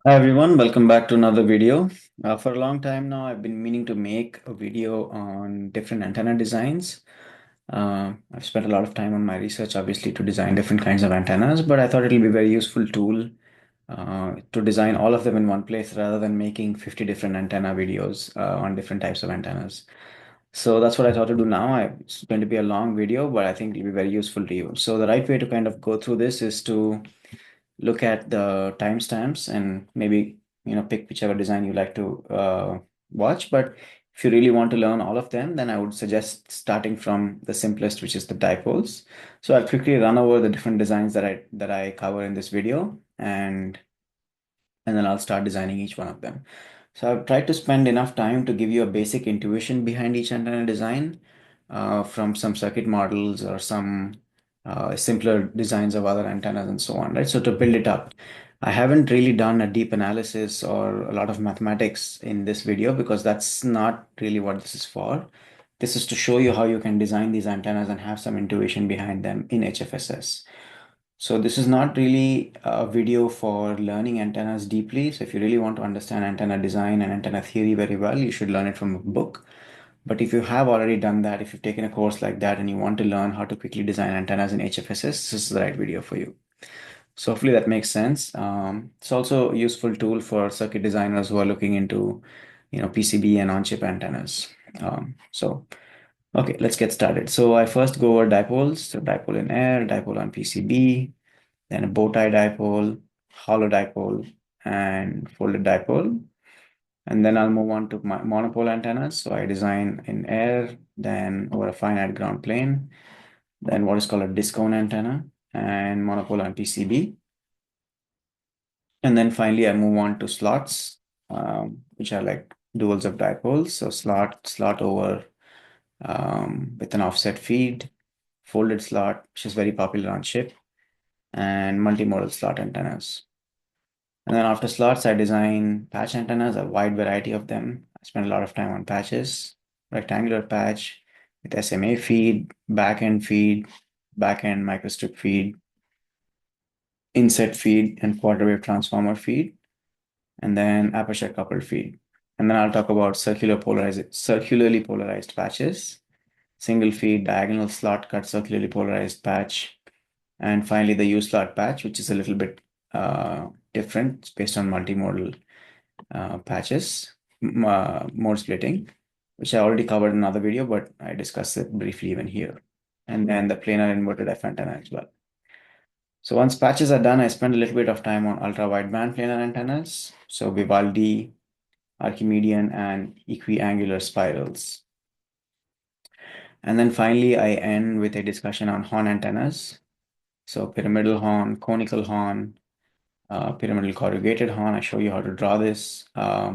Hi everyone, welcome back to another video. For a long time now, I've been meaning to make a video on different antenna designs. I've spent a lot of time on my research, obviously, to design different kinds of antennas, but I thought it'll be a very useful tool to design all of them in one place rather than making 50 different antenna videos on different types of antennas. So that's what I thought to do now. It's going to be a long video, but I think it'll be very useful to you. So the right way to kind of go through this is to look at the timestamps and maybe pick whichever design you like to watch. But if you really want to learn all of them, then I would suggest starting from the simplest, which is the dipoles. So I'll quickly run over the different designs that I cover in this video, and then I'll start designing each one of them. So I've tried to spend enough time to give you a basic intuition behind each antenna design from some circuit models or some simpler designs of other antennas and so on, right? So to build it up, I haven't really done a deep analysis or a lot of mathematics in this video because that's not really what this is for. This is to show you how you can design these antennas and have some intuition behind them in HFSS. So this is not really a video for learning antennas deeply. So if you really want to understand antenna design and antenna theory very well, you should learn it from a book. But if you have already done that, if you've taken a course like that and you want to learn how to quickly design antennas in HFSS, this is the right video for you. So hopefully that makes sense. It's also a useful tool for circuit designers who are looking into, PCB and on-chip antennas. Okay, let's get started. So I first go over dipoles. So dipole in air, dipole on PCB, then a bow tie dipole, hollow dipole, and folded dipole. And then I'll move on to my monopole antennas. So I design in air, then over a finite ground plane, then what is called a discone antenna, and monopole on PCB. And then finally, I move on to slots, which are like duals of dipoles. So slot over with an offset feed, folded slot, which is very popular on chip, and multimodal slot antennas. And then after slots, I design patch antennas, a wide variety of them. I spend a lot of time on patches, rectangular patch with SMA feed, back-end microstrip feed, inset feed, and quarter wave transformer feed, and then aperture coupled feed. And then I'll talk about circularly polarized patches, single feed, diagonal slot cut, circularly polarized patch, and finally the U slot patch, which is a little bit different. It's based on multimodal patches, mode splitting, which I already covered in another video, but I discussed it briefly even here. And then the planar inverted F antenna as well. So once patches are done, I spend a little bit of time on ultra wideband planar antennas. So Vivaldi, Archimedean, and Equiangular spirals. And then finally, I end with a discussion on horn antennas. So pyramidal horn, conical horn, pyramidal corrugated horn. I show you how to draw this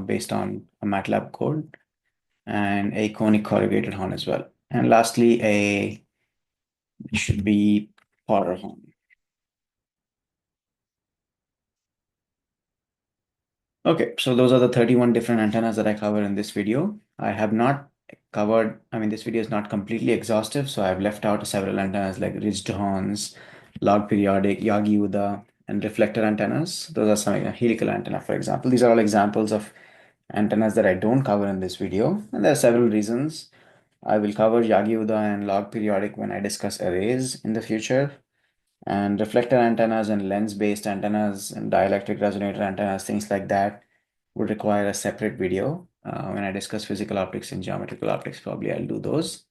based on a MATLAB code, and a conic corrugated horn as well. And lastly, it should be Potter horn. Okay, so those are the 31 different antennas that I cover in this video. I have not covered, I mean, this video is not completely exhaustive, so I've left out several antennas like ridged horns, log periodic, Yagi-Uda, and reflector antennas. Those are some helical antenna, for example. These are all examples of antennas that I don't cover in this video, and there are several reasons. I will cover Yagi-Uda and log periodic when I discuss arrays in the future. And reflector antennas and lens-based antennas and dielectric resonator antennas, things like that, would require a separate video. When I discuss physical optics and geometrical optics, probably I'll do those.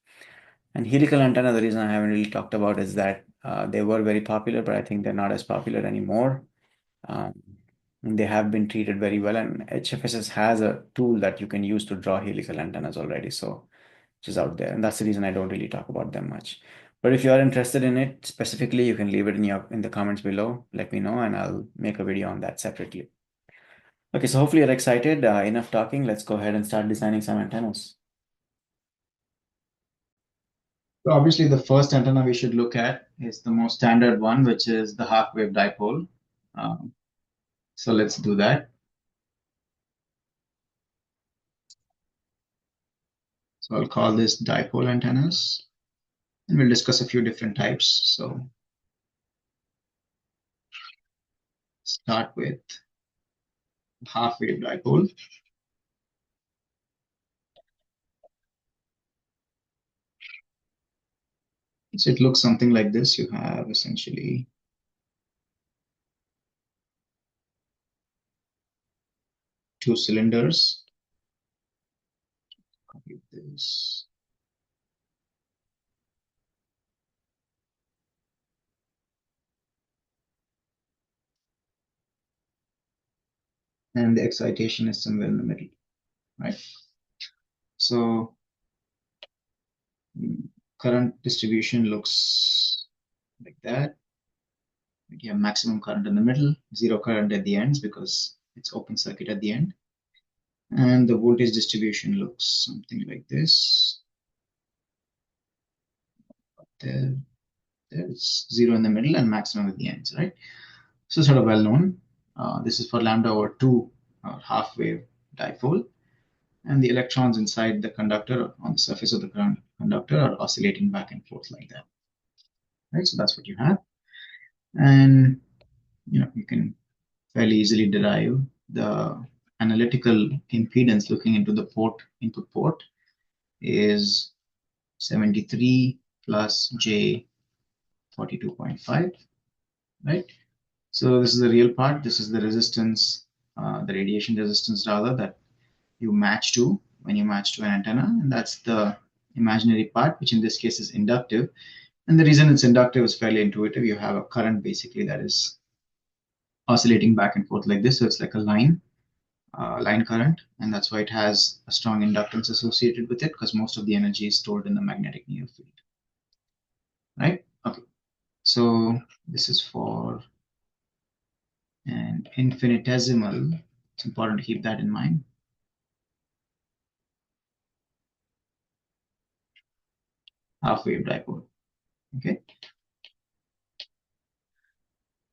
And helical antenna, the reason I haven't really talked about is that they were very popular, but I think they're not as popular anymore. Um, they have been treated very well, and HFSS has a tool that you can use to draw helical antennas already. So which is out there. And that's the reason I don't really talk about them much. But if you are interested in it specifically, you can leave it in the comments below. Let me know and I'll make a video on that separately. Okay, so hopefully you're excited. Enough talking. Let's go ahead and start designing some antennas. So obviously the first antenna we should look at is the most standard one, which is the half wave dipole. Um, so let's do that. So I'll call this dipole antennas, and we'll discuss a few different types. So start with half-wave dipole. So it looks something like this. You have essentially two cylinders. Copy this. And the excitation is somewhere in the middle, right? So current distribution looks like that. You have maximum current in the middle, zero current at the ends because it's open circuit at the end. And the voltage distribution looks something like this. There's zero in the middle and maximum at the ends, right? So sort of well known. This is for lambda over 2 half-wave dipole. And the electrons inside the conductor on the surface of the conductor are oscillating back and forth like that. Right, so that's what you have. And you can fairly easily derive the analytical impedance looking into the input port is 73 plus J 42.5, right? So this is the real part. This is the resistance, the radiation resistance rather, that you match to when you match to an antenna, and that's the imaginary part, which in this case is inductive. And the reason it's inductive is fairly intuitive. You have a current basically that is oscillating back and forth like this, so it's like a line current, and that's why it has a strong inductance associated with it, because most of the energy is stored in the magnetic near field, right? Okay, so this is for an infinitesimal. It's important to keep that in mind. Half-wave dipole. Okay.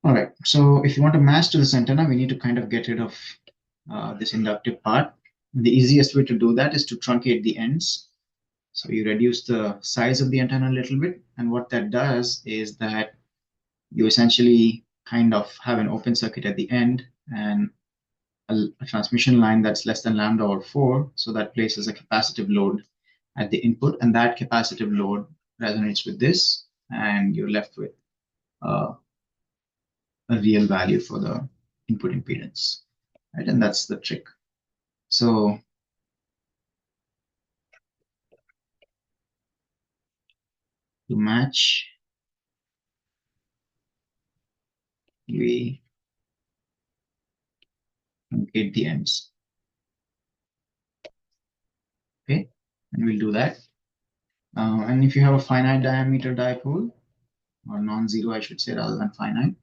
All right. So if you want to match to this antenna, we need to kind of get rid of this inductive part. The easiest way to do that is to truncate the ends. So you reduce the size of the antenna a little bit, and what that does is that you essentially kind of have an open circuit at the end and a transmission line that's less than lambda or 4, so that places a capacitive load at the input, and that capacitive load resonates with this, and you're left with uh, a real value for the input impedance, right? And that's the trick. So to match, we truncate the ends, okay? And we'll do that. And if you have a finite diameter dipole, or non-zero, I should say, rather than finite,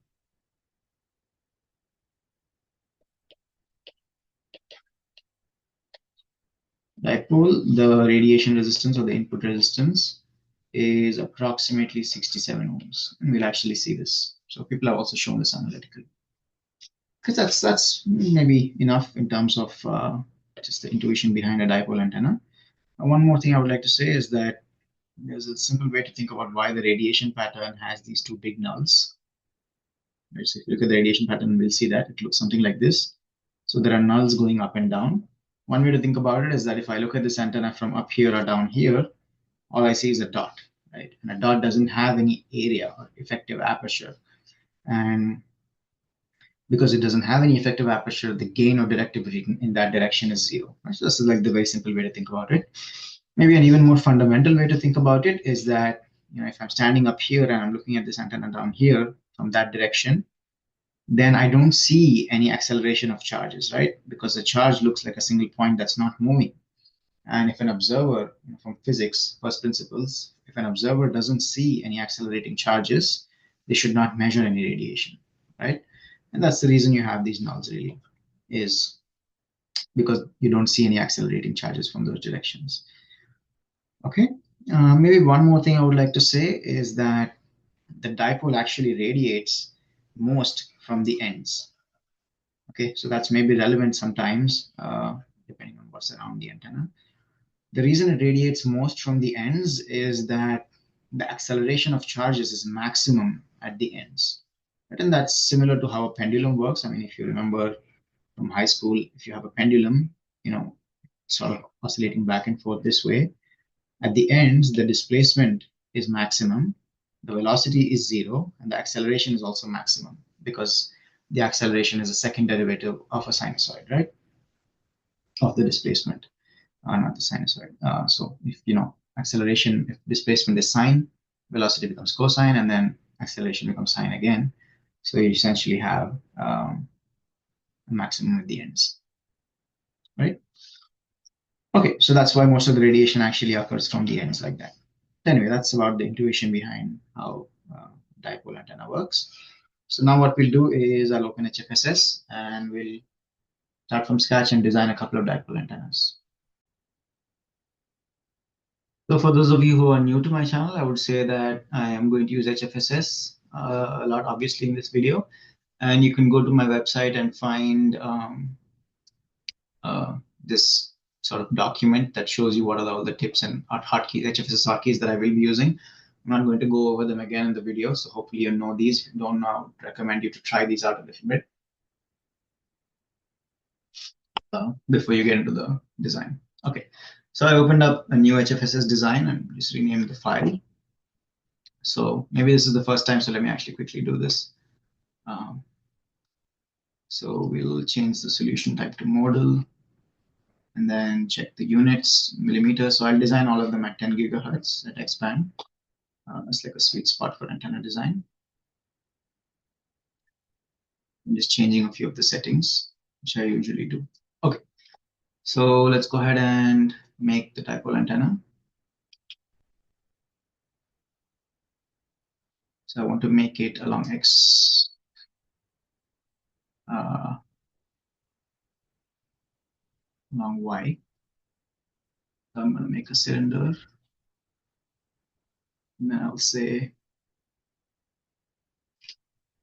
dipole, the radiation resistance or the input resistance is approximately 67 ohms. And we'll actually see this. So people have also shown this analytically. Because that's maybe enough in terms of just the intuition behind a dipole antenna. One more thing I would like to say is that there's a simple way to think about why the radiation pattern has these two big nulls. Right? So if you look at the radiation pattern, we'll see that it looks something like this. So there are nulls going up and down. One way to think about it is that if I look at this antenna from up here or down here, all I see is a dot, right? And a dot doesn't have any area or effective aperture. And because it doesn't have any effective aperture, the gain of directivity in that direction is zero. Right? So this is like the very simple way to think about it. Maybe an even more fundamental way to think about it is that, if I'm standing up here and I'm looking at this antenna down here from that direction, then I don't see any acceleration of charges, right? Because the charge looks like a single point that's not moving. And if an observer, from physics, first principles, if an observer doesn't see any accelerating charges, they should not measure any radiation, right? And that's the reason you have these nulls, really, is because you don't see any accelerating charges from those directions. Okay, maybe one more thing I would like to say is that the dipole actually radiates most from the ends. Okay, so that's maybe relevant sometimes, depending on what's around the antenna. The reason it radiates most from the ends is that the acceleration of charges is maximum at the ends. Right? And that's similar to how a pendulum works. I mean, if you remember from high school, if you have a pendulum, sort of oscillating back and forth this way, at the ends, the displacement is maximum, the velocity is zero, and the acceleration is also maximum because the acceleration is a second derivative of a sinusoid, right? Of the displacement, not the sinusoid. So if acceleration, if displacement is sine, velocity becomes cosine, and then acceleration becomes sine again. So you essentially have a maximum at the ends, right? Okay, so that's why most of the radiation actually occurs from the ends like that. Anyway, that's about the intuition behind how dipole antenna works. So now what we'll do is I'll open HFSS and we'll start from scratch and design a couple of dipole antennas. So for those of you who are new to my channel, I would say that I am going to use HFSS a lot, obviously, in this video. And you can go to my website and find this sort of document that shows you what are all the tips and hotkeys, HFSS hotkeys that I will be using. I'm not going to go over them again in the video, so hopefully you know these. If you don't know, I would recommend you to try these out a little bit before you get into the design. Okay, so I opened up a new HFSS design and just renamed the file. So maybe this is the first time, so let me actually quickly do this. So we'll change the solution type to modal and then check the units, millimeters. So I'll design all of them at 10 gigahertz at X-band. It's like a sweet spot for antenna design. I'm just changing a few of the settings, which I usually do. Okay, so let's go ahead and make the dipole antenna. So I want to make it along X. Along Y. So I'm going to make a cylinder. And then I'll say,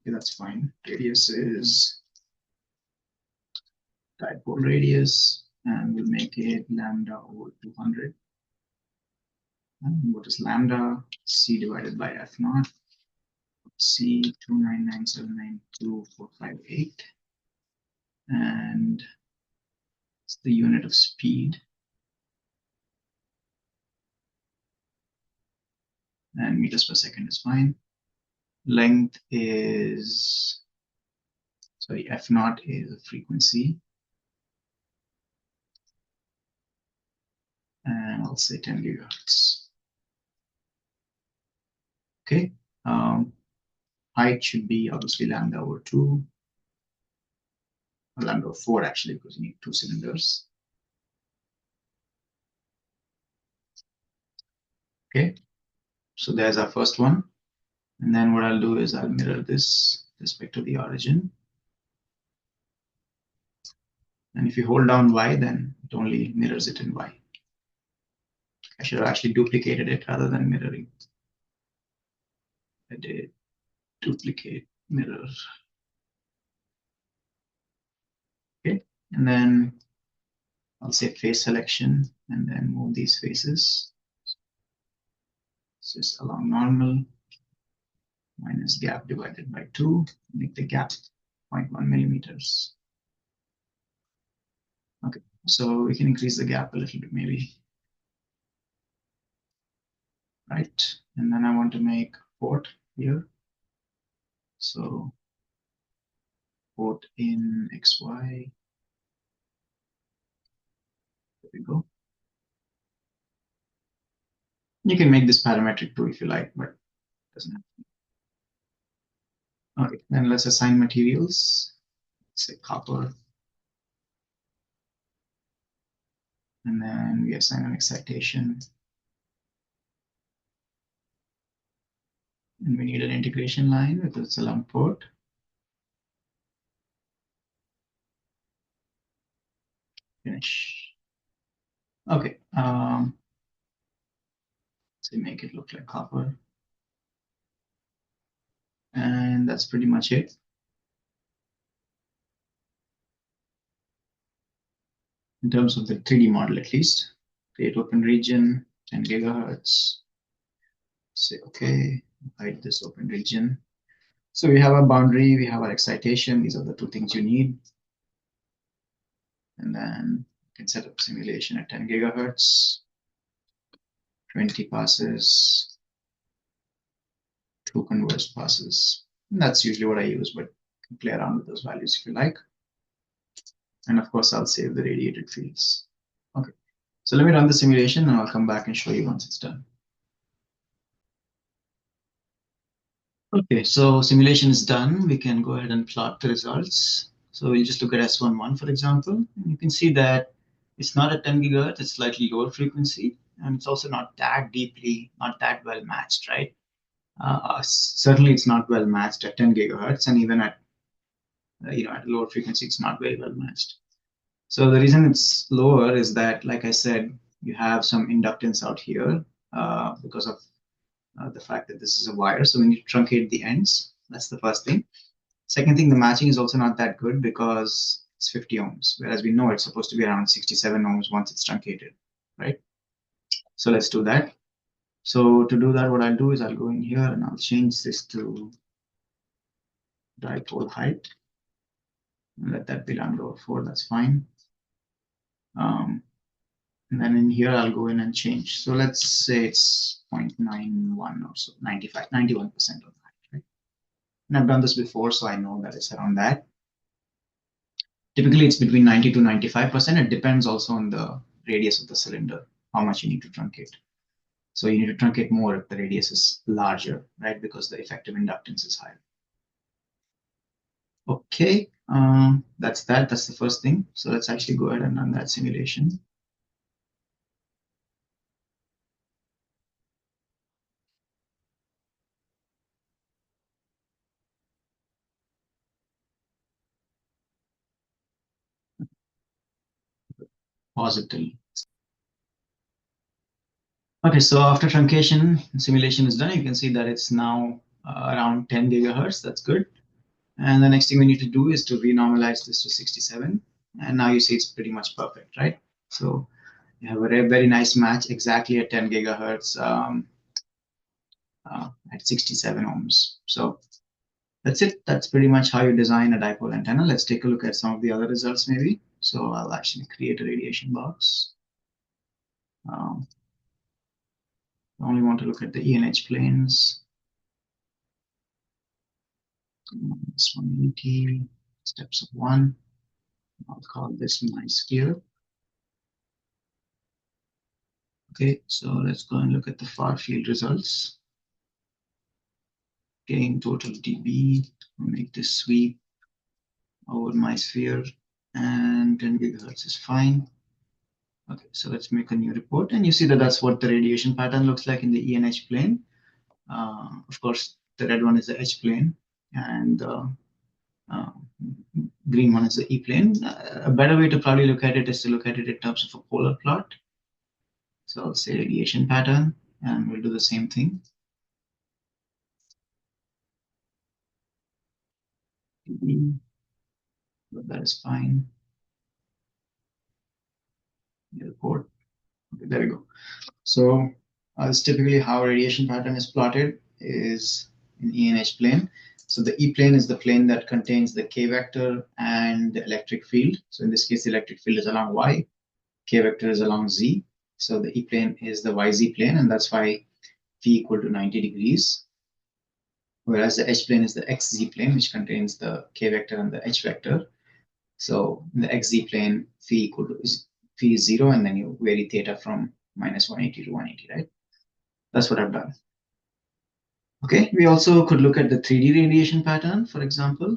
okay, that's fine. Radius is dipole radius, and we'll make it lambda over 200. And what is lambda? C divided by F naught. C 299792458. And it's the unit of speed. And meters per second is fine. Length is, sorry, F naught is a frequency. And I'll say 10 gigahertz. Okay. Height should be obviously lambda over 2. Or lambda over 4 actually, because you need 2 cylinders. Okay. So there's our first one. And then what I'll do is I'll mirror this with respect to the origin. And if you hold down Y, then it only mirrors it in Y. I should have actually duplicated it rather than mirroring. I did duplicate mirror. Okay, and then I'll say face selection and then move these faces. So just along normal minus gap divided by 2, make the gap 0.1 millimeters. Okay, so we can increase the gap a little bit maybe. Right, and then I want to make a port here. So port in XY. There we go. You can make this parametric too if you like, but it doesn't have to. Okay, then let's assign materials. Let's say copper. And then we assign an excitation. And we need an integration line because it's a lump port. Finish. Okay. So make it look like copper. And that's pretty much it. In terms of the 3D model, at least. Create open region, 10 gigahertz. Say, okay, hide this open region. So we have our boundary, we have our excitation. These are the two things you need. And then you can set up simulation at 10 gigahertz, 20 passes, 2 converse passes. And that's usually what I use, but you can play around with those values if you like. And of course, I'll save the radiated fields. Okay, so let me run the simulation and I'll come back and show you once it's done. Okay, so simulation is done. We can go ahead and plot the results. So we'll just look at S11, for example. You can see that it's not at 10 gigahertz, it's slightly lower frequency, and it's also not that deeply, not that well matched, right? Certainly, it's not well matched at 10 gigahertz, and even at at lower frequency, it's not very well matched. So the reason it's lower is that, like I said, you have some inductance out here because of the fact that this is a wire. So we need to truncate the ends. That's the first thing. Second thing, the matching is also not that good because it's 50 ohms, whereas we know it's supposed to be around 67 ohms once it's truncated, right? So let's do that. So to do that, what I'll do is I'll go in here and I'll change this to dipole height. Let that be lambda over 4, that's fine. And then in here, I'll go in and change. So let's say it's 0.91 or so, 91% of the height, right? And I've done this before, so I know that it's around that. Typically, it's between 90 to 95%. It depends also on the radius of the cylinder, how much you need to truncate. So you need to truncate more if the radius is larger, right? Because the effective inductance is higher. Okay, that's that. That's the first thing. So let's actually go ahead and run that simulation. Positively. Okay, so after truncation, simulation is done. You can see that it's now around 10 gigahertz. That's good. And the next thing we need to do is to renormalize this to 67. And now you see it's pretty much perfect, right? So you have a very nice match exactly at 10 gigahertz at 67 ohms. So that's it. That's pretty much how you design a dipole antenna. Let's take a look at some of the other results maybe. So I'll actually create a radiation box. I only want to look at the ENH planes. This 180 steps of 1. I'll call this my sphere. Okay, so let's go and look at the far field results. Gain total dB. I'll make this sweep over my sphere, and 10 gigahertz is fine. Okay, so let's make a new report, and you see that that's what the radiation pattern looks like in the ENH plane. Of course, the red one is the H plane, and the green one is the E plane. A better way to probably look at it is to look at it in terms of a polar plot. So I'll say radiation pattern, and we'll do the same thing. But that is fine. The report. Okay, there we go. So as typically how radiation pattern is plotted is in ENH plane. So the E plane is the plane that contains the K vector and the electric field. So in this case, the electric field is along Y, K vector is along Z. So the E plane is the YZ plane, and that's why phi equal to 90 degrees. Whereas the H plane is the XZ plane, which contains the K vector and the H vector. So in the XZ plane, phi is 0, and then you vary theta from minus 180 to 180, right? That's what I've done. Okay, we also could look at the 3D radiation pattern, for example.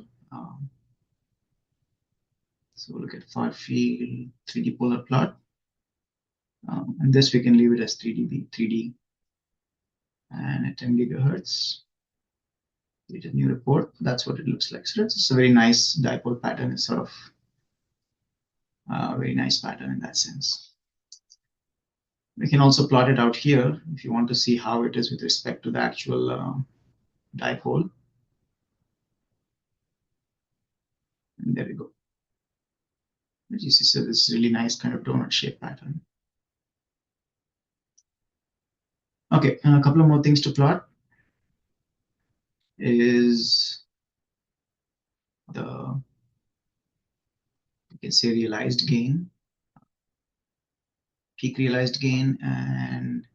So look at far field 3D polar plot. And this we can leave it as 3D, and at 10 gigahertz. Create a new report. That's what it looks like. So it's a very nice dipole pattern. It's sort of a very nice pattern in that sense. We can also plot it out here if you want to see how it is with respect to the actual dipole. And there we go. As you see, so this really nice kind of donut shape pattern. Okay, a couple of more things to plot is the can say realized gain, peak realized gain, and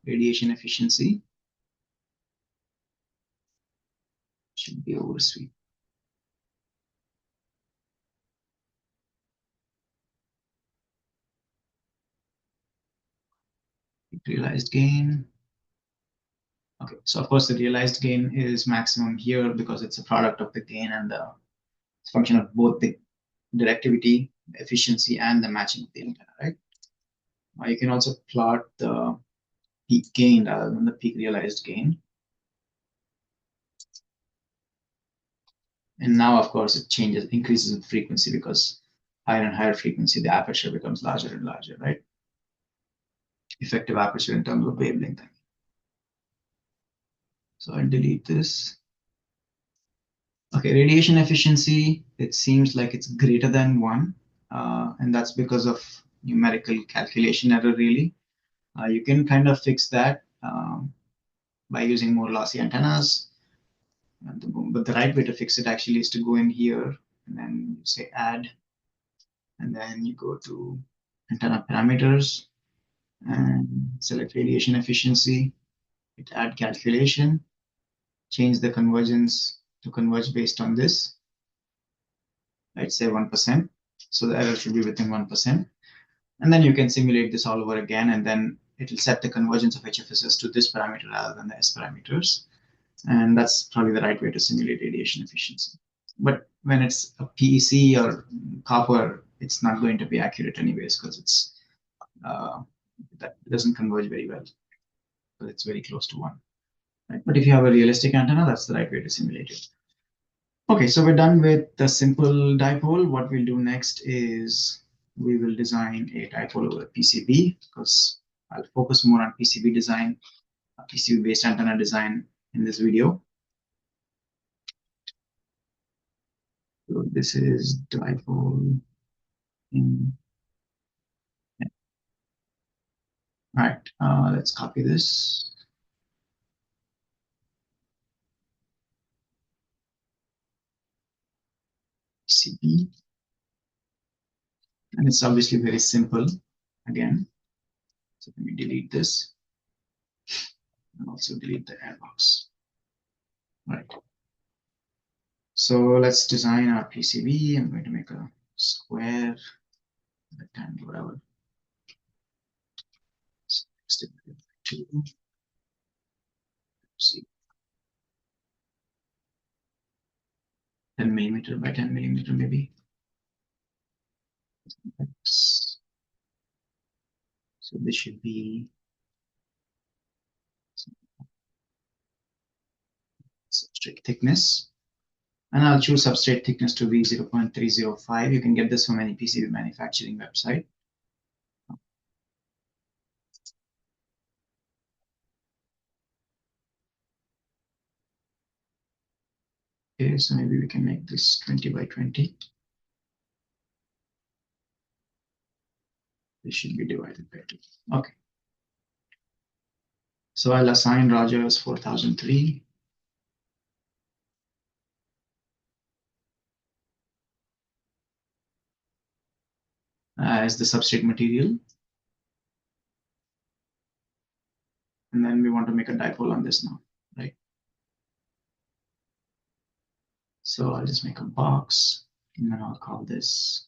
radiation efficiency should be oversweep. Peak realized gain. Okay, so of course the realized gain is maximum here because it's a product of the gain and the function of both the directivity, efficiency, and the matching of the antenna, right? You can also plot the peak gain rather than the peak realized gain. And now, of course, it changes, increases in frequency because higher and higher frequency, the aperture becomes larger and larger, right? Effective aperture in terms of wavelength. So I'll delete this. Okay, radiation efficiency, it seems like it's greater than 1. And that's because of numerical calculation error, really. You can kind of fix that by using more lossy antennas. But the right way to fix it actually is to go in here and then you say add, and then you go to antenna parameters and select radiation efficiency, hit add calculation, change the convergence to converge based on this. Let's say 1%. So the error should be within 1%. And then you can simulate this all over again, and then it will set the convergence of HFSS to this parameter rather than the S parameters. And that's probably the right way to simulate radiation efficiency. But when it's a PEC or copper, it's not going to be accurate anyways because it's that doesn't converge very well. But it's very close to 1. Right? But if you have a realistic antenna, that's the right way to simulate it. Okay, so we're done with the simple dipole. What we'll do next is we will design a dipole over PCB because I'll focus more on PCB design, PCB-based antenna design in this video. So this is dipole in. All right, let's copy this. PCB. And it's obviously very simple again. So let me delete this and also delete the airbox. All right. So let's design our PCB. I'm going to make a square, rectangle, whatever. So next it will be 2. See, 10 millimeter by 10 millimeter maybe. So this should be substrate thickness. And I'll choose substrate thickness to be 0.305. You can get this from any PCB manufacturing website. Okay, so maybe we can make this 20 by 20. This should be divided by 2. Okay. So I'll assign Roger as 4003. As the substrate material. And then we want to make a dipole on this now, right? So I'll just make a box, and then I'll call this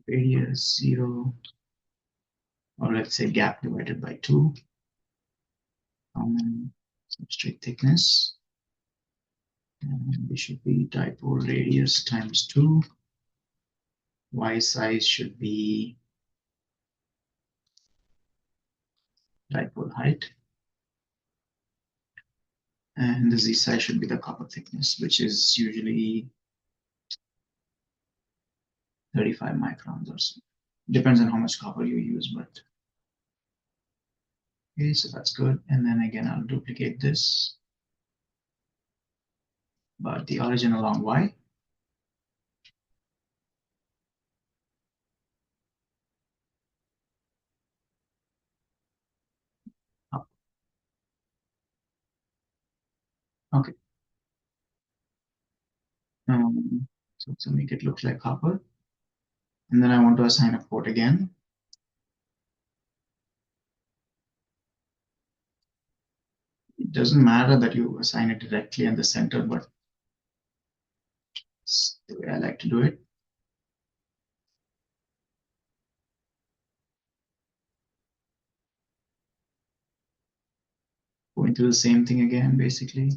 radius 0, or let's say gap divided by 2, common substrate thickness. And this should be dipole radius times 2. Y size should be dipole height. And the Z size should be the copper thickness, which is usually 35 microns or so. Depends on how much copper you use, but okay, so that's good. And then again, I'll duplicate this, but the origin along Y. Up. Okay. So make it look like copper. And then I want to assign a port again. It doesn't matter that you assign it directly in the center, but it's the way I like to do it. Going through the same thing again, basically.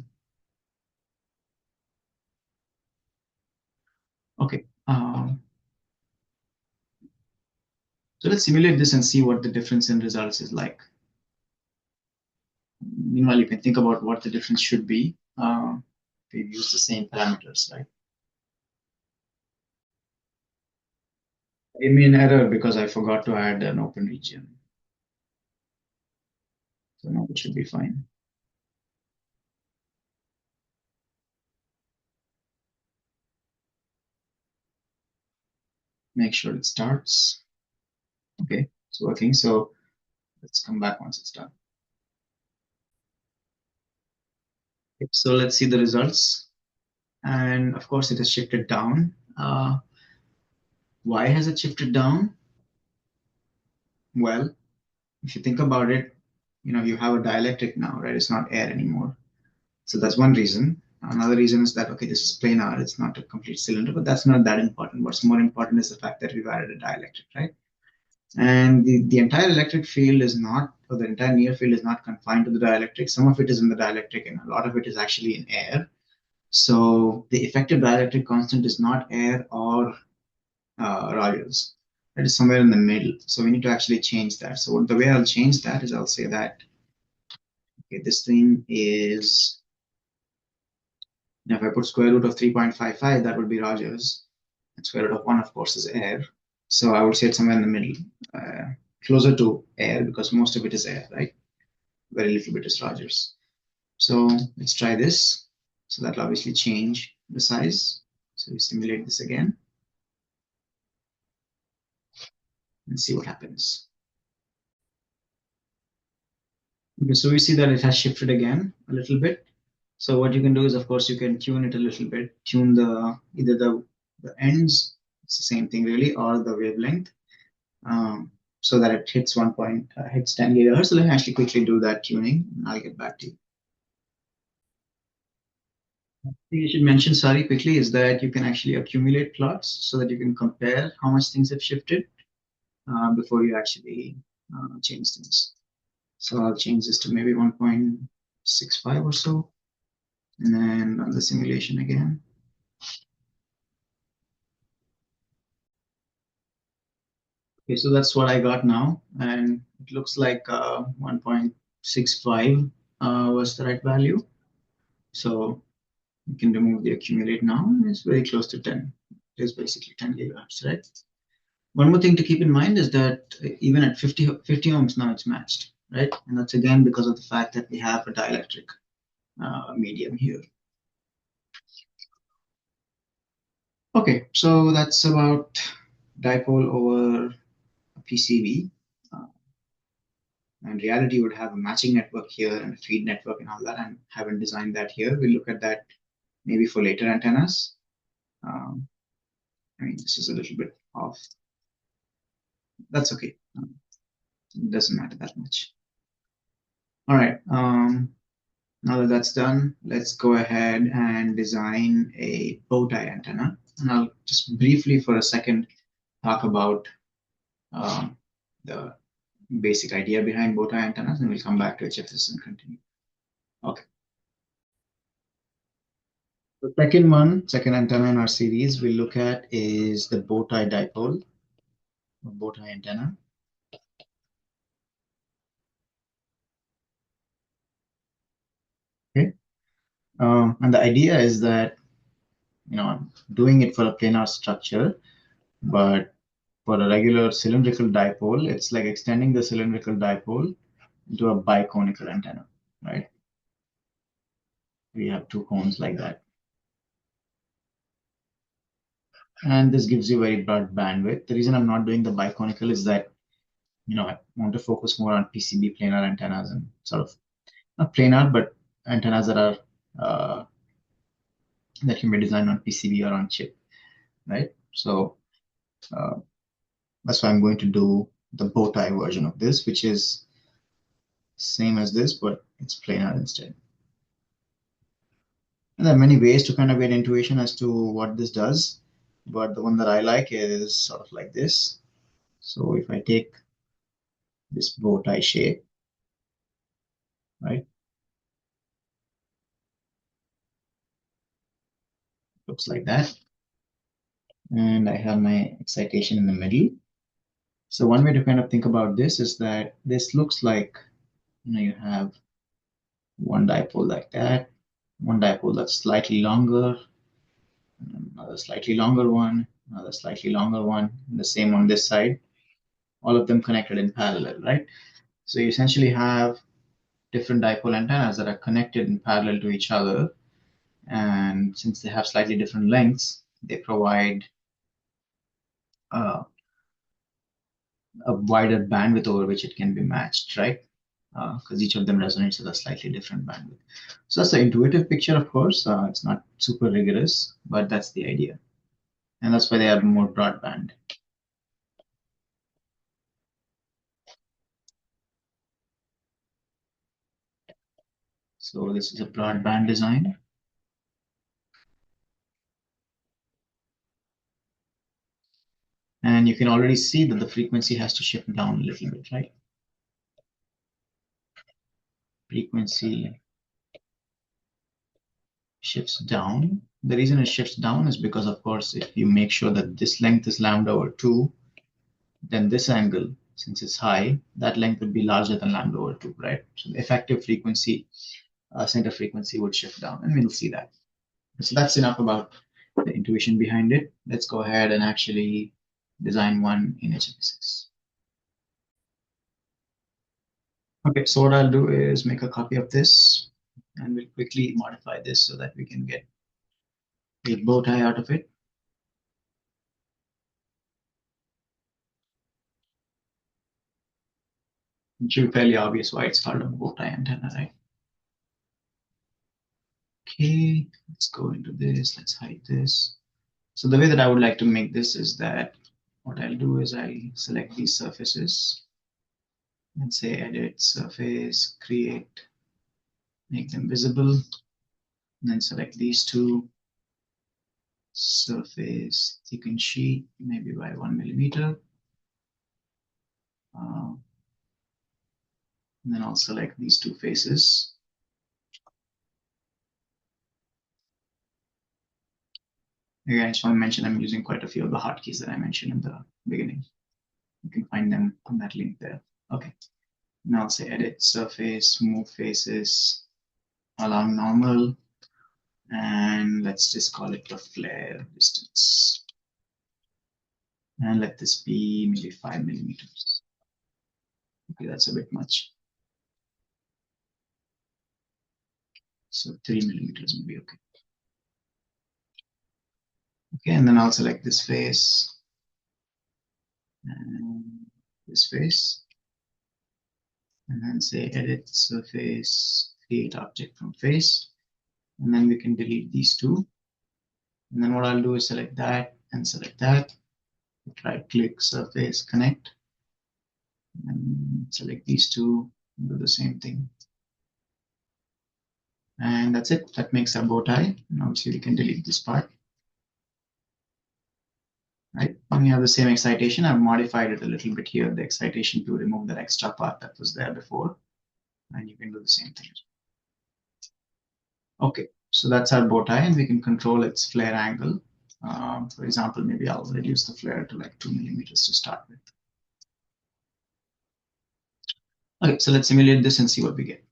Okay. So let's simulate this and see what the difference in results is like. Meanwhile, you can think about what the difference should be. We've used the same parameters, right? Gave me an error because I forgot to add an open region. So now it should be fine. Make sure it starts. Okay, it's working. So let's come back once it's done. Okay, so let's see the results. And of course, it has shifted down. Why has it shifted down? Well, if you think about it, you have a dielectric now, right? It's not air anymore. So that's one reason. Another reason is that, okay, this is planar, it's not a complete cylinder, but that's not that important. What's more important is the fact that we've added a dielectric, right? And the entire electric field is not, or the entire near field is not confined to the dielectric. Some of it is in the dielectric and a lot of it is actually in air. So the effective dielectric constant is not air or Rogers. It is somewhere in the middle. So we need to actually change that. So the way I'll change that is I'll say that, okay, this thing is, if I put square root of 3.55, that would be Rogers. And square root of 1, of course, is air. So I would say it's somewhere in the middle, closer to air because most of it is air, right? Very little bit is Rogers. So let's try this. So that'll obviously change the size. So we simulate this again and see what happens. Okay, so we see that it has shifted again a little bit. So what you can do is, of course, you can tune it a little bit, tune either the ends, it's the same thing really, or the wavelength, so that it hits hits 10 gigahertz. So let me actually quickly do that tuning, and I'll get back to you. Thing you should mention, sorry, quickly, is that you can actually accumulate plots so that you can compare how much things have shifted before you actually change things. So I'll change this to maybe 1.65 or so, and then run the simulation again. Okay, so that's what I got now, and it looks like 1.65 was the right value. So you can remove the accumulate now, and it's very close to 10. It is basically 10 gigahertz, right? One more thing to keep in mind is that even at 50 ohms now it's matched, right? And that's again because of the fact that we have a dielectric medium here. Okay, so that's about dipole over PCB. And reality would have a matching network here and a feed network and all that. And haven't designed that here. We'll look at that maybe for later antennas. I mean, this is a little bit off. That's okay. It doesn't matter that much. All right. Now that that's done, let's go ahead and design a bow tie antenna. And I'll just briefly for a second talk about the basic idea behind bow tie antennas, and we'll come back to HFSS and continue. Okay. The second antenna in our series we'll look at is the bow tie dipole, or bow tie antenna. Okay. And the idea is that, I'm doing it for a planar structure, but for a regular cylindrical dipole, it's like extending the cylindrical dipole into a biconical antenna, right? We have two cones like that. And this gives you very broad bandwidth. The reason I'm not doing the biconical is that, I want to focus more on PCB planar antennas and sort of not planar, but antennas that are that can be designed on PCB or on chip, right? So that's why I'm going to do the bow tie version of this, which is same as this, but it's planar instead. And there are many ways to kind of get intuition as to what this does, but the one that I like is sort of like this. So if I take this bow tie shape, right, looks like that. And I have my excitation in the middle. So one way to kind of think about this is that this looks like, you have one dipole like that, one dipole that's slightly longer, another slightly longer one, another slightly longer one, and the same on this side, all of them connected in parallel, right? So you essentially have different dipole antennas that are connected in parallel to each other. And since they have slightly different lengths, they provide uh, a wider bandwidth over which it can be matched, right? Because each of them resonates with a slightly different bandwidth. So that's the intuitive picture, of course. It's not super rigorous, but that's the idea. And that's why they are more broadband. So this is a broadband design. And you can already see that the frequency has to shift down a little bit, right? Frequency shifts down. The reason it shifts down is because, of course, if you make sure that this length is lambda over 2, then this angle, since it's high, that length would be larger than lambda over 2, right? So the effective frequency, center frequency would shift down, and we'll see that. So that's enough about the intuition behind it. Let's go ahead and actually design one in HFSS. Okay, so what I'll do is make a copy of this, and we'll quickly modify this so that we can get a bow tie out of it. It should be fairly obvious why it's called a bow tie antenna, right? Okay, let's go into this. Let's hide this. So the way that I would like to make this is that what I'll do is I'll select these surfaces and say edit surface, create, make them visible, and then select these two, surface thicken sheet, maybe by 1 millimeter. And then I'll select these two faces. Again, I just want to mention I'm using quite a few of the hotkeys that I mentioned in the beginning. You can find them on that link there. Okay. Now I'll say edit surface, move faces along normal, and let's just call it the flare distance. And let this be maybe 5 millimeters. Okay, that's a bit much. So 3 millimeters will be okay. Okay, and then I'll select this face and this face, and then say edit surface, create object from face, and then we can delete these two. And then what I'll do is select that and select that. Right click surface connect, and select these two, do the same thing. And that's it. That makes our bow tie. And obviously we can delete this part. Right? When you have the same excitation, I've modified it a little bit here, the excitation to remove that extra part that was there before. And you can do the same thing. Okay, so that's our bow tie, and we can control its flare angle. For example, maybe I'll reduce the flare to like 2 millimeters to start with. Okay, so let's simulate this and see what we get.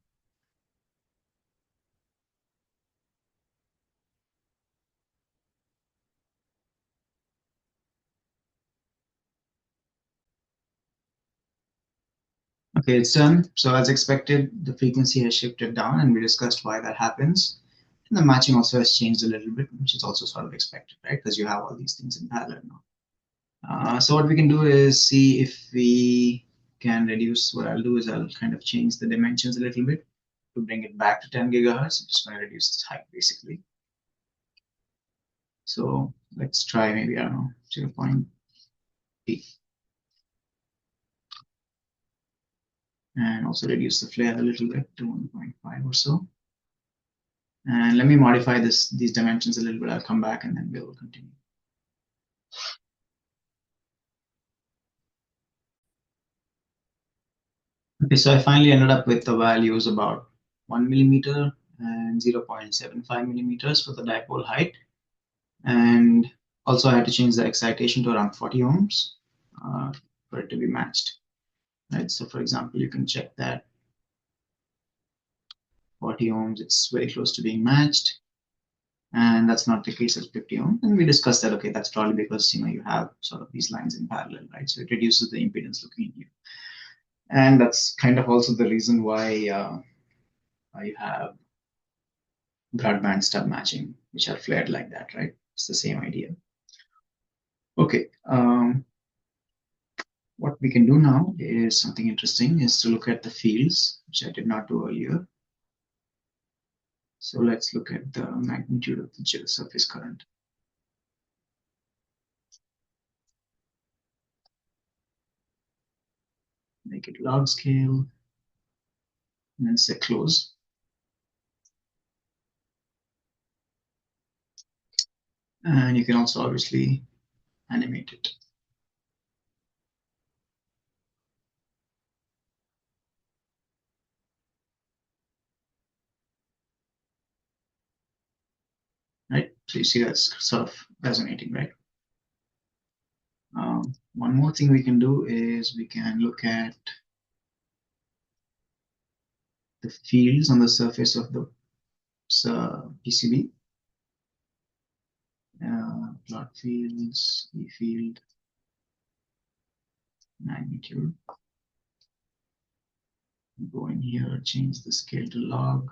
Okay, it's done. So as expected, the frequency has shifted down, and we discussed why that happens. And the matching also has changed a little bit, which is also sort of expected, right? Because you have all these things in parallel now. So what we can do is see if we can reduce. What I'll do is I'll kind of change the dimensions a little bit. to bring it back to 10 gigahertz. I'm just going to reduce this height basically. So let's try maybe, I don't know, 0.3. And also reduce the flare a little bit to 1.5 or so. And let me modify these dimensions a little bit. I'll come back and then we'll continue. Okay, so I finally ended up with the values about 1 millimeter and 0.75 millimeters for the dipole height. And also I had to change the excitation to around 40 ohms for it to be matched. Right, so for example, you can check that 40 ohms, it's very close to being matched. And that's not the case at 50 ohms. And we discussed that, okay, that's probably because, you have sort of these lines in parallel, right? So it reduces the impedance looking at you. And that's kind of also the reason why you have broadband stub matching, which are flared like that, right? It's the same idea. Okay, what we can do now is something interesting, is to look at the fields, which I did not do earlier. So let's look at the magnitude of the surface current. Make it log scale, and then say close. And you can also obviously animate it. Right, so you see that's sort of resonating, right? One more thing we can do is we can look at the fields on the surface of the PCB. Plot fields, E field, magnitude. Go in here, change the scale to log,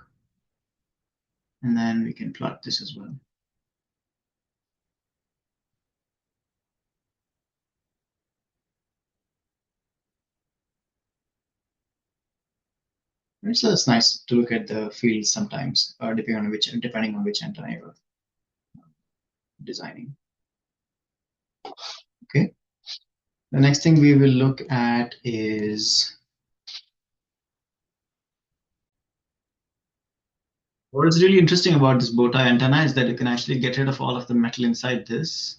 and then we can plot this as well. Right, so it's nice to look at the fields sometimes, depending on which antenna you're designing. Okay. The next thing we will look at is what is really interesting about this bow tie antenna is that you can actually get rid of all of the metal inside this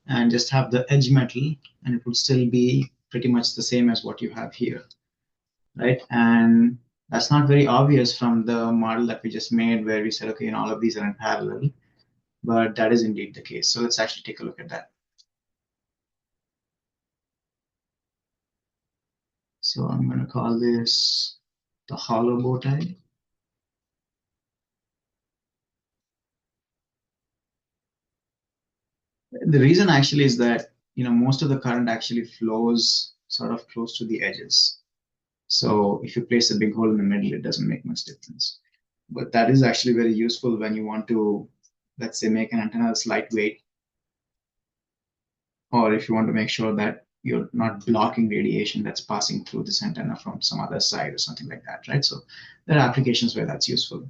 and just have the edge metal, and it would still be pretty much the same as what you have here, right? And that's not very obvious from the model that we just made, where we said, okay, all of these are in parallel, but that is indeed the case. So let's actually take a look at that. So I'm going to call this the hollow bow tie. The reason actually is that most of the current actually flows sort of close to the edges. So if you place a big hole in the middle, it doesn't make much difference. But that is actually very useful when you want to, let's say, make an antenna that's lightweight, or if you want to make sure that you're not blocking radiation that's passing through this antenna from some other side or something like that, right? So there are applications where that's useful.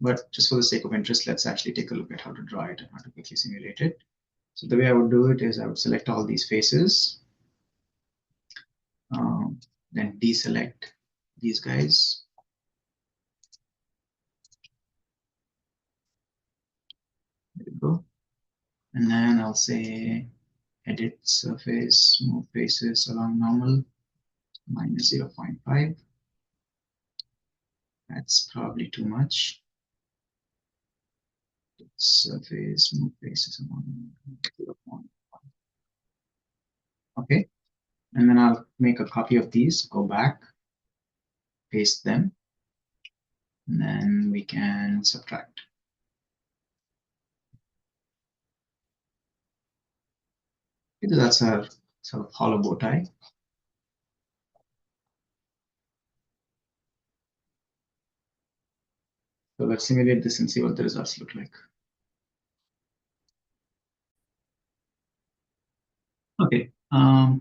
But just for the sake of interest, let's actually take a look at how to draw it and how to quickly simulate it. So the way I would do it is I would select all these faces, then deselect these guys. There we go. And then I'll say edit surface, move faces along normal, minus 0.5. That's probably too much. Surface, move faces along 0.5. Okay. And then I'll make a copy of these, go back, paste them, and then we can subtract. Okay, that's our sort of hollow bow tie. So let's simulate this and see what the results look like. Okay,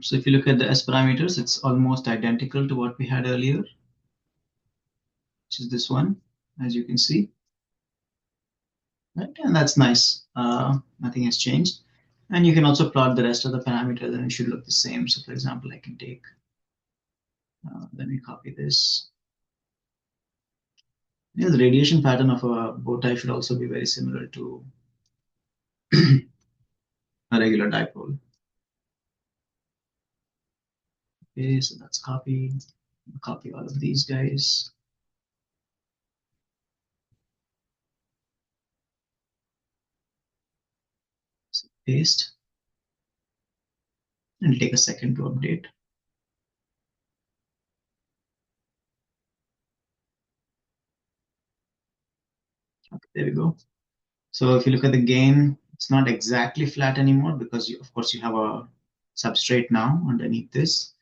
so if you look at the S parameters, it's almost identical to what we had earlier. which is this one, as you can see. Right? And that's nice. Nothing has changed. And you can also plot the rest of the parameters and it should look the same. So for example, I can take, let me copy this. Yeah, the radiation pattern of a bow tie should also be very similar to a regular dipole. Okay, so that's copied. Copy all of these guys. So paste. And take a second to update. Okay, there we go. So if you look at the gain, it's not exactly flat anymore because of course you have a substrate now underneath this,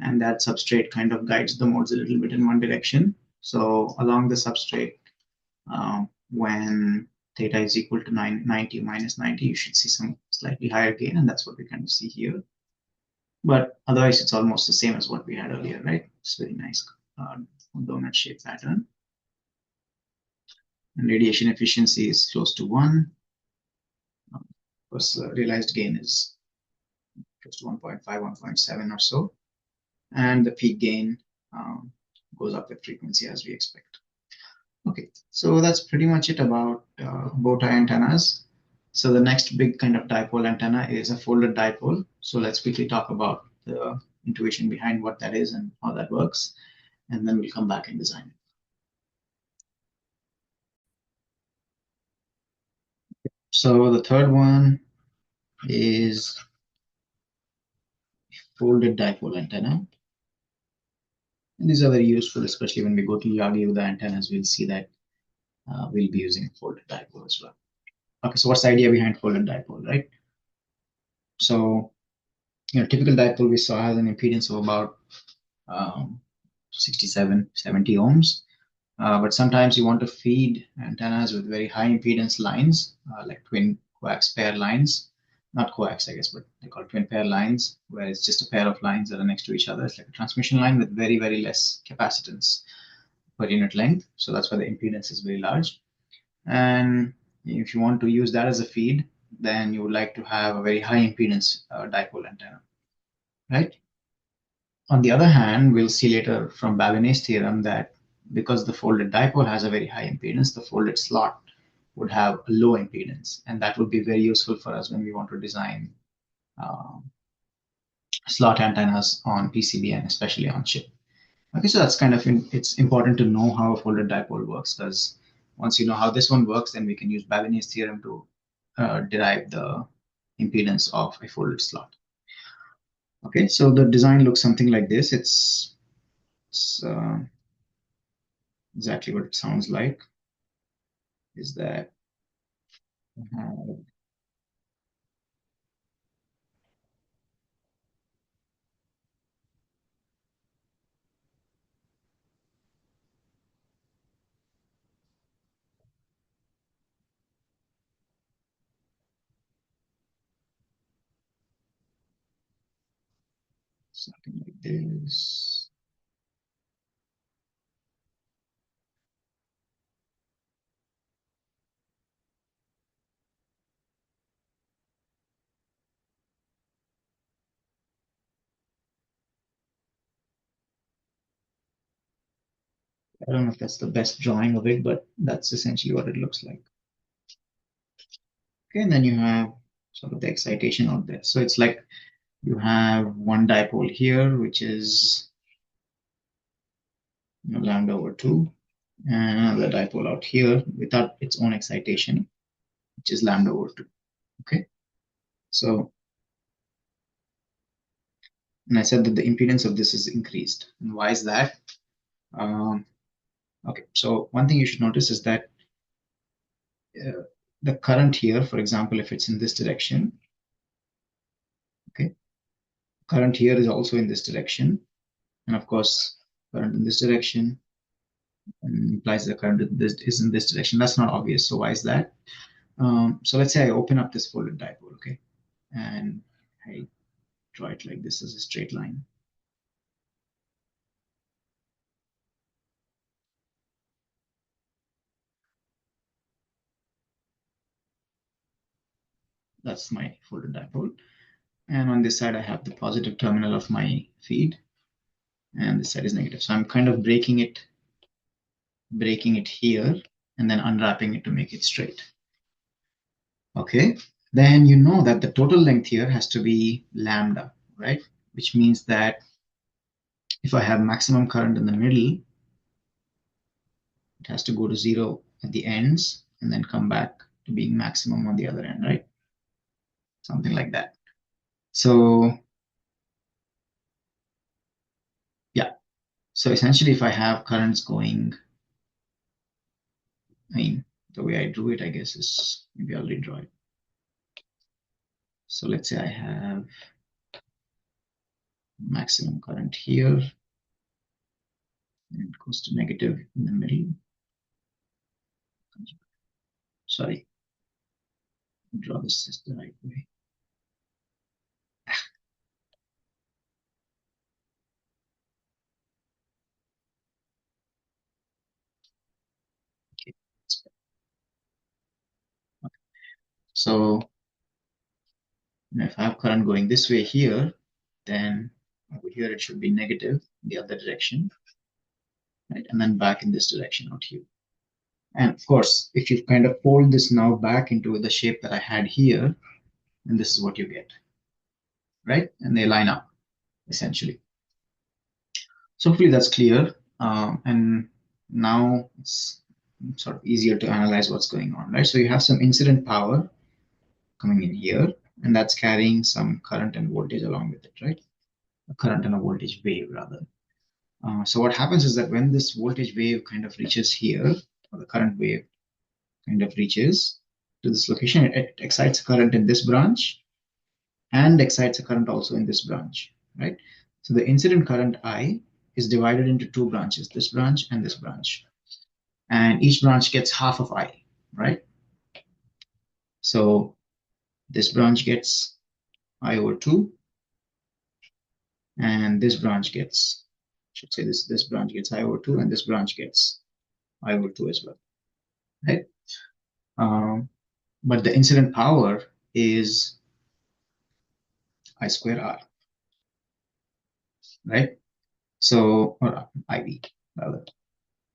and that substrate kind of guides the modes a little bit in one direction. So along the substrate, when theta is equal to 90 minus 90, you should see some slightly higher gain, and that's what we kind of see here. But otherwise, it's almost the same as what we had earlier, right? It's very nice donut shape pattern. And radiation efficiency is close to 1. Of course, realized gain is close to 1.5, 1.7 or so. And the peak gain goes up with frequency as we expect. Okay, so that's pretty much it about bow tie antennas. So the next big kind of dipole antenna is a folded dipole. So let's quickly talk about the intuition behind what that is and how that works. And then we'll come back and design it. So the third one is folded dipole antenna. And these are very useful, especially when we go to Yagi-Uda antennas, we'll see that we'll be using folded dipole as well. Okay, so what's the idea behind folded dipole, right? So, typical dipole we saw has an impedance of about 67, 70 ohms. But sometimes you want to feed antennas with very high impedance lines, like twin coax pair lines. Not coax, I guess, but they're called twin pair lines, where it's just a pair of lines that are next to each other. It's like a transmission line with very, very less capacitance per unit length. So that's why the impedance is very large. And if you want to use that as a feed, then you would like to have a very high impedance dipole antenna, right? On the other hand, we'll see later from Babinet's theorem that because the folded dipole has a very high impedance, the folded slot would have a low impedance, and that would be very useful for us when we want to design slot antennas on PCB and especially on chip. Okay, so that's kind of it's important to know how a folded dipole works, because once you know how this one works, then we can use Babinet's theorem to derive the impedance of a folded slot. Okay, so the design looks something like this. It's exactly what it sounds like. Is that something like this? I don't know if that's the best drawing of it, but that's essentially what it looks like. Okay, and then you have sort of the excitation out there. So it's like you have one dipole here, which is lambda over 2, and another dipole out here without its own excitation, which is lambda over 2. Okay, so, and I said that the impedance of this is increased. And why is that? Okay, so one thing you should notice is that the current here, for example, if it's in this direction, okay, current here is also in this direction. And of course, current in this direction implies the current is in this direction. That's not obvious. So why is that? So let's say I open up this folded dipole, okay, and I draw it like this as a straight line. That's my folded dipole. And on this side, I have the positive terminal of my feed, and this side is negative. So I'm kind of breaking it here, and then unwrapping it to make it straight. Okay, then you know that the total length here has to be lambda, right? Which means that if I have maximum current in the middle, it has to go to 0 at the ends and then come back to being maximum on the other end, right? Something like that. So yeah, so essentially if I have currents going, I mean, the way I drew it, I guess, is maybe I'll redraw it. So let's say I have maximum current here, and it goes to negative in the middle. Sorry, draw this the right way. Okay. So if I have current going this way here, then over here it should be negative in the other direction, right? And then back in this direction out here. And of course, if you kind of fold this now back into the shape that I had here, and this is what you get, right? And they line up, essentially. So hopefully that's clear. And now it's sort of easier to analyze what's going on, right? So you have some incident power coming in here, and that's carrying some current and voltage along with it, right? A current and a voltage wave, rather. So what happens is that when this voltage wave kind of reaches here, or the current wave kind of reaches to this location, it excites a current in this branch and excites a current also in this branch, right? So the incident current I is divided into two branches, this branch and this branch. And each branch gets half of I, right? So this branch gets I over 2, and this branch gets, I should say this branch gets I over 2, and this branch gets I over 2 as well, right? But the incident power is I square R, right? So, or IV, rather.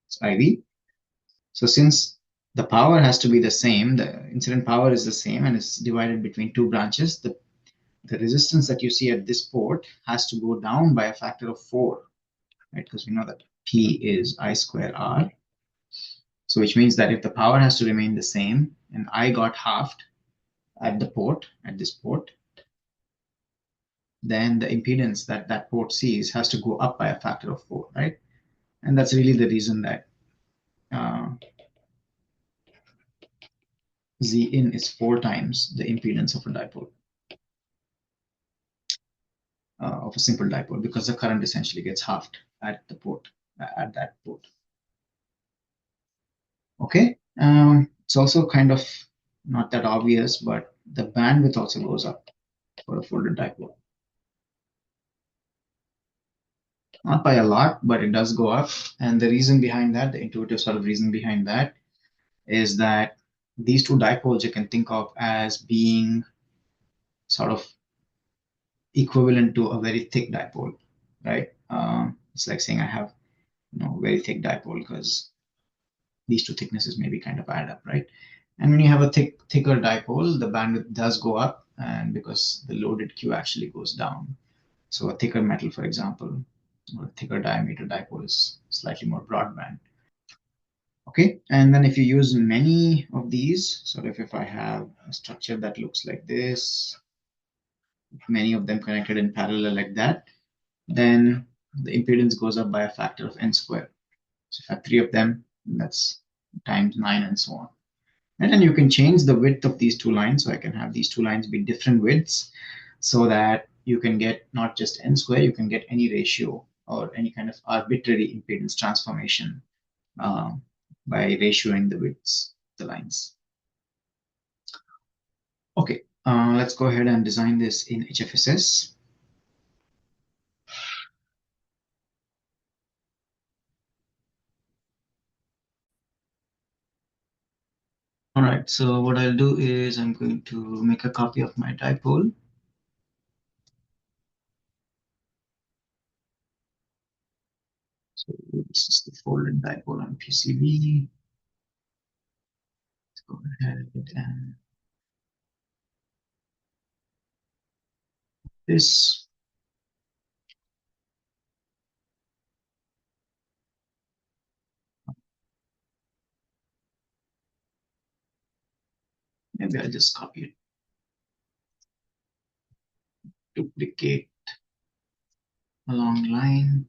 It's IV. So since the power has to be the same, the incident power is the same, and it's divided between two branches, the resistance that you see at this port has to go down by a factor of 4, right? Because we know that P is I square R. So which means that if the power has to remain the same and I got halved at the port, at this port, then the impedance that that port sees has to go up by a factor of 4, right? And that's really the reason that Z in is 4 times the impedance of a dipole, of a simple dipole, because the current essentially gets halved at the port, at that port. Okay, it's also kind of not that obvious, but the bandwidth also goes up for a folded dipole. Not by a lot, but it does go up. And the reason behind that, the intuitive sort of reason behind that, is that these two dipoles you can think of as being sort of equivalent to a very thick dipole, right? It's like saying I have very thick dipole because these two thicknesses maybe kind of add up, right? And when you have a thicker dipole, the bandwidth does go up, and because the loaded Q actually goes down. So a thicker metal, for example, or a thicker diameter dipole is slightly more broadband. Okay, and then if you use many of these, sort of if I have a structure that looks like this, many of them connected in parallel like that, then the impedance goes up by a factor of n squared. So if I have 3 of them, that's times 9 and so on. And then you can change the width of these two lines. So I can have these two lines be different widths so that you can get not just n squared, you can get any ratio or any kind of arbitrary impedance transformation by ratioing the widths of the lines. Okay, let's go ahead and design this in HFSS. All right, so what I'll do is I'm going to make a copy of my dipole. So this is the folded dipole on PCB. Let's go ahead and this. Maybe I'll just copy it, duplicate a long line,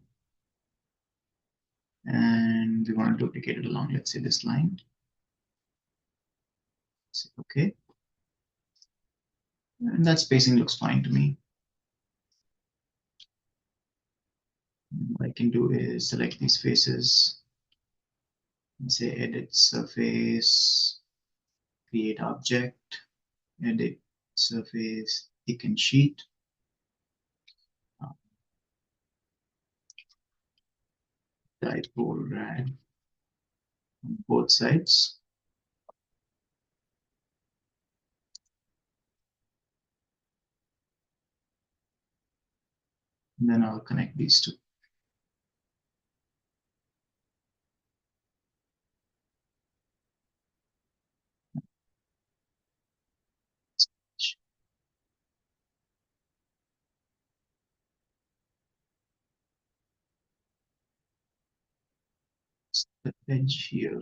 and we want to duplicate it along, let's say, this line. Say okay, and that spacing looks fine to me. And what I can do is select these faces and say edit surface, create object, edit surface, thicken sheet. Dipole rad on both sides. And then I'll connect these two. The edge here.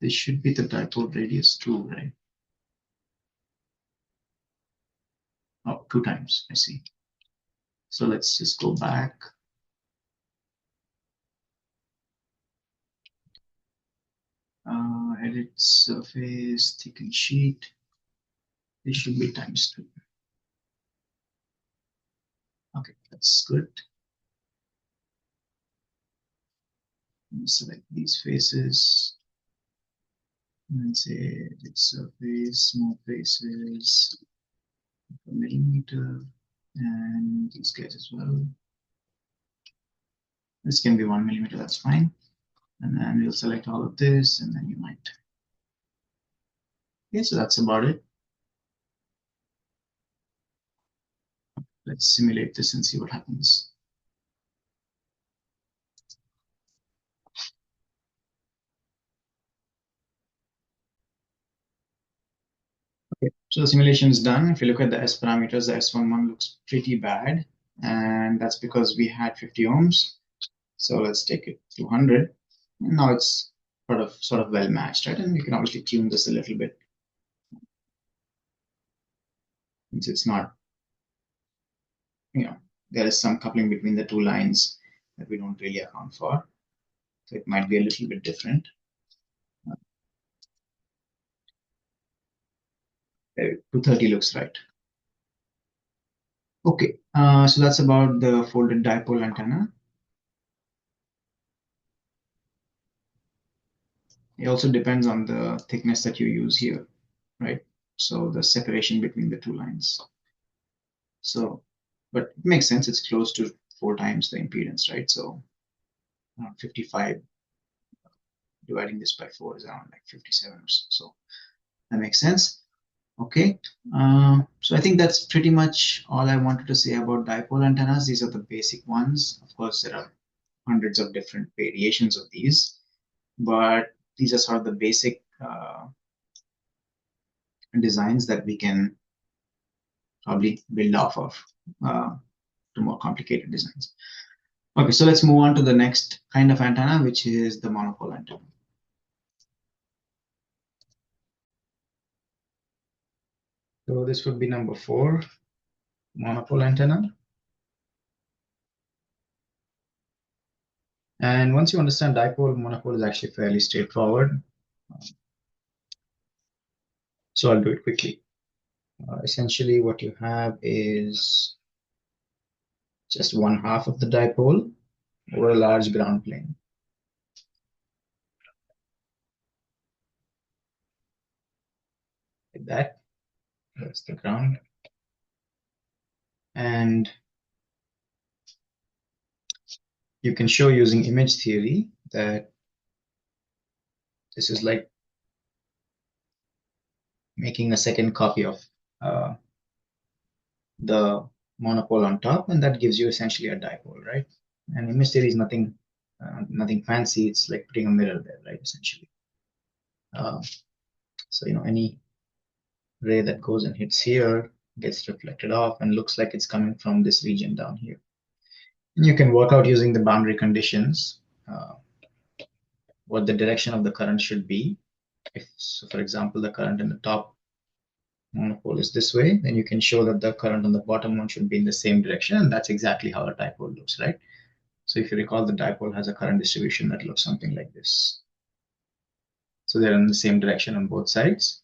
This should be the dipole radius too, right? Oh, 2 times, I see. So let's just go back. Edit surface, thicken sheet. This should be times 2. Okay, that's good. Select these faces and say edit surface, small faces, a millimeter, and these guys as well. This can be 1 millimeter, that's fine. And then we'll select all of this, and then you might. Okay, so that's about it. Let's simulate this and see what happens. Okay, so the simulation is done. If you look at the S parameters, the S11 looks pretty bad, and that's because we had 50 ohms. So let's take it to 100. And now it's sort of well matched, right? And you can obviously tune this a little bit. Since it's not, there is some coupling between the two lines that we don't really account for. So it might be a little bit different. 230 looks right. Okay, so that's about the folded dipole antenna. It also depends on the thickness that you use here, right? So the separation between the two lines. So, but it makes sense. It's close to 4 times the impedance, right? So 55 dividing this by 4 is around like 57 or so. So that makes sense. Okay, so I think that's pretty much all I wanted to say about dipole antennas. These are the basic ones. Of course, there are hundreds of different variations of these, but these are sort of the basic designs that we can probably build off of to more complicated designs. Okay, so let's move on to the next kind of antenna, which is the monopole antenna. So this would be number 4, monopole antenna. And once you understand dipole, monopole is actually fairly straightforward. So I'll do it quickly. Essentially, what you have is just 1/2 of the dipole over a large ground plane. Like that. That's the ground. And you can show using image theory that this is like making a second copy of the monopole on top, and that gives you essentially a dipole, right? And image theory is nothing fancy. It's like putting a mirror there, right? Essentially. Uh, so any ray that goes and hits here gets reflected off and looks like it's coming from this region down here. And you can work out using the boundary conditions what the direction of the current should be. If, so for example, the current in the top monopole is this way, then you can show that the current on the bottom one should be in the same direction, and that's exactly how a dipole looks, right? So if you recall, the dipole has a current distribution that looks something like this. So they're in the same direction on both sides.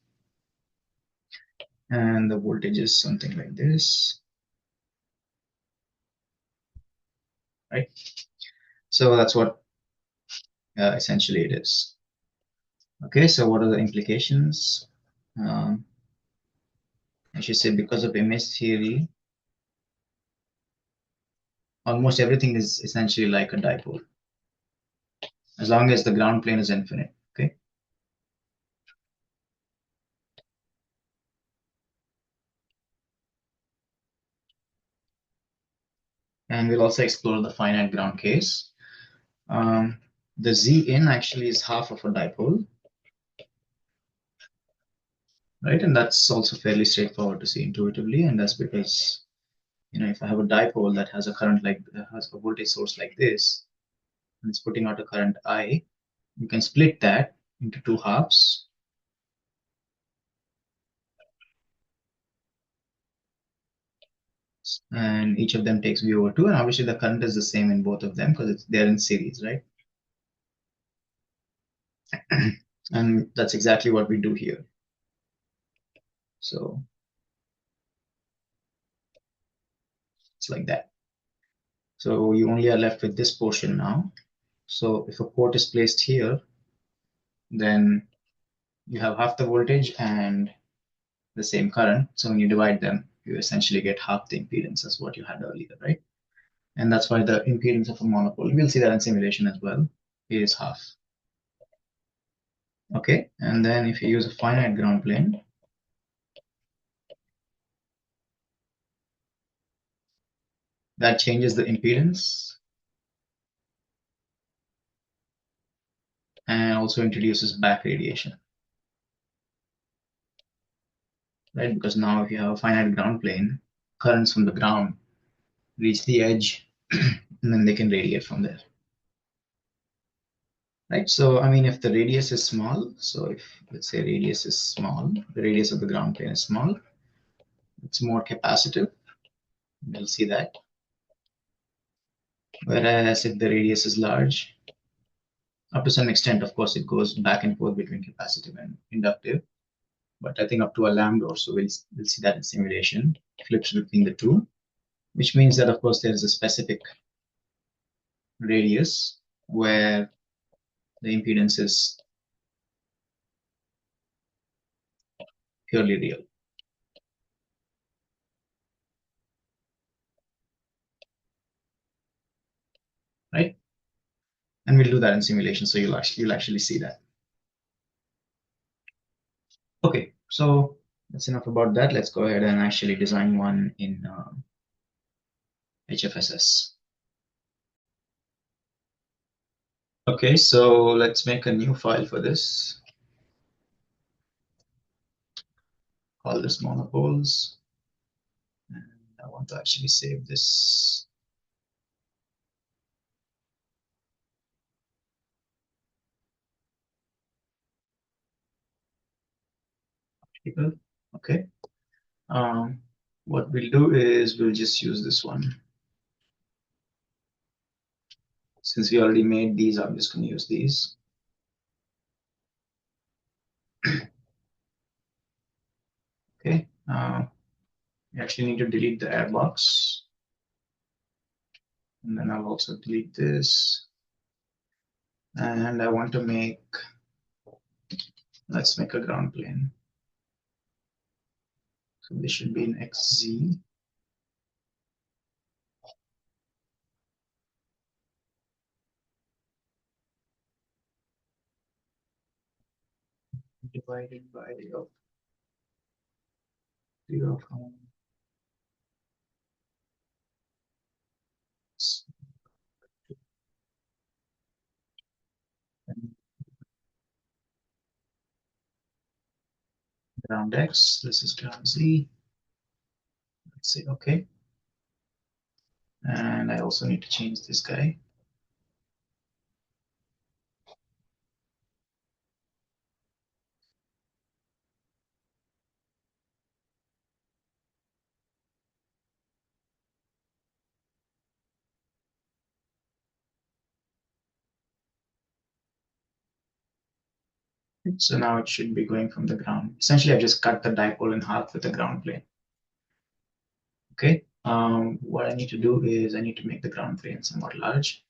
And the voltage is something like this, right? So that's what essentially it is. Okay, so what are the implications? Um, I should say because of image theory, almost everything is essentially like a dipole, as long as the ground plane is infinite, okay? And we'll also explore the finite ground case. The Z in actually is half of a dipole, right? And that's also fairly straightforward to see intuitively, and that's because if I have a dipole that has a current like has a voltage source like this, and it's putting out a current I, you can split that into two halves. And each of them takes V over 2, and obviously the current is the same in both of them because they're in series, right? And that's exactly what we do here. So it's like that. So you only are left with this portion now. So if a port is placed here, then you have half the voltage and the same current. So when you divide them, you essentially get half the impedance as what you had earlier, right? And that's why the impedance of a monopole, we'll see that in simulation as well, is half. Okay, and then if you use a finite ground plane, that changes the impedance and also introduces back radiation, right? Because now if you have a finite ground plane, currents from the ground reach the edge and then they can radiate from there, right? So, I mean, if the radius is small, so if let's say radius is small, the radius of the ground plane is small, it's more capacitive. We'll see that. Whereas if the radius is large, up to some extent, of course, it goes back and forth between capacitive and inductive. But I think up to a lambda or so, we'll see that in simulation, flips between the two, which means that, of course, there is a specific radius where the impedance is purely real, right? And we'll do that in simulation, so you'll actually see that. Okay, so that's enough about that. Let's go ahead and actually design one in HFSS. Okay, so let's make a new file for this. Call this monopoles. And I want to actually save this. Okay. What we'll do is we'll just use this one. Since we already made these, I'm just going to use these. Okay. We actually need to delete the air box. And then I'll also delete this. And I want to let's make a ground plane. So this should be in XZ. Divided by, oh, 0 from ground X. This is ground Z. Let's say OK. And I also need to change this guy. So now it should be going from the ground. Essentially, I just cut the dipole in half with the ground plane. Okay. What I need to do is I need to make the ground plane somewhat large.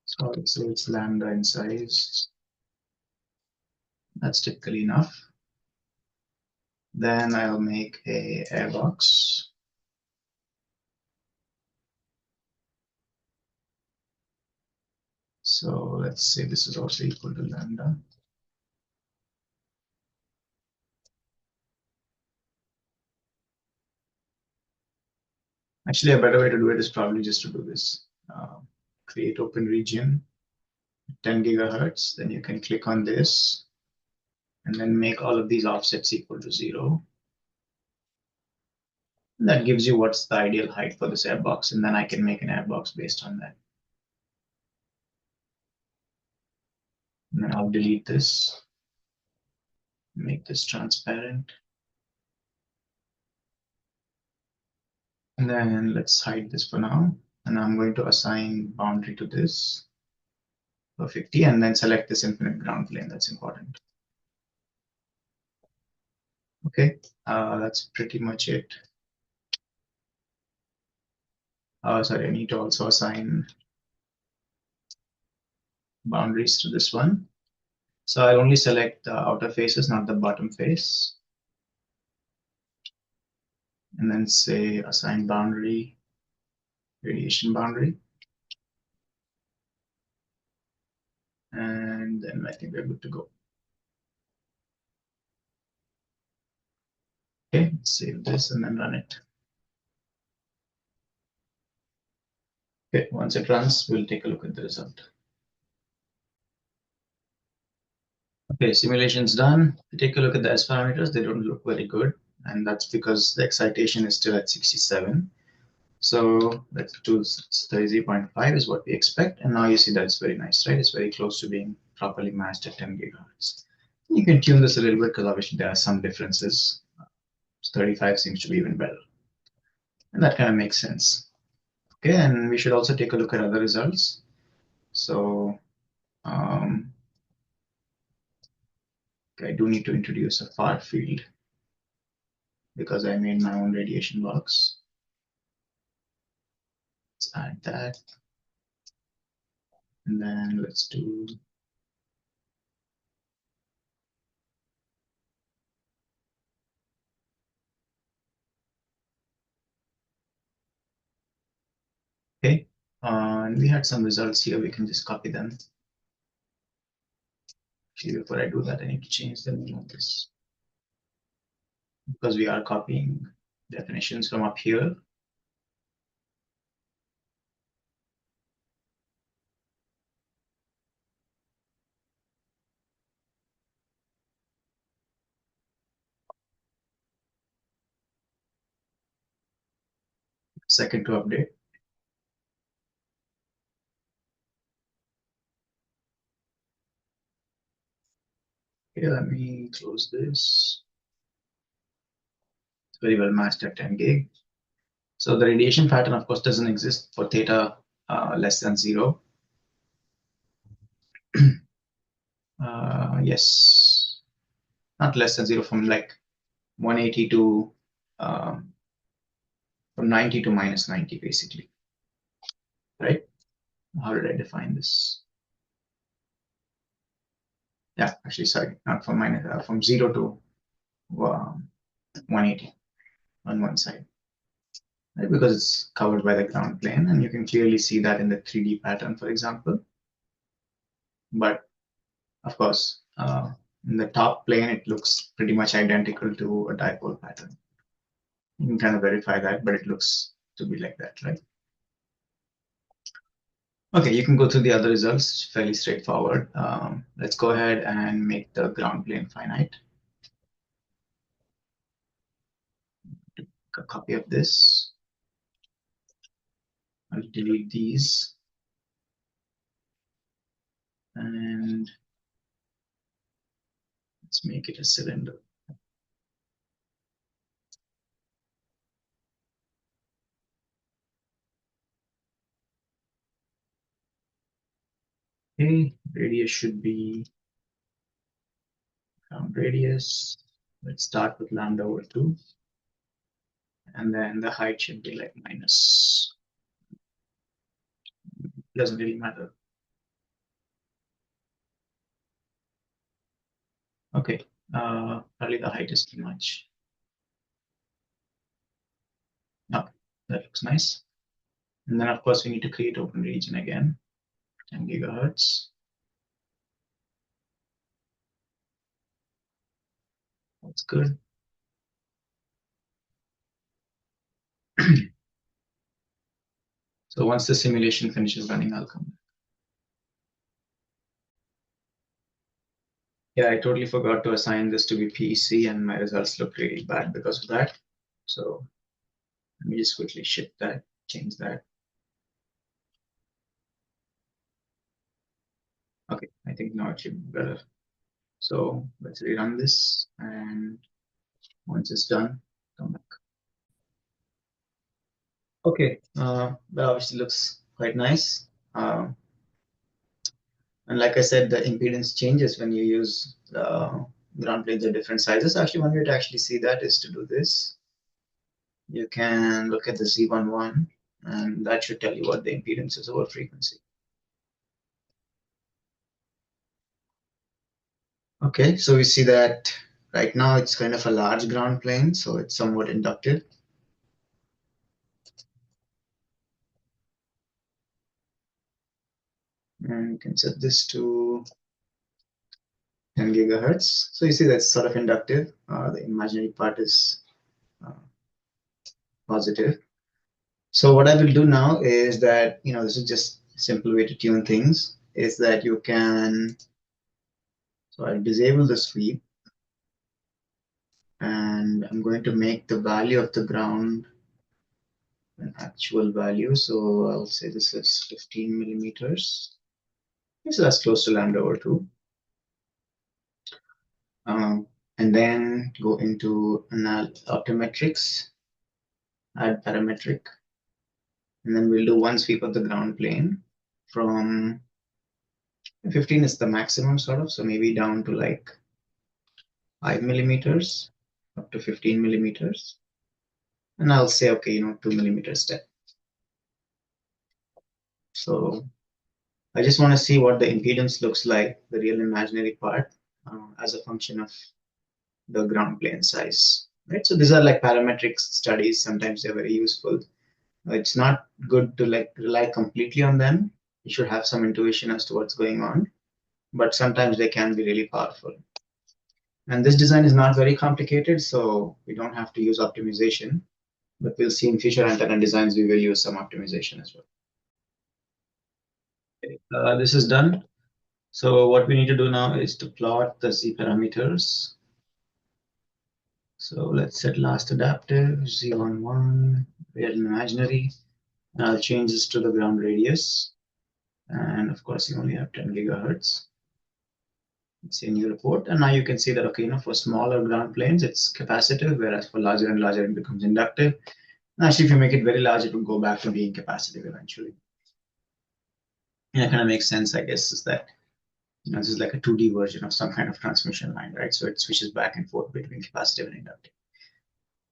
So I'll say it's lambda in size. That's typically enough. Then I'll make a airbox. So let's say this is also equal to lambda. Actually, a better way to do it is probably just to do this. Create open region, 10 gigahertz. Then you can click on this and then make all of these offsets equal to 0. And that gives you what's the ideal height for this airbox. And then I can make an airbox based on that. And then I'll delete this, make this transparent. And then let's hide this for now. And I'm going to assign boundary to this for 50 and then select this infinite ground plane. That's important. Okay, that's pretty much it. Sorry, I need to also assign boundaries to this one. So I'll only select the outer faces, not the bottom face. And then say assign boundary, radiation boundary. And then I think we're good to go. Okay, save this and then run it. Okay, once it runs, we'll take a look at the result. Okay, simulation's done. If you take a look at the S parameters, they don't look very good. And that's because the excitation is still at 67. So let's do 30.5 is what we expect. And now you see that it's very nice, right? It's very close to being properly matched at 10 gigahertz. You can tune this a little bit because obviously there are some differences. 35 seems to be even better. And that kind of makes sense. Okay, and we should also take a look at other results. So I do need to introduce a far field because I made my own radiation box. Let's add that. And then let's do okay. And we had some results here. We can just copy them. Actually, before I do that, I need to change the name of this because we are copying definitions from up here. Second to update. Okay, let me close this. It's very well matched at 10 gig. So the radiation pattern, of course, doesn't exist for theta less than 0. Yes, not less than 0, from like 180 to from 90 to minus 90, basically. Right? How did I define this? Yeah, actually, sorry, not from minus, from 0 to 180 on one side. Right? Because it's covered by the ground plane, and you can clearly see that in the 3D pattern, for example. But of course, in the top plane, it looks pretty much identical to a dipole pattern. You can kind of verify that, but it looks to be like that, right? Okay, you can go through the other results, fairly straightforward. Let's go ahead and make the ground plane finite. A copy of this. I'll delete these. And let's make it a cylinder. Okay, radius should be ground radius. Let's start with lambda over 2. And then the height should be like minus. Doesn't really matter. Okay, probably the height is too much. Okay, that looks nice. And then of course we need to create open region again, 10 gigahertz. That's good. So once the simulation finishes running, I'll come back. Yeah, I totally forgot to assign this to be PEC, and my results look really bad because of that. So let me just quickly shift that, change that. Okay, I think now it should be better. So let's rerun this, and once it's done, come back. Okay, that obviously looks quite nice. And like I said, the impedance changes when you use ground planes of different sizes. Actually, one way to actually see that is to do this. You can look at the Z11, and that should tell you what the impedance is over frequency. Okay, so we see that right now it's kind of a large ground plane, so it's somewhat inductive. And you can set this to 10 gigahertz. So you see that's sort of inductive. The imaginary part is positive. So what I will do now is that, this is just a simple way to tune things, is that you can, so I'll disable the sweep, and I'm going to make the value of the ground an actual value. So I'll say this is 15 millimeters. So that's close to lambda over 2. And then go into optometrics, add parametric, and then we'll do one sweep of the ground plane from 15 is the maximum sort of, so maybe down to like 5 millimeters up to 15 millimeters. And I'll say, okay, 2 millimeter step. So I just want to see what the impedance looks like, the real imaginary part, as a function of the ground plane size. Right? So these are like parametric studies. Sometimes they're very useful. It's not good to like rely completely on them. You should have some intuition as to what's going on, but sometimes they can be really powerful. And this design is not very complicated, so we don't have to use optimization, but we'll see in future antenna designs, we will use some optimization as well. Okay. This is done. So what we need to do now is to plot the Z parameters. So let's set last adaptive, Z11, real and imaginary. And I'll change this to the ground radius. And of course, you only have 10 gigahertz. It's a new report. And now you can see that, okay, for smaller ground planes, it's capacitive, whereas for larger and larger, it becomes inductive. And actually, if you make it very large, it will go back to being capacitive eventually. And that kind of makes sense, I guess, is that this is like a 2D version of some kind of transmission line, right? So it switches back and forth between capacitive and inductive.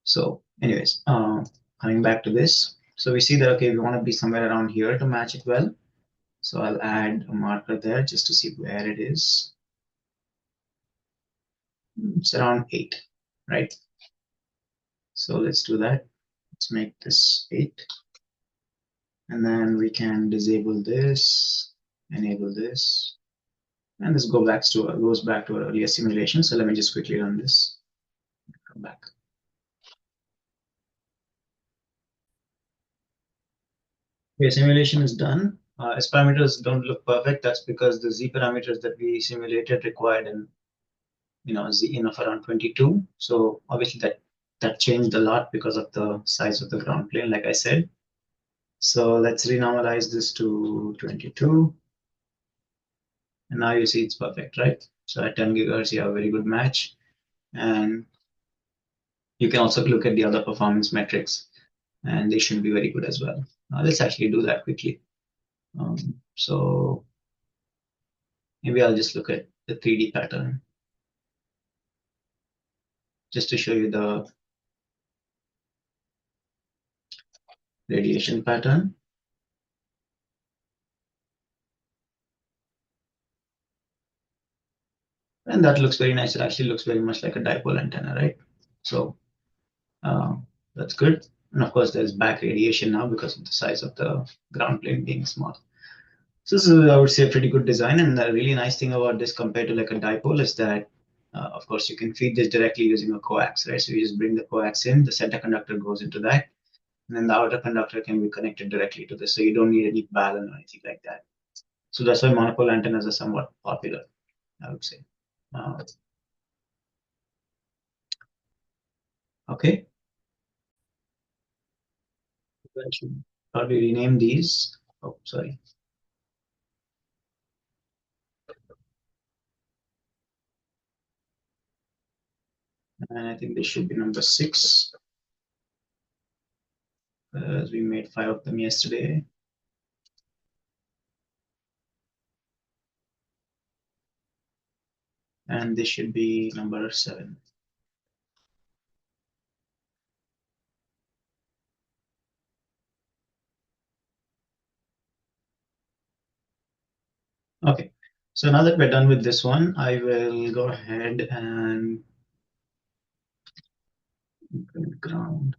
So anyways, coming back to this. So we see that, okay, we want to be somewhere around here to match it well. So I'll add a marker there just to see where it is. It's around 8, right? So let's do that. Let's make this 8. And then we can disable this, enable this. And this goes back to our earlier simulation. So let me just quickly run this. Come back. Okay, simulation is done. S parameters don't look perfect. That's because the Z parameters that we simulated required an Z in of around 22. So obviously that changed a lot because of the size of the ground plane, like I said. So let's renormalize this to 22. And now you see it's perfect, right? So at 10 gigahertz, you have a very good match. And you can also look at the other performance metrics, and they should be very good as well. Now let's actually do that quickly. So maybe I'll just look at the 3D pattern just to show you the radiation pattern. And that looks very nice. It actually looks very much like a dipole antenna, right? So that's good. And of course, there's back radiation now because of the size of the ground plane being small. So this is, I would say, a pretty good design. And the really nice thing about this compared to like a dipole is that, of course, you can feed this directly using a coax, right? So you just bring the coax in, the center conductor goes into that, and then the outer conductor can be connected directly to this. So you don't need any balun or anything like that. So that's why monopole antennas are somewhat popular, I would say. Okay. I should probably rename these. Oh, sorry. And I think this should be number 6, as we made 5 of them yesterday. And this should be number 7. Okay, so now that we're done with this one, I will go ahead and ground.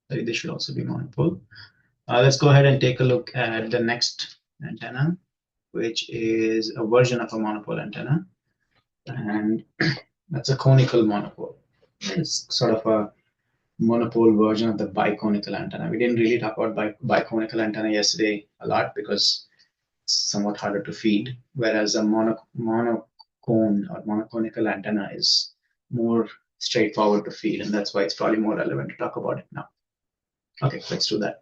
Sorry, this should also be monopole. Let's go ahead and take a look at the next antenna, which is a version of a monopole antenna. And that's a conical monopole. It's sort of a monopole version of the biconical antenna. We didn't really talk about biconical antenna yesterday a lot because it's somewhat harder to feed, whereas a monocone or monoconical antenna is more straightforward to feed, and that's why it's probably more relevant to talk about it now. Okay, let's do that.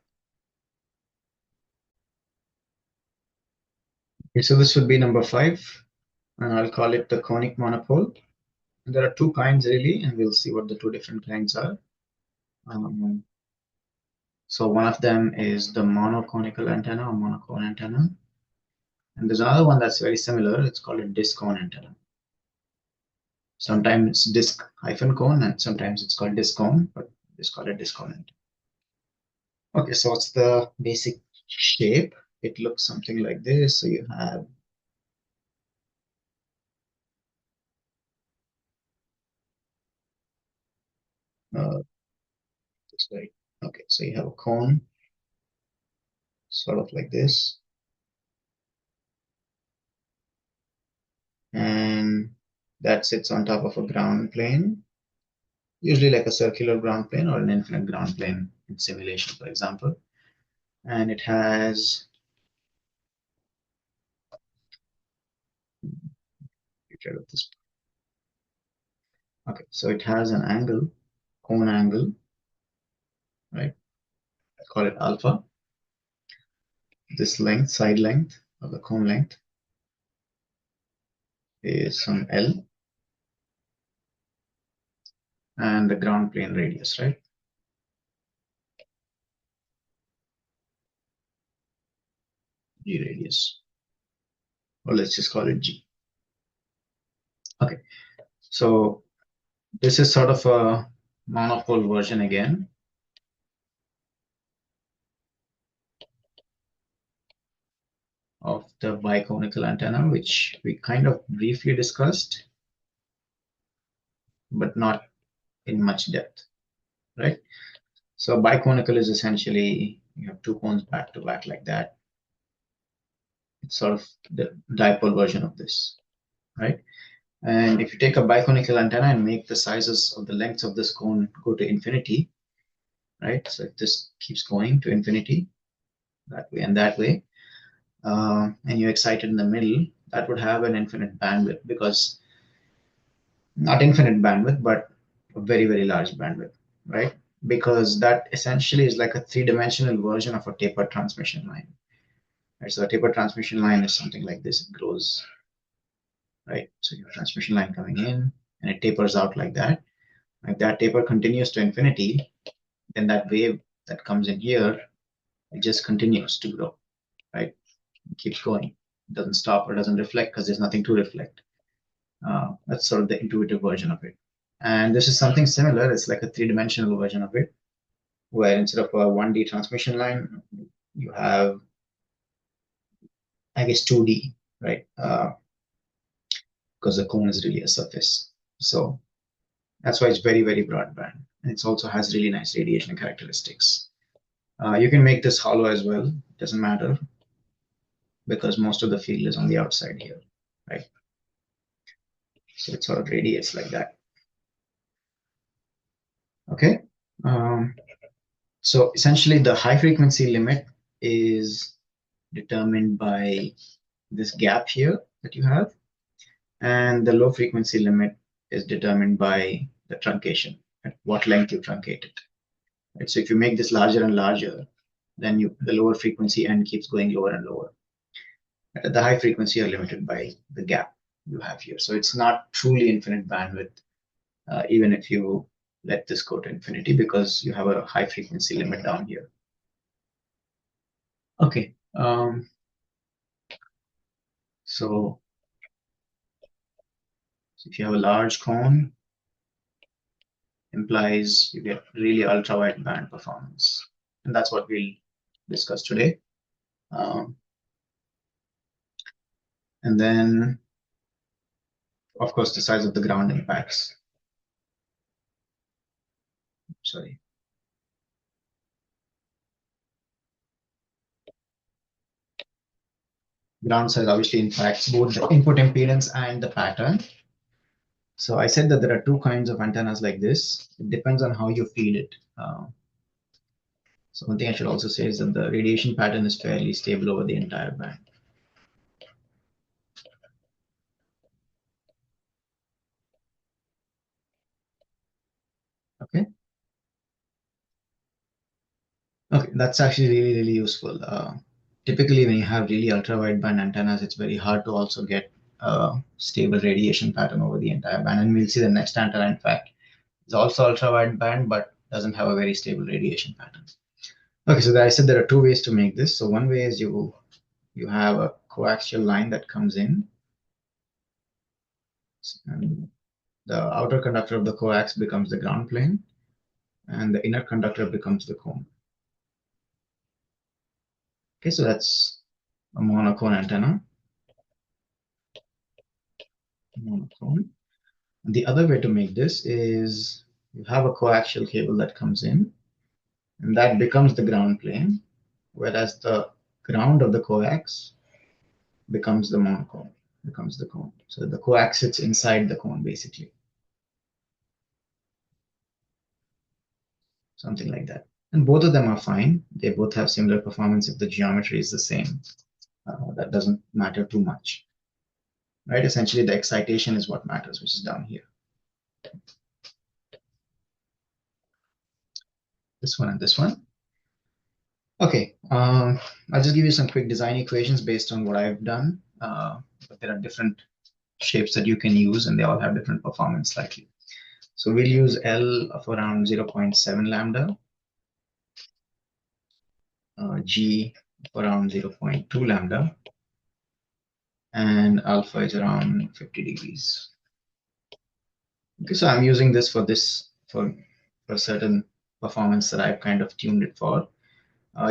Okay, so this would be number 5, and I'll call it the conic monopole. And there are 2 kinds really, and we'll see what the 2 different kinds are. So one of them is the monoconical antenna or monocone antenna. And there's another one that's very similar. It's called a discone antenna. Sometimes it's disc-cone and sometimes it's called discone, but just call it discone antenna. Okay, so what's the basic shape? It looks something like this. So you have this way. Okay, so you have a cone, sort of like this. And that sits on top of a ground plane, usually like a circular ground plane or an infinite ground plane in simulation, for example. And it has, get rid of this. Okay, so it has an angle, cone angle, right? I call it alpha. This length, side length of the cone length is some L, and the ground plane radius, right? G radius, or let's just call it G. Okay, so this is sort of a monopole version again. Of the biconical antenna, which we kind of briefly discussed, but not in much depth, right? So biconical is essentially you have 2 cones back to back like that. It's sort of the dipole version of this, right? And if you take a biconical antenna and make the sizes of the lengths of this cone go to infinity, right? So if this keeps going to infinity that way and that way, and you excite it in the middle, that would have an infinite bandwidth, because not infinite bandwidth, but a very, very large bandwidth, right? Because that essentially is like a three-dimensional version of a tapered transmission line. Right? So a tapered transmission line is something like this. It grows, right? So you have a transmission line coming in and it tapers out like that. If that taper continues to infinity, then that wave that comes in here, it just continues to grow, right? It keeps going. It doesn't stop or doesn't reflect because there's nothing to reflect. That's sort of the intuitive version of it. And this is something similar. It's like a three-dimensional version of it, where instead of a 1D transmission line, you have, I guess, 2D, right? Because the cone is really a surface. So that's why it's very, very broadband. And it also has really nice radiation characteristics. You can make this hollow as well. It doesn't matter, because most of the field is on the outside here, right? So it sort of radiates like that. Okay. So essentially the high frequency limit is determined by this gap here that you have, and the low frequency limit is determined by the truncation, at what length you truncate it. Right? So if you make this larger and larger, then the lower frequency end keeps going lower and lower. At the high frequency, you're limited by the gap you have here. So it's not truly infinite bandwidth, even if you let this go to infinity, because you have a high frequency limit down here. Okay. So if you have a large cone, implies you get really ultra wideband performance. And that's what we'll discuss today. And then, of course, the size of the ground impacts. Sorry. Ground size obviously impacts both the input impedance and the pattern. So I said that there are two kinds of antennas like this. It depends on how you feed it. So one thing I should also say is that the radiation pattern is fairly stable over the entire band. Okay. Okay, that's actually really, really useful. Typically, when you have really ultra wideband antennas, it's very hard to also get a stable radiation pattern over the entire band. And we'll see the next antenna, in fact, is also ultra wideband, but doesn't have a very stable radiation pattern. Okay, so I said there are two ways to make this. So one way is you have a coaxial line that comes in, and the outer conductor of the coax becomes the ground plane, and the inner conductor becomes the cone. Okay, so that's a monocone antenna. Monocone. And the other way to make this is you have a coaxial cable that comes in, and that becomes the ground plane, whereas the ground of the coax becomes the monocone, becomes the cone. So the coax sits inside the cone, basically. Something like that. And both of them are fine. They both have similar performance if the geometry is the same. That doesn't matter too much. Right? Essentially, the excitation is what matters, which is down here. This one and this one. Okay, I'll just give you some quick design equations based on what I've done. But there are different shapes that you can use, and they all have different performance slightly. So we'll use L of around 0.7 lambda, G of around 0.2 lambda, and alpha is around 50 degrees. Okay, so I'm using this for a certain performance that I've kind of tuned it for.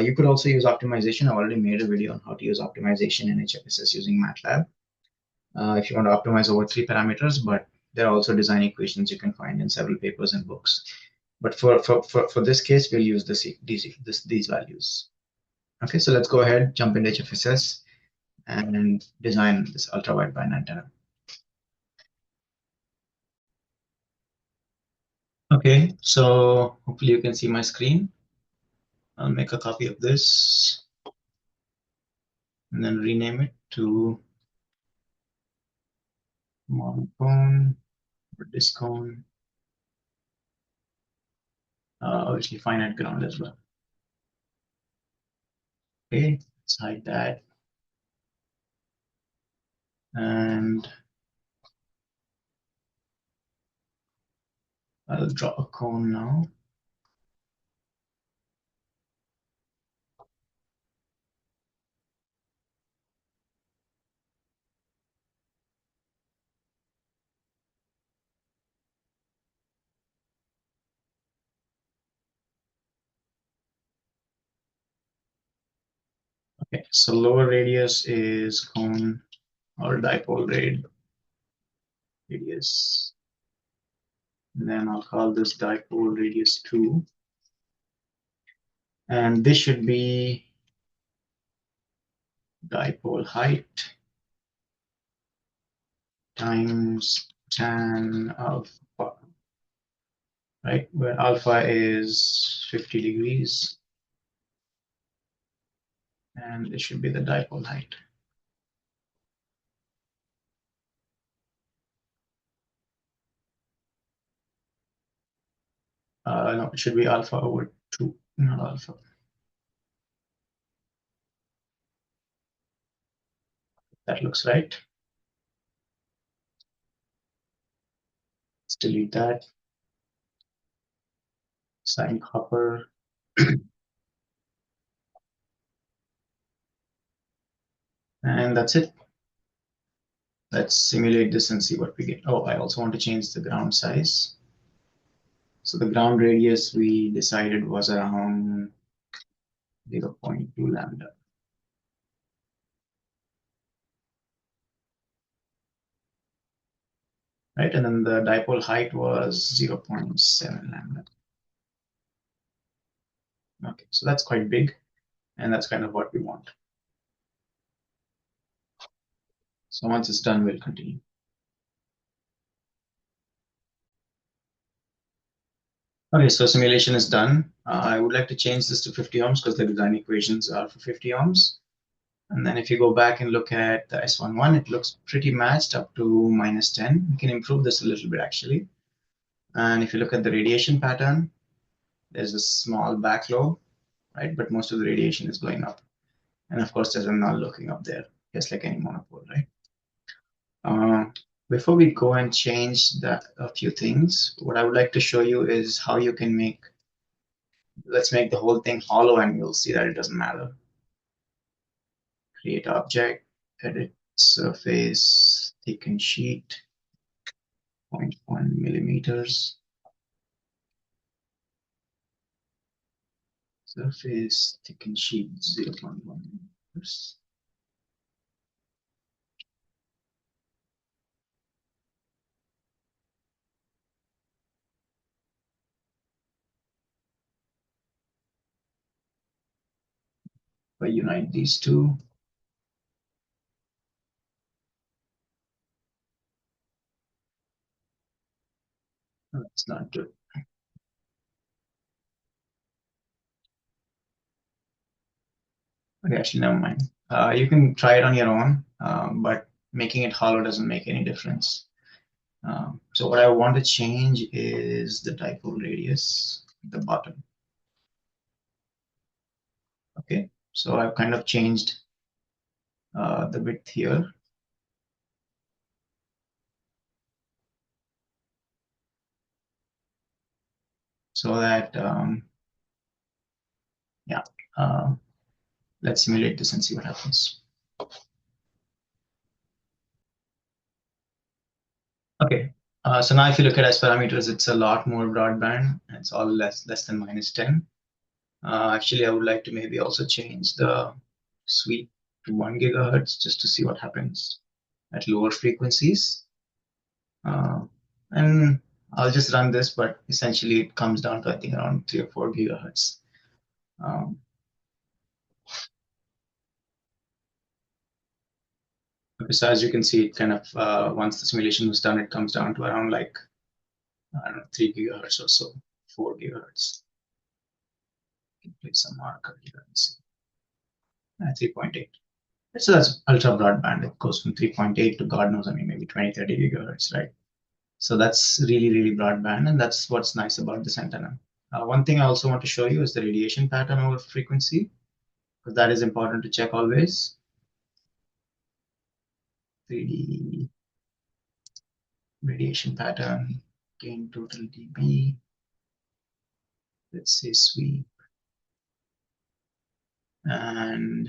You could also use optimization. I've already made a video on how to use optimization in HFSS using MATLAB. If you want to optimize over 3 parameters, but there are also design equations you can find in several papers and books. But for this case, we'll use these values. Okay, so let's go ahead, jump into HFSS, and design this ultra wideband antenna. Okay, so hopefully you can see my screen. I'll make a copy of this and then rename it to Monocone or Discone, obviously Finite Ground as well. Okay, let's hide that. And I'll draw a cone now. Okay, so lower radius is cone or dipole radius. And then I'll call this dipole radius 2. And this should be dipole height times tan alpha, right? Where alpha is 50 degrees. And this should be the dipole height. No, it should be alpha over 2, not alpha. That looks right. Let's delete that. Sine copper. And that's it. Let's simulate this and see what we get. Oh, I also want to change the ground size. So the ground radius we decided was around 0.2 lambda. Right, and then the dipole height was 0.7 lambda. Okay, so that's quite big, and that's kind of what we want. So once it's done, we'll continue. Okay, so simulation is done. I would like to change this to 50 ohms because the design equations are for 50 ohms. And then if you go back and look at the S11, it looks pretty matched up to -10. We can improve this a little bit actually. And if you look at the radiation pattern, there's a small back lobe, right? But most of the radiation is going up. And of course, there's a null looking up there, just like any monopole, right? Before we go and change a few things, what I would like to show you is how you can let's make the whole thing hollow and you'll see that it doesn't matter. Create object, edit surface, thicken sheet, 0.1 millimeters. Surface, thicken sheet, 0.1 millimeters. If I unite these two, that's not good. Okay, actually, never mind. You can try it on your own, but making it hollow doesn't make any difference. So what I want to change is the dipole radius at the bottom. Okay, so I've kind of changed the width here. So that, yeah, let's simulate this and see what happens. Okay, so now if you look at S parameters, it's a lot more broadband. It's all less than -10. Actually, I would like to maybe also change the sweep to 1 gigahertz just to see what happens at lower frequencies. And I'll just run this, but essentially it comes down to, I think, around 3 or 4 gigahertz. Um, Okay, so as you can see, it kind of once the simulation was done, it comes down to around like, I don't know, 3 gigahertz or so, 4 gigahertz. You can place some marker here and see. 3.8. So that's ultra broadband. It goes from 3.8 to God knows, I mean, maybe 20, 30 gigahertz, right? So that's really, really broadband, and that's what's nice about this antenna. One thing I also want to show you is the radiation pattern over frequency, because that is important to check always. 3D radiation pattern, gain total dB. Let's say sweep. And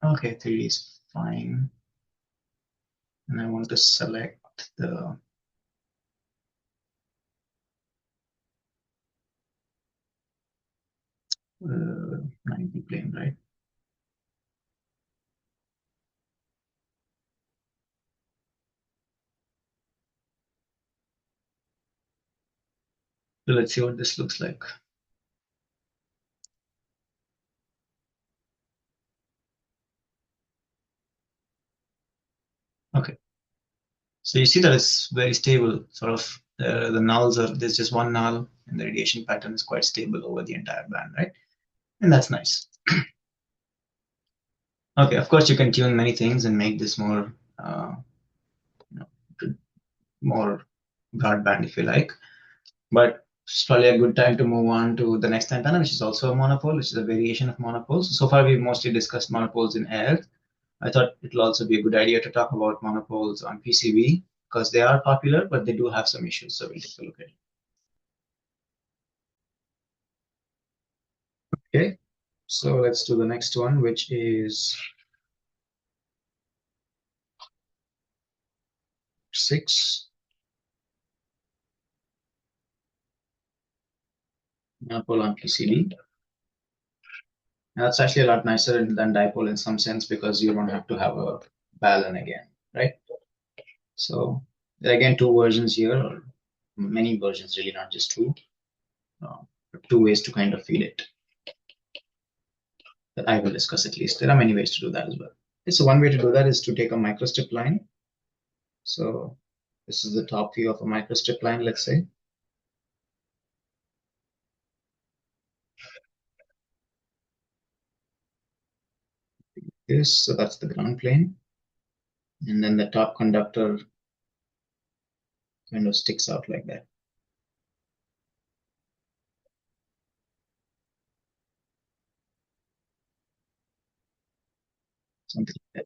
okay, 3D is fine. And I want to select the 90 plane, right? So let's see what this looks like. Okay. So you see that it's very stable, sort of the nulls are, there's just one null and the radiation pattern is quite stable over the entire band, right? And that's nice. Okay, of course you can tune many things and make this more, you know, more broadband if you like. But it's probably a good time to move on to the next antenna, which is also a monopole, which is a variation of monopoles. So far we've mostly discussed monopoles in air. I thought it'll also be a good idea to talk about monopoles on PCB because they are popular, but they do have some issues. So we'll take a look at it. Okay, so let's do the next one, which is 6. Monopole on PCB. That's actually a lot nicer than dipole in some sense because you don't have to have a balun again, right? So there are again two versions here, or many versions really, not just two. Two ways to kind of feed it that I will discuss at least. There are many ways to do that as well. Okay, so one way to do that is to take a microstrip line. So this is the top view of a microstrip line, let's say. This, so that's the ground plane. And then the top conductor kind of sticks out like that. Something like that.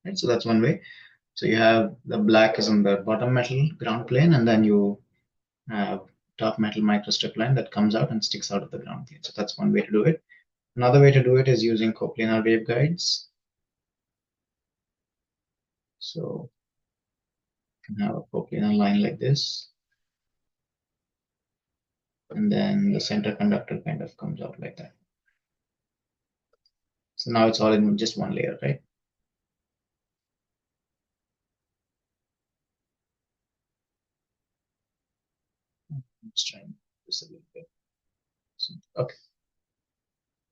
Right, so that's one way. So you have the black is on the bottom metal ground plane, and then you have top metal microstrip line that comes out and sticks out of the ground plane. So that's one way to do it. Another way to do it is using coplanar waveguides. So you can have a coplanar line like this, and then the center conductor kind of comes out like that. So now it's all in just one layer, right? Let's try this a little bit. Okay.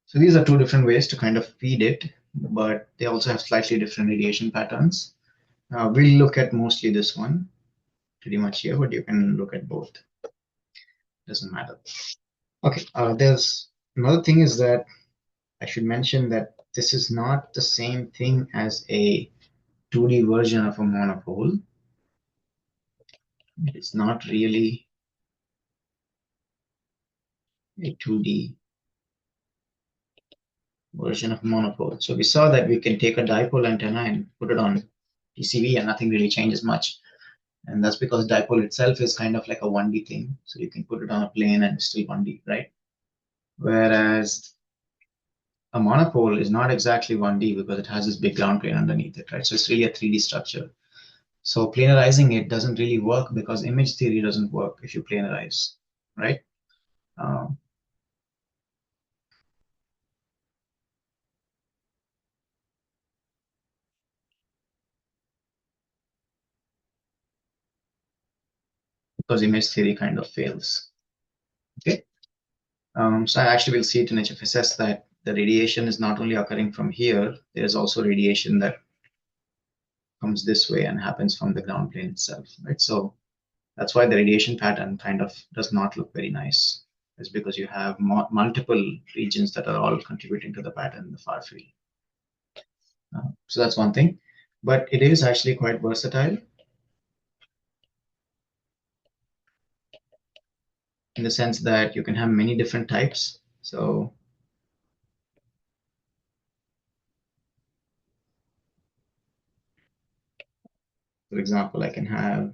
So these are two different ways to kind of feed it, but they also have slightly different radiation patterns. We'll look at mostly this one pretty much here, but you can look at both. Doesn't matter. Okay, there's another thing is that I should mention that this is not the same thing as a 2D version of a monopole. It's not really a 2D version of monopole. So we saw that we can take a dipole antenna and put it on PCB and nothing really changes much. And that's because dipole itself is kind of like a 1D thing. So you can put it on a plane and it's still 1D, right? Whereas a monopole is not exactly 1D because it has this big ground plane underneath it, right? So it's really a 3D structure. So planarizing it doesn't really work because image theory doesn't work if you planarize, right? Because image theory kind of fails. Okay. So I actually will see it in HFSS that the radiation is not only occurring from here, there's also radiation that comes this way and happens from the ground plane itself, right? So that's why the radiation pattern kind of does not look very nice. It's because you have multiple regions that are all contributing to the pattern in the far field. So that's one thing, but it is actually quite versatile in the sense that you can have many different types. So for example, I can have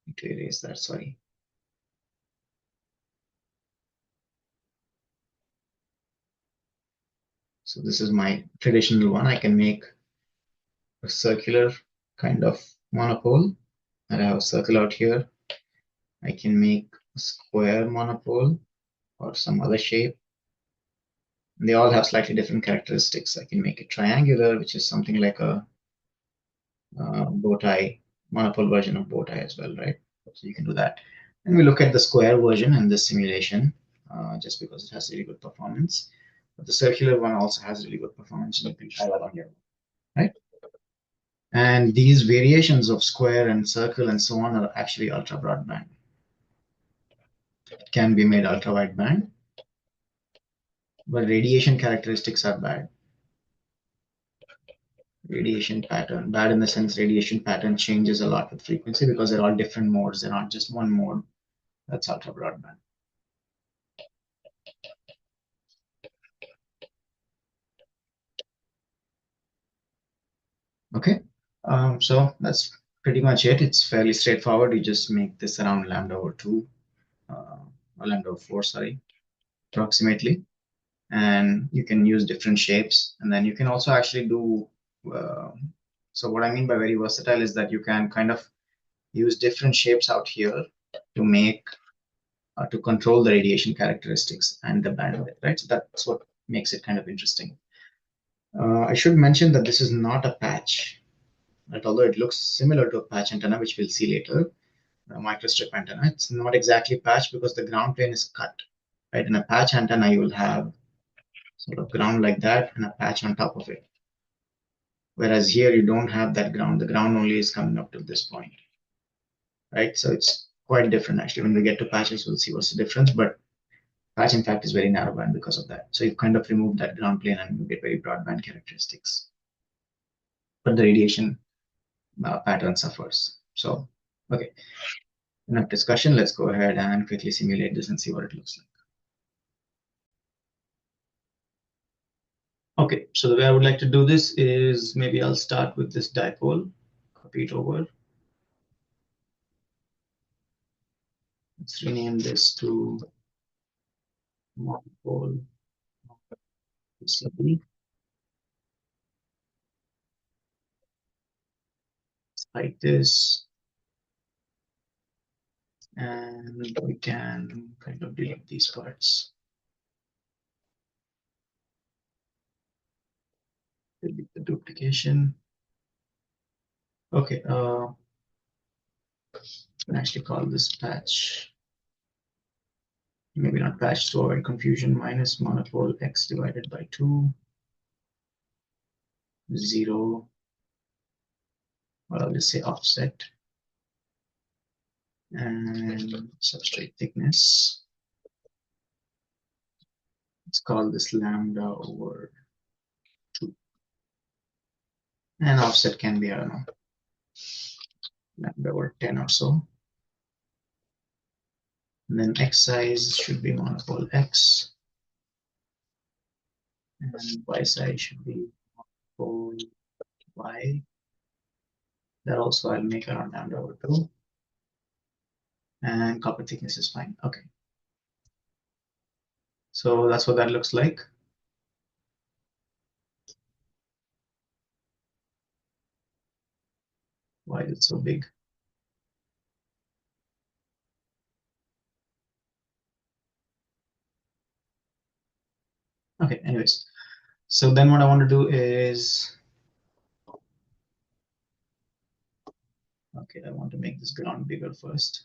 need to erase that, sorry. So this is my traditional one. I can make a circular kind of monopole, and I have a circle out here. I can make a square monopole or some other shape. And they all have slightly different characteristics. I can make it triangular, which is something like a bow tie, monopole version of bow tie as well, right? So you can do that. And we look at the square version in this simulation, just because it has really good performance. But the circular one also has really good performance. You can try that on here, right? And these variations of square and circle and so on are actually ultra broadband. It can be made ultra wideband, but radiation characteristics are bad. Radiation pattern, bad in the sense radiation pattern changes a lot with frequency because they're all different modes. They're not just one mode. That's ultra broadband. Okay, so that's pretty much it. It's fairly straightforward. You just make this around lambda over 2, or lambda over 4, sorry, approximately. And you can use different shapes. And then you can also actually do, uh, so what I mean by very versatile is that you can kind of use different shapes out here to make, to control the radiation characteristics and the bandwidth, right? So that's what makes it kind of interesting. I should mention that this is not a patch, right? Although it looks similar to a patch antenna, which we'll see later, a microstrip antenna. It's not exactly patch because the ground plane is cut, right? In a patch antenna, you will have sort of ground like that and a patch on top of it. Whereas here, you don't have that ground. The ground only is coming up to this point, right? So it's quite different, actually. When we get to patches, we'll see what's the difference. But patch, in fact, is very narrowband because of that. So you kind of remove that ground plane and you get very broadband characteristics. But the radiation pattern suffers. So, okay, enough discussion. Let's go ahead and quickly simulate this and see what it looks like. Okay, so the way I would like to do this is maybe I'll start with this dipole, copy it over. Let's rename this to monopole PCB. Like this. And we can kind of delete these parts. Delete the duplication. Okay, can actually call this patch. Maybe not patch to avoid confusion, minus monopole x divided by 2, 0, or I'll just say offset, and substrate thickness. Let's call this lambda over 2. And offset can be, I don't know, lambda over 10 or so. And then x size should be monopole x. And y size should be monopole y. That also I'll make around lambda over 2. And copper thickness is fine. Okay. So that's what that looks like. Why is it so big? Okay, anyways. So then what I want to do is Okay, I want to make this ground bigger first.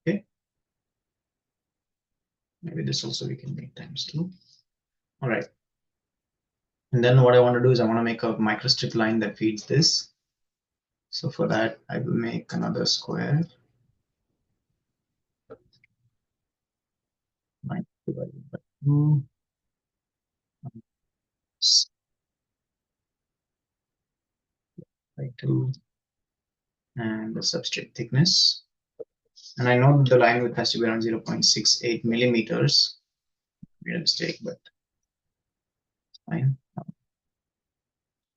Okay, maybe this also we can make ×2. All right. And then what I want to do is I want to make a microstrip line that feeds this. So for that, I will make another square. Divided by 2. By 2. And the substrate thickness. And I know the line width has to be around 0.68 millimeters. Made a mistake, but fine.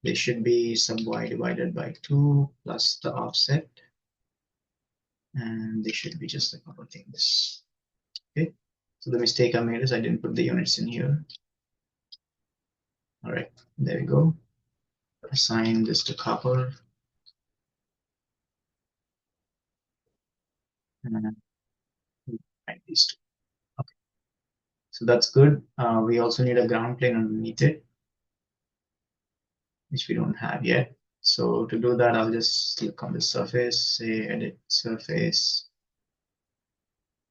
They should be sub y divided by 2 plus the offset. And they should be just a couple things. Okay. So the mistake I made is I didn't put the units in here. All right, there we go. Assign this to copper. And these two. Okay. So that's good. We also need a ground plane underneath it, which we don't have yet. So to do that, I'll just click on the surface, say edit surface,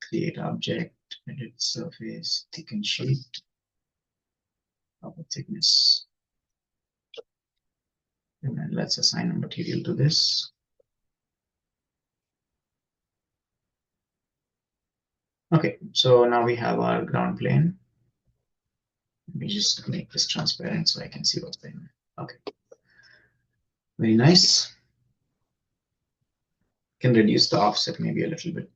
create object, edit surface, thicken sheet, copper thickness. And then let's assign a material to this. Okay, so now we have our ground plane. Let me just make this transparent so I can see what's there. Okay, very nice. Can reduce the offset maybe a little bit.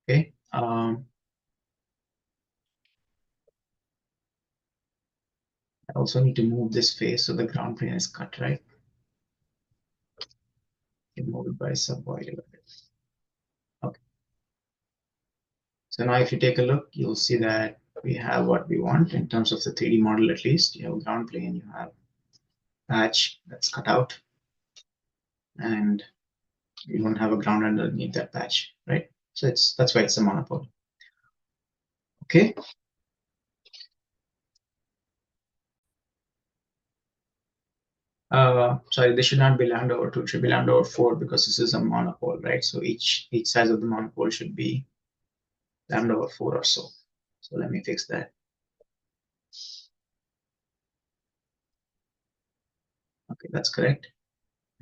Okay. I also need to move this face so the ground plane is cut, right? Can move it by sub y divided. Okay. So now if you take a look, you'll see that we have what we want in terms of the 3D model at least. You have a ground plane, you have patch that's cut out, and you don't have a ground underneath that patch, right? So that's why it's a monopole. Okay. Sorry, this should not be lambda over 2, it should be lambda over 4 because this is a monopole, right? So each size of the monopole should be lambda over 4 or so. So let me fix that. Okay, that's correct.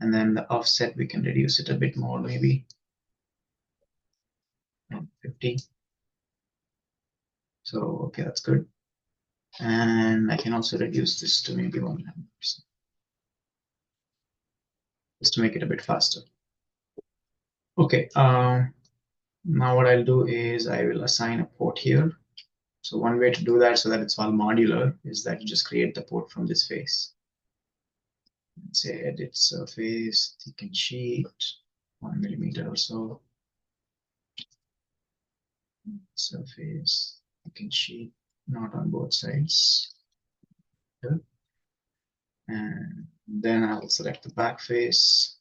And then the offset, we can reduce it a bit more, maybe 50. So, okay, that's good. And I can also reduce this to maybe 100%, just to make it a bit faster. Okay, now what I'll do is I will assign a port here. So one way to do that so that it's all modular is that you just create the port from this face. Let's say edit surface, thicken sheet, 1 millimeter or so. Surface, thicken sheet, not on both sides. Good. And then I'll select the back face.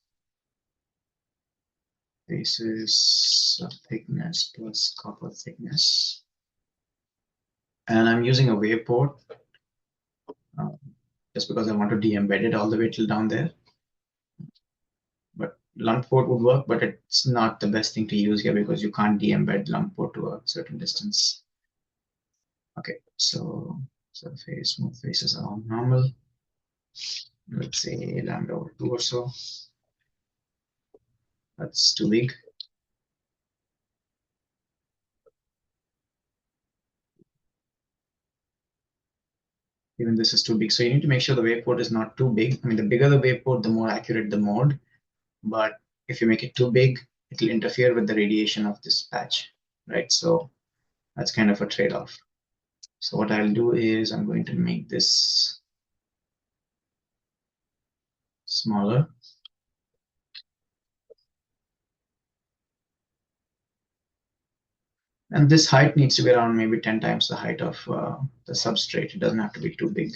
Faces thickness plus copper thickness. And I'm using a wave port just because I want to de-embed it all the way till down there. But lump port would work, but it's not the best thing to use here because you can't de-embed lump port to a certain distance. Okay, so surface, move faces are all normal. Let's say lambda over 2 or so. That's too big. Even this is too big. So you need to make sure the wave port is not too big. I mean, the bigger the wave port, the more accurate the mode. But if you make it too big, it'll interfere with the radiation of this patch, right? So that's kind of a trade-off. So what I'll do is I'm going to make this smaller. And this height needs to be around maybe 10 times the height of the substrate. It doesn't have to be too big.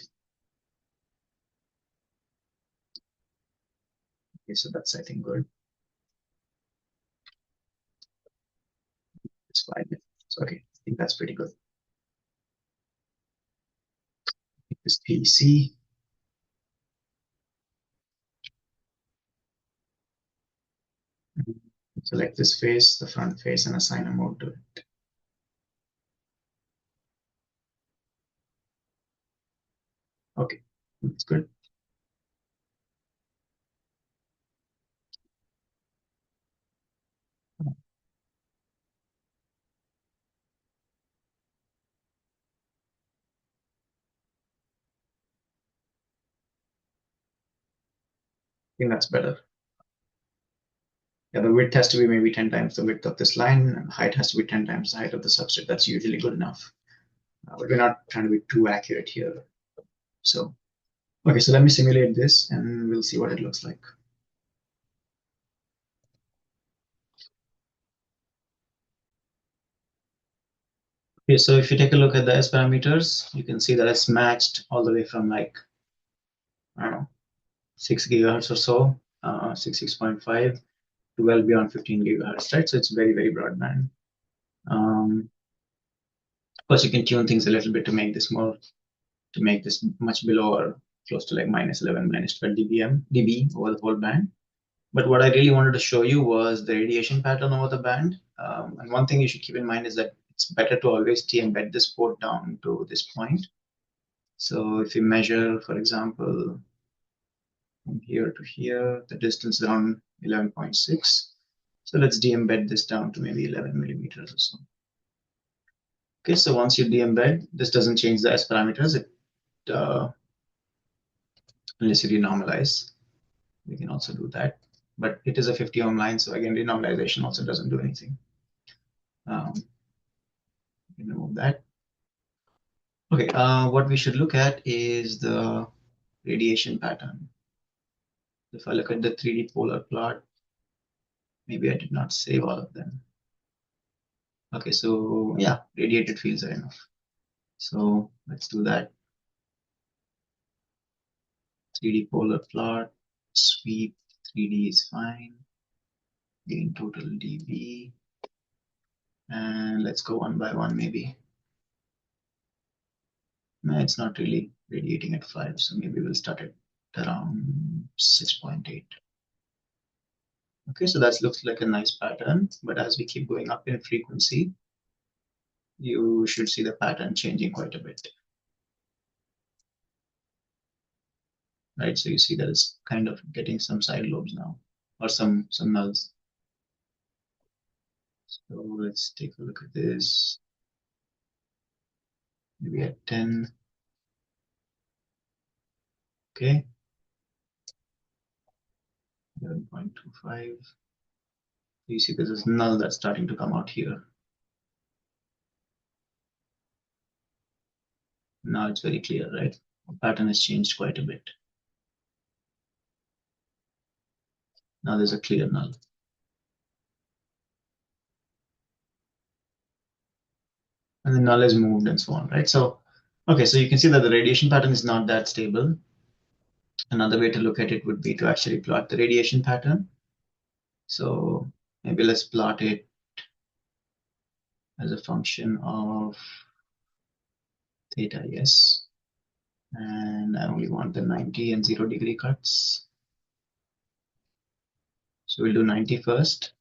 Okay, so that's, I think, good. It's 5 minutes. Okay, I think that's pretty good. This PC. Select this face, the front face, and assign a mode to it. Okay, that's good. I think that's better. Yeah, the width has to be maybe 10 times the width of this line, and the height has to be 10 times the height of the substrate. That's usually good enough. But we're not trying to be too accurate here. So, okay, so let me simulate this and we'll see what it looks like. Okay, so if you take a look at the S parameters, you can see that it's matched all the way from like, I don't know, 6 gigahertz or so, 6.5 to well beyond 15 gigahertz, right? So it's very, very broadband. Of course, you can tune things a little bit to make this more, to make this much below or close to like minus 11, minus 12 dB over the whole band. But what I really wanted to show you was the radiation pattern over the band. And one thing you should keep in mind is that it's better to always embed this port down to this point. So if you measure, for example, from here to here, the distance is around 11.6. So let's de-embed this down to maybe 11 millimeters or so. Okay, so once you de-embed, this doesn't change the S parameters. It unless you renormalize, we can also do that. But it is a 50 ohm line, so again, renormalization also doesn't do anything. We can remove that. Okay, what we should look at is the radiation pattern. If I look at the 3D polar plot, maybe I did not save all of them. Okay, so yeah, radiated fields are enough. So let's do that. 3D polar plot, sweep 3D is fine. Gain total dB. And let's go one by one maybe. No, it's not really radiating at 5, so maybe we'll start at around 6.8. Okay, so that looks like a nice pattern, but as we keep going up in frequency, you should see the pattern changing quite a bit. Right, so you see that it's kind of getting some side lobes now, or some nulls. So let's take a look at this. Maybe at 10. Okay. 11.25. You see there's this null that's starting to come out here. Now it's very clear, right? The pattern has changed quite a bit. Now there's a clear null. And the null is moved and so on, right? So, okay, so you can see that the radiation pattern is not that stable. Another way to look at it would be to actually plot the radiation pattern. So maybe let's plot it as a function of theta, yes. And I only want the 90 and 0 degree cuts. So we'll do 90 first.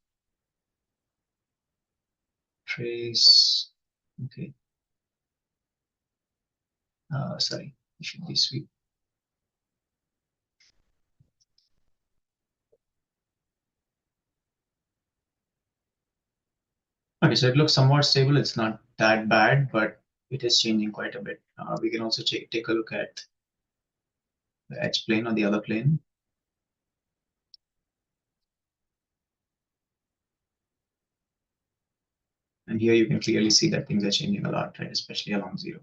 Trace, okay. Sorry, it should be sweep. Okay, so it looks somewhat stable. It's not that bad, but it is changing quite a bit. We can also take a look at the H plane or the other plane. And here you can clearly see that things are changing a lot, right? Especially along 0.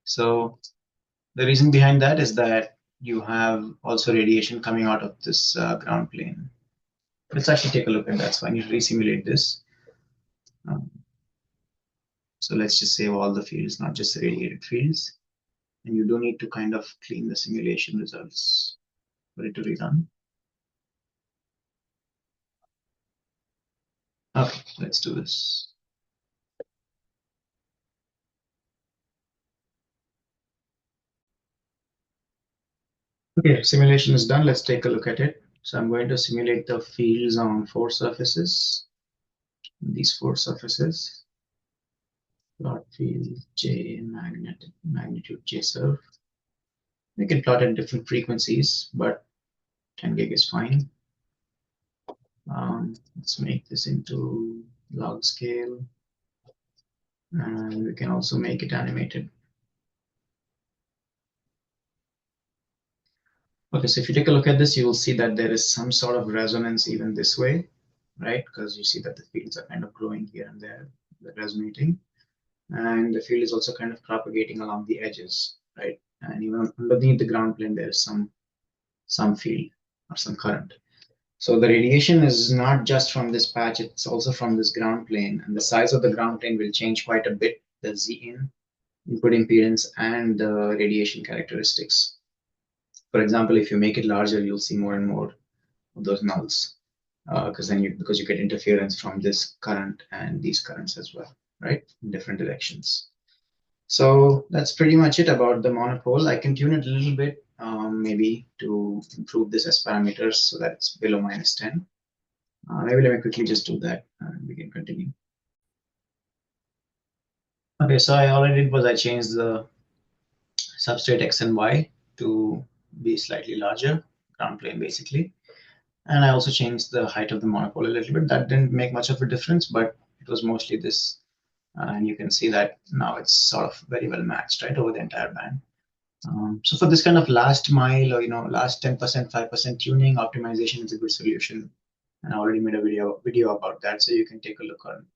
So the reason behind that is that you have also radiation coming out of this ground plane. Let's actually take a look, and that's fine. You resimulate this. So let's just save all the fields, not just the radiated fields. And you do need to kind of clean the simulation results for it to rerun. Okay, let's do this. Okay, simulation is done. Let's take a look at it. So I'm going to simulate the fields on 4 surfaces. These 4 surfaces. Plot field J, magnitude J surf. We can plot at different frequencies, but 10 gig is fine. Let's make this into log scale. And we can also make it animated. Okay, so if you take a look at this, you will see that there is some sort of resonance even this way, right? Because you see that the fields are kind of growing here and there, they're resonating. And the field is also kind of propagating along the edges, right? And even underneath the ground plane, there is some field or some current. So the radiation is not just from this patch, it's also from this ground plane. And the size of the ground plane will change quite a bit, the Z input impedance, and the radiation characteristics. For example, if you make it larger, you'll see more and more of those nulls, because you get interference from this current and these currents as well, right, in different directions. So that's pretty much it about the monopole. I can tune it a little bit, maybe to improve this as parameters so that it's below -10. Maybe let me quickly just do that and we can continue. Okay, so all I did was I changed the substrate X and Y to be slightly larger, ground plane basically. And I also changed the height of the monopole a little bit. That didn't make much of a difference, but it was mostly this. And you can see that now it's sort of very well matched, right, over the entire band. So for this kind of last mile or, last 10%, 5% tuning, optimization is a good solution. And I already made a video about that, so you can take a look on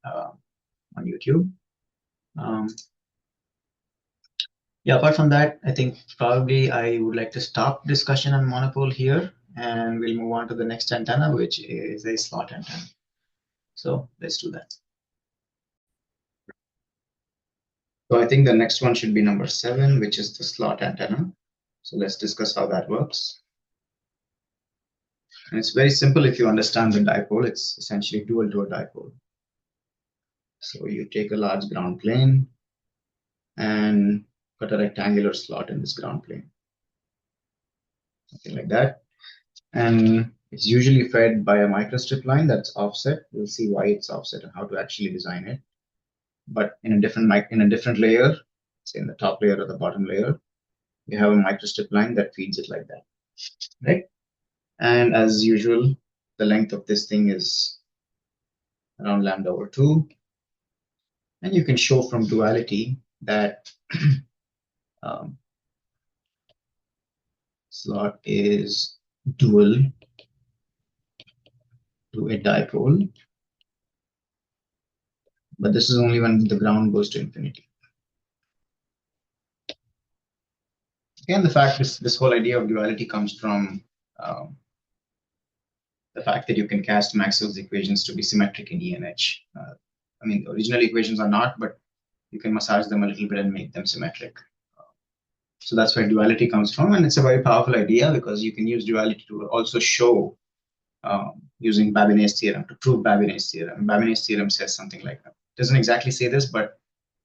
YouTube. Yeah, apart from that, I think probably I would like to stop discussion on monopole here, and we'll move on to the next antenna, which is a slot antenna. So let's do that. So I think the next one should be number 7, which is the slot antenna. So let's discuss how that works. And it's very simple if you understand the dipole. It's essentially dual to a dipole. So you take a large ground plane and put a rectangular slot in this ground plane. Something like that. And it's usually fed by a microstrip line that's offset. We'll see why it's offset and how to actually design it. But in a different layer, say in the top layer or the bottom layer, you have a microstrip line that feeds it like that, right? And as usual, the length of this thing is around λ/2. And you can show from duality that slot is dual to a dipole. But this is only when the ground goes to infinity. Again, the fact is this whole idea of duality comes from the fact that you can cast Maxwell's equations to be symmetric in E and H. I mean, the original equations are not, but you can massage them a little bit and make them symmetric. So that's where duality comes from, and it's a very powerful idea because you can use duality to also show using Babinet's theorem to prove Babinet's theorem. Babinet's theorem says something like that. It doesn't exactly say this, but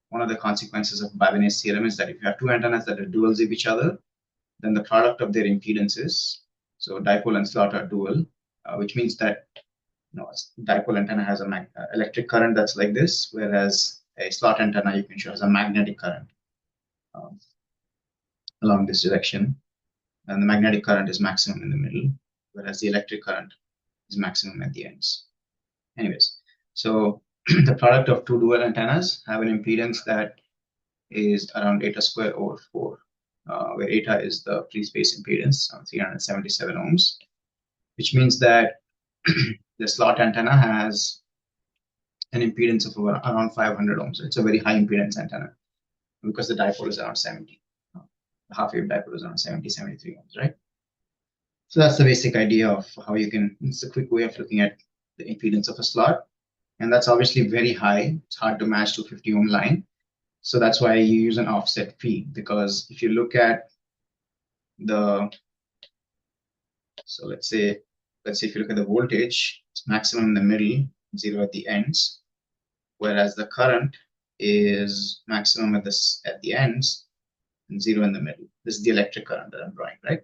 one of the consequences of Babinet's theorem is that if you have two antennas that are duals of each other, then the product of their impedances, so dipole and slot are dual, which means that a dipole antenna has an electric current that's like this, whereas a slot antenna you can show has a magnetic current along this direction. And the magnetic current is maximum in the middle, whereas the electric current is maximum at the ends. Anyways, so the product of two dual antennas have an impedance that is around eta square over 4, where eta is the free space impedance, 377 ohms, which means that the slot antenna has an impedance of around 500 ohms. It's a very high impedance antenna because the dipole is around 70. The half-wave dipole is around 70, 73 ohms, right? So that's the basic idea of how you can, it's a quick way of looking at the impedance of a slot. And that's obviously very high. It's hard to match to 50 ohm line. So that's why you use an offset feed, because if you look at the, so let's say if you look at the voltage, it's maximum in the middle, zero at the ends, whereas the current is maximum at the ends and zero in the middle. This is the electric current that I'm drawing, right?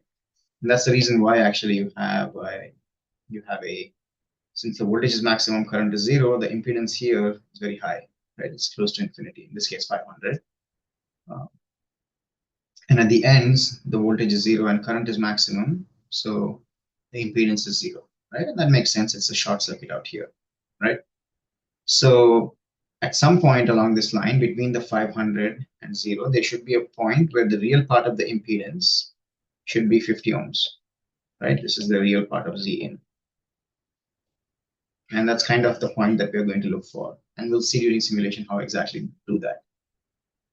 And that's the reason why actually you have a since the voltage is maximum, current is zero, the impedance here is very high, right? It's close to infinity, in this case 500. And at the ends, the voltage is zero and current is maximum, so the impedance is zero, right? And that makes sense. It's a short circuit out here, right? So at some point along this line between the 500 and zero, there should be a point where the real part of the impedance should be 50 ohms, right? This is the real part of Z in. And that's kind of the point that we're going to look for. And we'll see during simulation how exactly to do that.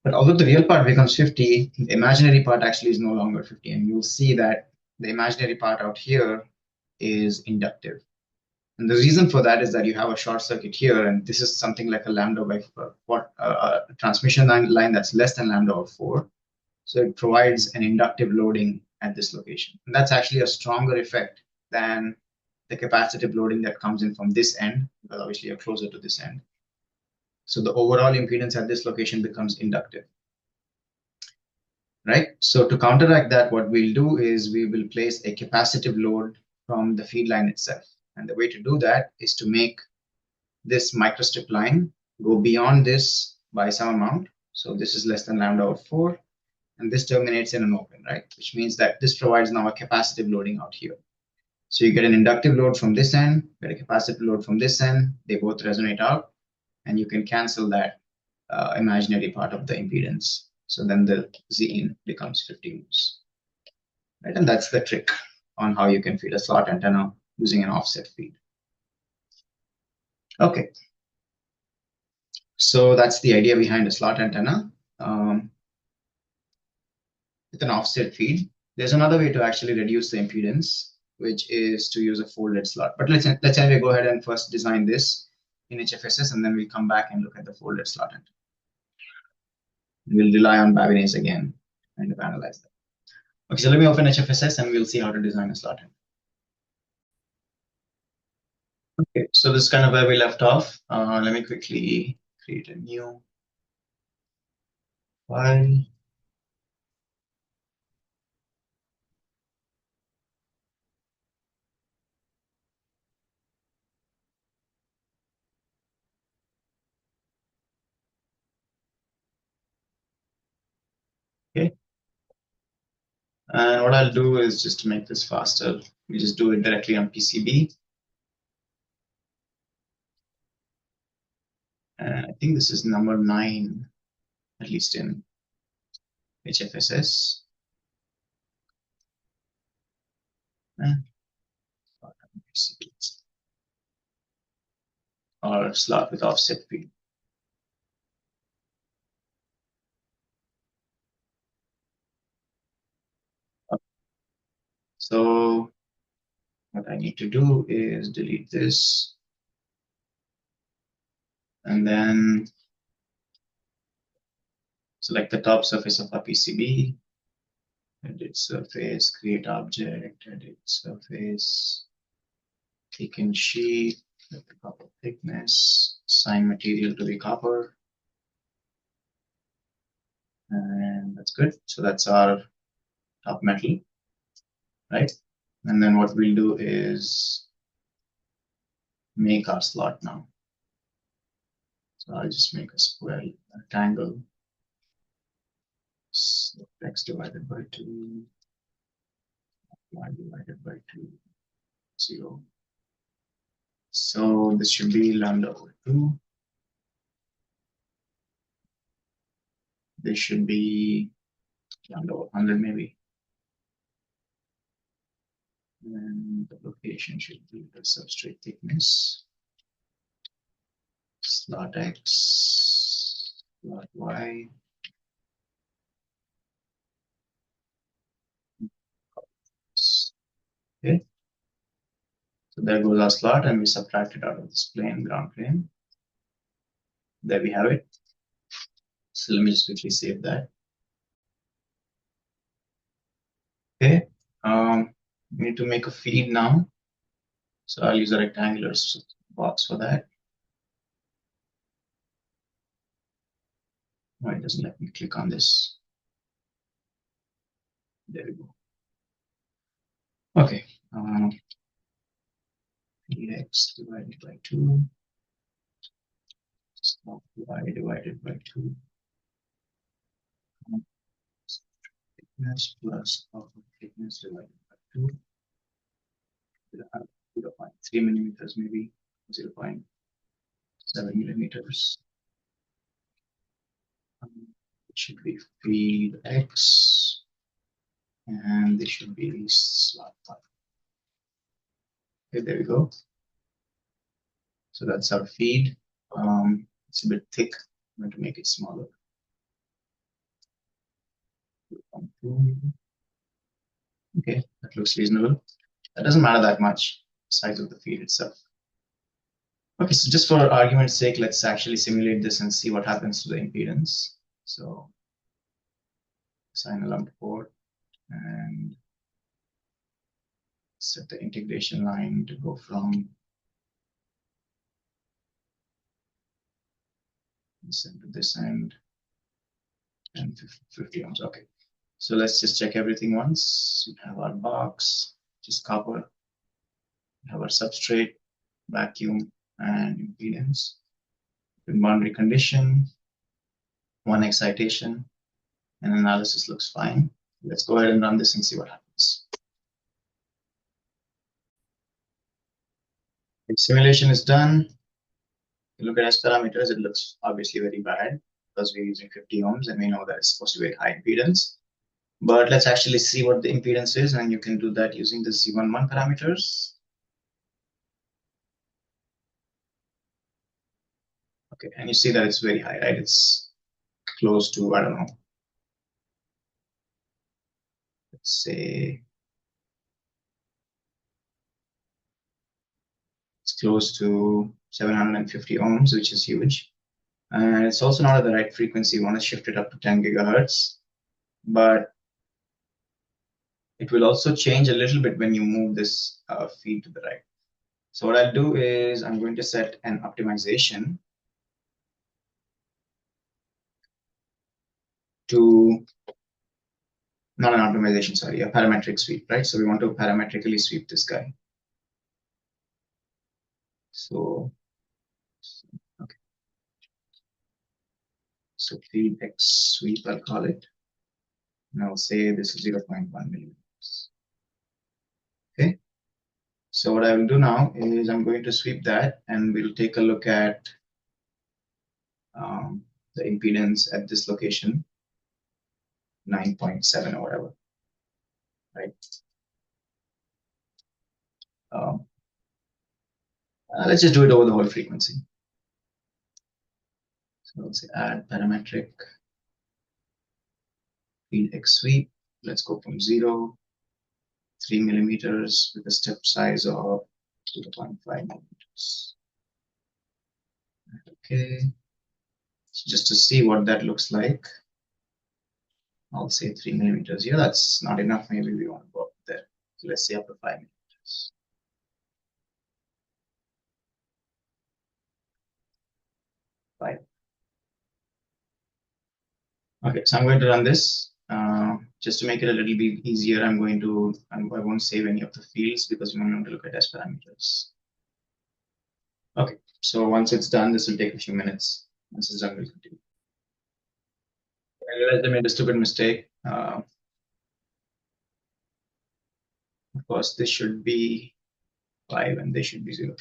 But although the real part becomes 50, the imaginary part actually is no longer 50. And you'll see that the imaginary part out here is inductive. And the reason for that is that you have a short circuit here, and this is something like a lambda by transmission line that's less than lambda by 4. So it provides an inductive loading at this location. And that's actually a stronger effect than the capacitive loading that comes in from this end, because obviously you're closer to this end. So the overall impedance at this location becomes inductive, right? So to counteract that, what we'll do is we will place a capacitive load from the feed line itself. And the way to do that is to make this microstrip line go beyond this by some amount. So this is less than lambda over 4, and this terminates in an open, right? Which means that this provides now a capacitive loading out here. So you get an inductive load from this end, get a capacitive load from this end, they both resonate out, and you can cancel that imaginary part of the impedance. So then the Z in becomes 50 ohms, right? And that's the trick on how you can feed a slot antenna using an offset feed. Okay, so that's the idea behind a slot antenna with an offset feed. There's another way to actually reduce the impedance, which is to use a folded slot. But let's anyway go ahead and first design this in HFSS, and then we'll come back and look at the folded slot antenna. We'll rely on Babinets again and analyze that. Okay, so let me open HFSS and we'll see how to design a slot antenna. Okay, so this is kind of where we left off. Let me quickly create a new file. Okay. And what I'll do is just to make this faster, we just do it directly on PCB. And I think this is number 9, at least in HFSS. Or slot with offset feed. So what I need to do is delete this and then select the top surface of our PCB, edit surface, create object, edit surface, thicken sheet, let the copper thickness, assign material to the copper. And that's good. So that's our top metal, right? And then what we'll do is make our slot now. So I'll just make a square rectangle. So x divided by 2, y divided by 2, 0. So this should be lambda over 2. This should be lambda over 100 maybe. And the location should be the substrate thickness. Slot x, slot y. Okay. So there goes our slot, and we subtract it out of this plane, ground plane. there we have it. So let me just quickly save that. Okay, we need to make a feed now. So I'll use a rectangular box for that. No, it doesn't let me click on this. There we go. Okay, x divided by 2, stop y divided by 2, thickness plus output thickness divided by 2, 0.3 millimeters, maybe 0.7 millimeters. It should be feed x, and this should be slot 5. Okay, there we go. So that's our feed. It's a bit thick. I'm going to make it smaller. Okay, that looks reasonable. That doesn't matter that much, size of the feed itself. Okay, so just for argument's sake, let's actually simulate this and see what happens to the impedance. So assign a lump port and set the integration line to go from this end to this end and 50 ohms. Okay, so let's just check everything once. We have our box, just copper. We have our substrate, vacuum, and impedance. In boundary condition, one excitation, and analysis looks fine. Let's go ahead and run this and see what happens. The simulation is done. You look at S parameters, it looks obviously very bad because we're using 50 ohms and we know that it's supposed to be a high impedance. But let's actually see what the impedance is, and you can do that using the Z11 parameters. Okay, and you see that it's very high, right? It's close to, I don't know, let's say it's close to 750 ohms, which is huge. And it's also not at the right frequency. You want to shift it up to 10 gigahertz. But it will also change a little bit when you move this feed to the right. So what I'll do is I'm going to set an optimization to, not an optimization, sorry, a parametric sweep, right? So we want to parametrically sweep this guy. So, okay. So feed X sweep, I'll call it. And I'll say this is 0.1 millimeters. Okay. So what I will do now is I'm going to sweep that and we'll take a look at the impedance at this location, 9.7 or whatever, right? Let's just do it over the whole frequency. So let's say add parametric feed X sweep. Let's go from 0, 3 millimeters with a step size of 0.5 millimeters. Okay. So just to see what that looks like, I'll say 3 millimeters here. That's not enough. Maybe we want to go up there. So let's say up to 5 millimeters. 5. Okay, so I'm going to run this. Just to make it a little bit easier, I won't save any of the fields because we want to look at S parameters. Okay, so once it's done, this will take a few minutes. Once it's done, we'll continue. I realized I made a stupid mistake. Of course, this should be 5 and this should be 0.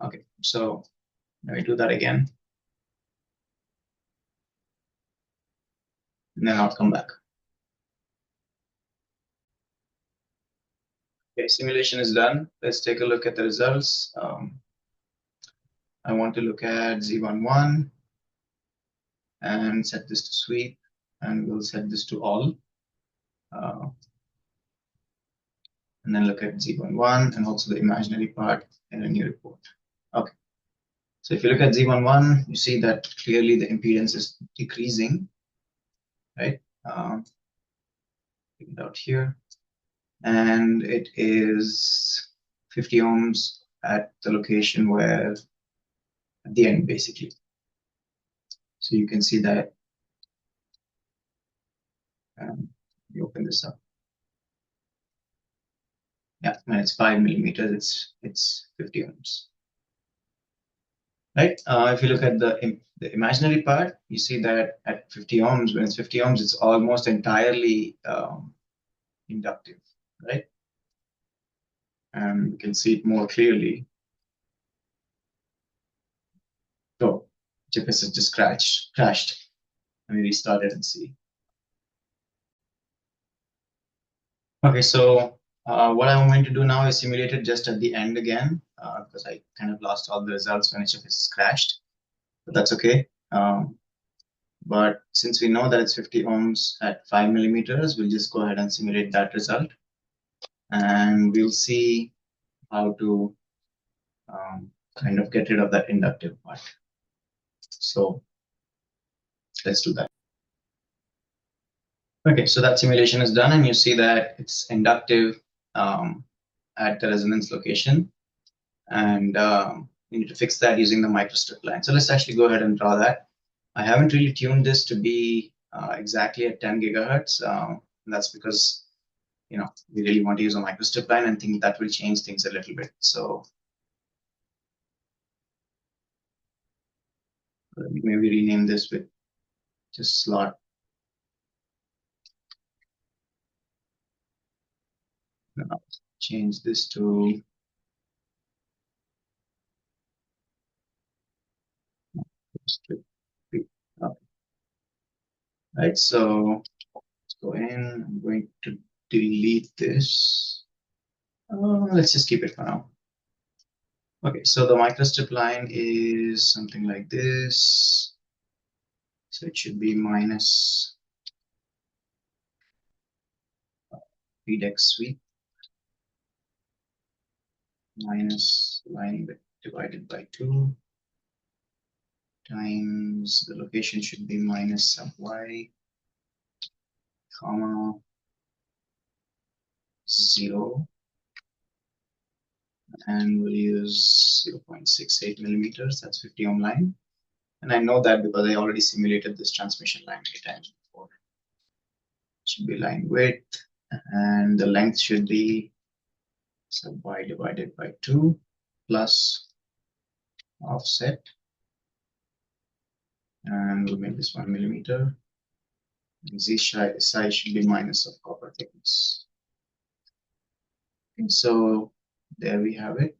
Okay, so let me do that again. And then I'll come back. Okay, simulation is done. Let's take a look at the results. I want to look at Z11 and set this to sweep, and we'll set this to all. And then look at Z11 and also the imaginary part in a new report. Okay. So if you look at Z11, you see that clearly the impedance is decreasing, right? Take it out here. And it is 50 ohms at the location where, at the end, basically. So you can see that. You open this up. Yeah, when it's 5 millimeters, it's 50 ohms. Right? If you look at the imaginary part, you see that at 50 ohms, when it's 50 ohms, it's almost entirely inductive, right? And you can see it more clearly. So HFSS just crashed. Let me restart it and see. Okay, so what I'm going to do now is simulate it just at the end again, because I kind of lost all the results when HFSS crashed, but that's okay. But since we know that it's 50 ohms at 5 millimeters, we'll just go ahead and simulate that result. And we'll see how to kind of get rid of that inductive part. So let's do that. Okay, so that simulation is done, and you see that it's inductive at the resonance location. And you need to fix that using the microstrip line. So let's actually go ahead and draw that. I haven't really tuned this to be exactly at 10 gigahertz. That's because we really want to use a microstrip line and think that will change things a little bit. So let me maybe rename this with just slot. Now change this to strip. Right, so let's go in. I'm going to delete this. Let's just keep it for now. Okay, so the microstrip line is something like this. So it should be minus feed sweep minus line width divided by 2 times the location should be minus sub y, comma 0, and we'll use 0.68 millimeters. That's 50 ohm line. And I know that because I already simulated this transmission line many times before. It should be line width, and the length should be sub y divided by 2 plus offset. And we'll make this 1 millimeter. And Z size should be minus of copper thickness. Okay, so there we have it.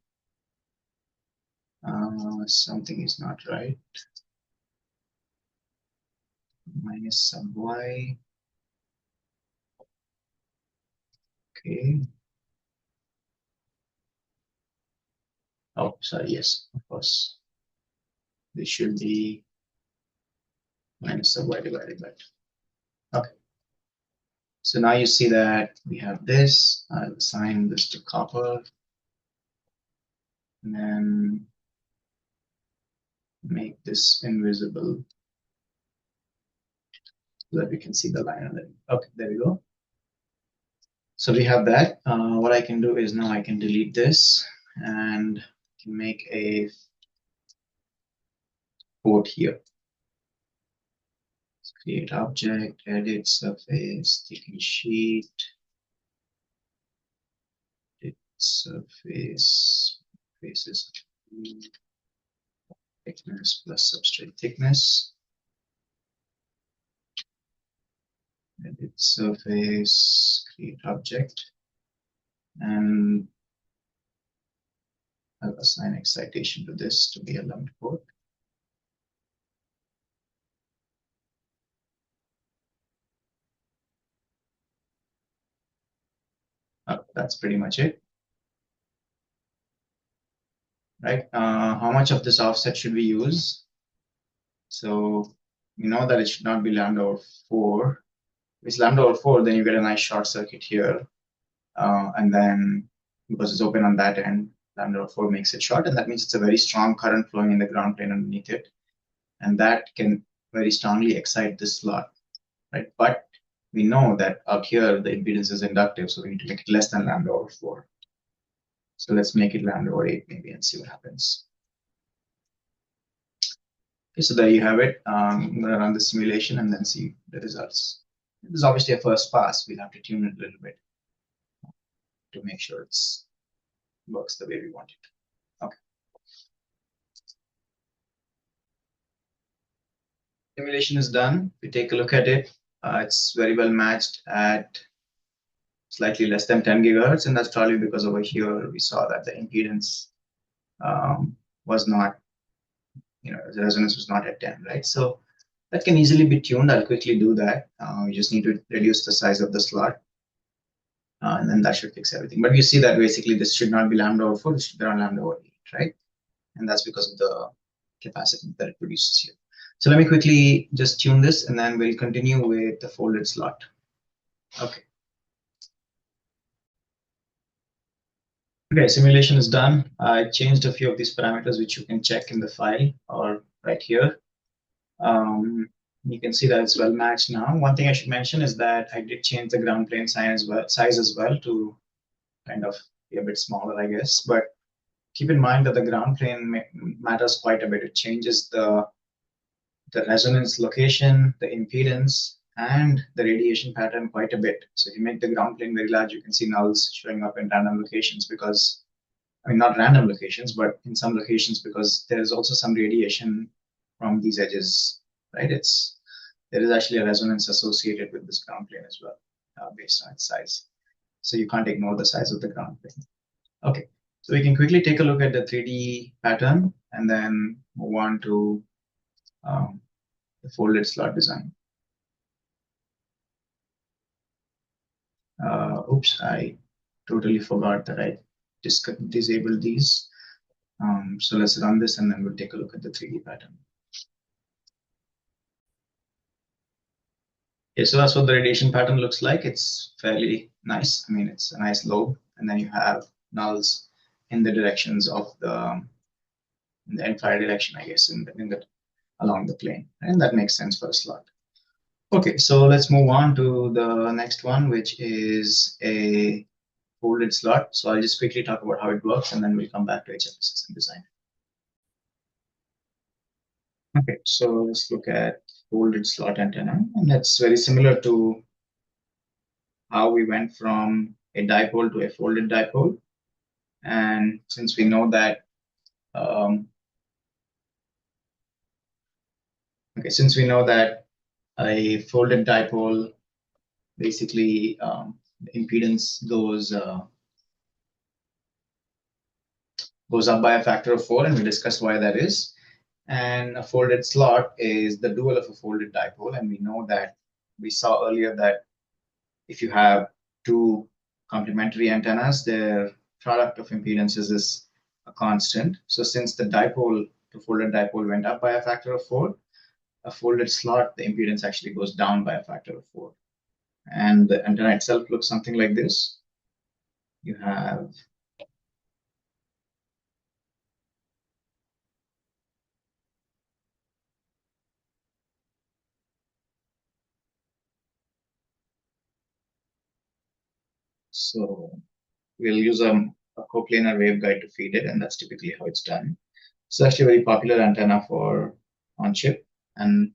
Something is not right. Minus sub y. Okay. Oh, sorry, yes, of course. This should be minus sub y divided by 2. Okay. So now you see that we have this. I'll assign this to copper. And then make this invisible so that we can see the line on it. Okay, there we go. So we have that. What I can do is now I can delete this and can make a port here. Let's create object, edit surface, taking sheet, edit surface, faces, thickness plus substrate thickness. Edit surface, create object, and I'll assign excitation to this to be a lumped port. That's pretty much it. Right? How much of this offset should we use? So you know that it should not be lambda over 4. If it's lambda over 4, then you get a nice short circuit here. And then because it's open on that end, lambda over 4 makes it short, and that means it's a very strong current flowing in the ground plane underneath it, and that can very strongly excite this slot, right? But we know that out here the impedance is inductive, so we need to make it less than lambda over 4. So let's make it lambda over 8 maybe and see what happens. Okay, so there you have it. I'm going to run the simulation and then see the results. This is obviously a first pass. We'll have to tune it a little bit to make sure it works the way we want it. Okay. Simulation is done. We take a look at it. It's very well matched at slightly less than 10 gigahertz, and that's probably because over here we saw that the impedance was not, the resonance was not at 10, right? So that can easily be tuned. I'll quickly do that. We just need to reduce the size of the slot, and then that should fix everything. But you see that basically this should not be lambda over 4, this should be around lambda over 8, right? And that's because of the capacitance that it produces here. So let me quickly just tune this, and then we'll continue with the folded slot. Okay. Okay, simulation is done. I changed a few of these parameters, which you can check in the file or right here. You can see that it's well matched now. One thing I should mention is that I did change the ground plane size as well to kind of be a bit smaller, I guess. But keep in mind that the ground plane matters quite a bit. It changes the resonance location, the impedance, and the radiation pattern quite a bit. So if you make the ground plane very large, you can see nulls showing up in random locations because, I mean, not random locations, but in some locations because there is also some radiation from these edges, right? There is actually a resonance associated with this ground plane as well, based on its size. So you can't ignore the size of the ground plane. Okay, so we can quickly take a look at the 3D pattern and then move on to the folded slot design. Oops, I totally forgot that I disabled these. So let's run this and then we'll take a look at the 3D pattern. Okay, so that's what the radiation pattern looks like. It's fairly nice. I mean, it's a nice lobe, and then you have nulls in the directions of in the entire direction, I guess, along the plane, and that makes sense for a slot. Okay, so let's move on to the next one, which is a folded slot. So I'll just quickly talk about how it works, and then we'll come back to HFSS and design. Okay, so let's look at folded slot antenna, and that's very similar to how we went from a dipole to a folded dipole. And since we know that, a folded dipole basically the impedance goes up by a factor of 4, and we discussed why that is. And a folded slot is the dual of a folded dipole, and we know that we saw earlier that if you have two complementary antennas, their product of impedances is a constant. So since the dipole to folded dipole went up by a factor of 4, a folded slot, the impedance actually goes down by a factor of 4. And the antenna itself looks something like this. You have so we'll use a coplanar waveguide to feed it, and that's typically how it's done. It's actually a very popular antenna for on-chip, and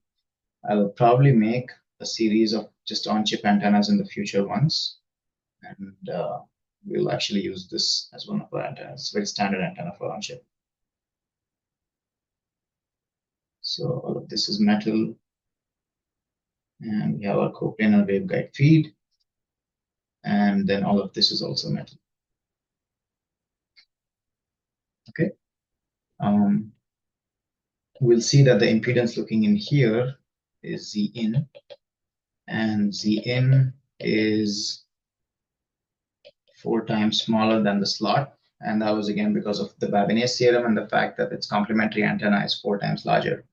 I'll probably make a series of just on-chip antennas in the future ones, and we'll actually use this as one of our antennas. It's a very standard antenna for on-chip. So all of this is metal, and we have our coplanar waveguide feed, and then all of this is also metal. Okay. We'll see that the impedance looking in here is Z in, and Z in is 4 times smaller than the slot, and that was again because of the Babinet theorem and the fact that its complementary antenna is 4 times larger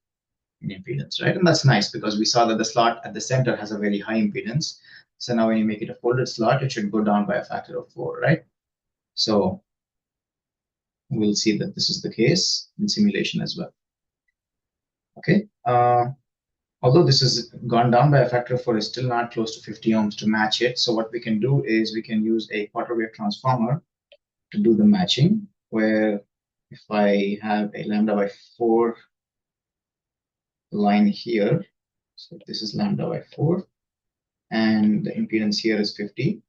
in impedance, right? And that's nice because we saw that the slot at the center has a very high impedance. So now when you make it a folded slot, it should go down by a factor of 4, right? So we'll see that this is the case in simulation as well. Okay. Although this has gone down by a factor of 4, it's still not close to 50 ohms to match it. So what we can do is we can use a quarter wave transformer to do the matching, where if I have a lambda by 4 line here, so this is lambda by 4, and the impedance here is 50.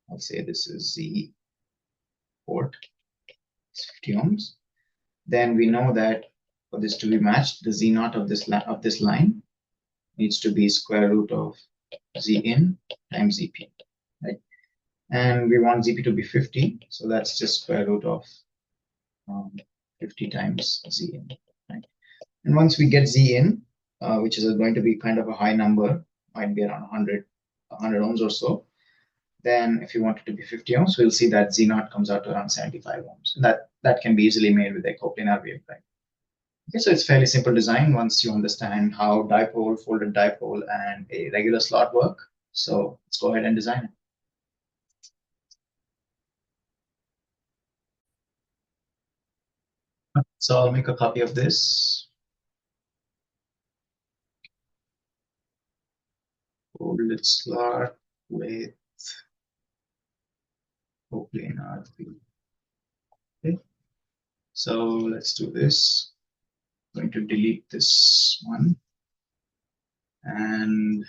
I'll say this is the port, it's 50 ohms. Then we know that for this to be matched, the Z naught of this line needs to be square root of Z in times ZP, right? And we want ZP to be 50, so that's just square root of 50 times Z in, right? And once we get Z in, which is going to be kind of a high number, might be around 100 ohms or so, then if you want it to be 50 ohms, we'll see that Z naught comes out to around 75 ohms. And that can be easily made with a coplanar waveguide. Okay, so it's fairly simple design once you understand how dipole, folded dipole, and a regular slot work. So let's go ahead and design it. So I'll make a copy of this. Folded slot with coplanar field. Okay, so let's do this. I'm going to delete this one and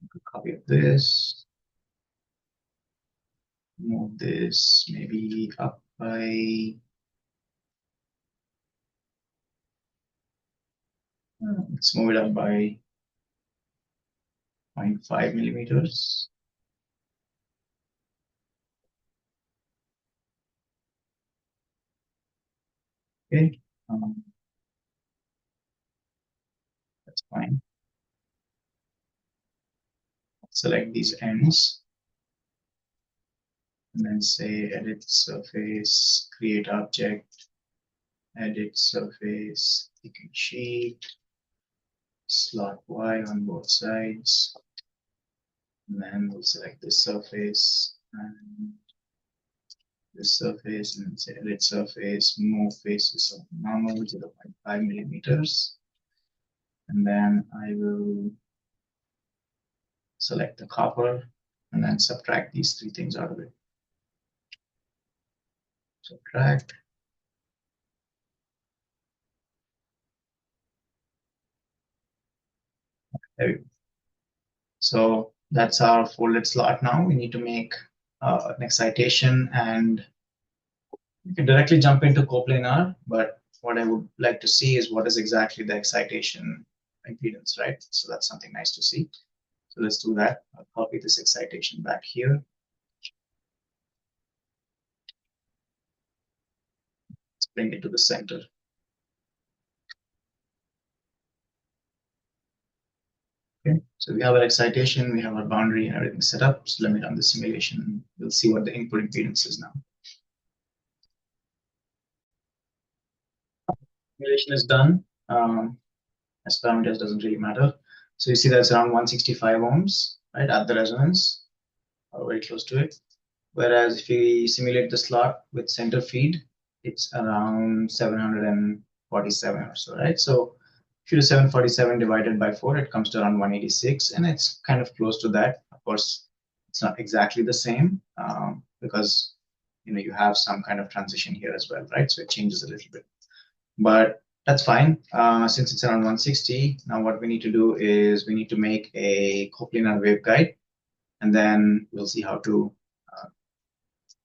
make a copy of this. Move this maybe up by let's move it up by 0.5 millimeters. Okay, that's fine. Select these ends and then say edit surface, create object, edit surface, thicken sheet, slot Y on both sides, and then we'll select this surface and this surface and say edit surface, move faces of normal 0.5 millimeters, and then I will select the copper and then subtract these three things out of it. Subtract. There we go. So that's our folded slot now. We need to make an excitation, and you can directly jump into coplanar, but what I would like to see is what is exactly the excitation impedance, right? So that's something nice to see. So let's do that. I'll copy this excitation back here. Let's bring it to the center. Okay, so we have our excitation, we have our boundary and everything set up. So let me run the simulation. We'll see what the input impedance is now. Simulation is done. As parameters doesn't really matter. So you see that's around 165 ohms, right, at the resonance, or very close to it. Whereas if we simulate the slot with center feed, it's around 747 or so, right? So if you do 747 divided by 4, it comes to around 186, and it's kind of close to that. Of course, it's not exactly the same because you have some kind of transition here as well, right? So it changes a little bit, but that's fine. Since it's around 160, now what we need to do is we need to make a coplanar waveguide, and then we'll see how to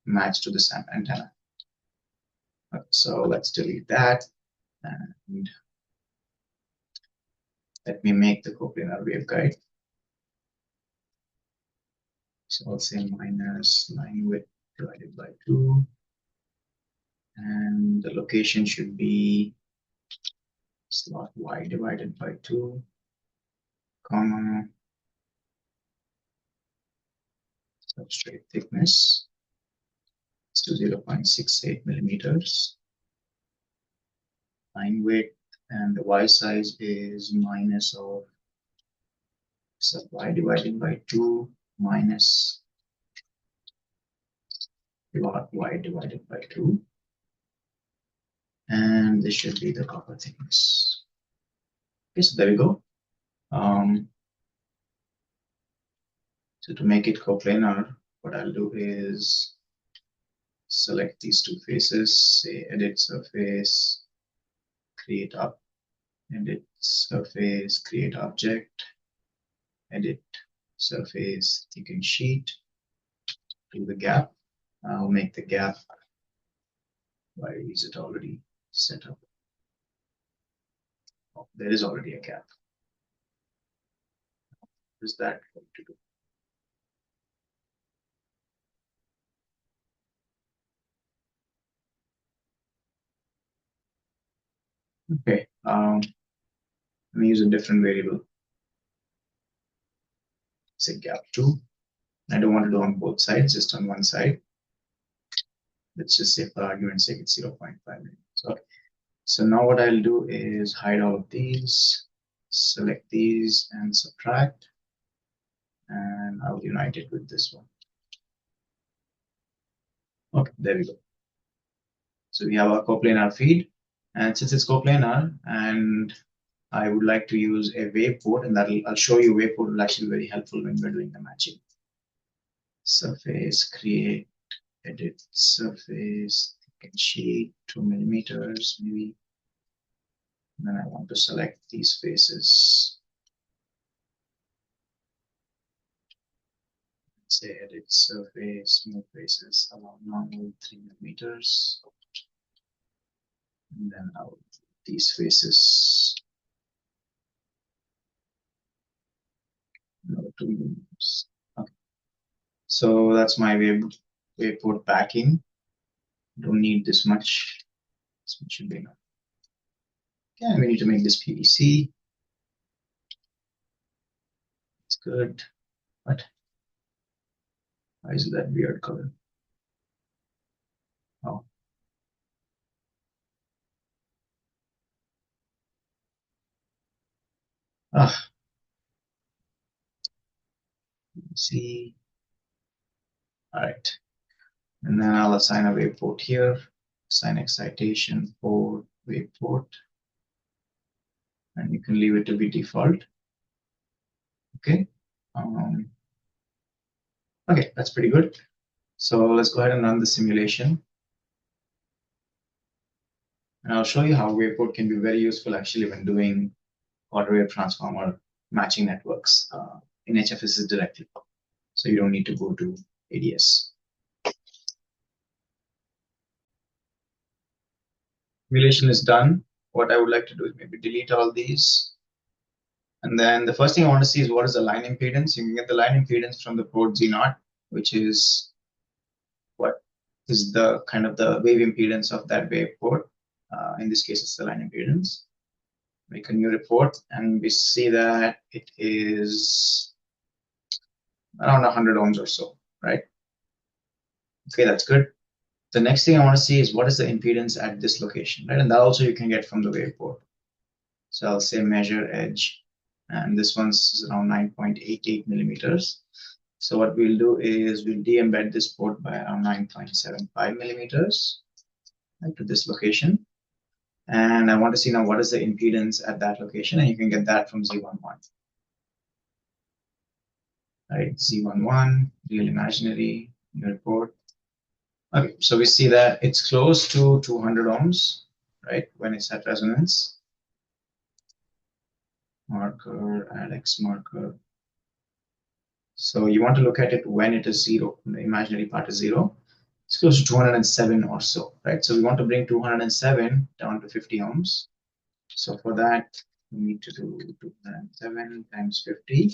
match to this antenna. So let's delete that, and let me make the coplanar waveguide. So I'll say minus line width divided by 2, and the location should be slot Y divided by 2, comma, substrate thickness is to 0.68 millimeters. Line width and the Y size is minus of sub Y divided by 2 minus log y divided by 2. And this should be the copper thickness. Okay, so there we go. So to make it coplanar, what I'll do is select these two faces, say edit surface, create up, edit surface, create object, edit surface, thicken sheet, do the gap. I'll make the gap. Why is it already set up? Oh, there is already a gap. What is that going to do? Okay, let me use a different variable. Say gap 2. I don't want to do on both sides, just on one side. Let's just say for argument's sake, it's 0.5 millimeters. Okay. So now what I'll do is hide all of these, select these and subtract, and I'll unite it with this one. Okay, there we go. So we have our coplanar feed, and since it's coplanar, and I would like to use a waveport, and I'll show you waveport will actually be very helpful when we're doing the matching. Surface, create, edit surface, thicken sheet, 2 millimeters maybe. And then I want to select these faces. Say edit surface, move faces along normal 3 millimeters. And then I'll these faces. No, 2 millimeters. Okay. So that's my waveport backing. Don't need this much. This much should be enough. Okay, we need to make this PVC. It's good. What? Why is it that weird color? Oh. Ah. See. All right. And then I'll assign a waveport here. Assign excitation for waveport. And you can leave it to be default. Okay. Okay, that's pretty good. So let's go ahead and run the simulation. And I'll show you how waveport can be very useful actually when doing quarter wave transformer matching networks in HFSS directly. So you don't need to go to ADS. Simulation is done. What I would like to do is maybe delete all these. And then the first thing I want to see is what is the line impedance. You can get the line impedance from the port Z0, which is what is the kind of the wave impedance of that wave port. In this case, it's the line impedance. Make a new report, and we see that it is around 100 ohms or so, right? Okay, that's good. The next thing I want to see is what is the impedance at this location, right? And that also you can get from the wave port. So I'll say measure edge, and this one's around 9.88 millimeters. So what we'll do is we'll de-embed this port by around 9.75 millimeters right, to this location. And I want to see now what is the impedance at that location, and you can get that from Z11. Right, Z11, real imaginary, new report. Okay, so we see that it's close to 200 ohms, right, when it's at resonance. Marker, add X marker. So you want to look at it when it is 0, when the imaginary part is 0. It's close to 207 or so, right? So we want to bring 207 down to 50 ohms. So for that, we need to do 207 times 50.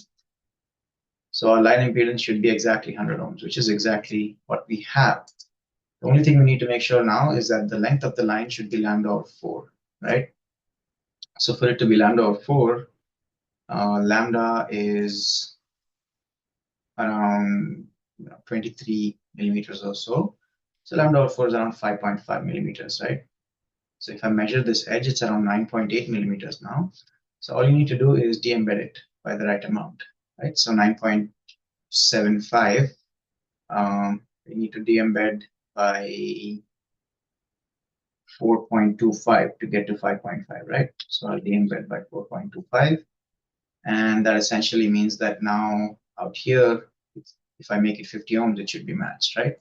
So our line impedance should be exactly 100 ohms, which is exactly what we have. The only thing we need to make sure now is that the length of the line should be lambda over 4, right? So for it to be lambda over 4, lambda is around 23 millimeters or so. So lambda over 4 is around 5.5 millimeters, right? So if I measure this edge, it's around 9.8 millimeters now. So all you need to do is de-embed it by the right amount, right? So 9.8 0.75, we need to de-embed by 4.25 to get to 5.5, right? So I'll de-embed by 4.25. And that essentially means that now out here, if I make it 50 ohms, it should be matched, right?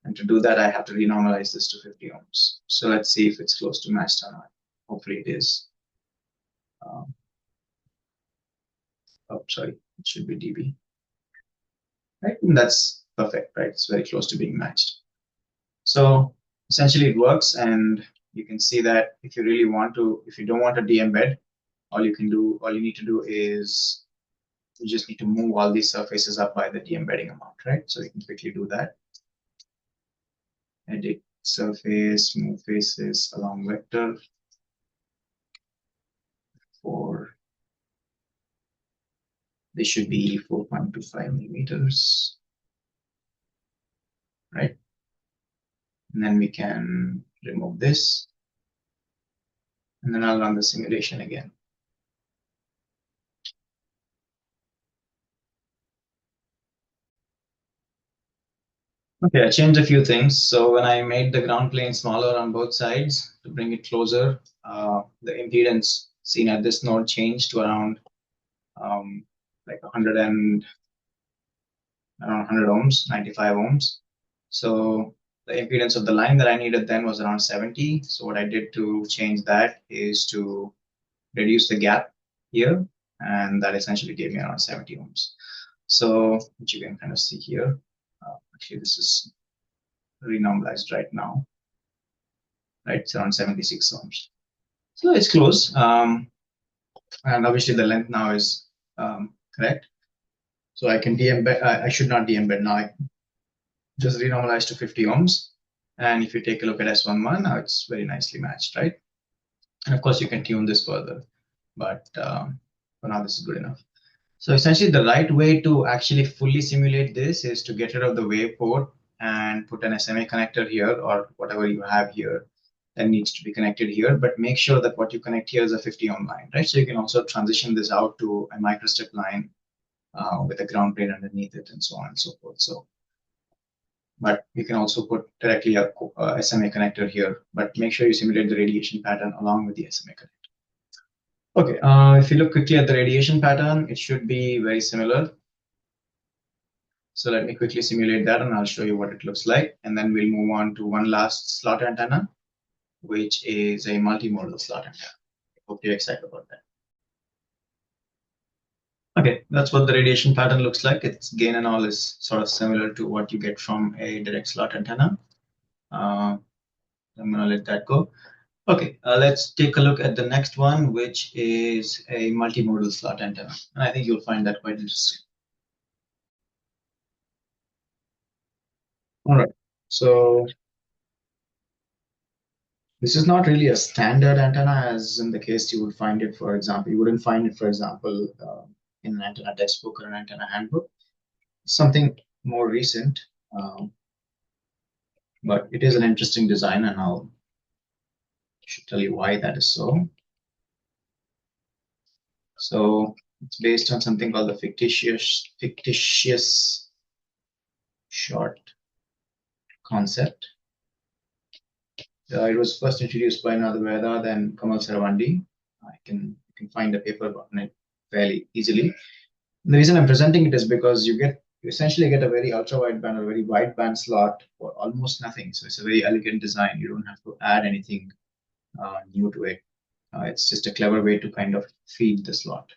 And to do that, I have to renormalize this to 50 ohms. So let's see if it's close to matched or not. Hopefully it is. Oh, sorry, it should be dB. Right? And that's perfect, right? It's very close to being matched. So essentially it works, and you can see that if you really want to, if you don't want to de-embed, all you need to do is you just need to move all these surfaces up by the de-embedding amount, right? So you can quickly do that. Edit surface, move faces along vector for, they should be 4.25 millimeters, right? And then we can remove this, and then I'll run the simulation again. Okay, I changed a few things. So when I made the ground plane smaller on both sides to bring it closer, the impedance seen at this node changed to around like 100 and around 100 ohms, 95 ohms. So the impedance of the line that I needed then was around 70. So what I did to change that is to reduce the gap here, and that essentially gave me around 70 ohms. So which you can kind of see here. Actually, this is renormalized right now, right? It's around 76 ohms. So it's close. And obviously the length now is correct. So I can de-embed, I should not de-embed now. I just renormalize to 50 ohms. And if you take a look at S11, now it's very nicely matched, right? And of course you can tune this further, but for now this is good enough. So essentially the right way to actually fully simulate this is to get rid of the wave port and put an SMA connector here, or whatever you have here that needs to be connected here, but make sure that what you connect here is a 50 ohm line, right? So you can also transition this out to a microstrip line with a ground plane underneath it and so on and so forth. So, but you can also put directly a SMA connector here, but make sure you simulate the radiation pattern along with the SMA connector. Okay, if you look quickly at the radiation pattern, it should be very similar. So let me quickly simulate that and I'll show you what it looks like. And then we'll move on to one last slot antenna, which is a multimodal slot antenna. I hope you're excited about that. Okay, that's what the radiation pattern looks like. Its gain and all is sort of similar to what you get from a direct slot antenna. I'm gonna let that go. Okay, let's take a look at the next one, which is a multimodal slot antenna. And I think you'll find that quite interesting. All right, so this is not really a standard antenna, as in the case you would find it, for example, you wouldn't find it, for example, in an antenna textbook or an antenna handbook. Something more recent, but it is an interesting design, and I'll should tell you why that is so. So it's based on something called the fictitious short concept. It was first introduced by Nadaveda, then Kamal Saravandi. You can find a paper on it fairly easily. And the reason I'm presenting it is because you essentially get a very ultra wideband or very wideband slot for almost nothing. So it's a very elegant design. You don't have to add anything new to it. It's just a clever way to kind of feed the slot.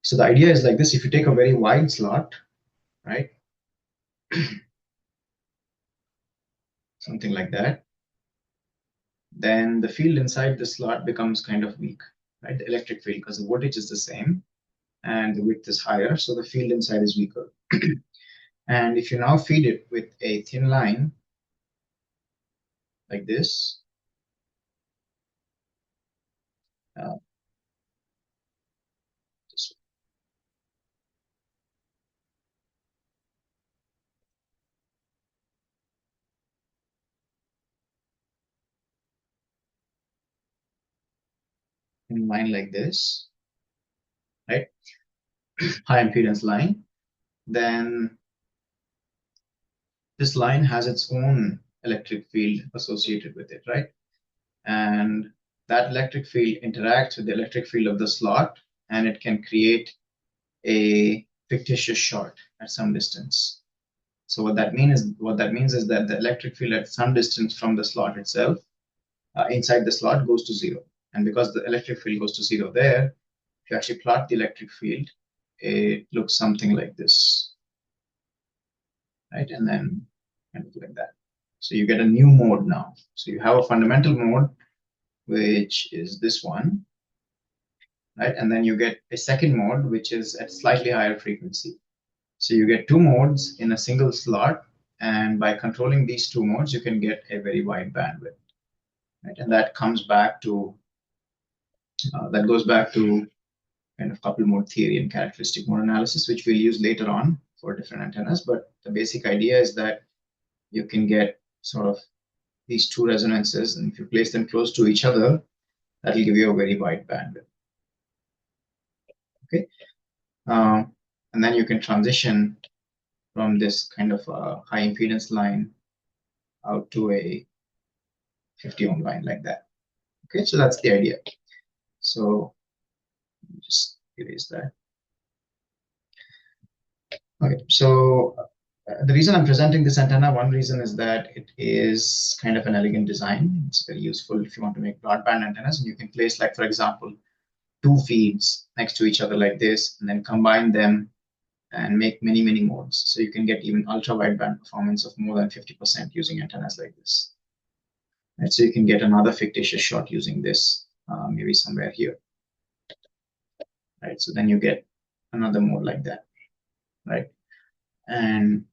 So the idea is like this: if you take a very wide slot, right, something like that, then the field inside the slot becomes kind of weak, right? The electric field, because the voltage is the same and the width is higher, so the field inside is weaker. And if you now feed it with a thin line like this, this thin line like this, right? High impedance line. then this line has its own electric field associated with it, right? And that electric field interacts with the electric field of the slot, and it can create a fictitious short at some distance. So what that means is that the electric field at some distance from the slot itself, inside the slot, goes to zero. And because the electric field goes to zero there, if you actually plot the electric field, it looks something like this, right? And then kind of like that. So you get a new mode now. So you have a fundamental mode, which is this one, right? And then you get a second mode, which is at slightly higher frequency. So you get two modes in a single slot, and by controlling these two modes, you can get a very wide bandwidth, right? And that comes back to that goes back to kind of couple mode theory and characteristic mode analysis, which we'll use later on for different antennas. But the basic idea is that you can get sort of these two resonances, and if you place them close to each other, that'll give you a very wide bandwidth. Okay, and then you can transition from this kind of high impedance line out to a 50 ohm line like that. Okay, so that's the idea. So just erase that. Okay, so the reason I'm presenting this antenna, one reason is that it is kind of an elegant design. It's very useful if you want to make broadband antennas, and you can place, like, for example, two feeds next to each other like this, and then combine them and make many, many modes. So you can get even ultra wideband performance of more than 50% using antennas like this. Right, so you can get another fictitious shot using this, maybe somewhere here. Right, so then you get another mode like that, right? And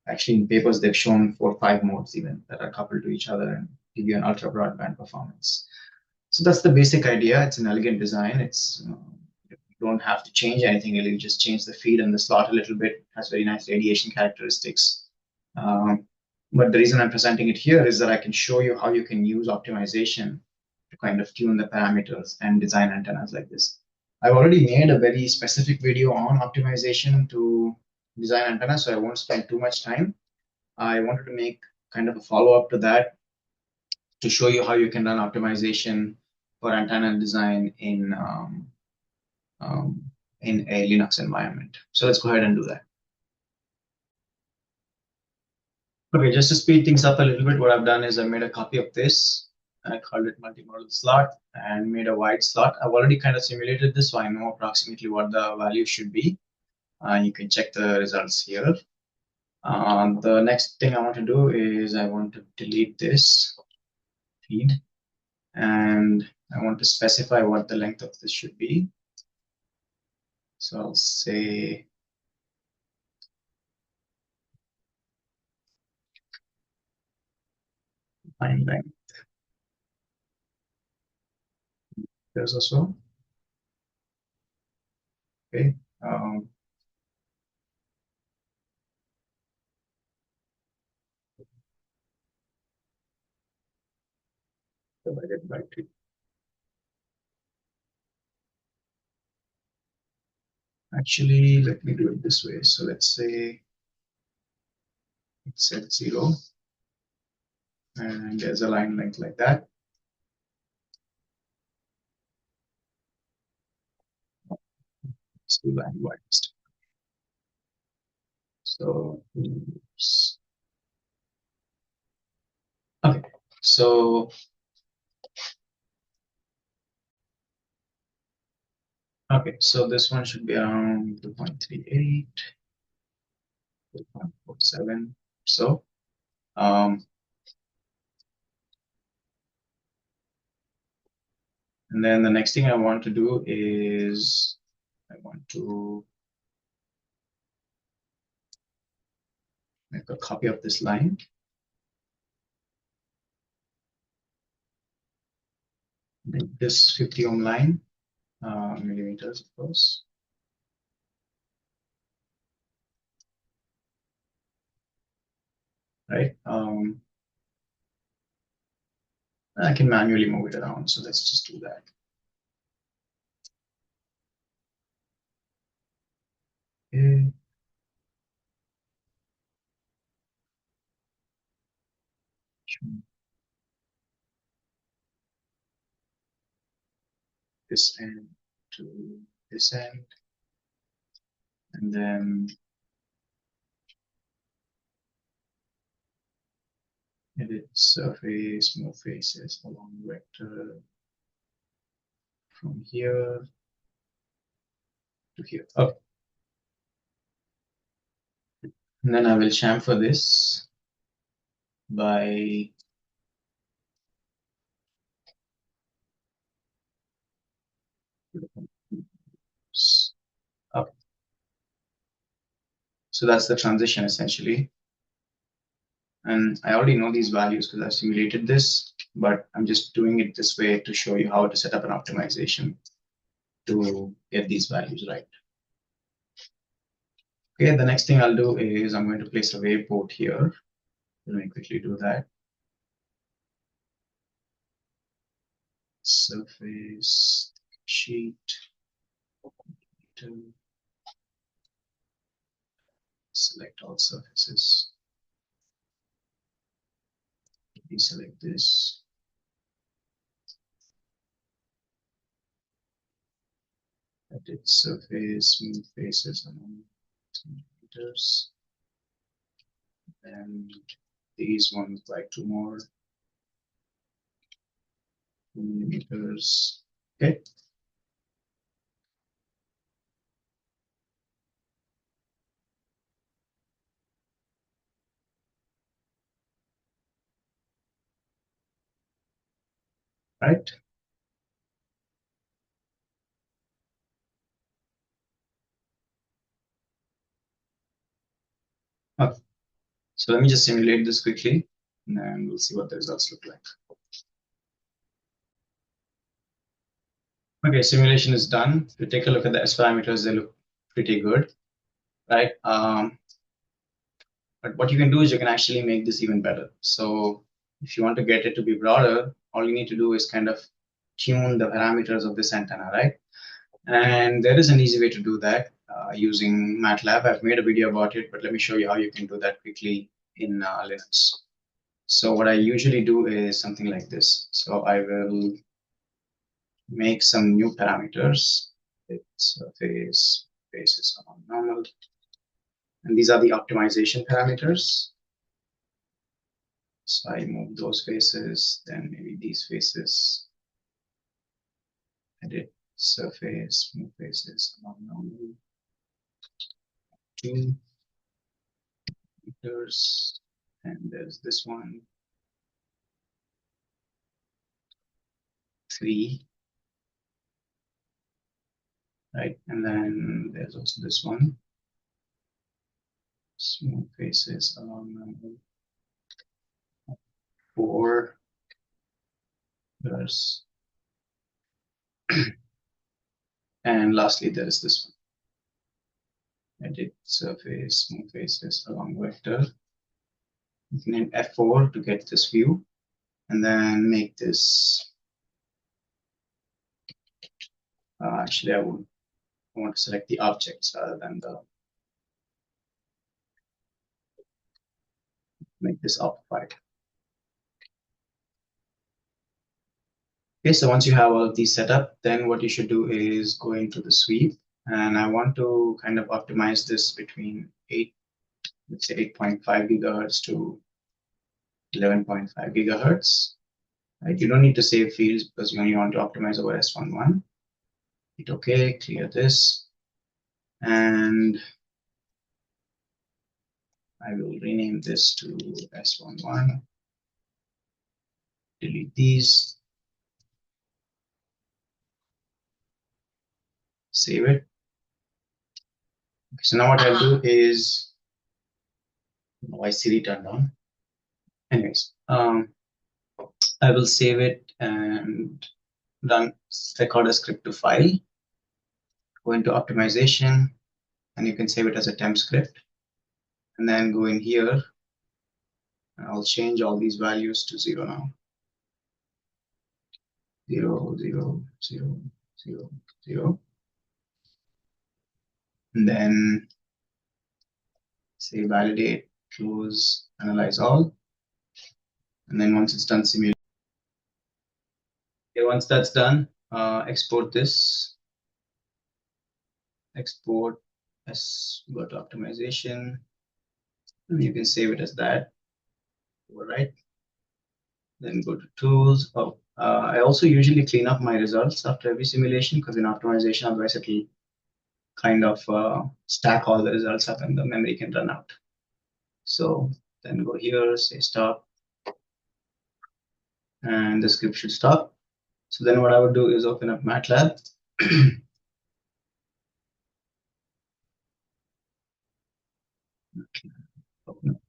actually in papers, they've shown 4 or 5 modes even that are coupled to each other and give you an ultra broadband performance. So that's the basic idea. It's an elegant design. It's you don't have to change anything really. You just change the feed and the slot a little bit. It has very nice radiation characteristics. But the reason I'm presenting it here is that I can show you how you can use optimization to kind of tune the parameters and design antennas like this. I've already made a very specific video on optimization to design antennas, so I won't spend too much time. I wanted to make kind of a follow-up to that to show you how you can run optimization for antenna design in a Linux environment. So let's go ahead and do that. Okay, just to speed things up a little bit, what I've done is I made a copy of this, and I called it multimodal slot and made a wide slot. I've already kind of simulated this, so I know approximately what the value should be. You can check the results here. The next thing I want to do is I want to delete this feed, and I want to specify what the length of this should be. So I'll say line length. There's also okay. Divided by 2. Actually, let me do it this way. So let's say it's at 0, and there's a line length like that. Let's do line widest. So, oops. Okay, so this one should be around 2.38, 2.47. So, and then the next thing I want to do is I want to make a copy of this line. Make this 50 ohm line, millimeters, of course. Right. I can manually move it around, so let's just do that. Okay. this end to this end, and then edit surface, move faces along vector from here to here. Okay. And then I will chamfer this by up. So that's the transition essentially. And I already know these values because I've simulated this, but I'm just doing it this way to show you how to set up an optimization to get these values right. Okay, the next thing I'll do is I'm going to place a wave port here. Let me quickly do that. Surface, sheet, select all surfaces. Deselect this. Edit surface, move faces among meters. And these ones by 2 more. 2 millimeters. Okay. Right. Okay. So let me just simulate this quickly, and then we'll see what the results look like. Okay, simulation is done. If you take a look at the S parameters, they look pretty good, right? But what you can do is you can actually make this even better. So if you want to get it to be broader, all you need to do is kind of tune the parameters of this antenna, right? And there is an easy way to do that using MATLAB. I've made a video about it, but let me show you how you can do that quickly in Linux. So what I usually do is something like this. So I will make some new parameters. It's phase, is on normal. And these are the optimization parameters. So I move those faces, then maybe these faces. Edit surface, move faces along normal. 2 meters. And there's this one. 3. Right, and then there's also this one. Smooth faces along normal. 4. There's and lastly there is this one. Edit surface, smooth faces along vector. You can hit F4 to get this view, and then make this. Actually, I want to select the objects rather than the. Make this occupied. Okay, so once you have all of these set up, then what you should do is go into the sweep, and I want to kind of optimize this between 8, let's say 8.5 gigahertz to 11.5 gigahertz. Right? You don't need to save fields because you only want to optimize over S11. Hit OK, clear this, and I will rename this to S11. Delete these. Save it. Okay, so now what I'll do is, why Siri turned on? Anyways, I will save it and record a script to file. Go into optimization, and you can save it as a temp script. And then go in here, and I'll change all these values to 0 now. 0, 0, 0, 0, 0. And then say validate, close, analyze all. And then once it's done simulating, okay, once that's done, export this. Export as go to optimization. And you can save it as that. All right. Then go to tools. Oh, I also usually clean up my results after every simulation because in optimization, otherwise it'll kind of stack all the results up and the memory can run out. So then go here, say stop, and the script should stop. So then what I would do is open up MATLAB. Open up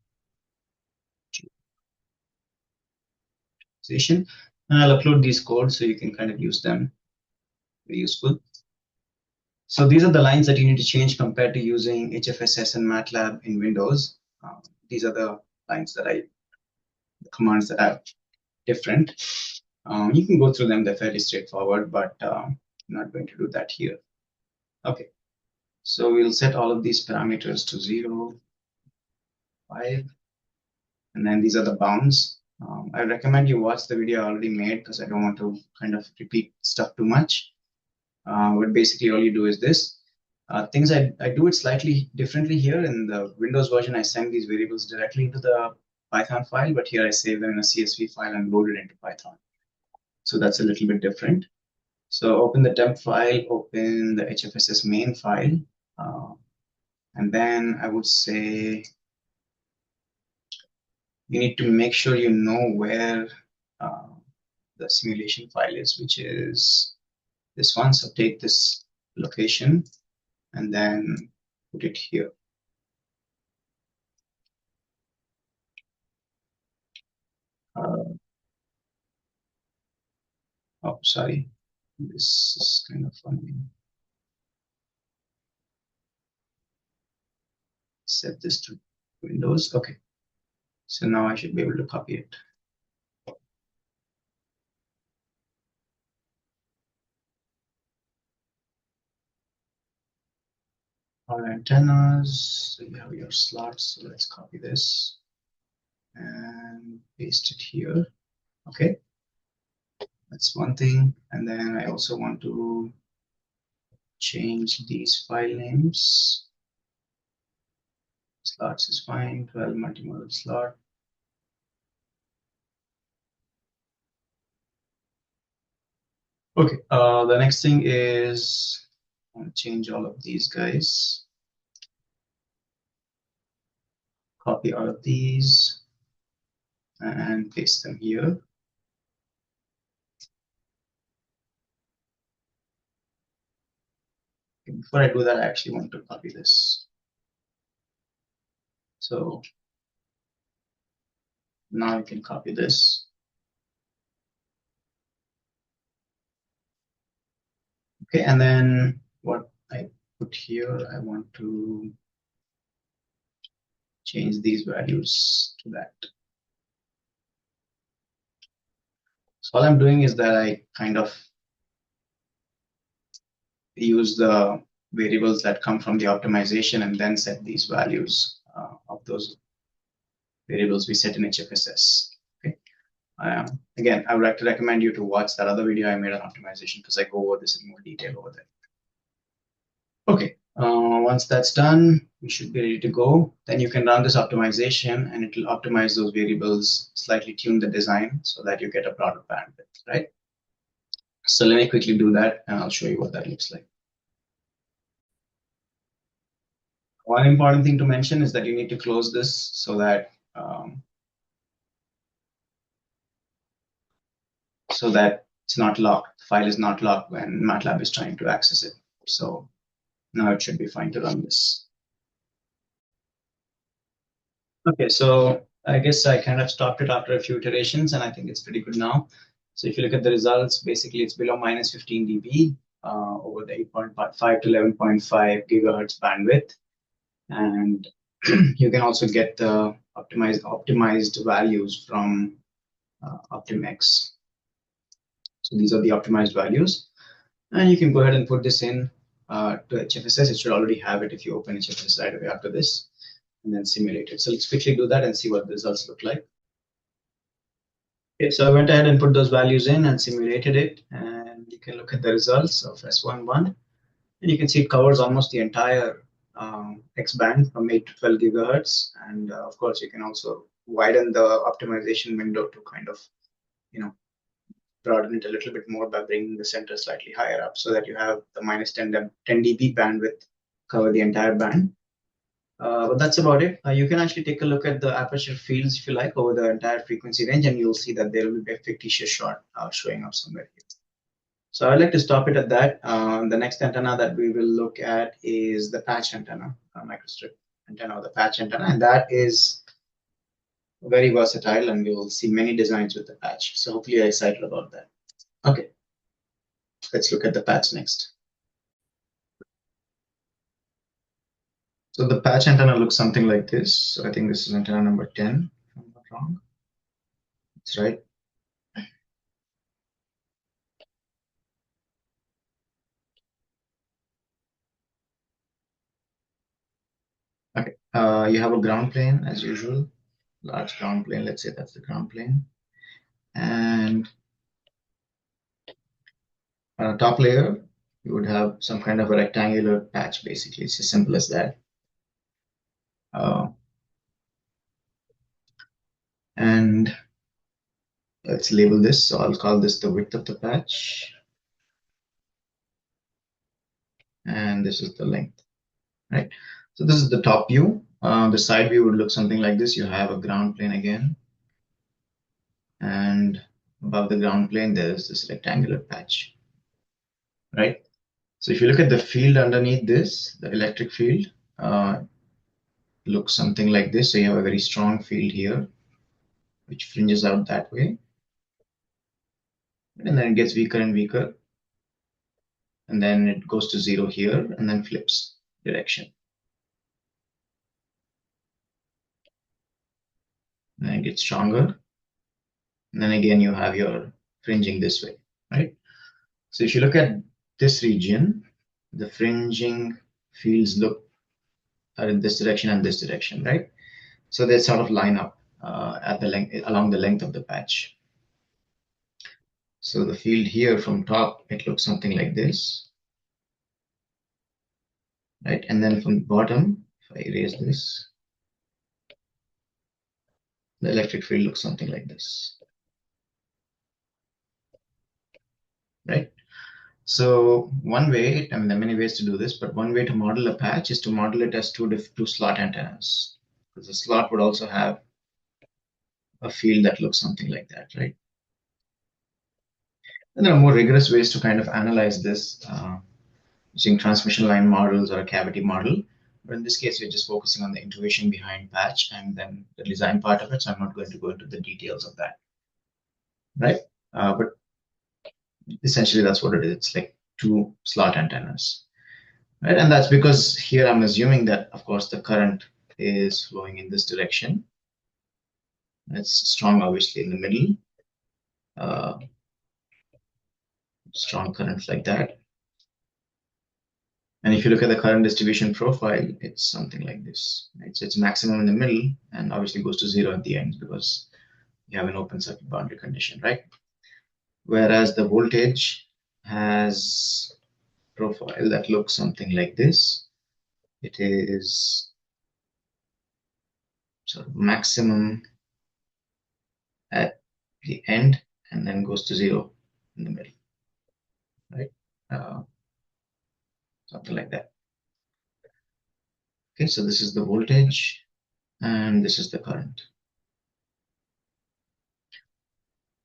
and I'll upload these codes so you can kind of use them. Very useful. So these are the lines that you need to change compared to using HFSS and MATLAB in Windows. These are the lines that the commands that are different. You can go through them, they're fairly straightforward, but I'm not going to do that here. Okay, so we'll set all of these parameters to 0, 5, and then these are the bounds. I recommend you watch the video I already made because I don't want to kind of repeat stuff too much. But basically all you do is this. Things I do it slightly differently here. In the Windows version, I send these variables directly into the Python file, but here I save them in a CSV file and load it into Python. So that's a little bit different. So open the temp file, open the HFSS main file, and then I would say you need to make sure you know where the simulation file is, which is this one. So take this location and then put it here. Oh, sorry. This is kind of funny. Set this to Windows. Okay. So now I should be able to copy it. Our antennas. So you have your slots. So let's copy this and paste it here. Okay. That's one thing. And then I also want to change these file names. Slots is fine. 12 multimodal slot. Okay. The next thing is I want to change all of these guys. Copy all of these and paste them here. Before I do that, I actually want to copy this. So now I can copy this. Okay, and then what I put here, I want to change these values to that. So all I'm doing is that I kind of use the variables that come from the optimization and then set these values of those variables we set in HFSS. Okay. Again, I would like to recommend you to watch that other video I made on optimization because I go over this in more detail over there. Okay, once that's done, we should be ready to go. Then you can run this optimization and it will optimize those variables, slightly tune the design so that you get a broader bandwidth, right? So let me quickly do that and I'll show you what that looks like. One important thing to mention is that you need to close this so that it's not locked. The file is not locked when MATLAB is trying to access it. So now it should be fine to run this. Okay, so I guess I kind of stopped it after a few iterations and I think it's pretty good now. So if you look at the results, basically it's below minus 15 dB over the 8.5 to 11.5 gigahertz bandwidth. And you can also get the optimized values from OptimX. So these are the optimized values. And you can go ahead and put this in to HFSS. It should already have it if you open HFSS right away after this and then simulate it. So let's quickly do that and see what the results look like. Okay, so I went ahead and put those values in and simulated it, and you can look at the results of S11, and you can see it covers almost the entire X band from 8 to 12 gigahertz, and of course you can also widen the optimization window to kind of, you know, broaden it a little bit more by bringing the center slightly higher up so that you have the minus 10 dB bandwidth cover the entire band. But that's about it. You can actually take a look at the aperture fields if you like over the entire frequency range, and you'll see that there will be a fictitious shot showing up somewhere here. So I'd like to stop it at that. The next antenna that we will look at is the patch antenna, microstrip antenna or the patch antenna, and that is very versatile, and you'll see many designs with the patch. So hopefully you're excited about that. Okay, let's look at the patch next. So the patch antenna looks something like this. So I think this is antenna number 10, if I'm not wrong. That's right. Okay, you have a ground plane as usual, large ground plane. Let's say that's the ground plane. And on a top layer, you would have some kind of a rectangular patch, basically. It's as simple as that. And let's label this. So I'll call this the width of the patch. And this is the length, right? So this is the top view. The side view would look something like this. You have a ground plane again. And above the ground plane, there's this rectangular patch, right? So if you look at the field underneath this, the electric field looks something like this. So you have a very strong field here, which fringes out that way. And then it gets weaker and weaker. And then it goes to 0 here and then flips direction. And then it gets stronger. And then again, you have your fringing this way, right? So if you look at this region, the fringing fields are in this direction and this direction, right? So they sort of line up at the length along the length of the patch. So the field here from top, it looks something like this, right? And then from the bottom, if I erase this, the electric field looks something like this, right? So one way, I mean, there are many ways to do this, but one way to model a patch is to model it as two slot antennas, because the slot would also have a field that looks something like that, right? And there are more rigorous ways to kind of analyze this using transmission line models or a cavity model. But in this case, we're just focusing on the intuition behind patch and then the design part of it. So I'm not going to go into the details of that, right? But essentially, that's what it is. It's like two slot antennas, right? And that's because here I'm assuming that, of course, the current is flowing in this direction. It's strong, obviously, in the middle. Strong currents like that. And if you look at the current distribution profile, it's something like this, right? So it's maximum in the middle and obviously goes to 0 at the end because you have an open circuit boundary condition, right? Whereas the voltage has profile that looks something like this. It is sort of maximum at the end and then goes to 0 in the middle, right? Something like that. Okay, so this is the voltage and this is the current,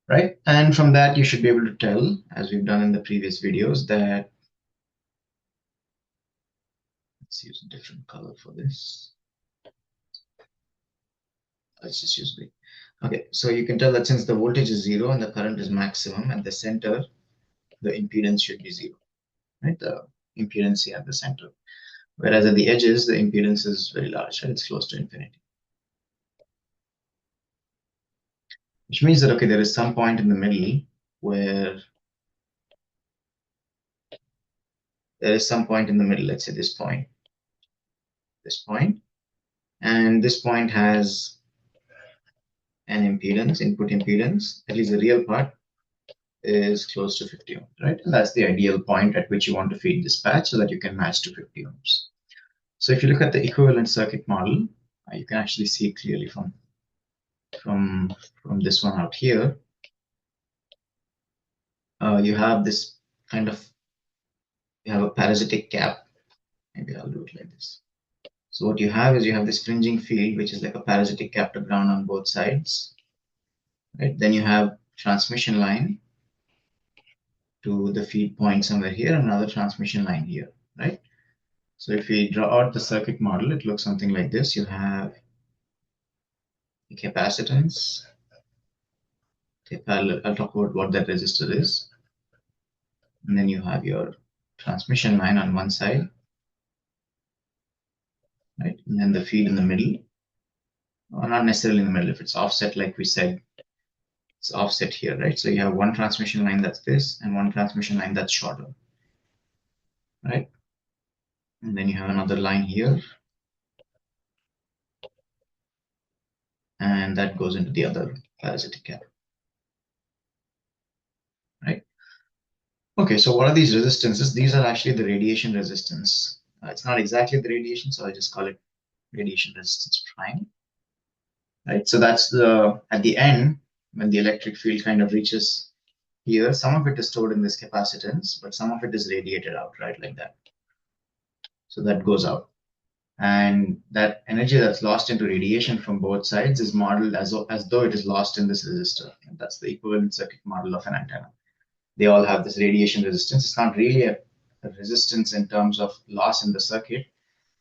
right? And from that, you should be able to tell, as we've done in the previous videos, that let's use a different color for this. Let's just use green. Okay, so you can tell that since the voltage is 0 and the current is maximum at the center, the impedance should be 0, right? The impedance here at the center. Whereas at the edges, the impedance is very large, right? It's close to infinity. Which means that, okay, there is some point in the middle where there is some point in the middle, let's say this point, and this point has and impedance, input impedance, at least the real part, is close to 50 ohms, right? And that's the ideal point at which you want to feed this patch so that you can match to 50 ohms. So if you look at the equivalent circuit model, you can actually see it clearly from this one out here. You have this kind of, you have a parasitic cap. Maybe I'll do it like this. So what you have is you have this fringing field, which is like a parasitic cap to ground on both sides, right? Then you have transmission line to the feed point somewhere here, and another transmission line here, right? So if we draw out the circuit model, it looks something like this. You have the capacitance. Okay, I'll talk about what that resistor is. And then you have your transmission line on one side, right? And then the feed in the middle. Or not necessarily in the middle. If it's offset, like we said, it's offset here, right? So you have one transmission line that's this, and one transmission line that's shorter, right? And then you have another line here, and that goes into the other parasitic cap, right? Okay, so what are these resistances? These are actually the radiation resistance. It's not exactly the radiation, so I just call it radiation resistance prime, right? So that's the, at the end, when the electric field kind of reaches here, some of it is stored in this capacitance, but some of it is radiated out, right, like that. So that goes out. And that energy that's lost into radiation from both sides is modeled as though it is lost in this resistor. And that's the equivalent circuit model of an antenna. They all have this radiation resistance. It's not really a resistance in terms of loss in the circuit.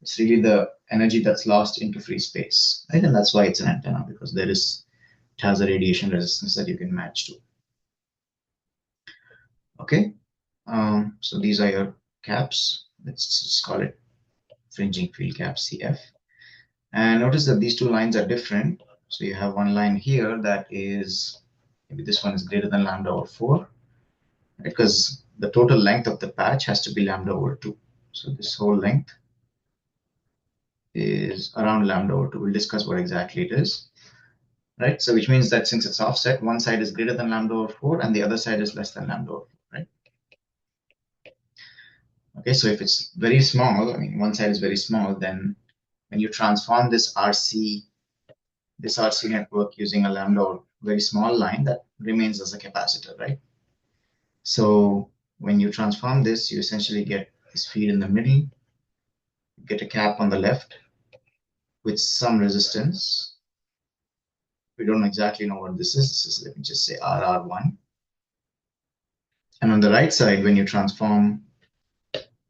It's really the energy that's lost into free space, right? And that's why it's an antenna, because it has a radiation resistance that you can match to. Okay, so these are your caps. Let's just call it fringing field cap CF. And notice that these two lines are different. So you have one line here that is, maybe this one is greater than lambda over 4, because the total length of the patch has to be lambda over 2. So this whole length is around lambda over 2. We'll discuss what exactly it is, right? So which means that since it's offset, one side is greater than lambda over 4 and the other side is less than lambda over 4, right? Okay, so if it's very small, I mean, one side is very small, then when you transform this RC network using a lambda or very small line, that remains as a capacitor, right? So when you transform this, you essentially get this feed in the middle, you get a cap on the left with some resistance. We don't exactly know what this is. This is, let me just say RR1. And on the right side, when you transform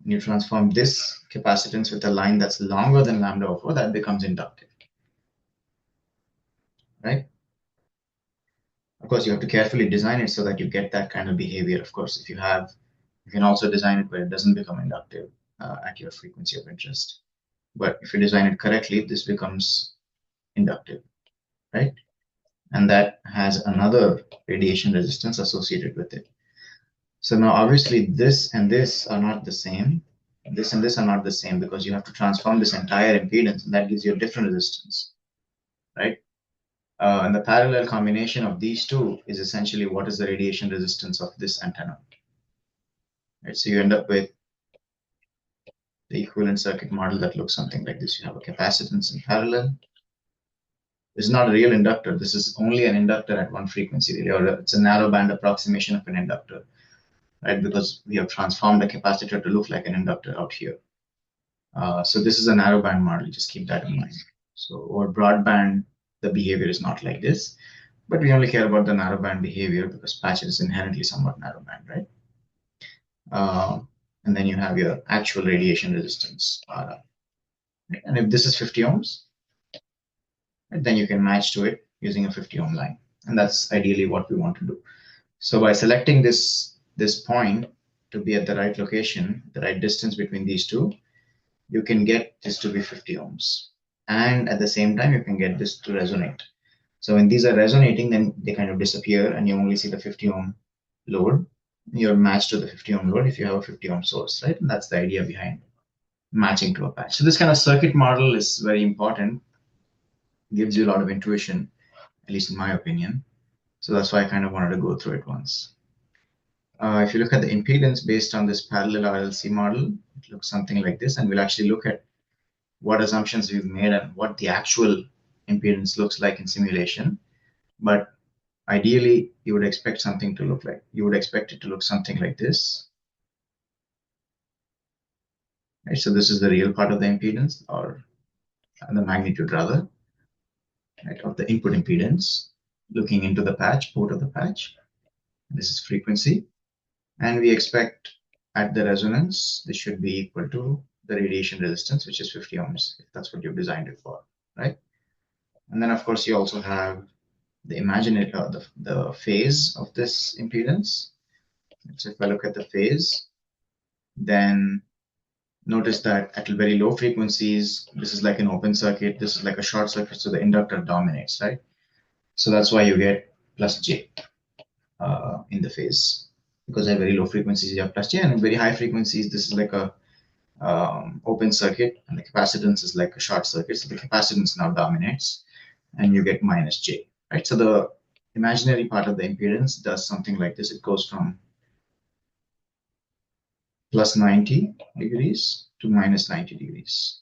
this capacitance with a line that's longer than lambda over 4, that becomes inductive, right? Of course, you have to carefully design it so that you get that kind of behavior. Of course, if you can also design it where it doesn't become inductive at your frequency of interest. But if you design it correctly, this becomes inductive, right? And that has another radiation resistance associated with it. So now obviously this and this are not the same. This and this are not the same because you have to transform this entire impedance, and that gives you a different resistance, right? And the parallel combination of these two is essentially what is the radiation resistance of this antenna. Right? So you end up with the equivalent circuit model that looks something like this. You have a capacitance in parallel. This is not a real inductor. This is only an inductor at one frequency, or it's a narrow band approximation of an inductor, right? Because we have transformed a capacitor to look like an inductor out here. So this is a narrow band model. Just keep that in mind. So over broadband, the behavior is not like this, but we only care about the narrowband behavior because patch is inherently somewhat narrowband, right? And then you have your actual radiation resistance, RR. And if this is 50 ohms, then you can match to it using a 50 ohm line. And that's ideally what we want to do. So by selecting this point to be at the right location, the right distance between these two, you can get this to be 50 ohms. And at the same time, you can get this to resonate. So when these are resonating, then they kind of disappear and you only see the 50 ohm load. You're matched to the 50 ohm load if you have a 50 ohm source, right? And that's the idea behind matching to a patch. So this kind of circuit model is very important, gives you a lot of intuition, at least in my opinion. So that's why I kind of wanted to go through it once. If you look at the impedance based on this parallel RLC model, it looks something like this, and we'll actually look at what assumptions we've made and what the actual impedance looks like in simulation. But ideally, you would expect something to look like, you would expect it to look something like this. Right, so this is the real part of the impedance, or the magnitude rather, right, of the input impedance looking into the patch, port of the patch. This is frequency. And we expect at the resonance, this should be equal to the radiation resistance, which is 50 ohms, if that's what you've designed it for, right? And then, of course, you also have the imaginary, the phase of this impedance. So if I look at the phase, then notice that at very low frequencies, this is like an open circuit, this is like a short circuit, so the inductor dominates, right? So that's why you get plus J in the phase, because at very low frequencies you have plus J, and at very high frequencies, this is like a open circuit, and the capacitance is like a short circuit, so the capacitance now dominates, and you get minus J, right? So the imaginary part of the impedance does something like this. It goes from plus 90 degrees to minus 90 degrees.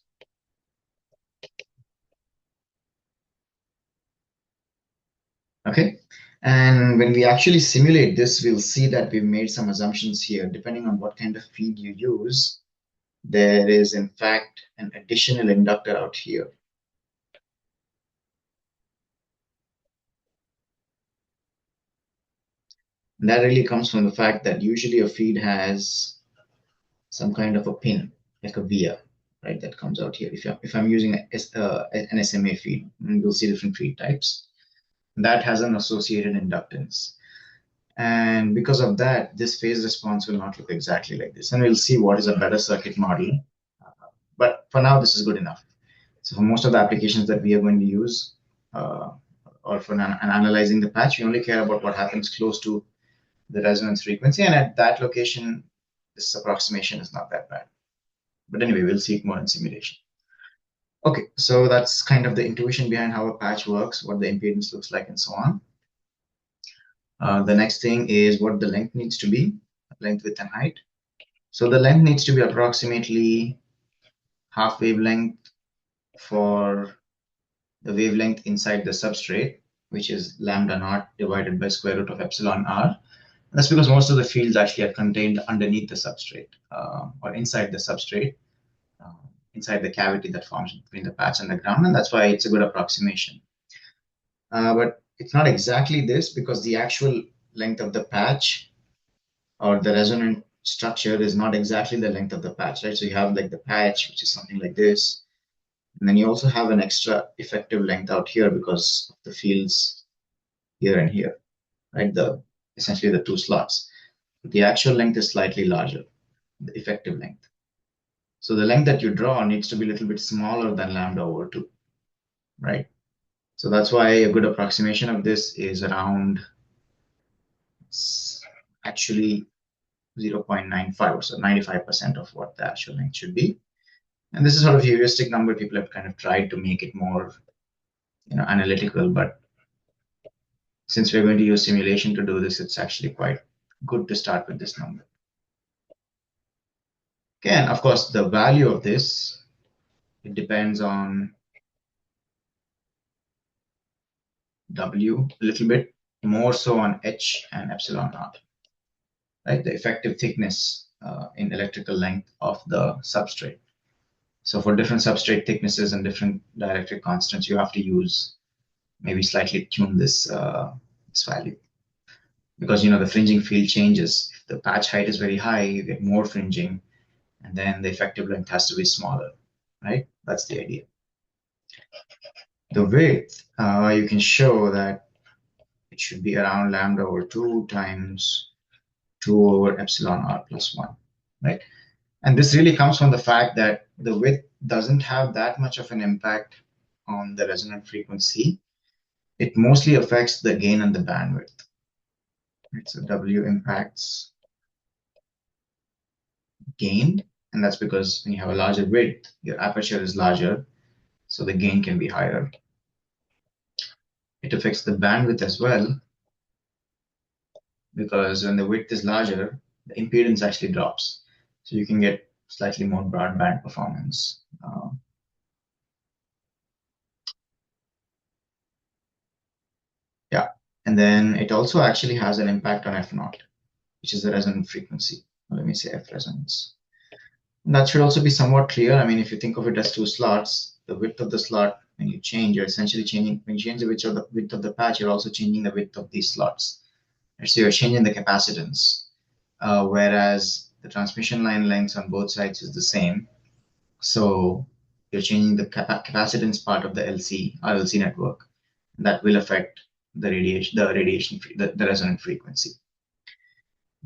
Okay, and when we actually simulate this, we'll see that we've made some assumptions here. Depending on what kind of feed you use, there is in fact an additional inductor out here. And that really comes from the fact that usually a feed has some kind of a pin, like a via, right, that comes out here. If I'm using an SMA feed, you'll see different feed types. That has an associated inductance. And because of that, this phase response will not look exactly like this. And we'll see what is a better circuit model. But for now, this is good enough. So for most of the applications that we are going to use, or for analyzing the patch, we only care about what happens close to the resonance frequency. And at that location, this approximation is not that bad. But anyway, we'll see it more in simulation. Okay, so that's kind of the intuition behind how a patch works, what the impedance looks like, and so on. The next thing is what the length needs to be, length, width, and height. So the length needs to be approximately half wavelength for the wavelength inside the substrate, which is lambda naught divided by square root of epsilon r. That's because most of the fields actually are contained underneath the substrate, or inside the substrate, inside the cavity that forms between the patch and the ground, and that's why it's a good approximation. But it's not exactly this, because the actual length of the patch or the resonant structure is not exactly the length of the patch, right? So you have like the patch, which is something like this, and then you also have an extra effective length out here because of the fields here and here, right? Essentially the two slots. The actual length is slightly larger, the effective length. So the length that you draw needs to be a little bit smaller than lambda over 2, right? So that's why a good approximation of this is around actually 0.95, or so 95% of what the actual length should be. And this is sort of a heuristic number. People have kind of tried to make it more, analytical, but since we're going to use simulation to do this, it's actually quite good to start with this number. Okay, and of course, the value of this, it depends on W a little bit, more so on H and epsilon naught, right? The effective thickness in electrical length of the substrate. So for different substrate thicknesses and different dielectric constants, you have to use, maybe slightly tune this value. Because the fringing field changes. If the patch height is very high, you get more fringing, and then the effective length has to be smaller, right? That's the idea. The width, you can show that it should be around lambda over 2 times 2 over epsilon r plus 1, right? And this really comes from the fact that the width doesn't have that much of an impact on the resonant frequency. It mostly affects the gain and the bandwidth. Right? So W impacts gain, and that's because when you have a larger width, your aperture is larger, so the gain can be higher. It affects the bandwidth as well, because when the width is larger, the impedance actually drops. So you can get slightly more broadband performance. Yeah. And then it also actually has an impact on F naught, which is the resonant frequency. Let me say F resonance. And that should also be somewhat clear. I mean, if you think of it as two slots, the width of the slot, when you change, you're essentially changing, when you change the width of the patch, you're also changing the width of these slots. And so you're changing the capacitance, whereas the transmission line lengths on both sides is the same. So you're changing the capacitance part of the RLC network. That will affect the resonant frequency.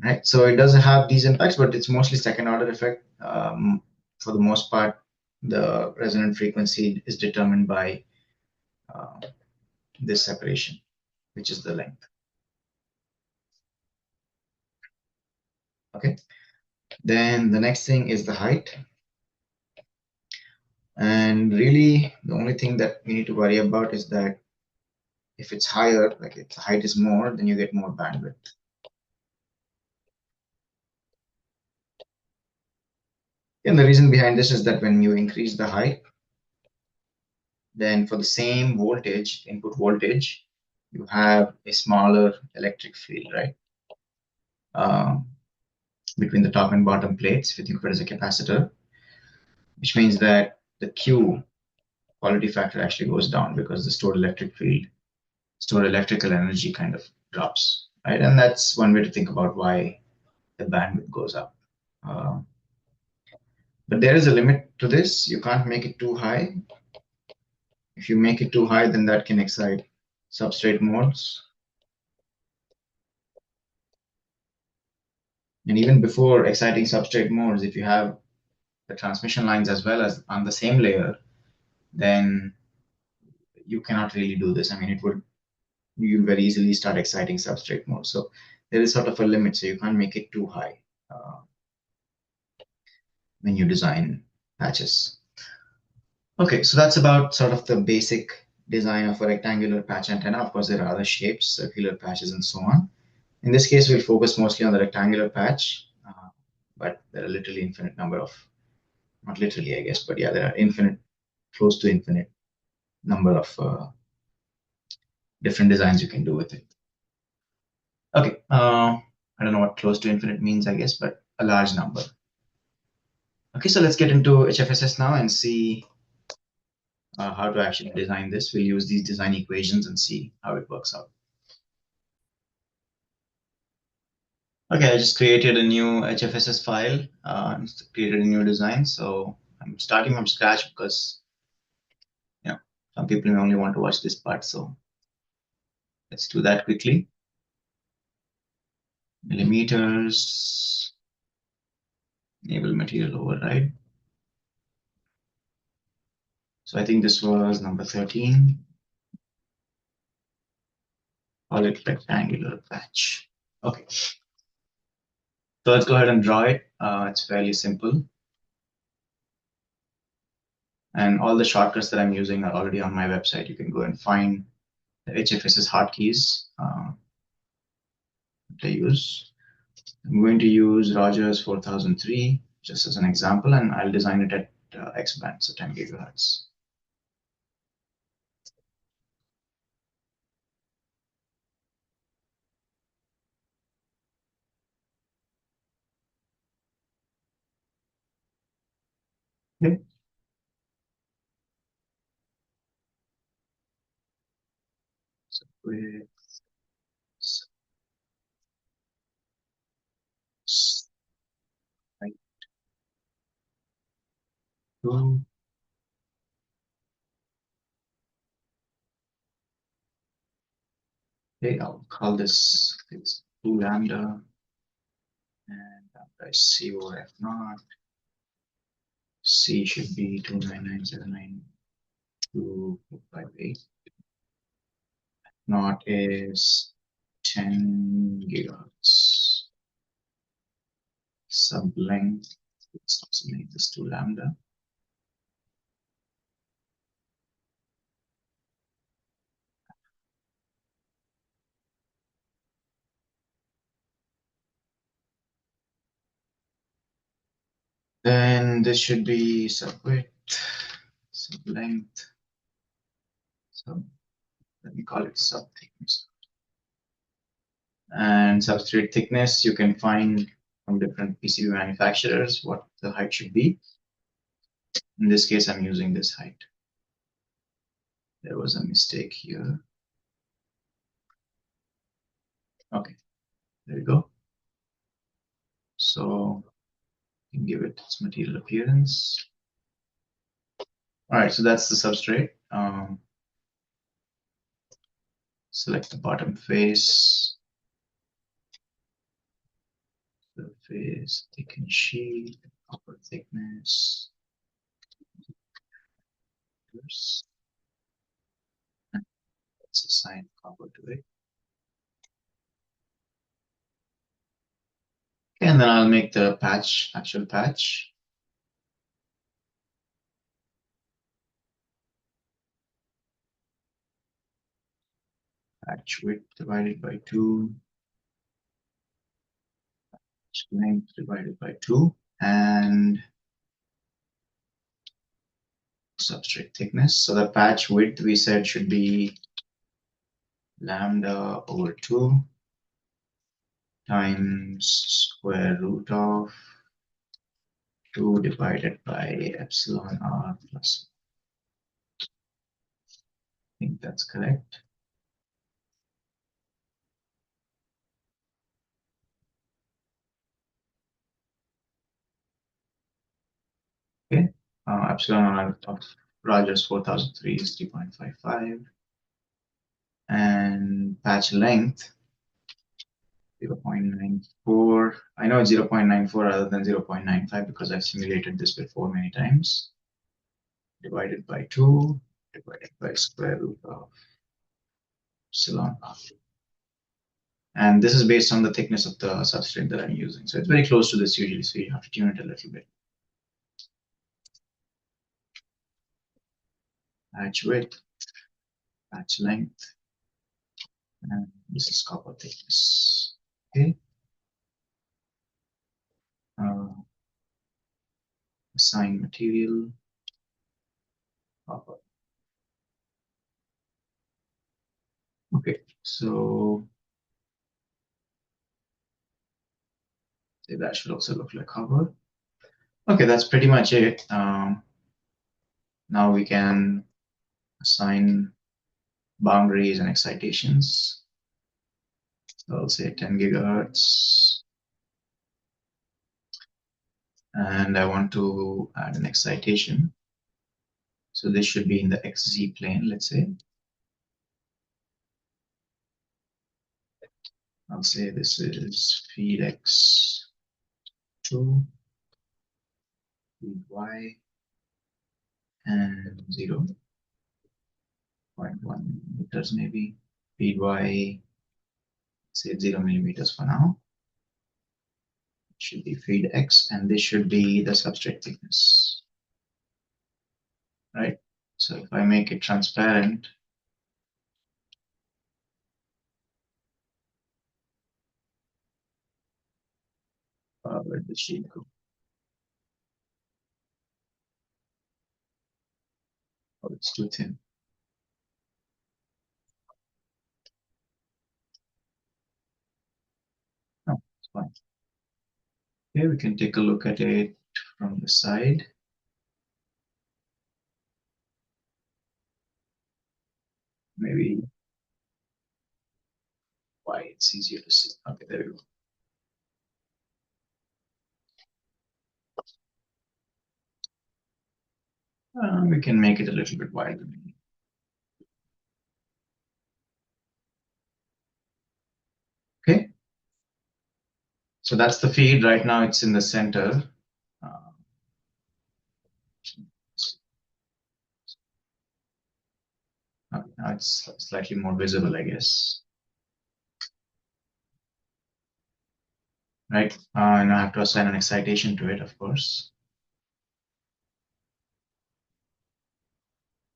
Right. So it does have these impacts, but it's mostly second order effect. For the most part, the resonant frequency is determined by uh, this separation, which is the length. Okay. Then the next thing is the height. And really, the only thing that we need to worry about is that if it's higher, like if the height is more, then you get more bandwidth. And the reason behind this is that when you increase the height, then for the same voltage, input voltage, you have a smaller electric field, right? Between the top and bottom plates, if you think of it as a capacitor, which means that the Q quality factor actually goes down because the stored electric field, stored electrical energy kind of drops, right? And that's one way to think about why the bandwidth goes up. Uh, but there is a limit to this. You can't make it too high. If you make it too high, then that can excite substrate modes. And even before exciting substrate modes, if you have the transmission lines as well as on the same layer, then you cannot really do this. I mean, you very easily start exciting substrate mode. So there is sort of a limit. So you can't make it too high when you design patches. Okay, so that's about sort of the basic design of a rectangular patch antenna. Of course, there are other shapes, circular patches, and so on. In this case, we'll focus mostly on the rectangular patch, but there are literally infinite number of, not literally, I guess, but yeah, there are infinite, close to infinite number of different designs you can do with it. Okay, I don't know what close to infinite means, I guess, but a large number. Okay, so let's get into HFSS now and see how to actually design this. We'll use these design equations and see how it works out. Okay, I just created a new HFSS file, created a new design. So I'm starting from scratch because some people may only want to watch this part. So let's do that quickly. Millimeters, enable material override. So I think this was number 13. Call it rectangular patch. Okay. So let's go ahead and draw it. It's fairly simple. And all the shortcuts that I'm using are already on my website. You can go and find the HFSS hotkeys that I use. I'm going to use Rogers 4003 just as an example, and I'll design it at X band, so 10 gigahertz. Okay. So with two. Okay, I'll call this 2 lambda, and I C over F naught. C should be 29979.258. Naught is 10 gigahertz. Sublength, let's also make this 2 lambda. Then this should be sub-width, sub-length, let me call it sub-thickness. And substrate thickness, you can find from different PCB manufacturers what the height should be. In this case, I'm using this height. There was a mistake here. Okay, there you go. So you can give it its material appearance. All right, so that's the substrate. Select the bottom face, surface, thicken sheet, upper thickness. Let's assign copper to it. Okay, and then I'll make the patch, actual patch. Patch width divided by 2. Patch length divided by 2. And substrate thickness. So the patch width we said should be lambda over 2 times square root of 2 divided by epsilon r plus. I think that's correct. Okay, epsilon r of Rogers 4003 is 3.55, and patch length 0.94. I know it's 0.94 rather than 0.95 because I've simulated this before many times. Divided by 2 divided by square root of epsilon r. And this is based on the thickness of the substrate that I'm using. So it's very close to this usually, so you have to tune it a little bit. Patch width, patch length, and this is copper thickness. Okay. Assign material, copper. Okay, so that should also look like copper. Okay, that's pretty much it. Now we can assign boundaries and excitations. So I'll say 10 gigahertz. And I want to add an excitation. So this should be in the XZ plane, let's say. I'll say this is feed X2, feed Y, and 0.1 meters maybe. Feed Y, say 0 millimeters for now. It should be feed X, and this should be the substrate thickness. Right? So if I make it transparent, where did the sheet go? Oh, it's too thin. No, it's fine. Okay, we can take a look at it from the side. Maybe why it's easier to see. Okay, there we go. We can make it a little bit wider. Okay. So that's the feed. Right now it's in the center. Okay, now it's slightly more visible, I guess. Right. And I have to assign an excitation to it, of course.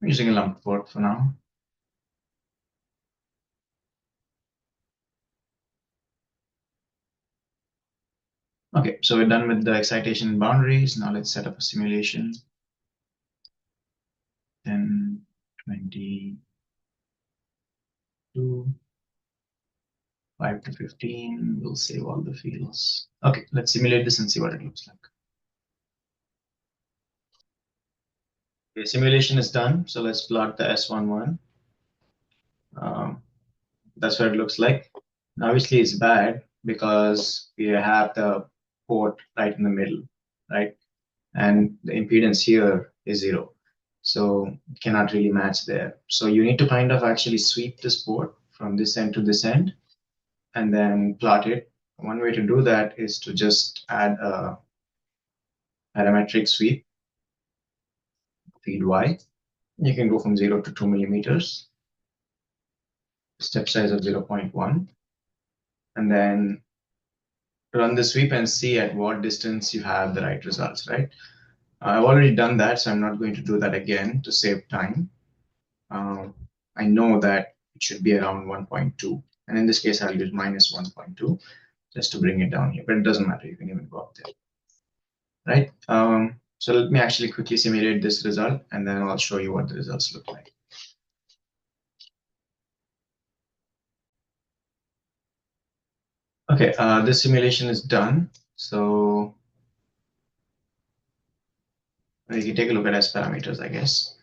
I'm using a lump port for now. Okay, so we're done with the excitation and boundaries. Now let's set up a simulation. 10, 22, 5 to 15. We'll save all the fields. Okay, let's simulate this and see what it looks like. Okay, simulation is done. So let's plot the S11. That's what it looks like. And obviously, it's bad because we have the port right in the middle, right? And the impedance here is 0. So it cannot really match there. So you need to kind of actually sweep this port from this end to this end and then plot it. One way to do that is to just add a parametric sweep, feed Y. You can go from 0 to 2 millimeters, step size of 0.1, and then run the sweep and see at what distance you have the right results, right? I've already done that, so I'm not going to do that again to save time. I know that it should be around 1.2, and in this case, I'll use minus 1.2 just to bring it down here, but it doesn't matter. You can even go up there, right? So let me actually quickly simulate this result, and then I'll show you what the results look like. Okay, this simulation is done. So you can take a look at S parameters, I guess.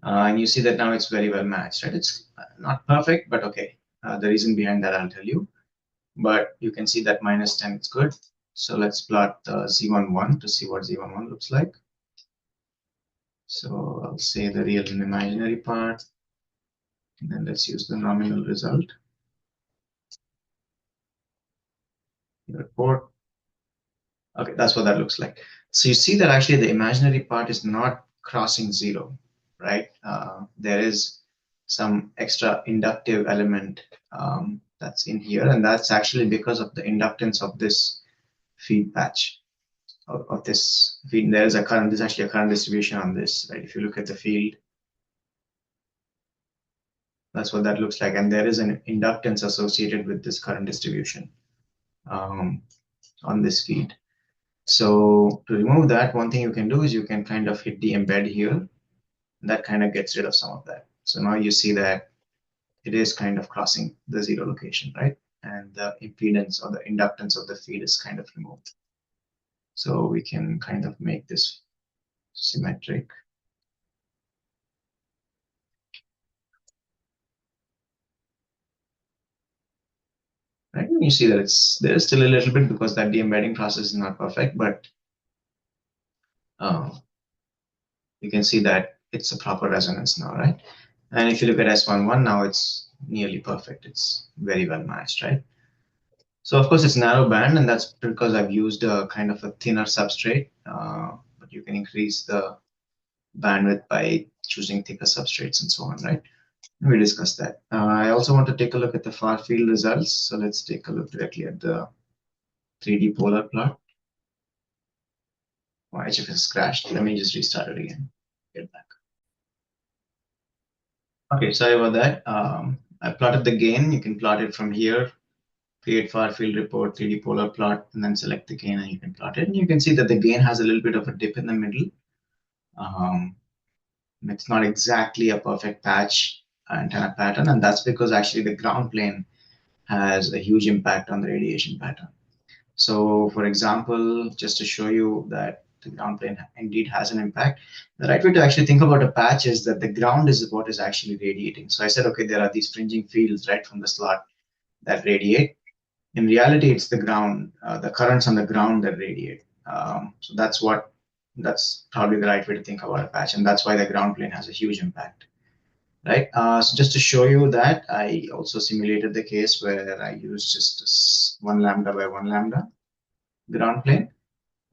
And you see that now it's very well matched, right? It's not perfect, but okay. The reason behind that I'll tell you. But you can see that minus 10 is good. So let's plot the Z11 to see what Z11 looks like. So I'll say the real and imaginary part. And then let's use the nominal result. Report. Okay, that's what that looks like. So you see that actually the imaginary part is not crossing 0, right? There is some extra inductive element that's in here, and that's actually because of the inductance of this feed patch, of this feed. There is a current, there's actually a current distribution on this, right? If you look at the field, that's what that looks like. And there is an inductance associated with this current distribution on this feed. So to remove that, one thing you can do is you can kind of hit the embed here. That kind of gets rid of some of that. So now you see that it is kind of crossing the 0 location, right? And the impedance or the inductance of the feed is kind of removed. So we can kind of make this symmetric. Right? And you see that there's still a little bit because that de-embedding process is not perfect, but you can see that it's a proper resonance now, right? And if you look at S11 now, it's nearly perfect. It's very well matched, right? So of course it's narrow band, and that's because I've used a kind of a thinner substrate, but you can increase the bandwidth by choosing thicker substrates and so on, right? We discussed that. I also want to take a look at the far field results. So let's take a look directly at the 3D polar plot. Oh, HFSS crashed. Let me just restart it again. Get back. Okay, sorry about that. I plotted the gain. You can plot it from here. Create far field report, 3D polar plot, and then select the gain, and you can plot it. And you can see that the gain has a little bit of a dip in the middle. It's not exactly a perfect patch antenna pattern, and that's because actually the ground plane has a huge impact on the radiation pattern. So for example, just to show you that the ground plane indeed has an impact, the right way to actually think about a patch is that the ground is what is actually radiating. So I said, okay, there are these fringing fields right from the slot that radiate. In reality, it's the ground, the currents on the ground that radiate. So that's probably the right way to think about a patch, and that's why the ground plane has a huge impact, right? So just to show you that, I also simulated the case where I used just 1 lambda by 1 lambda ground plane,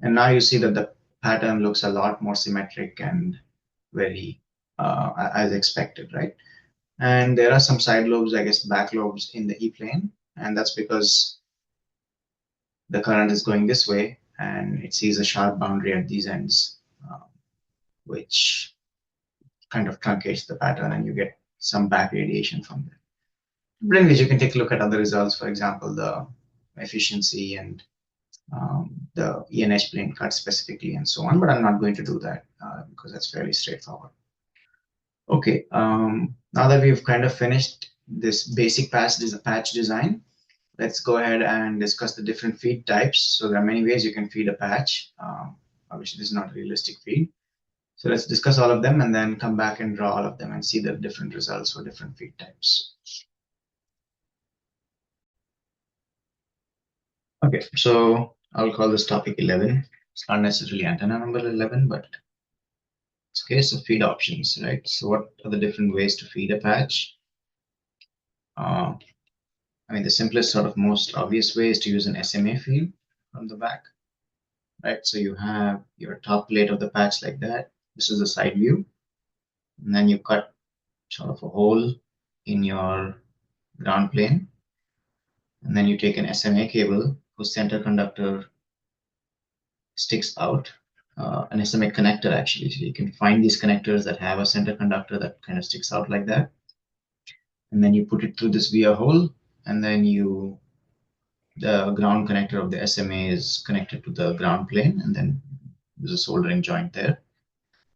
and now you see that the pattern looks a lot more symmetric and very as expected, right? And there are some side lobes, I guess back lobes in the E plane, and that's because the current is going this way and it sees a sharp boundary at these ends, which kind of truncates the pattern, and you get some back radiation from there. But anyways, you can take a look at other results, for example, the efficiency and the ENH plane cut specifically and so on, but I'm not going to do that because that's fairly straightforward. Okay, now that we've kind of finished this basic patch design, let's go ahead and discuss the different feed types. So there are many ways you can feed a patch. Obviously, this is not a realistic feed. So let's discuss all of them and then come back and draw all of them and see the different results for different feed types. Okay, so I'll call this topic 11. It's not necessarily antenna number 11, but it's okay. So feed options, right? So what are the different ways to feed a patch? I mean, the simplest sort of most obvious way is to use an SMA feed from the back, right? So you have your top plate of the patch like that. This is the side view. And then you cut sort of a hole in your ground plane. And then you take an SMA cable whose center conductor sticks out, an SMA connector actually. So you can find these connectors that have a center conductor that kind of sticks out like that. And then you put it through this via hole, and then the ground connector of the SMA is connected to the ground plane, and then there's a soldering joint there,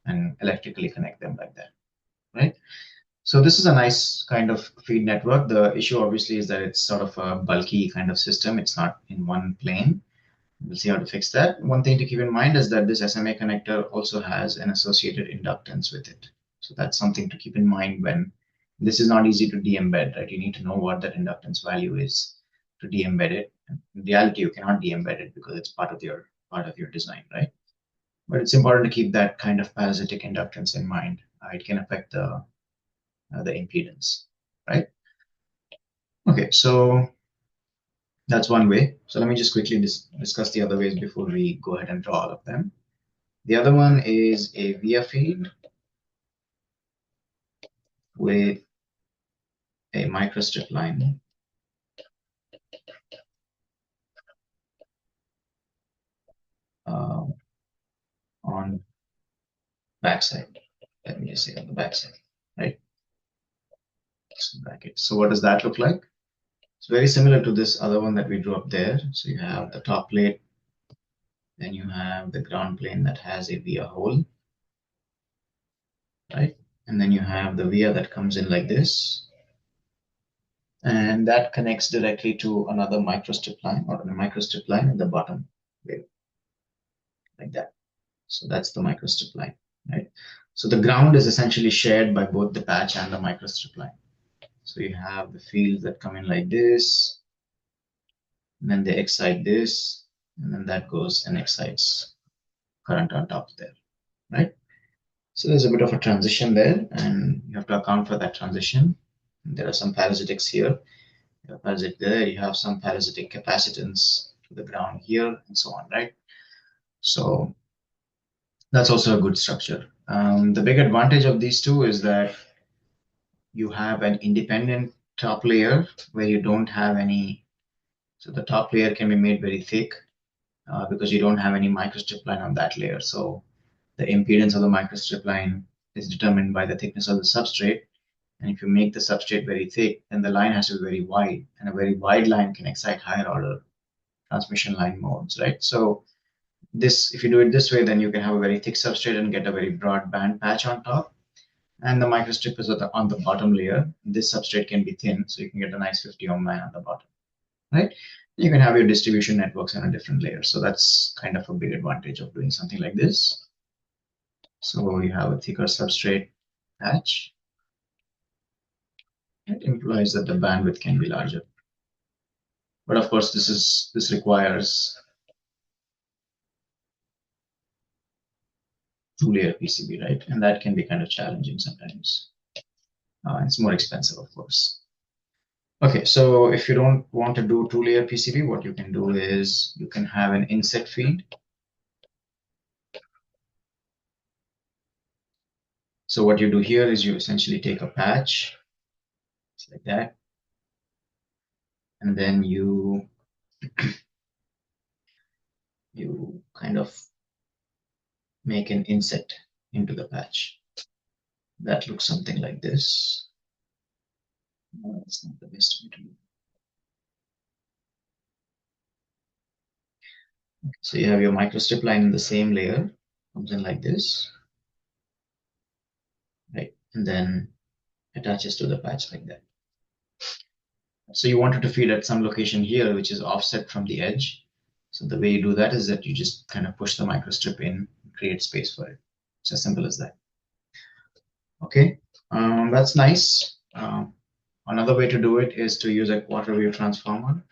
and electrically connect them like that, right? So this is a nice kind of feed network. The issue obviously is that it's sort of a bulky kind of system. It's not in one plane. We'll see how to fix that. One thing to keep in mind is that this SMA connector also has an associated inductance with it. So that's something to keep in mind when this is not easy to de-embed, right? You need to know what that inductance value is to de-embed it. In reality, you cannot de-embed it because it's part of your design, right? But it's important to keep that kind of parasitic inductance in mind. It can affect the impedance, right? Okay, so that's one way. So let me just quickly discuss the other ways before we go ahead and draw all of them. The other one is a via feed with a microstrip line on backside. Let me just say on the backside, right? Bracket. So what does that look like? It's very similar to this other one that we drew up there. So you have the top plate, then you have the ground plane that has a via hole, right? And then you have the via that comes in like this. And that connects directly to another microstrip line or a microstrip line at the bottom, like that. So that's the microstrip line, right? So the ground is essentially shared by both the patch and the microstrip line. So you have the fields that come in like this, and then they excite this, and then that goes and excites current on top there, right? So there's a bit of a transition there, and you have to account for that transition. And there are some parasitics here. You have parasitic there, you have some parasitic capacitance to the ground here, and so on, right? So that's also a good structure. The big advantage of these two is that you have an independent top layer where you don't have any. So the top layer can be made very thick because you don't have any microstrip line on that layer. So the impedance of the microstrip line is determined by the thickness of the substrate. And if you make the substrate very thick, then the line has to be very wide. And a very wide line can excite higher order transmission line modes, right? So this, if you do it this way, then you can have a very thick substrate and get a very broad band patch on top. And the microstrip is on the bottom layer. This substrate can be thin, so you can get a nice 50 ohm line on the bottom, right? You can have your distribution networks on a different layer. So that's kind of a big advantage of doing something like this. So you have a thicker substrate patch. It implies that the bandwidth can be larger. But of course, this requires two-layer PCB, right? And that can be kind of challenging sometimes. It's more expensive, of course. Okay, so if you don't want to do two-layer PCB, what you can do is you can have an inset feed. So what you do here is you essentially take a patch, like that, and then you kind of make an inset into the patch. That looks something like this. No, that's not the best way to do it. So you have your microstrip line in the same layer, comes in like this, right? And then attaches to the patch like that. So you wanted to feed at some location here, which is offset from the edge. So the way you do that is that you just kind of push the microstrip in, create space for it. It's as simple as that. Okay, that's nice. Another way to do it is to use a quarter wave transformer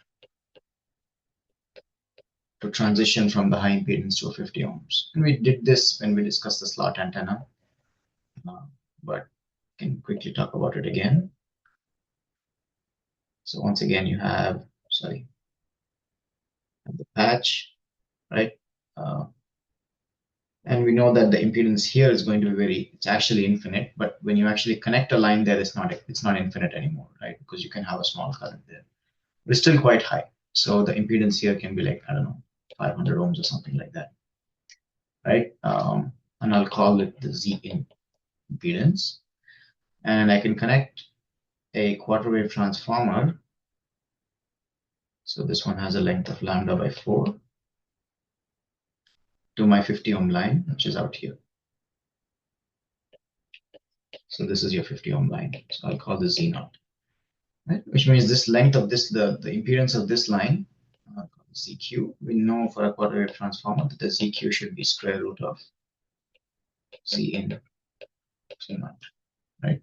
to transition from the high impedance to a 50 ohms. And we did this when we discussed the slot antenna, but can quickly talk about it again. So once again, you have, the patch, right? And we know that the impedance here is going to be it's actually infinite, but when you actually connect a line there, it's not infinite anymore, right? Because you can have a small current there. But it's still quite high. So the impedance here can be like, I don't know, 500 ohms or something like that, right? And I'll call it the Z in impedance. And I can connect a quarter wave transformer. So this one has a length of lambda by 4 to my 50 ohm line, which is out here. So this is your 50 ohm line. So I'll call this Z naught, right? Which means this length of this, the impedance of this line, ZQ, we know for a quarter wave transformer that the ZQ should be square root of Z in Z naught, right?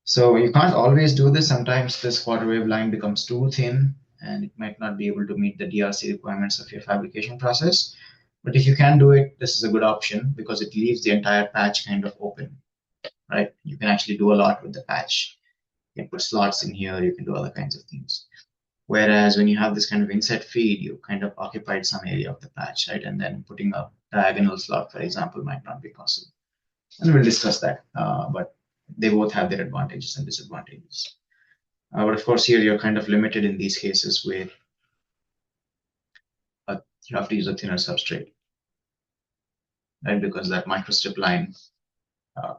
So you can't always do this. Sometimes this quarter wave line becomes too thin and it might not be able to meet the DRC requirements of your fabrication process. But if you can do it, this is a good option because it leaves the entire patch kind of open, right? You can actually do a lot with the patch. You can put slots in here, you can do other kinds of things. Whereas when you have this kind of inset feed, you kind of occupied some area of the patch, right? And then putting a diagonal slot, for example, might not be possible. And we'll discuss that. But they both have their advantages and disadvantages. But of course, here you're kind of limited in these cases where you have to use a thinner substrate, right? Because that microstrip line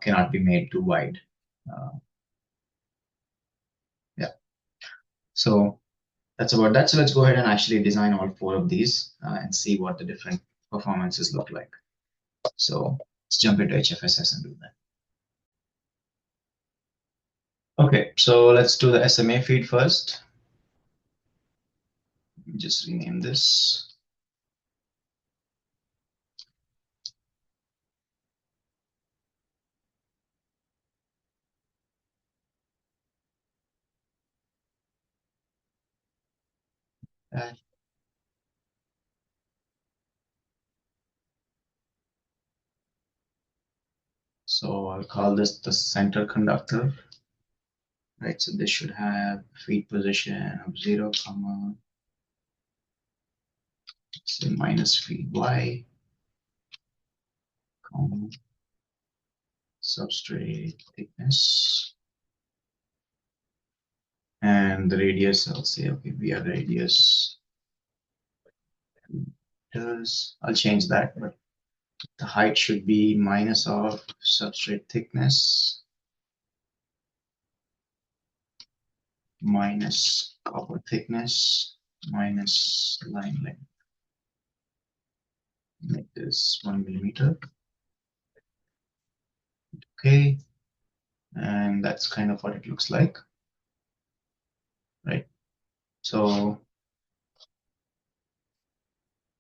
cannot be made too wide. Yeah. So that's about that. So let's go ahead and actually design all 4 of these and see what the different performances look like. So let's jump into HFSS and do that. Okay, so let's do the SMA feed first. Let me just rename this. So I'll call this the center conductor. Right, so this should have feed position of 0, comma, say minus feed y, comma, substrate thickness. And the radius, I'll say, okay, we are radius. I'll change that, but the height should be minus of substrate thickness minus copper thickness minus line length. Make this 1 millimeter. Okay, and that's kind of what it looks like, right? So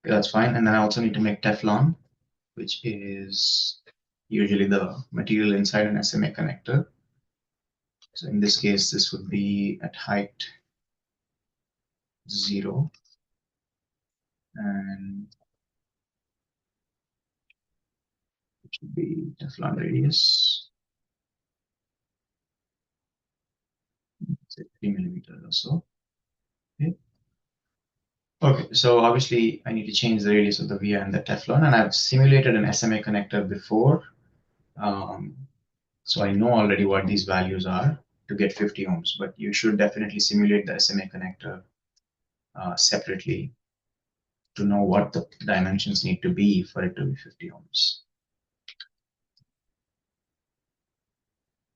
that's fine. And then I also need to make Teflon, which is usually the material inside an SMA connector. So in this case, this would be at height 0. And it should be Teflon radius, say 3 millimeters or so. Okay. Okay, so obviously I need to change the radius of the via and the Teflon, and I've simulated an SMA connector before. So I know already what these values are to get 50 ohms, but you should definitely simulate the SMA connector separately to know what the dimensions need to be for it to be 50 ohms.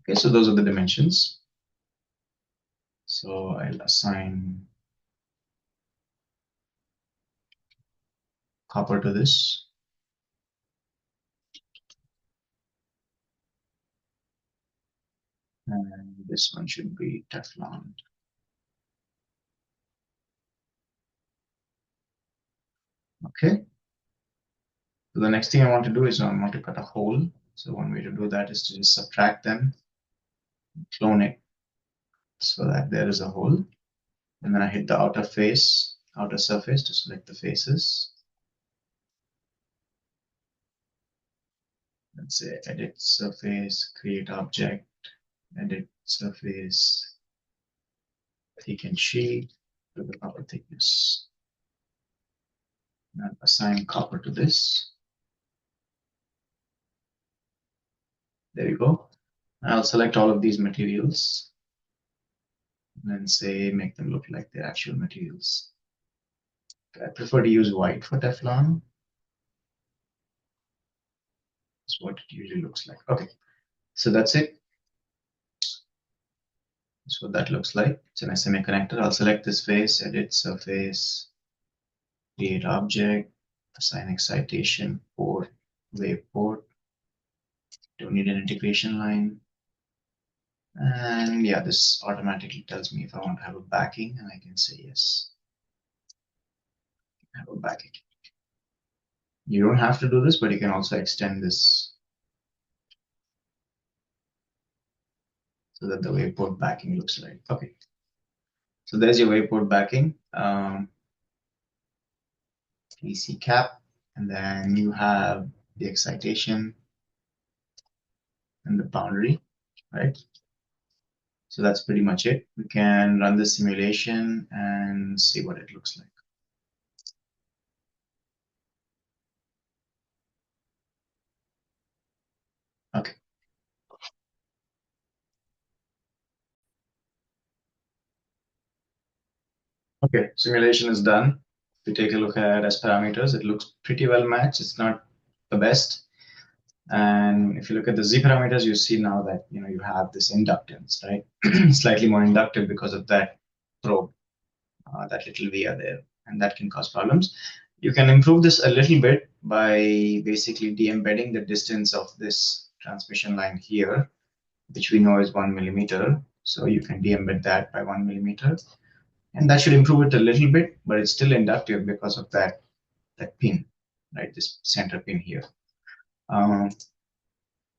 Okay, so those are the dimensions. So I'll assign copper to this. And this one should be Teflon. Okay. So the next thing I want to do is I want to cut a hole. So one way to do that is to just subtract them, clone it so that there is a hole. And then I hit the outer surface to select the faces. Let's say edit surface, create object, edit surface, thick and sheet to the proper thickness. And assign copper to this. There you go. I'll select all of these materials and then say make them look like their actual materials. I prefer to use white for Teflon. That's what it usually looks like. Okay, so that's it. That's what that looks like. It's an SMA connector. I'll select this face, edit surface, create object, assign excitation, port, wave port. Don't need an integration line. And yeah, this automatically tells me if I want to have a backing, and I can say yes. Have a backing. You don't have to do this, but you can also extend this so that the waveport backing looks like. Okay. So there's your waveport backing. PC cap, and then you have the excitation and the boundary, right? So that's pretty much it. We can run the simulation and see what it looks like. Okay. Okay, simulation is done. If we take a look at S parameters, it looks pretty well matched. It's not the best. And if you look at the Z parameters, you see now that you have this inductance, right? Slightly more inductive because of that probe, that little via there, and that can cause problems. You can improve this a little bit by basically de-embedding the distance of this transmission line here, which we know is 1 millimeter. So you can de-embed that by 1 millimeter. And that should improve it a little bit, but it's still inductive because of that pin, right? This center pin here.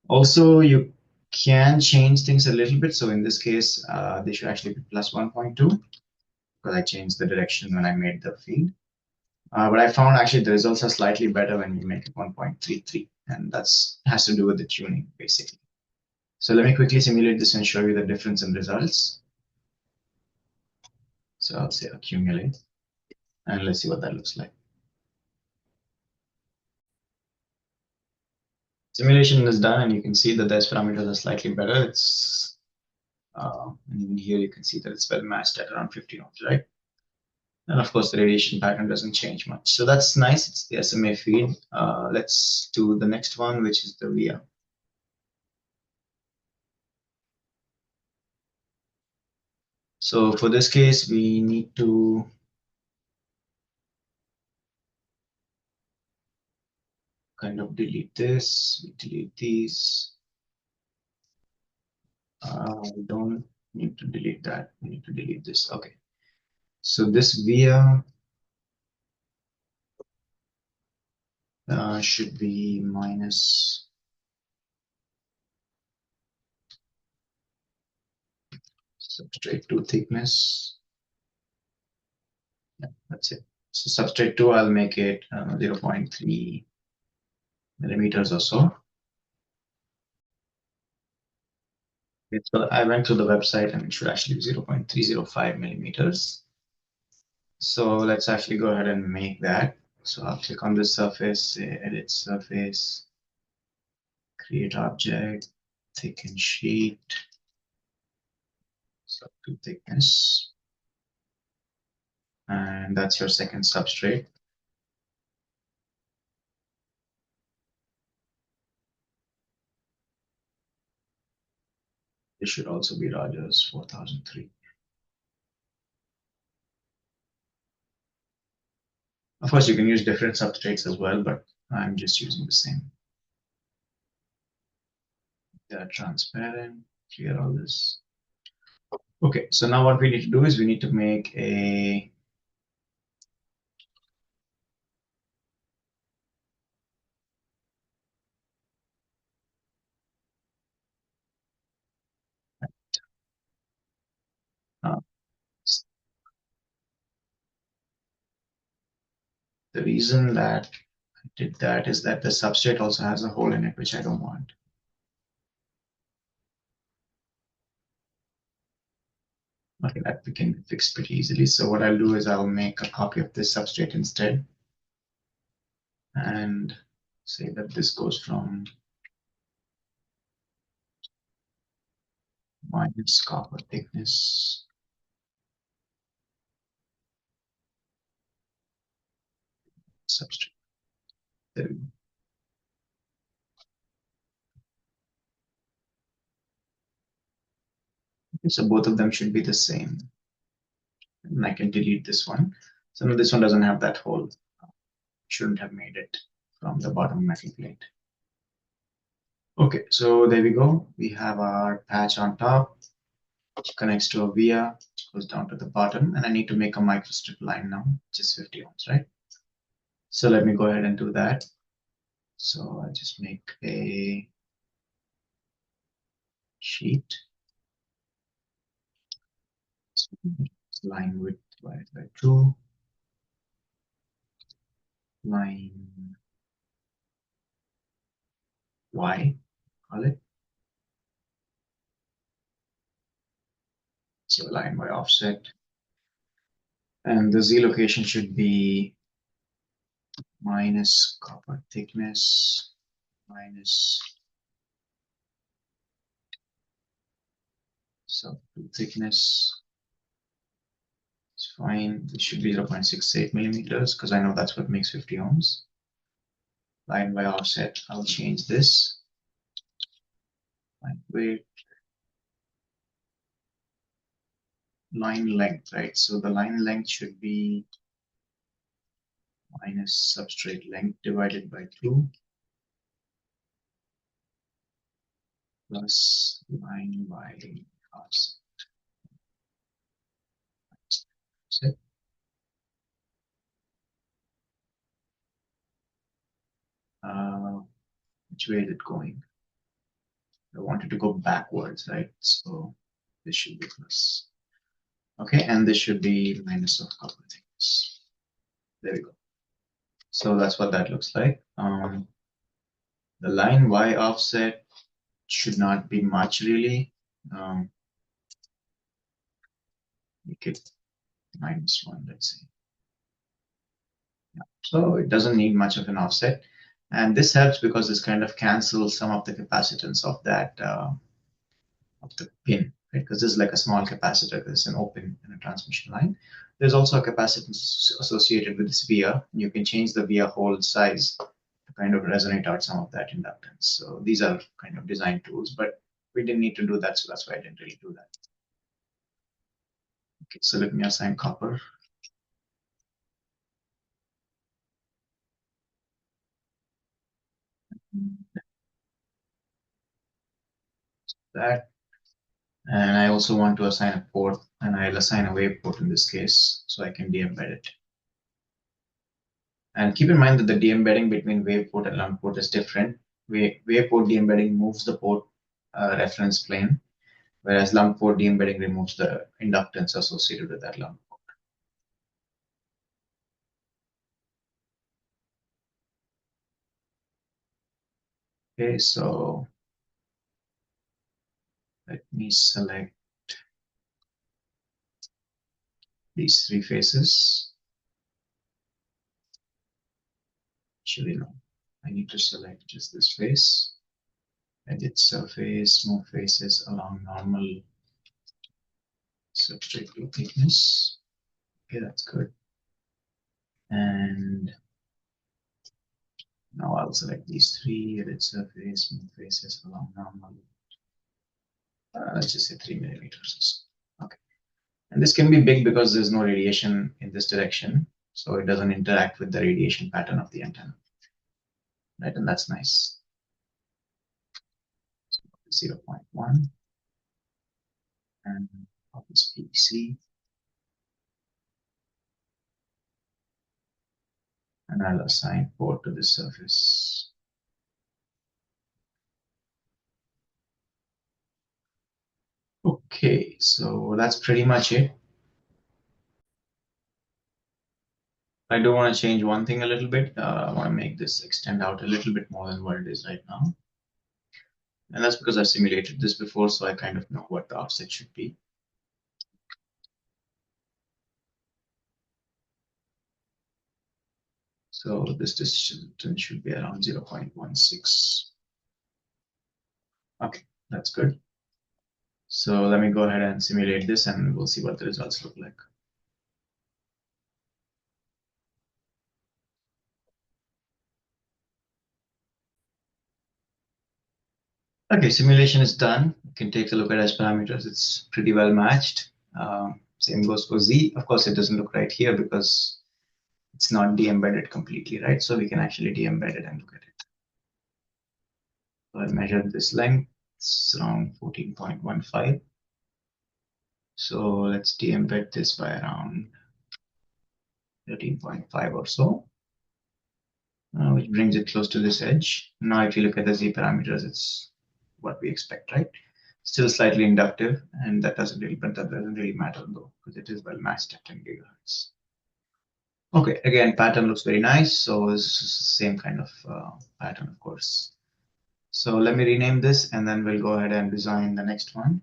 Also, you can change things a little bit. So in this case, they should actually be plus 1.2 because I changed the direction when I made the feed. But I found actually the results are slightly better when you make it 1.33, and that's has to do with the tuning, basically. So let me quickly simulate this and show you the difference in results. So I'll say accumulate, and let's see what that looks like. Simulation is done, and you can see that the S parameters are slightly better. It's and even here you can see that it's well matched at around 50 ohms, right? And of course, the radiation pattern doesn't change much. So that's nice. It's the SMA feed. Let's do the next one, which is the via. So for this case, we need to kind of delete this. We delete these. We don't need to delete that. We need to delete this. Okay. So this via should be minus substrate 2 thickness. Yeah, that's it. So substrate 2, I'll make it 0.3 millimeters or so. Okay, so I went to the website and it should actually be 0.305 millimeters. So let's actually go ahead and make that. So I'll click on this surface, say edit surface, create object, thicken sheet, sub 2 thickness. And that's your second substrate. This should also be Rogers 4003. Of course, you can use different substrates as well, but I'm just using the same. They are transparent, clear all this. Okay, so now what we need to do is we need to make a the reason that I did that is that the substrate also has a hole in it, which I don't want. Okay, that we can fix pretty easily. So what I'll do is I'll make a copy of this substrate instead and say that this goes from minus copper thickness substrate. There we go. Okay, so both of them should be the same. And I can delete this one. So now this one doesn't have that hole. Shouldn't have made it from the bottom metal plate. Okay, so there we go. We have our patch on top, which connects to a via, which goes down to the bottom, and I need to make a microstrip line now, which is 50 ohms, right? So let me go ahead and do that. So I just make a sheet. Line width divided by 2. Line Y, call it. So line Y offset. And the Z location should be minus copper thickness minus subtool thickness. It's fine. This should be 0.68 millimeters because I know that's what makes 50 ohms. Line by offset, I'll change this. Line width. Line length, right? So the line length should be minus substrate length divided by 2 plus line by offset. Which way is it going? I wanted to go backwards, right? So this should be plus. Okay, and this should be minus of copper thickness. There we go. So that's what that looks like. The line Y offset should not be much really. Make it -1, let's see. Yeah. So it doesn't need much of an offset. And this helps because this kind of cancels some of the capacitance of that of the pin, right? Because this is like a small capacitor. There's an open in a transmission line. There's also a capacitance associated with this via. You can change the via hole size to kind of resonate out some of that inductance. So these are kind of design tools, but we didn't need to do that, so that's why I didn't really do that. Okay, so let me assign copper. That. And I also want to assign a port, and I'll assign a wave port in this case, so I can de-embed it. And keep in mind that the de-embedding between wave port and lump port is different. Wave port de-embedding moves the port reference plane, whereas lump port de-embedding removes the inductance associated with that lump port. Okay, so let me select these 3 faces. Actually, no. I need to select just this face. Edit surface, move faces along normal substrate glue thickness. Okay, that's good. And now I'll select these 3, edit surface, move faces along normal. Let's just say 3 millimeters or so. Okay. And this can be big because there's no radiation in this direction. so it doesn't interact with the radiation pattern of the antenna, right? And that's nice. 0.1 and this PEC, and I'll assign 4 to this surface. Okay, so that's pretty much it. I do want to change one thing a little bit. I want to make this extend out a little bit more than what it is right now. And that's because I've simulated this before, so I kind of know what the offset should be. So this distance should be around 0.16. Okay, that's good. So let me go ahead and simulate this and we'll see what the results look like. Okay, simulation is done. You can take a look at S parameters. It's pretty well matched. Same goes for Z. Of course, it doesn't look right here because it's not de-embedded completely, right? So we can actually de-embed it and look at it. So I measured this length. It's around 14.15. So let's de-embed this by around 13.5 or so, which brings it close to this edge. Now, if you look at the Z parameters, it's what we expect, right? Still slightly inductive, and that doesn't really matter though, because it is well matched at 10 gigahertz. Okay, again, pattern looks very nice. So this is the same kind of pattern, of course. So let me rename this, and then we'll go ahead and design the next one.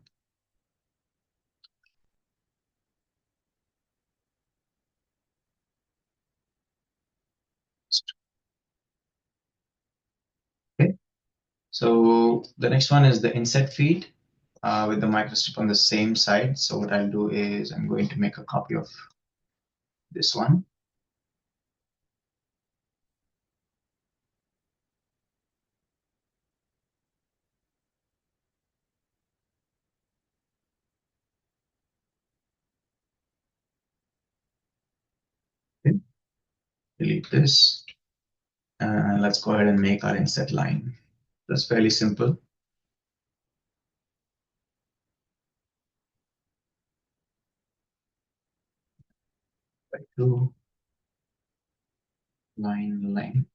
Okay. So the next one is the inset feed with the microstrip on the same side. So what I'll do is I'm going to make a copy of this one. Okay. Delete this. And let's go ahead and make our inset line. That's fairly simple. By 2 line length.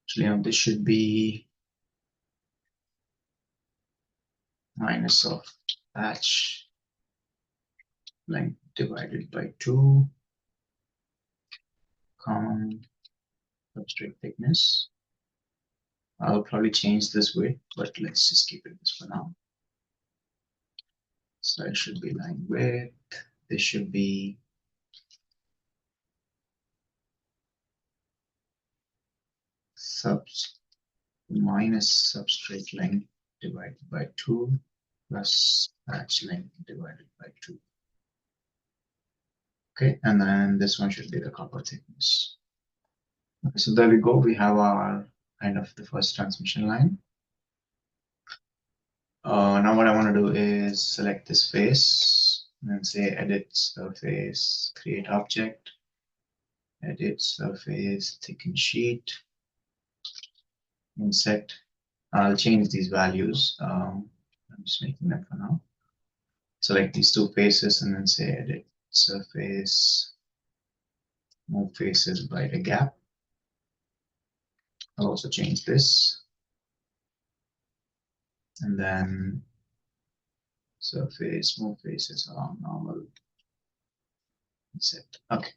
Actually, this should be minus of patch length divided by 2 common substrate thickness. I'll probably change this width, but let's just keep it this for now. So it should be line width. This should be minus substrate length divided by 2 plus patch length divided by 2. Okay, and then this one should be the copper thickness. Okay, so there we go. We have our kind of the first transmission line. Now what I want to do is select this face and say edit surface, create object, edit surface, thicken sheet, inset. I'll change these values. I'm just making that for now. Select these two faces and then say edit surface, move faces by the gap. I'll also change this. And then surface, move faces along normal. Inset. Okay.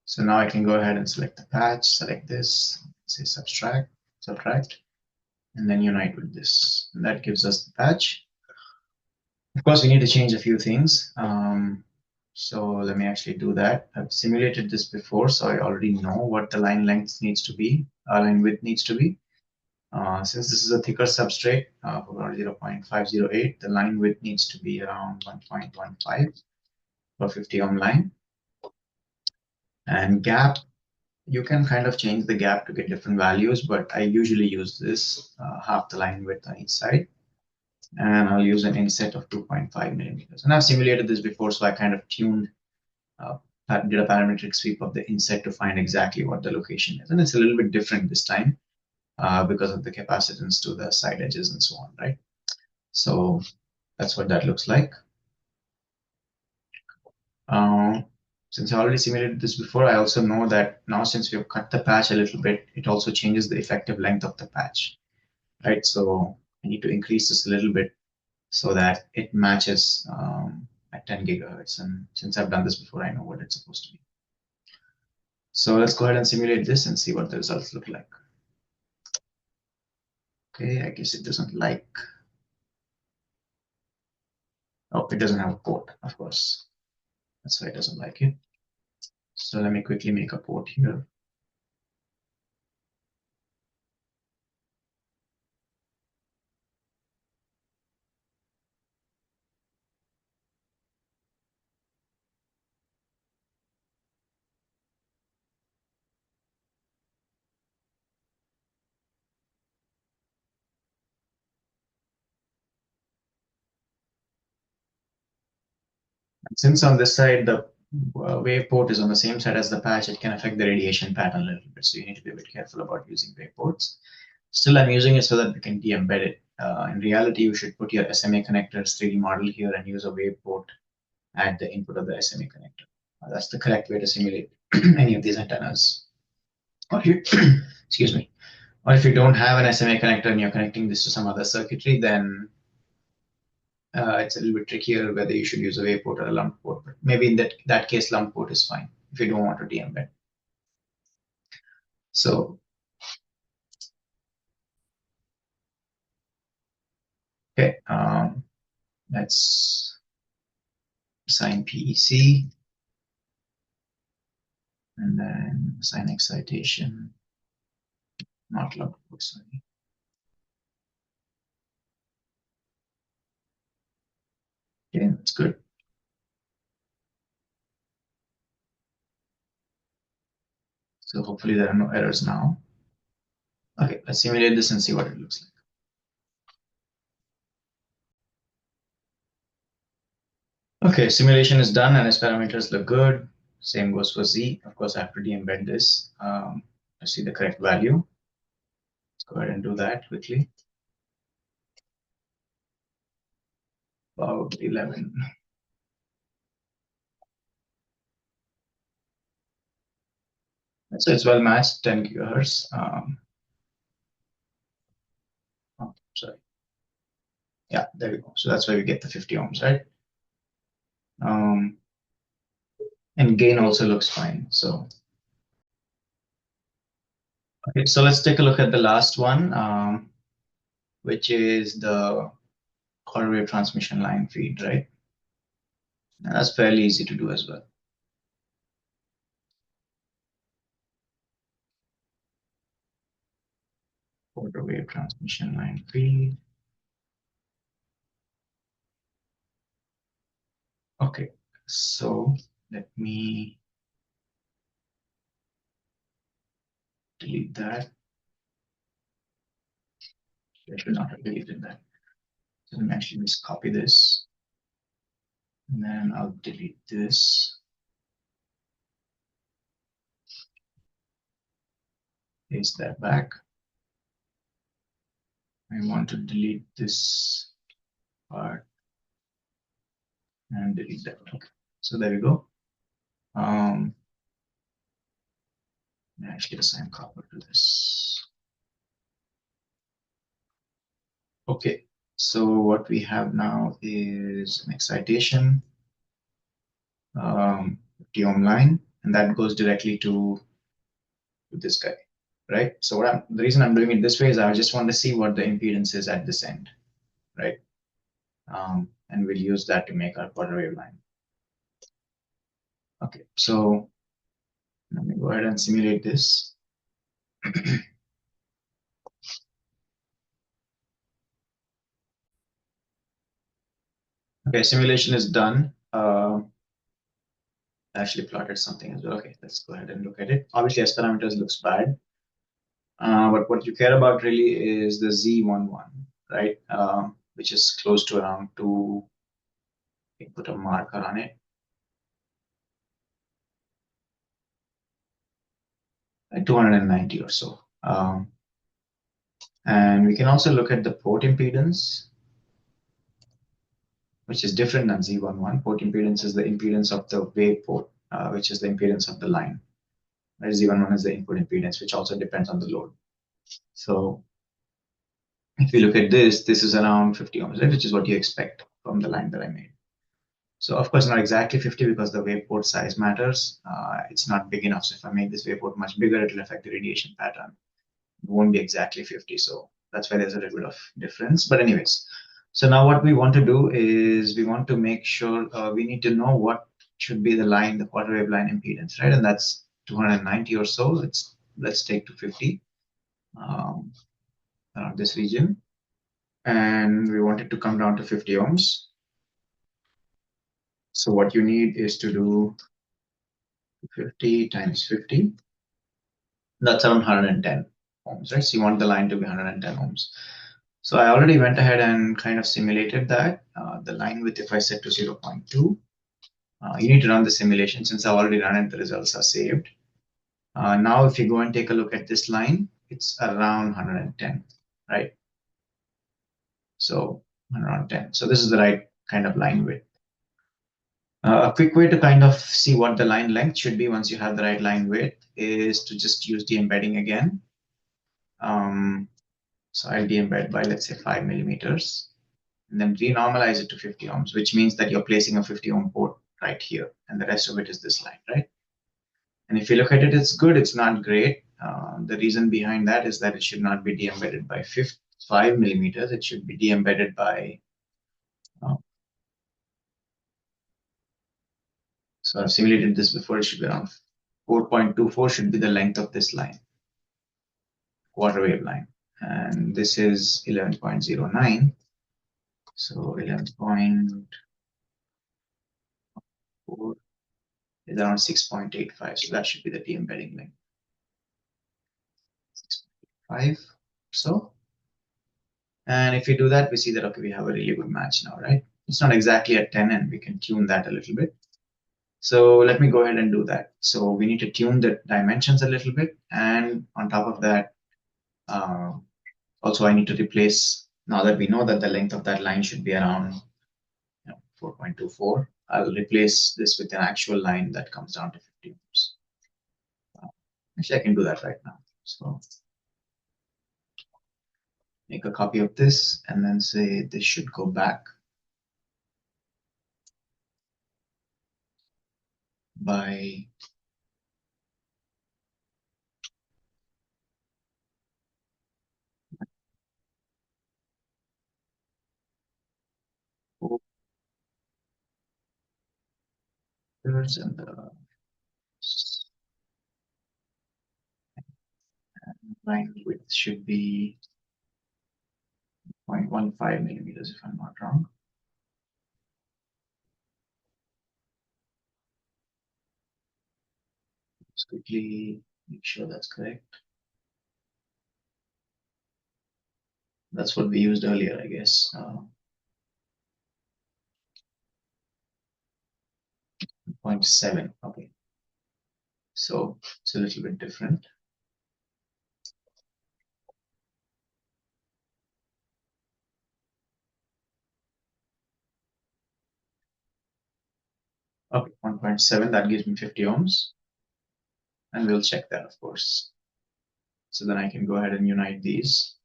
So now I can go ahead and select the patch, select this, say subtract, and then unite with this. And that gives us the patch. Of course, we need to change a few things. So let me actually do that. I've simulated this before, so I already know what the line length needs to be, line width needs to be. Since this is a thicker substrate, for around 0.508, the line width needs to be around 1.15 per 50 ohm line. And gap, you can kind of change the gap to get different values, but I usually use this half the line width on each side. And I'll use an inset of 2.5 millimeters. And I've simulated this before, so I kind of tuned did a parametric sweep of the inset to find exactly what the location is. And it's a little bit different this time because of the capacitance to the side edges and so on, right? So that's what that looks like. Since I already simulated this before, I also know that now since we have cut the patch a little bit, it also changes the effective length of the patch, right? So I need to increase this a little bit so that it matches at 10 gigahertz. And since I've done this before, I know what it's supposed to be. So let's go ahead and simulate this and see what the results look like. Okay, I guess it doesn't like, oh, it doesn't have a port, of course. That's why it doesn't like it. So let me quickly make a port here. Since on this side, the wave port is on the same side as the patch, it can affect the radiation pattern a little bit. So you need to be a bit careful about using wave ports. Still, I'm using it so that we can de-embed it. In reality, you should put your SMA connectors 3D model here and use a wave port at the input of the SMA connector. That's the correct way to simulate any of these antennas. Or if you, excuse me, or if you don't have an SMA connector and you're connecting this to some other circuitry, then it's a little bit trickier whether you should use a wave port or a lump port. But maybe in that case, lump port is fine if you don't want to de-embed. So, okay, let's assign PEC and then assign excitation, MATLAB. Sorry. Okay, that's good. So hopefully there are no errors now. Okay, let's simulate this and see what it looks like. Okay, simulation is done and its parameters look good. Same goes for Z. Of course, I have to de-embed this to see the correct value. Let's go ahead and do that quickly. About 11. So it's well matched, 10 gigahertz. Oh, sorry. Yeah, there we go. So that's why we get the 50 ohms, right? And gain also looks fine. So, okay, so let's take a look at the last one, which is the quarter wave transmission line feed, right? And that's fairly easy to do as well. Quarter wave transmission line feed. Okay, so let me delete that. I should not have deleted that. So let me actually just copy this. And then I'll delete this. Paste that back. I want to delete this part and delete that. Okay. So there we go. Actually assign copper to this. Okay, so what we have now is an excitation, 50 ohm line, and that goes directly to this guy, right? So the reason I'm doing it this way is I just want to see what the impedance is at this end, right? And we'll use that to make our quarter wave line. Okay, so let me go ahead and simulate this. Okay, simulation is done. Actually plotted something as well. Okay, let's go ahead and look at it. Obviously, S parameters looks bad. But what you care about really is the Z11, right? Which is close to around 2. Put a marker on it. 290 or so. And we can also look at the port impedance, which is different than Z11. Port impedance is the impedance of the wave port, which is the impedance of the line. Whereas Z11 is the input impedance, which also depends on the load. So if you look at this, this is around 50 ohms, right, which is what you expect from the line that I made. So of course, not exactly 50 because the wave port size matters. It's not big enough. So if I make this wave port much bigger, it will affect the radiation pattern. It won't be exactly 50. So that's why there's a little bit of difference. But anyways, so now what we want to do is we want to make sure we need to know what should be the line, the quarter wave line impedance, right? And that's 290 or so. Let's take 250 around this region. And we want it to come down to 50 ohms. So what you need is to do 50 times 50. That's around 110 ohms, right? So you want the line to be 110 ohms. So I already went ahead and kind of simulated that. The line width, if I set to 0.2, you need to run the simulation. Since I've already run it, the results are saved. Now, if you go and take a look at this line, it's around 110, right? So 110. So this is the right kind of line width. A quick way to kind of see what the line length should be once you have the right line width is to just use the embedding again. So I'll de-embed by, let's say, 5 millimeters, and then renormalize it to 50 ohms, which means that you're placing a 50 ohm port right here, and the rest of it is this line, right? And if you look at it, it's good. It's not great. The reason behind that is that it should not be de-embedded by 5 millimeters. It should be de-embedded by so I've simulated this before. It should be around 4.24 should be the length of this line, quarter wave line. And this is 11.09. So 11.4 is around 6.85. So that should be the de-embedding length. 6.85. So, and if we do that, we see that, okay, we have a really good match now, right? It's not exactly at 10, and we can tune that a little bit. So let me go ahead and do that. So we need to tune the dimensions a little bit. And on top of that, also I need to replace, now that we know that the length of that line should be around 4.24, I'll replace this with an actual line that comes down to 50 ohms. Actually, I can do that right now. So make a copy of this and then say this should go back by and the line width should be 0.15 millimeters if I'm not wrong. Let's quickly make sure that's correct. That's what we used earlier, I guess. 0.7, okay. So it's a little bit different. Okay, 1.7, that gives me 50 ohms. And we'll check that, of course. So then I can go ahead and unite these.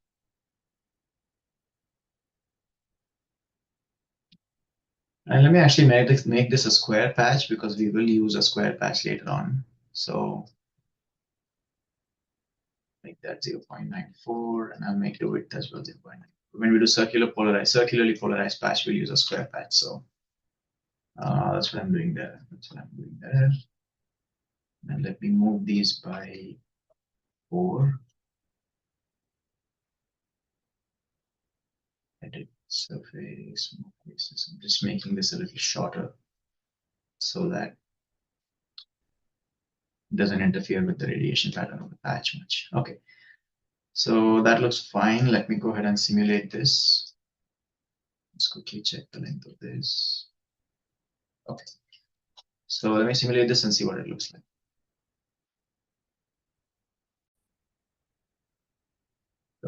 And let me actually make this a square patch because we will use a square patch later on. So make that 0.94, and I'll make the width as well 0.9. When we do circularly polarized patch, we'll use a square patch. So that's what I'm doing there. That's what I'm doing there. And let me move these by 4. Edit surface, move places. I'm just making this a little shorter so that it doesn't interfere with the radiation pattern of the patch much. Okay, so that looks fine. Let me go ahead and simulate this. Let's quickly check the length of this. Okay, so let me simulate this and see what it looks like.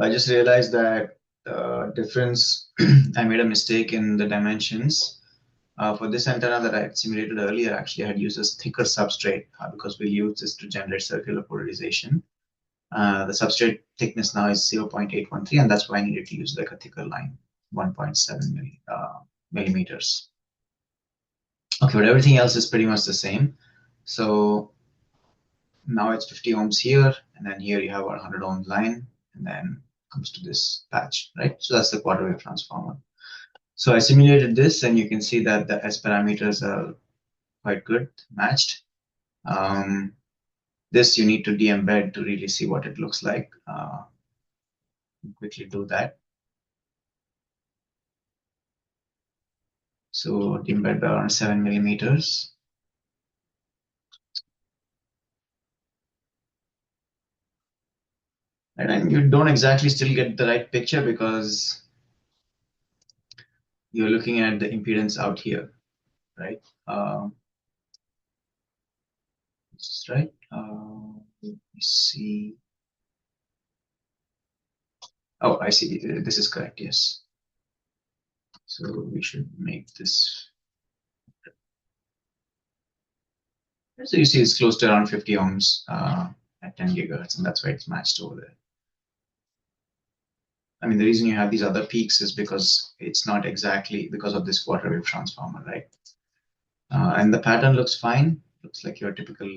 I just realized that the difference, I made a mistake in the dimensions. For this antenna that I had simulated earlier, actually I had used a thicker substrate because we used this to generate circular polarization. The substrate thickness now is 0.813, and that's why I needed to use like a thicker line, 1.7 millimeters. Okay, but everything else is pretty much the same. So now it's 50 ohms here, and then here you have a 100 ohm line, and then comes to this patch, right? So that's the quarter wave transformer. So I simulated this, and you can see that the S parameters are quite good, matched. This you need to de-embed to really see what it looks like. Quickly do that. So de-embed by around 7 millimeters. And then you don't exactly still get the right picture because you're looking at the impedance out here, right? This is right. Let me see. Oh, I see. This is correct. Yes. So we should make this. So you see, it's close to around 50 ohms at 10 gigahertz, and that's why it's matched over there. I mean, the reason you have these other peaks is because it's not exactly because of this quarter wave transformer, right? And the pattern looks fine. Looks like your typical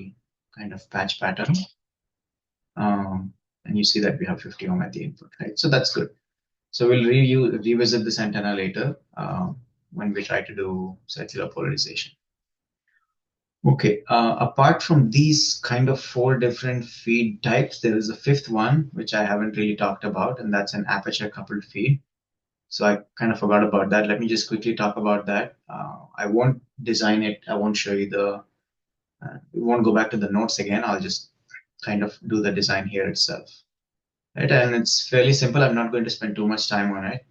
kind of patch pattern. And you see that we have 50 ohm at the input, right? So that's good. So we'll revisit this antenna later when we try to do circular polarization. Okay, apart from these kind of 4 different feed types, there is a 5th one, which I haven't really talked about, and that's an aperture coupled feed. So I kind of forgot about that. Let me just quickly talk about that. I won't design it. I won't show you we won't go back to the notes again. I'll just kind of do the design here itself. Right, and it's fairly simple. I'm not going to spend too much time on it.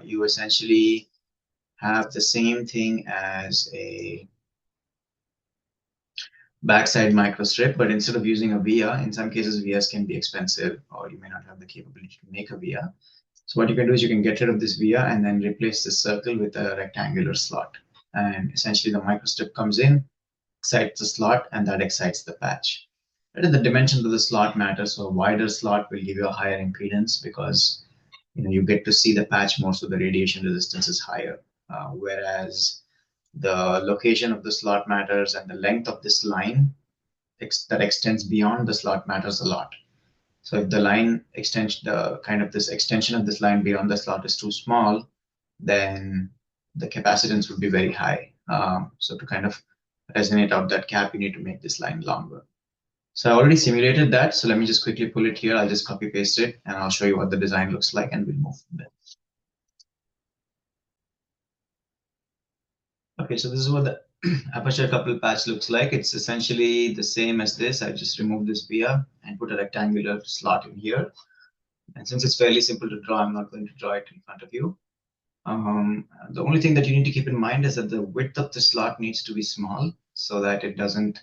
You essentially have the same thing as a backside microstrip, but instead of using a via, in some cases vias can be expensive, or you may not have the capability to make a via. So what you can do is you can get rid of this via and then replace this circle with a rectangular slot. And essentially the microstrip comes in, excites the slot, and that excites the patch. Right? The dimensions of the slot matter. So a wider slot will give you a higher impedance because you get to see the patch more, so the radiation resistance is higher. Whereas the location of the slot matters, and the length of this line that extends beyond the slot matters a lot. So if the line extension, the kind of this extension of this line beyond the slot is too small, then the capacitance would be very high. So to kind of resonate out that cap, you need to make this line longer. So I already simulated that. So let me just quickly pull it here. I'll just copy paste it, and I'll show you what the design looks like, and we'll move from there. Okay, so this is what the aperture coupled patch looks like. It's essentially the same as this. I just removed this via and put a rectangular slot in here. And since it's fairly simple to draw, I'm not going to draw it in front of you. The only thing that you need to keep in mind is that the width of the slot needs to be small so that it doesn't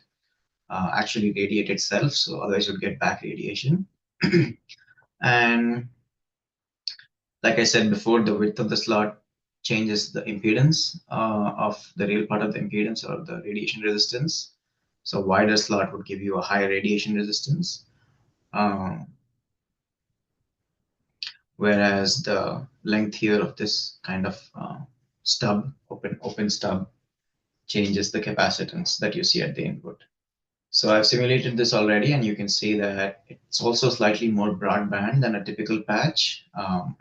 actually radiate itself. So otherwise you'll get back radiation. And like I said before, the width of the slot changes the impedance of the real part of the impedance or the radiation resistance. So wider slot would give you a higher radiation resistance. Whereas the length here of this kind of stub, open stub, changes the capacitance that you see at the input. So I've simulated this already, and you can see that it's also slightly more broadband than a typical patch.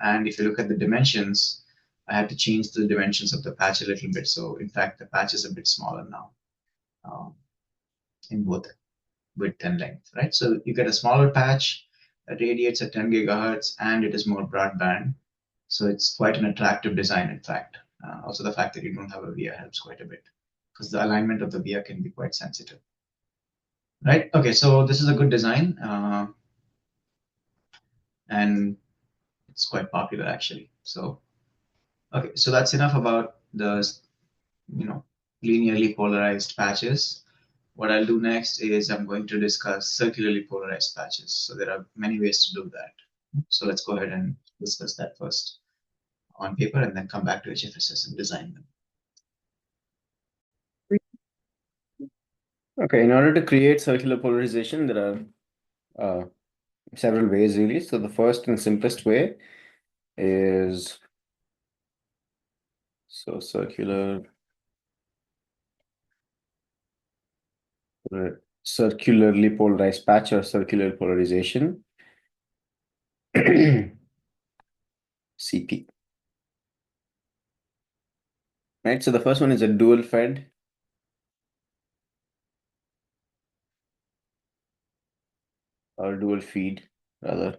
And if you look at the dimensions, I had to change the dimensions of the patch a little bit. So in fact, the patch is a bit smaller now in both width and length, right? So you get a smaller patch that radiates at 10 gigahertz, and it is more broadband. So it's quite an attractive design, in fact. Also, the fact that you don't have a via helps quite a bit because the alignment of the via can be quite sensitive. Right. Okay. So this is a good design, and it's quite popular actually. So, okay. So that's enough about the, linearly polarized patches. What I'll do next is I'm going to discuss circularly polarized patches. So there are many ways to do that. So let's go ahead and discuss that first on paper and then come back to HFSS and design them. Okay, in order to create circular polarization, there are several ways really. So the first and simplest way is circularly polarized patch or circular polarization, CP. Right, so the first one is a dual fed or dual feed rather,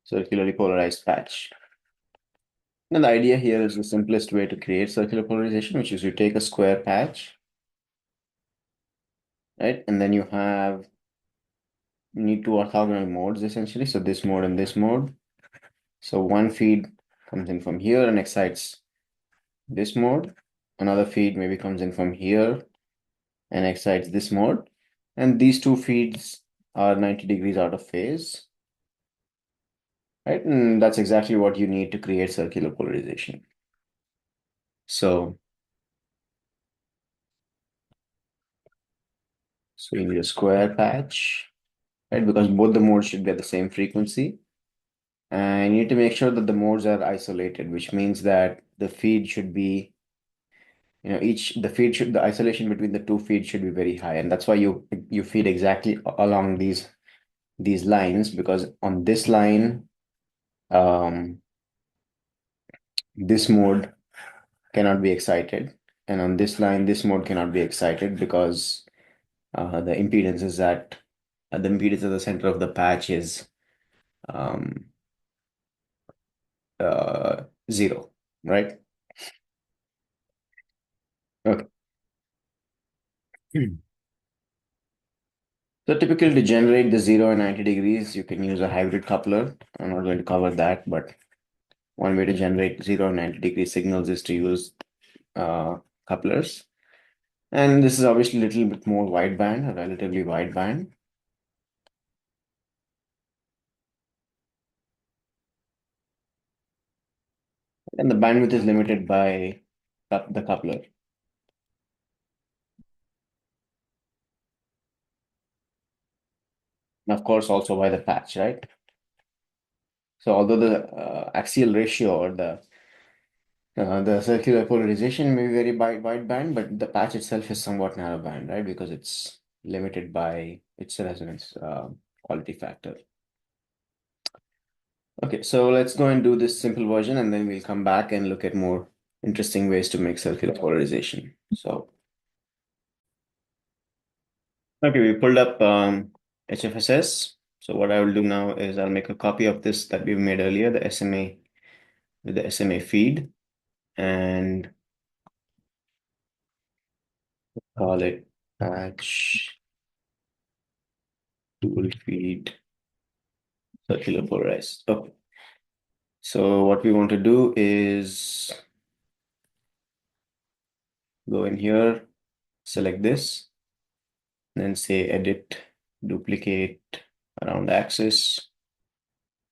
circularly polarized patch. And the idea here is the simplest way to create circular polarization, which is you take a square patch, right? And then you need two orthogonal modes essentially. So this mode and this mode. So one feed comes in from here and excites this mode. Another feed maybe comes in from here and excites this mode. And these two feeds are 90 degrees out of phase, right? And that's exactly what you need to create circular polarization. So you need a square patch, right? Because both the modes should be at the same frequency. And you need to make sure that the modes are isolated, which means that the feed should be, the isolation between the two feeds should be very high. And that's why you feed exactly along these lines, because on this line, this mode cannot be excited. And on this line, this mode cannot be excited because the impedance is that the impedance at the center of the patch is um, 0, right? Okay. So typically to generate the 0 and 90 degrees, you can use a hybrid coupler. I'm not going to cover that, but one way to generate 0 and 90 degree signals is to use couplers. And this is obviously a little bit more wideband, a relatively wideband. And the bandwidth is limited by the coupler. And of course, also by the patch, right? So although the axial ratio or the circular polarization may be very wide band, but the patch itself is somewhat narrow band, right? Because it's limited by its resonance quality factor. Okay, so let's go and do this simple version, and then we'll come back and look at more interesting ways to make circular polarization. So, okay, we pulled up HFSS. So what I will do now is I'll make a copy of this that we made earlier, the SMA with the SMA feed, and call it patch dual feed circular polarized. Okay. So what we want to do is go in here, select this, then say edit, duplicate around axis,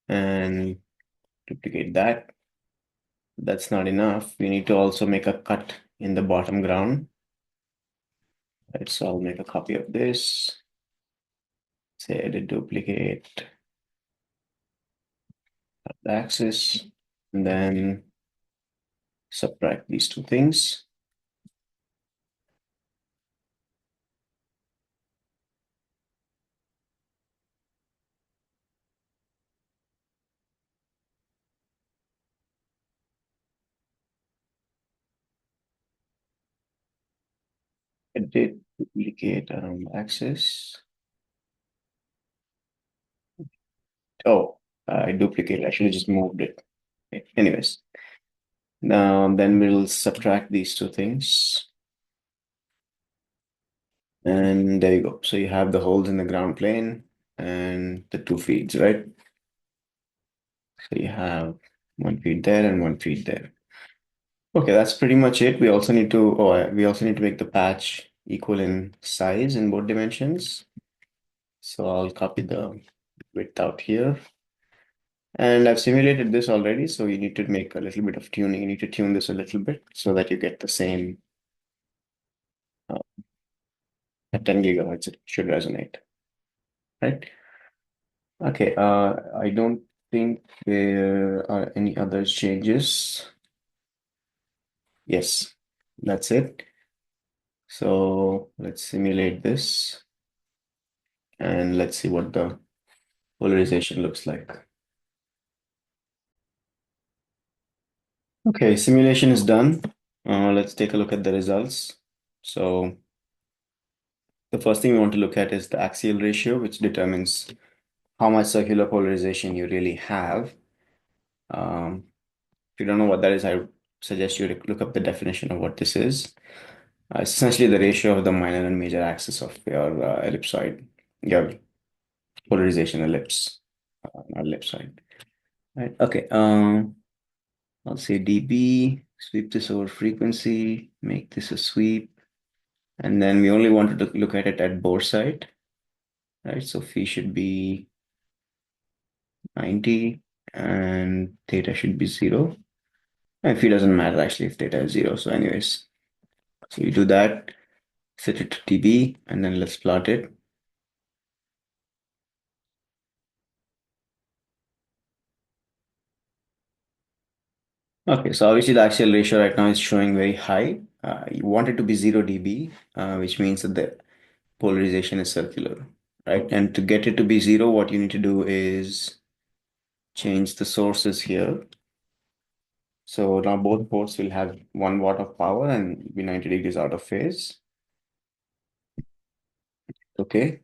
and duplicate that. That's not enough. We need to also make a cut in the bottom ground. Right, so I'll make a copy of this, say edit, duplicate the axis, and then subtract these two things. Edit, duplicate around axis. Oh, I duplicate. I should have just moved it. Okay. Anyways, now then we'll subtract these two things. And there you go. So you have the holes in the ground plane and the two feeds, right? So you have one feed there and one feed there. Okay, that's pretty much it. We also need to make the patch equal in size in both dimensions. So I'll copy the width out here. And I've simulated this already, so you need to make a little bit of tuning. You need to tune this a little bit so that you get the same at 10 gigahertz. It should resonate, right? Okay, I don't think there are any other changes. Yes, that's it. So let's simulate this and let's see what the polarization looks like. Okay, simulation is done. Let's take a look at the results. So the first thing we want to look at is the axial ratio, which determines how much circular polarization you really have. If you don't know what that is, I would suggest you look up the definition of what this is. It's essentially the ratio of the minor and major axis of your ellipsoid, your polarization ellipse, not ellipsoid. Right. Okay. I'll say dB, sweep this over frequency, make this a sweep, and then we only wanted to look at it at bore side, right? So phi should be 90 and theta should be 0. And phi doesn't matter actually if theta is 0. So anyways, so you do that, set it to dB, and then let's plot it. Okay, so obviously the axial ratio right now is showing very high. You want it to be 0 dB, which means that the polarization is circular, right? And to get it to be 0, what you need to do is change the sources here. So now both ports will have 1 watt of power and be 90 degrees out of phase. Okay.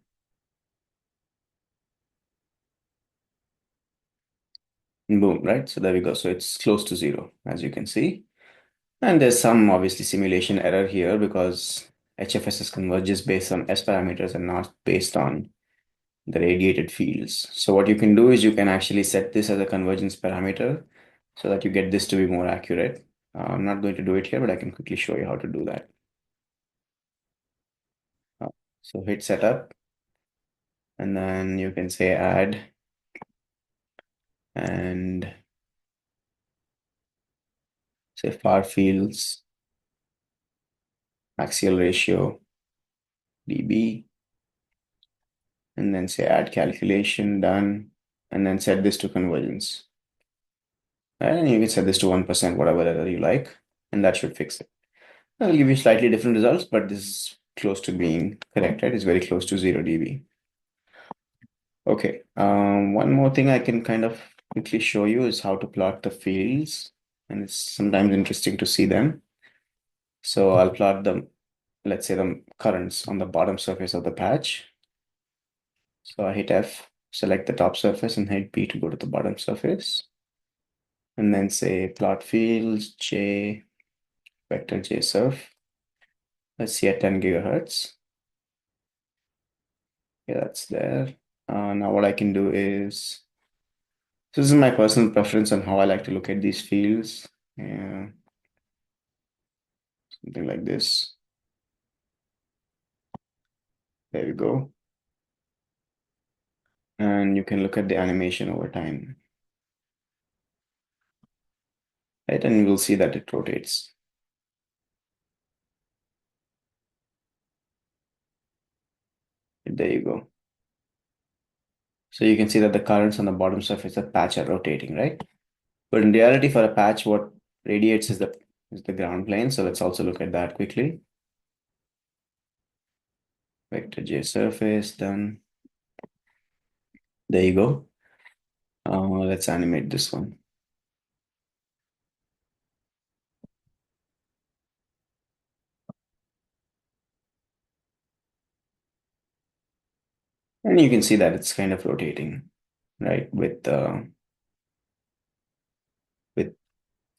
And boom, right? So there we go. So it's close to 0, as you can see. And there's some obviously simulation error here because HFSS converges based on S parameters and not based on the radiated fields. So what you can do is you can actually set this as a convergence parameter so that you get this to be more accurate. I'm not going to do it here, but I can quickly show you how to do that. Uh, so hit setup, and then you can say add, and say far fields, axial ratio, dB, and then say add calculation, done, and then set this to convergence. And you can set this to 1%, whatever error you like, and that should fix it. I'll give you slightly different results, but this is close to being correct, right? It's very close to 0 dB. Okay, one more thing I can kind of quickly show you is how to plot the fields, and it's sometimes interesting to see them. So I'll plot them, let's say the currents on the bottom surface of the patch. So I hit F, select the top surface, and hit B to go to the bottom surface. And then say plot fields, J, vector J surf. Let's see at 10 gigahertz. Yeah, that's there. Now what I can do is, so this is my personal preference on how I like to look at these fields. Yeah, something like this. There we go. And you can look at the animation over time. Right, and we'll see that it rotates. There you go. So you can see that the currents on the bottom surface of the patch are rotating, right? But in reality, for a patch, what radiates is the ground plane. So let's also look at that quickly. Vector J surface, done. There you go. Let's animate this one. And you can see that it's kind of rotating, right, with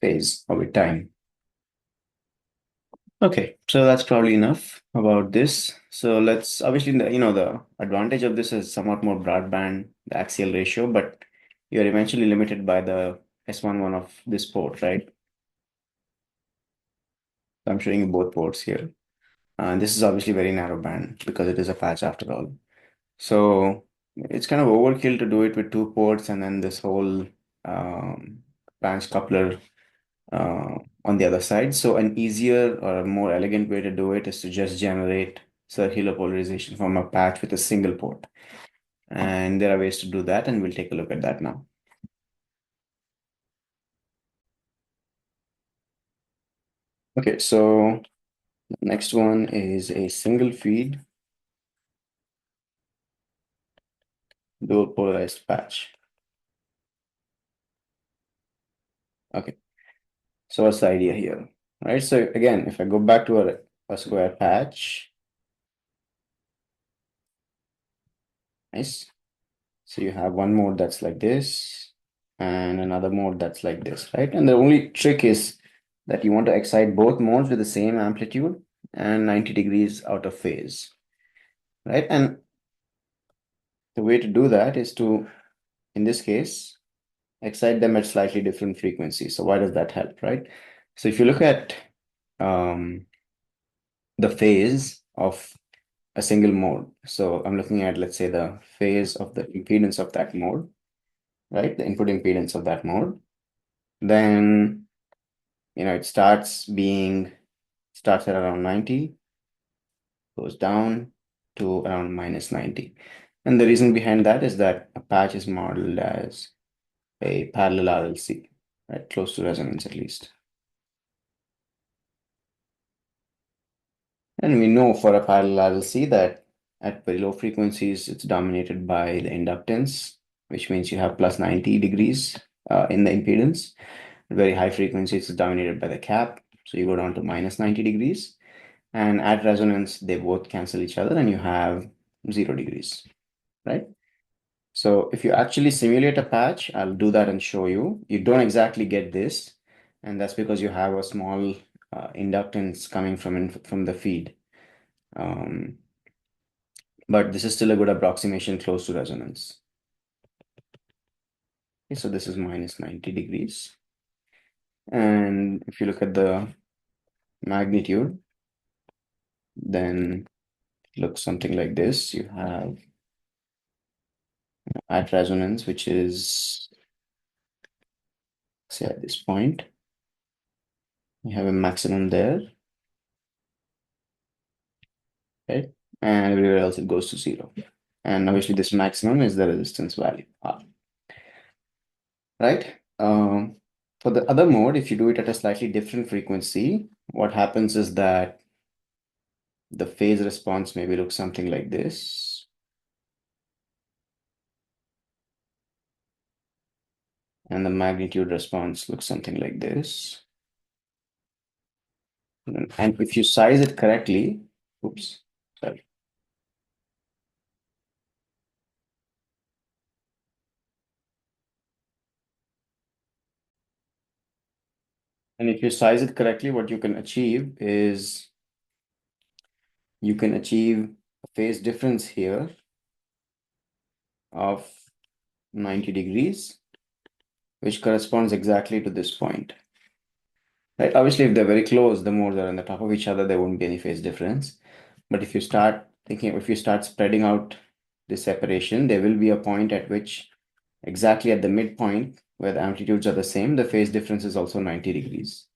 phase or with time. Okay, so that's probably enough about this. So let's obviously the advantage of this is somewhat more broadband, the axial ratio, but you're eventually limited by the S11 of this port, right? So I'm showing you both ports here. And this is obviously very narrow band because it is a patch after all. So it's kind of overkill to do it with two ports and then this whole branch coupler on the other side. So an easier or a more elegant way to do it is to just generate circular polarization from a patch with a single port. And there are ways to do that, and we'll take a look at that now. Okay, so the next one is a single feed dual polarized patch. Okay, so what's the idea here? Right, so again, if I go back to a square patch, nice. So you have one mode that's like this and another mode that's like this, right? And the only trick is that you want to excite both modes with the same amplitude and 90 degrees out of phase, right? And the way to do that is to, in this case, excite them at slightly different frequencies. So why does that help, right? So if you look at the phase of a single mode, so I'm looking at, let's say, the phase of the impedance of that mode, right? The input impedance of that mode, then it starts at around 90, goes down to around minus 90. And the reason behind that is that a patch is modeled as a parallel RLC, right? Close to resonance at least. And we know for a parallel RLC that at very low frequencies, it's dominated by the inductance, which means you have plus 90 degrees in the impedance. At very high frequencies, it's dominated by the cap. So you go down to minus 90 degrees. And at resonance, they both cancel each other and you have 0 degrees, right? So if you actually simulate a patch, I'll do that and show you. You don't exactly get this, and that's because you have a small inductance coming from the feed. But this is still a good approximation close to resonance. Okay, so this is minus 90 degrees. And if you look at the magnitude, then it looks something like this. You have at resonance, which is, say, at this point, you have a maximum there, right? And everywhere else it goes to 0. And obviously this maximum is the resistance value, R, right? For the other mode, if you do it at a slightly different frequency, what happens is that the phase response maybe looks something like this. And the magnitude response looks something like this. And if you size it correctly, oops, sorry. And if you size it correctly, what you can achieve is you can achieve a phase difference here of 90 degrees, which corresponds exactly to this point. Right? Obviously, if they're very close, the modes are on the top of each other, there won't be any phase difference. But if you start spreading out this separation, there will be a point at which exactly at the midpoint where the amplitudes are the same, the phase difference is also 90 degrees.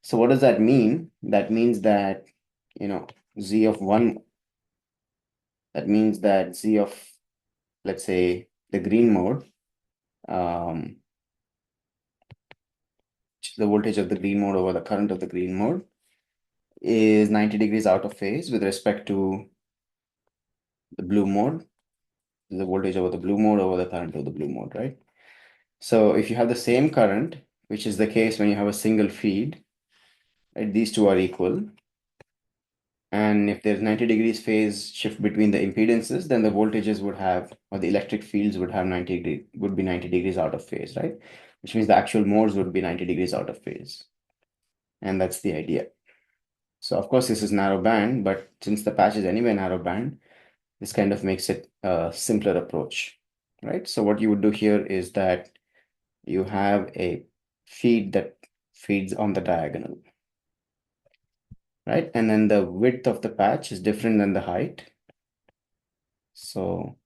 So what does that mean? That means that, Z of 1, that means that Z of, let's say, the green mode, the voltage of the green mode over the current of the green mode is 90 degrees out of phase with respect to the blue mode, the voltage over the blue mode over the current of the blue mode, right? So if you have the same current, which is the case when you have a single feed, right, these two are equal. And if there's 90 degrees phase shift between the impedances, then the voltages would have, or the electric fields would have 90 degrees out of phase, right? Which means the actual modes would be 90 degrees out of phase. And that's the idea. So of course, this is narrow band, but since the patch is anyway narrow band, this kind of makes it a simpler approach, right? So what you would do here is that you have a feed that feeds on the diagonal, right? And then the width of the patch is different than the height. So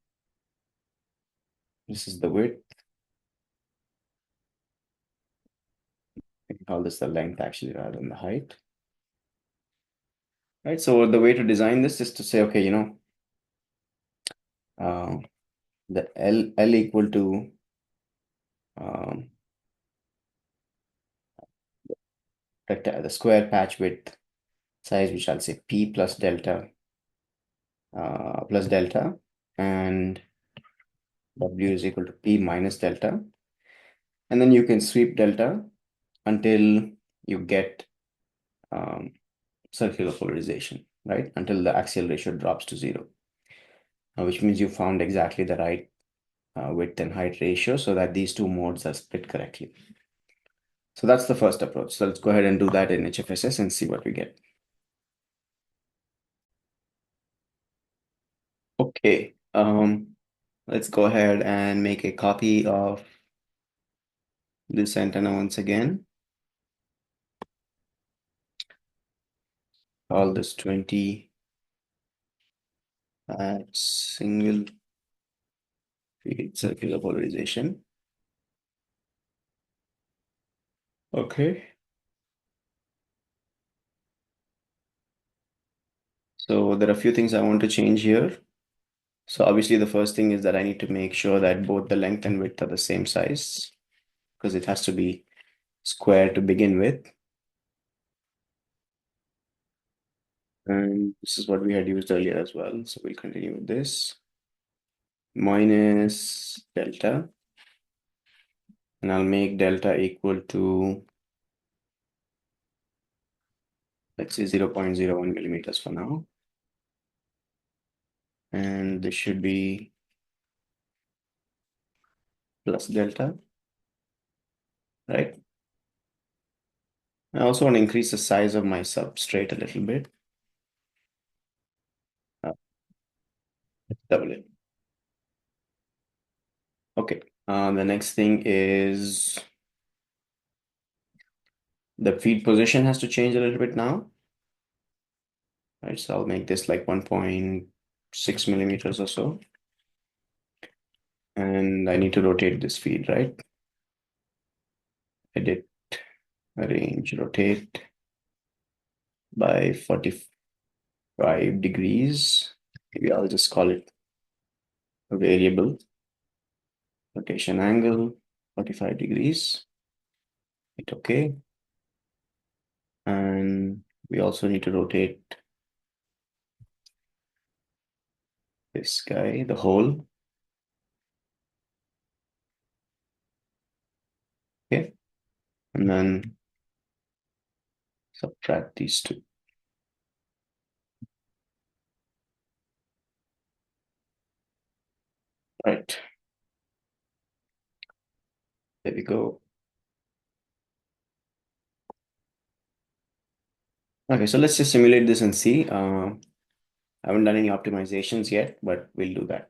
This is the width. I can call this the length actually rather than the height. Right. So the way to design this is to say, okay, uh, the L equal to um, the square patch width size, which I'll say P plus delta, and W is equal to P minus delta. And then you can sweep delta until you get circular polarization, right? Until the axial ratio drops to 0, which means you found exactly the right width and height ratio so that these two modes are split correctly. So that's the first approach. So let's go ahead and do that in HFSS and see what we get. Okay, let's go ahead and make a copy of this antenna once again. Call this 20 at single feed circular polarization. Okay. So there are a few things I want to change here. So obviously the first thing is that I need to make sure that both the length and width are the same size because it has to be square to begin with. And this is what we had used earlier as well. So we'll continue with this. Minus delta. And I'll make delta equal to, let's say 0.01 millimeters for now. And this should be plus delta, right? I also want to increase the size of my substrate a little bit. Double it. Okay. The next thing is the feed position has to change a little bit now. Right, so I'll make this like 1.6 millimeters or so. And I need to rotate this feed, right? Edit, arrange, rotate by 45 degrees. Maybe I'll just call it a variable. Rotation angle, 45 degrees. Hit OK. And we also need to rotate this guy, the hole. Okay. And then subtract these two. Right. There we go. Okay, so let's just simulate this and see. I haven't done any optimizations yet, but we'll do that.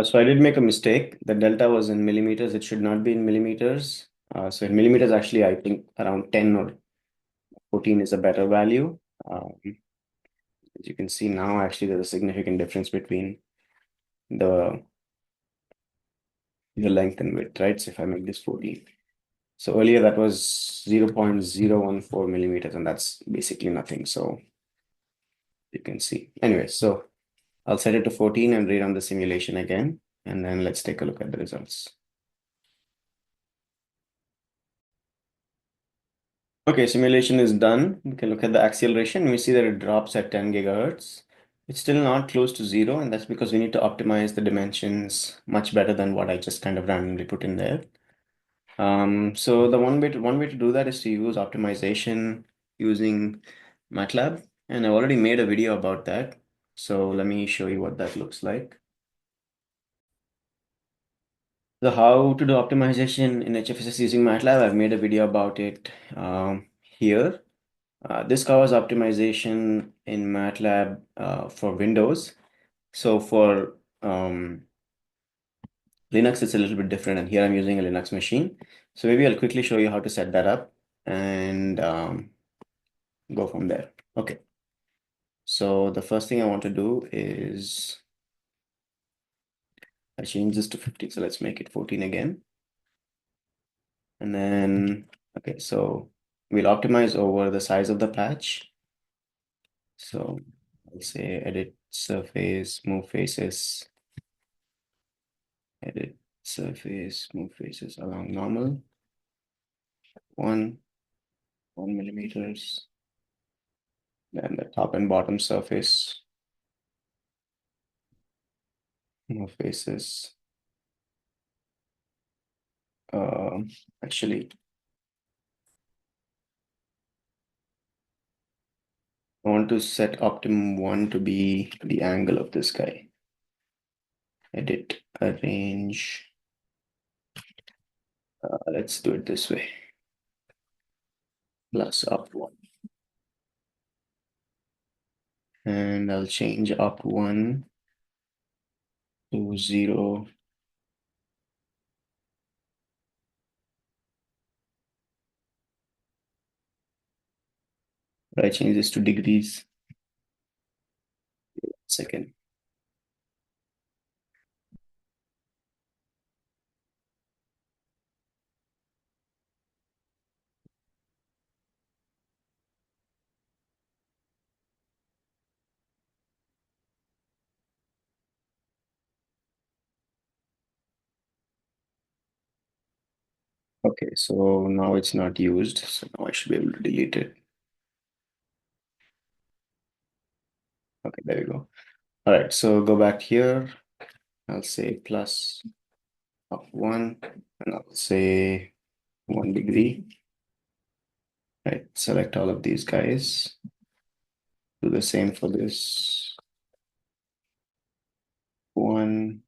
So I did make a mistake. The delta was in millimeters. It should not be in millimeters. So in millimeters, actually, I think around 10 or 14 is a better value. As you can see now, actually, there's a significant difference between the length and width, right? So if I make this 14. So earlier that was 0.014 millimeters, and that's basically nothing. So you can see. Anyway, so I'll set it to 14 and rerun the simulation again, and then let's take a look at the results. Okay, simulation is done. We can look at the acceleration. We see that it drops at 10 gigahertz. It's still not close to 0, and that's because we need to optimize the dimensions much better than what I just kind of randomly put in there. So the one way to do that is to use optimization using MATLAB, and I've already made a video about that. So let me show you what that looks like. So how to do optimization in HFSS using MATLAB, I've made a video about it here. This covers optimization in MATLAB for Windows. So for Linux, it's a little bit different, and here I'm using a Linux machine. So maybe I'll quickly show you how to set that up. And go from there. Okay. So the first thing I want to do is I change this to 50. So let's make it 14 again. And then, okay, so we'll optimize over the size of the patch. So I'll say edit surface, move faces, edit surface, move faces along normal, 1 millimeters. Then the top and bottom surface, move faces. Actually, I want to set optimum 1 to be the angle of this guy. Edit, arrange. Let's do it this way. Plus up 1. And I'll change up 1 to 0. I change this to degrees. Second. Okay, so now it's not used. So now I should be able to delete it. Okay, there we go. All right, so go back here. I'll say plus up 1, and I'll say 1 degree. Right, select all of these guys. Do the same for this one.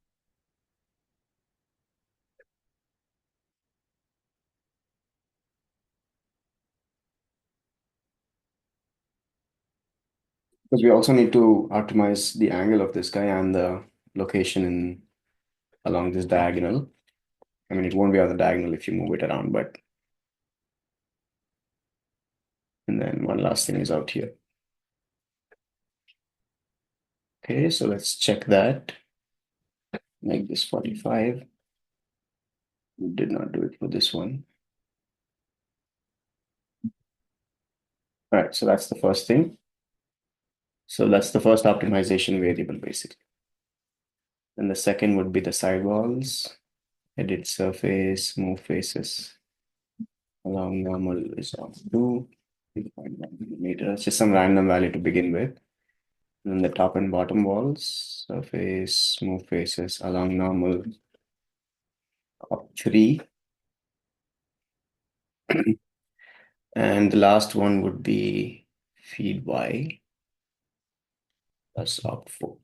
Because we also need to optimize the angle of this guy and the location along this diagonal. I mean, it won't be on the diagonal if you move it around, but and then one last thing is out here. Okay, so let's check that. Make this 45. We did not do it for this one. All right, so that's the first thing. So that's the first optimization variable, basically. And the second would be the sidewalls. Edit surface, move faces. Along normal is on 2, 3.1 millimeters, just some random value to begin with. And then the top and bottom walls, surface, move faces along normal of 3. And the last one would be feed Y plus op 4.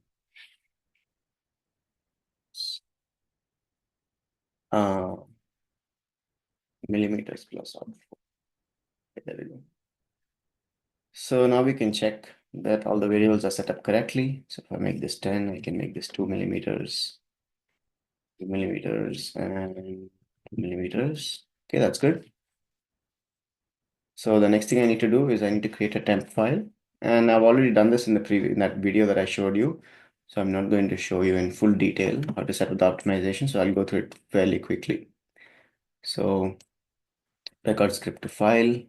Uh, millimeters plus op 4. There we go. So now we can check that all the variables are set up correctly. So if I make this 10, I can make this 2 millimeters, 2 millimeters, and 2 millimeters. Okay, that's good. So the next thing I need to do is I need to create a temp file. And I've already done this in that video that I showed you. So I'm not going to show you in full detail how to set up the optimization. So I'll go through it fairly quickly. So record script to file,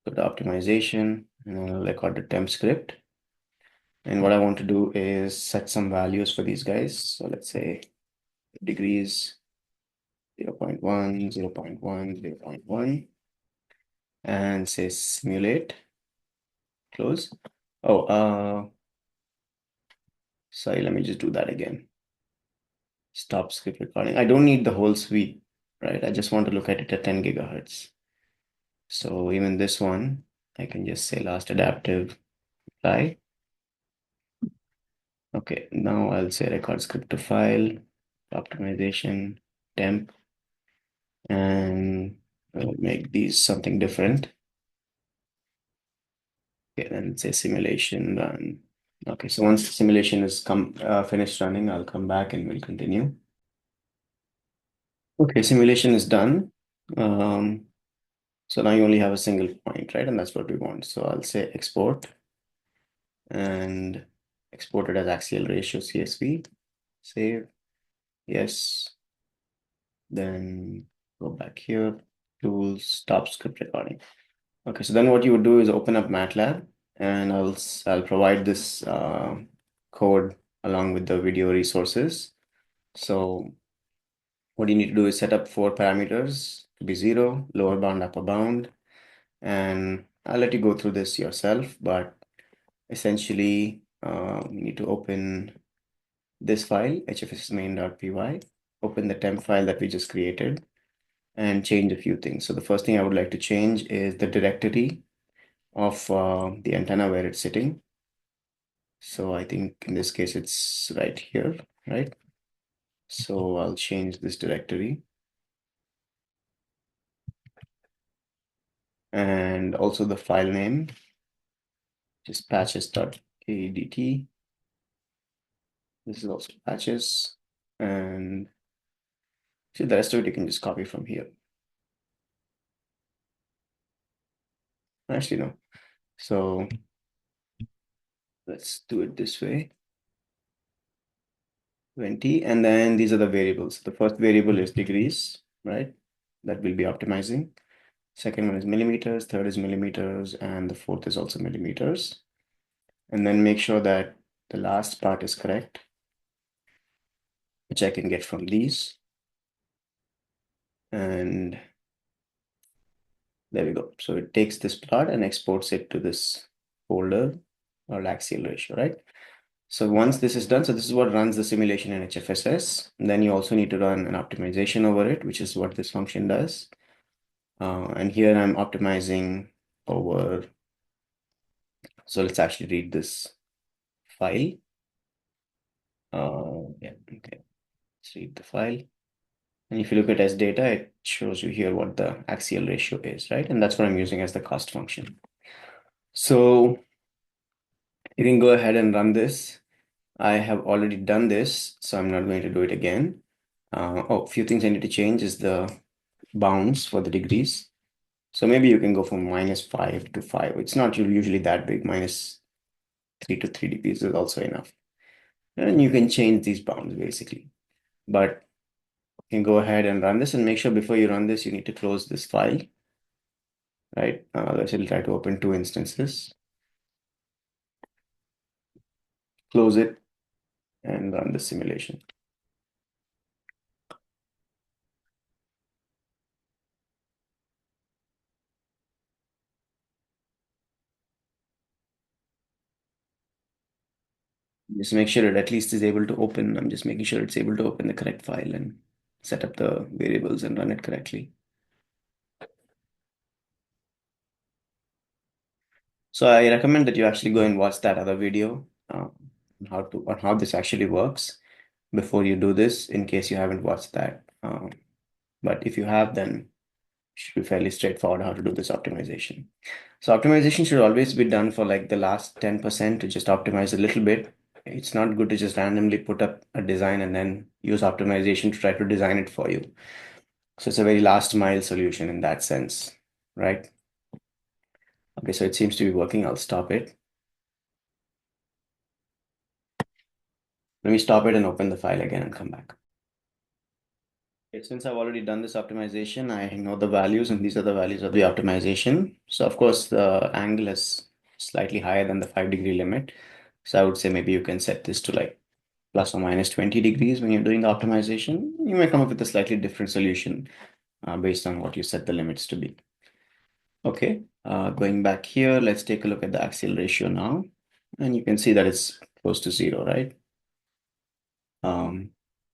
go to optimization, and I'll record the temp script. And what I want to do is set some values for these guys. So let's say degrees, 0.1, 0.1, 0.1, and say simulate, close. Oh, sorry, let me just do that again. Stop script recording. I don't need the whole suite, right? I just want to look at it at 10 gigahertz. So even this one, I can just say last adaptive apply. Okay, now I'll say record script to file, optimization, temp, and I'll make these something different. Okay, then say simulation run. Okay, so once the simulation is finished running, I'll come back and we'll continue. Okay, simulation is done. So now you only have a single point, right? And that's what we want. So I'll say export and export it as axial ratio CSV. Save. Yes. Then go back here. Tools, stop script recording. Okay, so then what you would do is open up MATLAB and I'll provide this code along with the video resources. So what you need to do is set up 4 parameters to be 0, lower bound, upper bound, and I'll let you go through this yourself, but essentially you need to open this file, hfss main.py, open the temp file that we just created, and change a few things. So the first thing I would like to change is the directory of the antenna where it's sitting. So I think in this case it's right here, right? So I'll change this directory. And also the file name, just patches.adt. This is also patches. And see, the rest of it you can just copy from here. Actually, no. So let's do it this way. 20, and then these are the variables. The first variable is degrees, right? That we'll be optimizing. Second one is millimeters, third is millimeters, and the fourth is also millimeters. And then make sure that the last part is correct, which I can get from these. And there we go. So it takes this plot and exports it to this folder or axial ratio, right? So once this is done, so this is what runs the simulation in HFSS. And then you also need to run an optimization over it, which is what this function does. And here I'm optimizing over, so let's actually read this file. Yeah, okay, let's read the file. And if you look at S data, it shows you here what the axial ratio is, right? And that's what I'm using as the cost function. So you can go ahead and run this. I have already done this, so I'm not going to do it again. A few things I need to change is the bounds for the degrees. So maybe you can go from -5 to 5. It's not usually that big. -3 to 3 degrees is also enough. And you can change these bounds basically. But you can go ahead and run this and make sure before you run this, you need to close this file, right? Otherwise, it'll try to open two instances. Close it and run the simulation. Just make sure it at least is able to open. I'm just making sure it's able to open the correct file and set up the variables and run it correctly. So I recommend that you actually go and watch that other video on how this actually works before you do this, in case you haven't watched that. But if you have, then it should be fairly straightforward how to do this optimization. So optimization should always be done for like the last 10% to just optimize a little bit. It's not good to just randomly put up a design and then use optimization to try to design it for you. So it's a very last mile solution in that sense, right? Okay, so it seems to be working. I'll stop it. Let me stop it and open the file again and come back. Okay, since I've already done this optimization, I know the values and these are the values of the optimization. So of course the angle is slightly higher than the 5-degree limit. So I would say maybe you can set this to like plus or minus 20 degrees when you're doing the optimization. You may come up with a slightly different solution based on what you set the limits to be. Okay, going back here, let's take a look at the axial ratio now. And you can see that it's close to 0, right?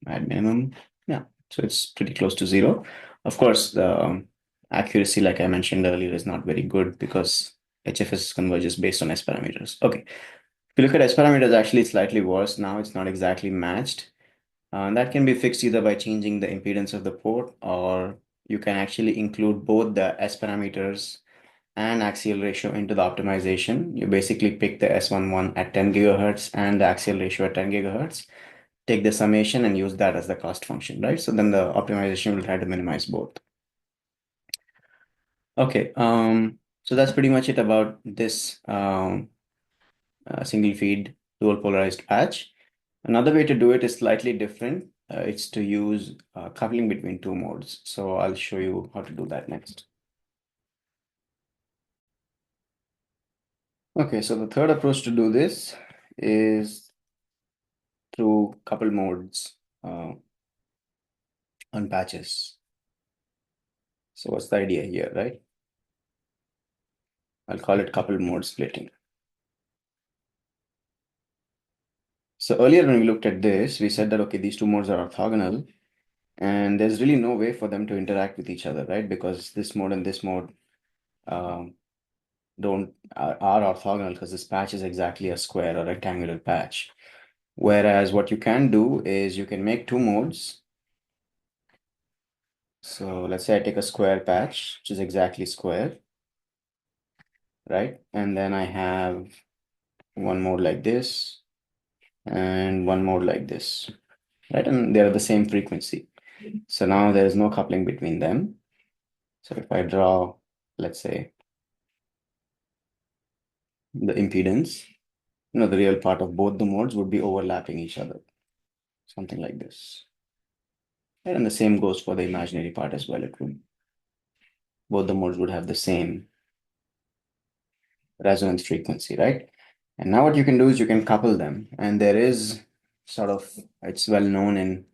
At minimum, yeah. So it's pretty close to 0. Of course, the accuracy, like I mentioned earlier, is not very good because HFSS converges based on S parameters. Okay, if you look at S parameters, actually it's slightly worse now. It's not exactly matched. That can be fixed either by changing the impedance of the port, or you can actually include both the S parameters and axial ratio into the optimization. You basically pick the S11 at 10 gigahertz and the axial ratio at 10 gigahertz, take the summation and use that as the cost function, right? So then the optimization will try to minimize both. Okay, so that's pretty much it about this single feed dual polarized patch. Another way to do it is slightly different. It's to use coupling between two modes. So I'll show you how to do that next. Okay, so the third approach to do this is through couple modes on patches. So what's the idea here, right? I'll call it couple mode splitting. So earlier when we looked at this, we said that, okay, these two modes are orthogonal and there's really no way for them to interact with each other, right? Because this mode and this mode um, are orthogonal because this patch is exactly a square or rectangular patch. Whereas what you can do is you can make two modes. So let's say I take a square patch, which is exactly square, right? And then I have one mode like this and one mode like this, right? And they're the same frequency. So now there's no coupling between them. So if I draw, let's say, the impedance, the real part of both the modes would be overlapping each other, something like this. And the same goes for the imaginary part as well. Both the modes would have the same resonance frequency, right? And now what you can do is you can couple them. And there is it's well known in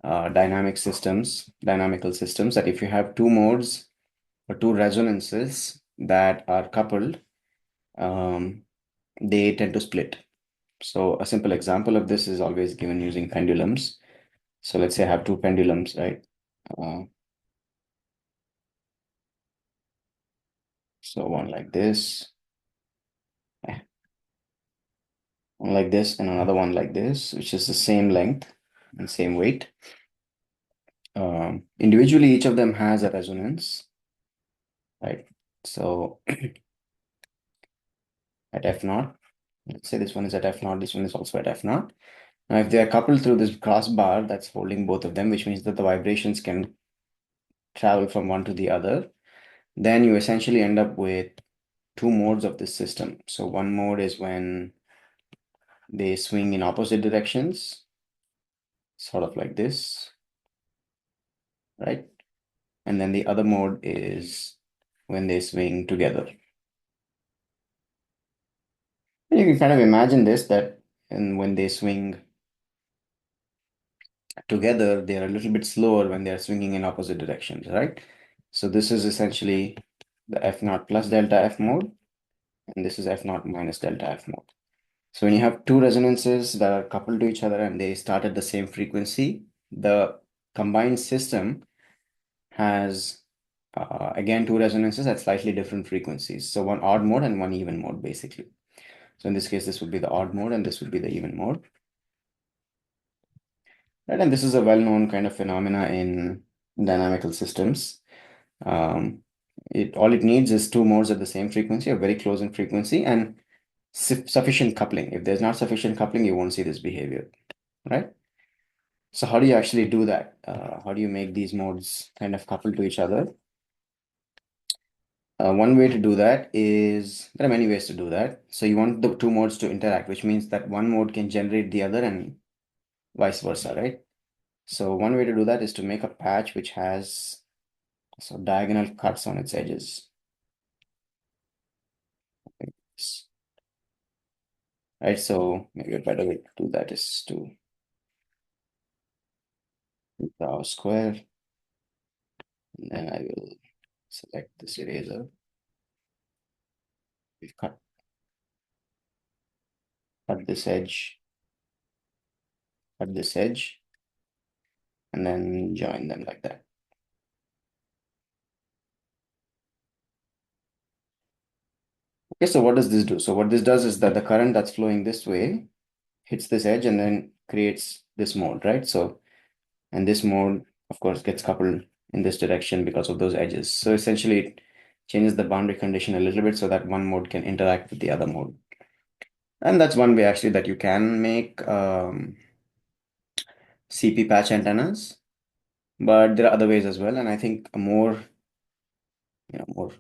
dynamical systems, that if you have two modes or two resonances that are coupled, they tend to split. So a simple example of this is always given using pendulums. So let's say I have two pendulums, right? Uh, so one like this, one like this, and another one like this, which is the same length and same weight. Individually, each of them has a resonance, right? So at F naught, let's say this one is at F naught, this one is also at F naught. Now, if they are coupled through this crossbar that's holding both of them, which means that the vibrations can travel from one to the other, then you essentially end up with two modes of this system. So one mode is when they swing in opposite directions, sort of like this, right? And then the other mode is when they swing together. And you can kind of imagine this, that and when they swing together, they are a little bit slower when they are swinging in opposite directions, right? So this is essentially the F naught plus delta F mode, and this is F naught minus delta F mode. So when you have two resonances that are coupled to each other and they start at the same frequency, the combined system has again two resonances at slightly different frequencies. So one odd mode and one even mode, basically. So in this case, this would be the odd mode and this would be the even mode. Right, and this is a well-known kind of phenomena in dynamical systems. All it needs is two modes at the same frequency, or very close in frequency, and sufficient coupling. If there's not sufficient coupling, you won't see this behavior, right? So how do you actually do that? How do you make these modes kind of couple to each other? One way to do that is, there are many ways to do that. So you want the two modes to interact, which means that one mode can generate the other and vice versa, right? So one way to do that is to make a patch which has diagonal cuts on its edges. Right, so maybe a better way to do that is to draw a square, and then I will select this eraser. We've cut this edge, cut this edge, and then join them like that. Okay, so what does this do? So what this does is that the current that's flowing this way hits this edge and then creates this mode, right? So, and this mode, of course, gets coupled in this direction because of those edges. So essentially, it changes the boundary condition a little bit so that one mode can interact with the other mode. And that's one way actually that you can make CP patch antennas, but there are other ways as well. And I think a more more.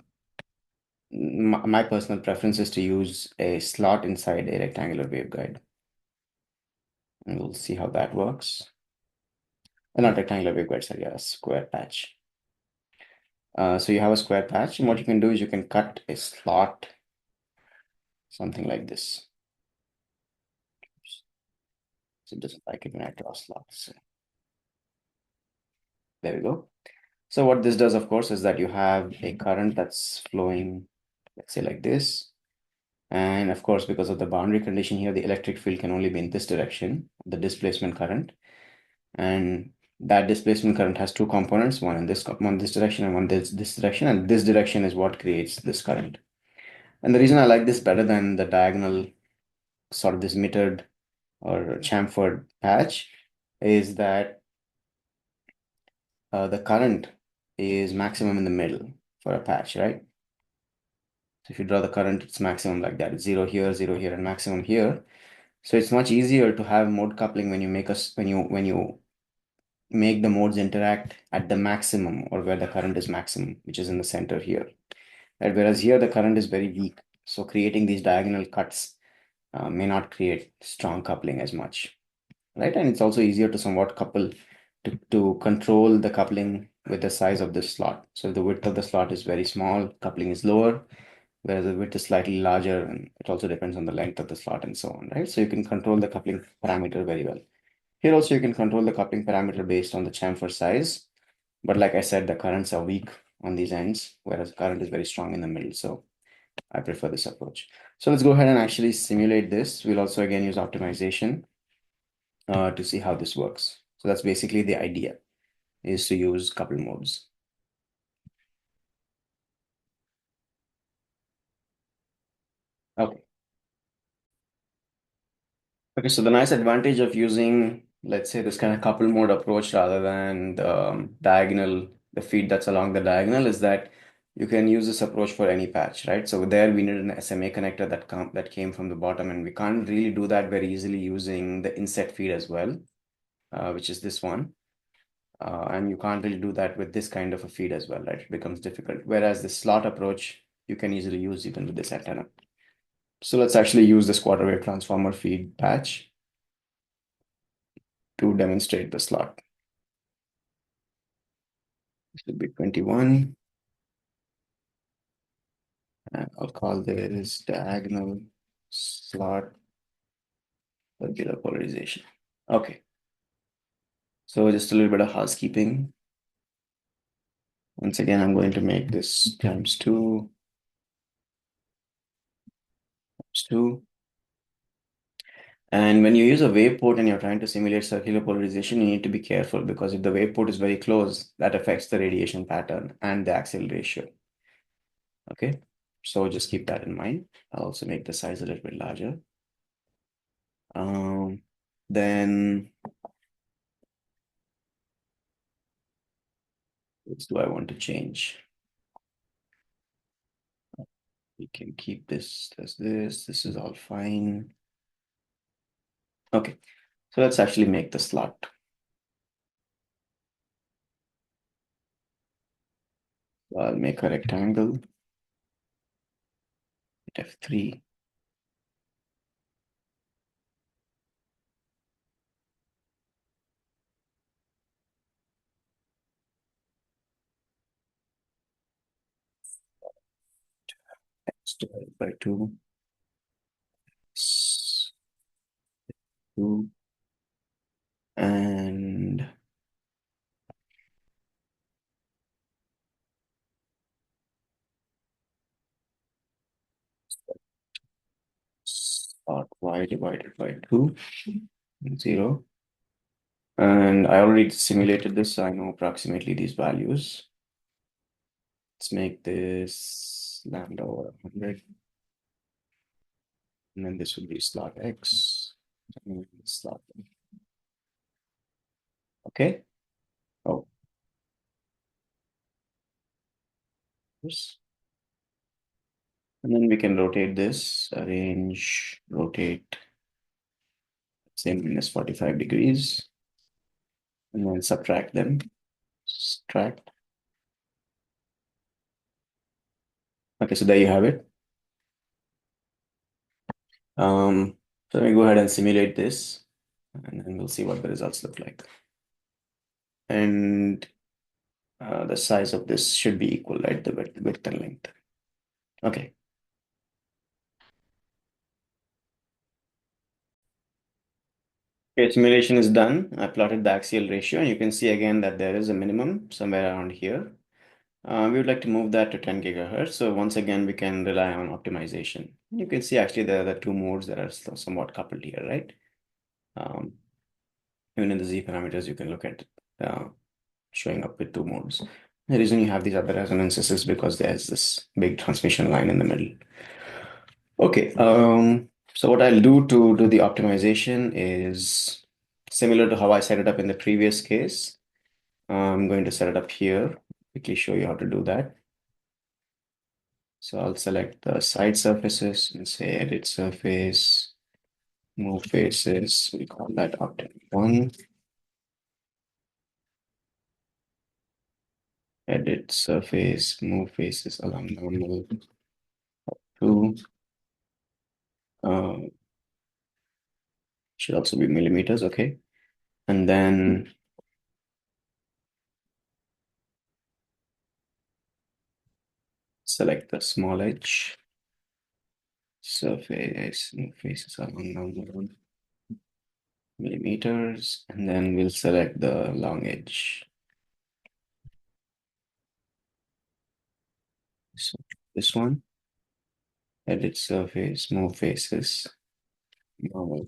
My personal preference is to use a slot inside a rectangular waveguide. And we'll see how that works. Not rectangular waveguide, sorry, a square patch. So you have a square patch, and what you can do is you can cut a slot, something like this. So it doesn't like it when I draw slots. So there we go. So what this does, of course, is that you have a current that's flowing, let's say like this. And of course, because of the boundary condition here, the electric field can only be in this direction, the displacement current. And that displacement current has two components, one in this direction and one this direction. And this direction is what creates this current. And the reason I like this better than the diagonal, sort of this mitred or chamfered patch, is that the current is maximum in the middle for a patch, right? So if you draw the current, it's maximum like that. It's zero here, and maximum here. So it's much easier to have mode coupling when you make when you make the modes interact at the maximum or where the current is maximum, which is in the center here. Right? Whereas here the current is very weak. So creating these diagonal cuts may not create strong coupling as much. Right? And it's also easier to somewhat couple to control the coupling with the size of this slot. So if the width of the slot is very small, coupling is lower, whereas the width is slightly larger, and it also depends on the length of the slot and so on, right? So you can control the coupling parameter very well. Here also you can control the coupling parameter based on the chamfer size, but like I said, the currents are weak on these ends, whereas the current is very strong in the middle. So I prefer this approach. So let's go ahead and actually simulate this. We'll also again use optimization to see how this works. So that's basically the idea, is to use couple modes. Okay. Okay, so the nice advantage of using, let's say, this kind of couple mode approach rather than the diagonal, the feed that's along the diagonal, is that you can use this approach for any patch, right? So there we needed an SMA connector that came from the bottom, and we can't really do that very easily using the inset feed as well, which is this one. And you can't really do that with this kind of a feed as well, right? It becomes difficult. Whereas the slot approach, you can easily use even with this antenna. So let's actually use this quarter wave transformer feed patch to demonstrate the slot. This will be 21. And I'll call this diagonal slot circular polarization. Okay. So just a little bit of housekeeping. Once again, I'm going to make this times 2, times 2. And when you use a wave port and you're trying to simulate circular polarization, you need to be careful, because if the wave port is very close, that affects the radiation pattern and the axial ratio. Okay, so just keep that in mind. I'll also make the size a little bit larger. Then what do I want to change? We can keep this as this. This is all fine. Okay, so let's actually make the slot. I'll make a rectangle. Hit F3. X divided by 2. 2. And slot Y divided by 2. 0. And I already simulated this, so I know approximately these values. Let's make this lambda over 100. And then this will be slot X. And slot. Okay. Oh. This. And then we can rotate this, arrange, rotate, say minus 45 degrees. And then subtract them. Subtract. Okay, so there you have it. So let me go ahead and simulate this, and then we'll see what the results look like. And the size of this should be equal, right? The width and length. Okay. Okay, simulation is done. I plotted the axial ratio, and you can see again that there is a minimum somewhere around here. We would like to move that to 10 gigahertz. So once again, we can rely on optimization. You can see actually there are the two modes that are somewhat coupled here, right? Um, Even in the Z parameters, you can look at showing up with two modes. The reason you have these other resonances is because there's this big transmission line in the middle. Okay, so what I'll do to do the optimization is similar to how I set it up in the previous case. I'm going to set it up here, quickly show you how to do that. So I'll select the side surfaces and say edit surface, move faces. We call that optim 1. Edit surface, move faces along normal 2. Uh, should also be millimeters, okay. And then select the small edge, surface, move faces along normal millimeters, and then we'll select the long edge. So this one, edit surface, move faces, normal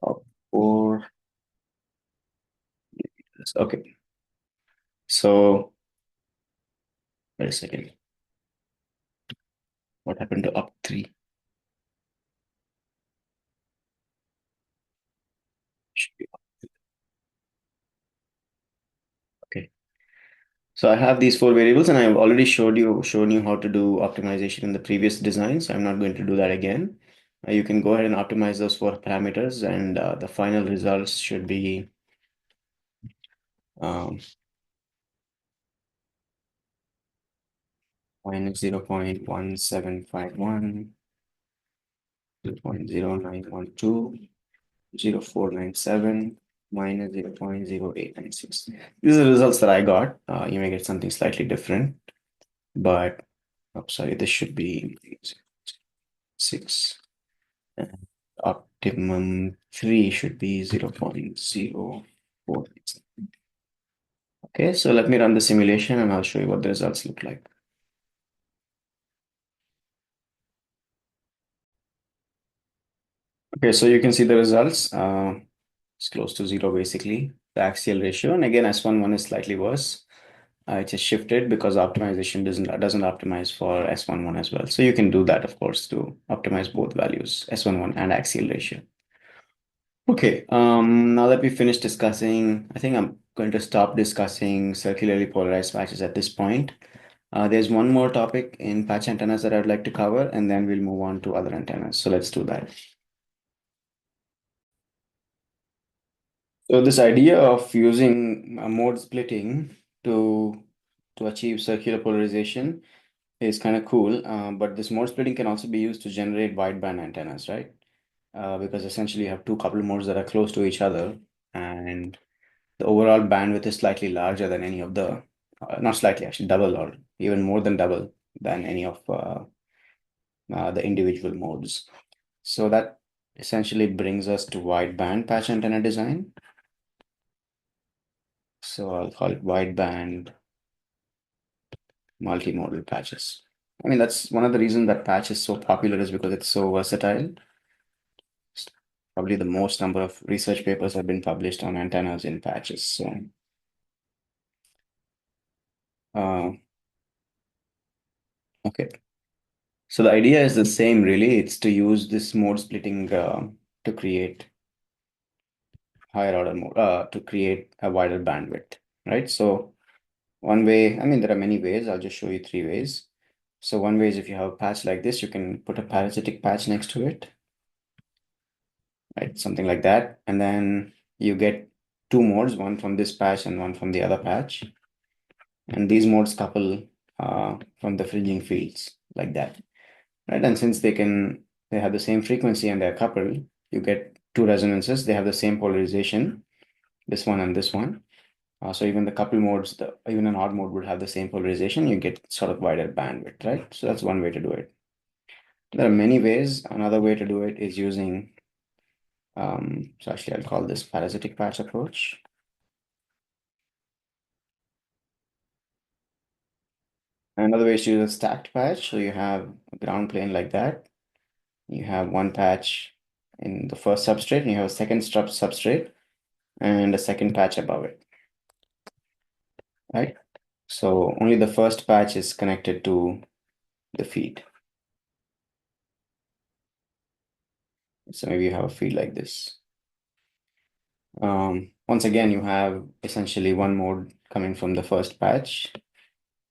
up 4. Okay, so wait a second. What happened to up 3? Should be up. Okay. So I have these 4 variables, and I've already shown you how to do optimization in the previous design. So I'm not going to do that again. You can go ahead and optimize those 4 parameters, and the final results should be um, minus 0.1751, 0.0912, 0.497, minus 0.0896. These are the results that I got. You may get something slightly different, but sorry, this should be 6. And optimum 3 should be 0.04. Okay, so let me run the simulation and I'll show you what the results look like. Okay, so you can see the results. It's close to 0 basically, the axial ratio. And again, S11 is slightly worse. It just shifted because optimization doesn't optimize for S11 as well. So you can do that, of course, to optimize both values, S11 and axial ratio. Okay, now that we finished discussing, I think I'm going to stop discussing circularly polarized patches at this point. There's one more topic in patch antennas that I'd like to cover, and then we'll move on to other antennas. So let's do that. So this idea of using mode splitting to achieve circular polarization is kind of cool, but this mode splitting can also be used to generate wideband antennas, right? Because essentially you have two coupled modes that are close to each other, and the overall bandwidth is slightly larger than any of the, not slightly, actually double or even more than double than any of the individual modes. So that essentially brings us to wideband patch antenna design. So I'll call it wideband multimodal patches. I mean, that's one of the reasons that patch is so popular is because it's so versatile. Probably the most number of research papers have been published on antennas in patches. So, uh, okay. So the idea is the same, really. It's to use this mode splitting to create higher order mode, to create a wider bandwidth, right? So one way, I mean, there are many ways. I'll just show you 3 ways. So one way is if you have a patch like this, you can put a parasitic patch next to it, right? Something like that. And then you get 2 modes, one from this patch and one from the other patch. And these modes couple from the fringing fields like that, right? And since they have the same frequency and they're coupled, you get two resonances. They have the same polarization, this one and this one. So even the couple modes, even an odd mode would have the same polarization. You get sort of wider bandwidth, right? So that's one way to do it. There are many ways. Another way to do it is using, so actually I'll call this parasitic patch approach. Another way is to use a stacked patch. So you have a ground plane like that. You have one patch in the first substrate, and you have a second substrate and a second patch above it, right? So only the first patch is connected to the feed. So maybe you have a feed like this. Once again, you have essentially one mode coming from the first patch,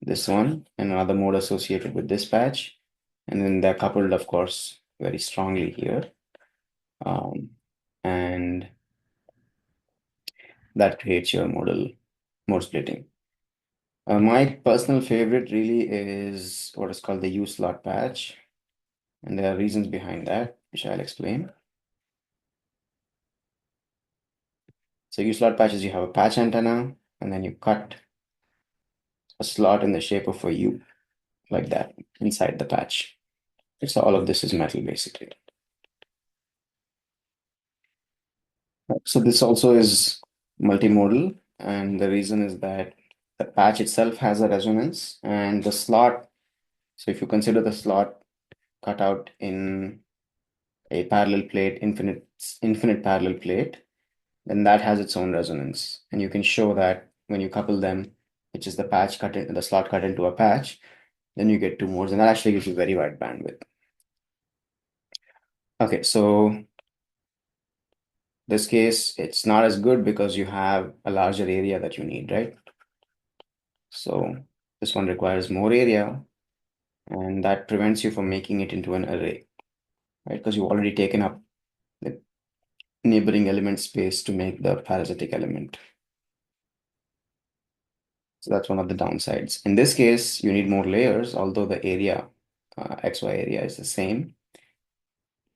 this one, and another mode associated with this patch. And then they're coupled, of course, very strongly here. And that creates your mode splitting. My personal favorite really is what is called the U-slot patch. And there are reasons behind that, which I'll explain. So U-slot patches, you have a patch antenna, and then you cut a slot in the shape of a U, like that, inside the patch. So all of this is metal, basically. So this also is multimodal, and the reason is that the patch itself has a resonance, and the slot, so if you consider the slot cut out in a parallel plate, infinite parallel plate, then that has its own resonance. And you can show that when you couple them, which is the slot cut into a patch, then you get two modes, and that actually gives you very wide bandwidth. Okay, so this case, it's not as good because you have a larger area that you need, right? So this one requires more area, and that prevents you from making it into an array, right? Because you've already taken up the neighboring element space to make the parasitic element. So that's one of the downsides. In this case, you need more layers, although the area, XY area is the same.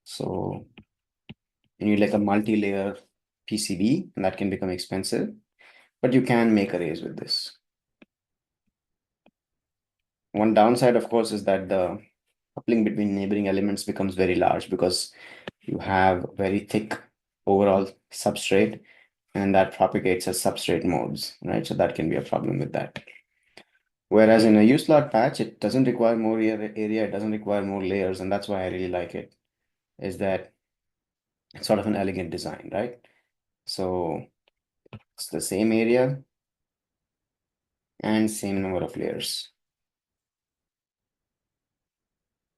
So you need like a multi-layer PCB, and that can become expensive, but you can make arrays with this. One downside, of course, is that the coupling between neighboring elements becomes very large because you have very thick overall substrate, and that propagates as substrate modes, right? So that can be a problem with that. Whereas in a U-slot patch, it doesn't require more area, it doesn't require more layers, and that's why I really like it, is that it's sort of an elegant design, right? So it's the same area and same number of layers.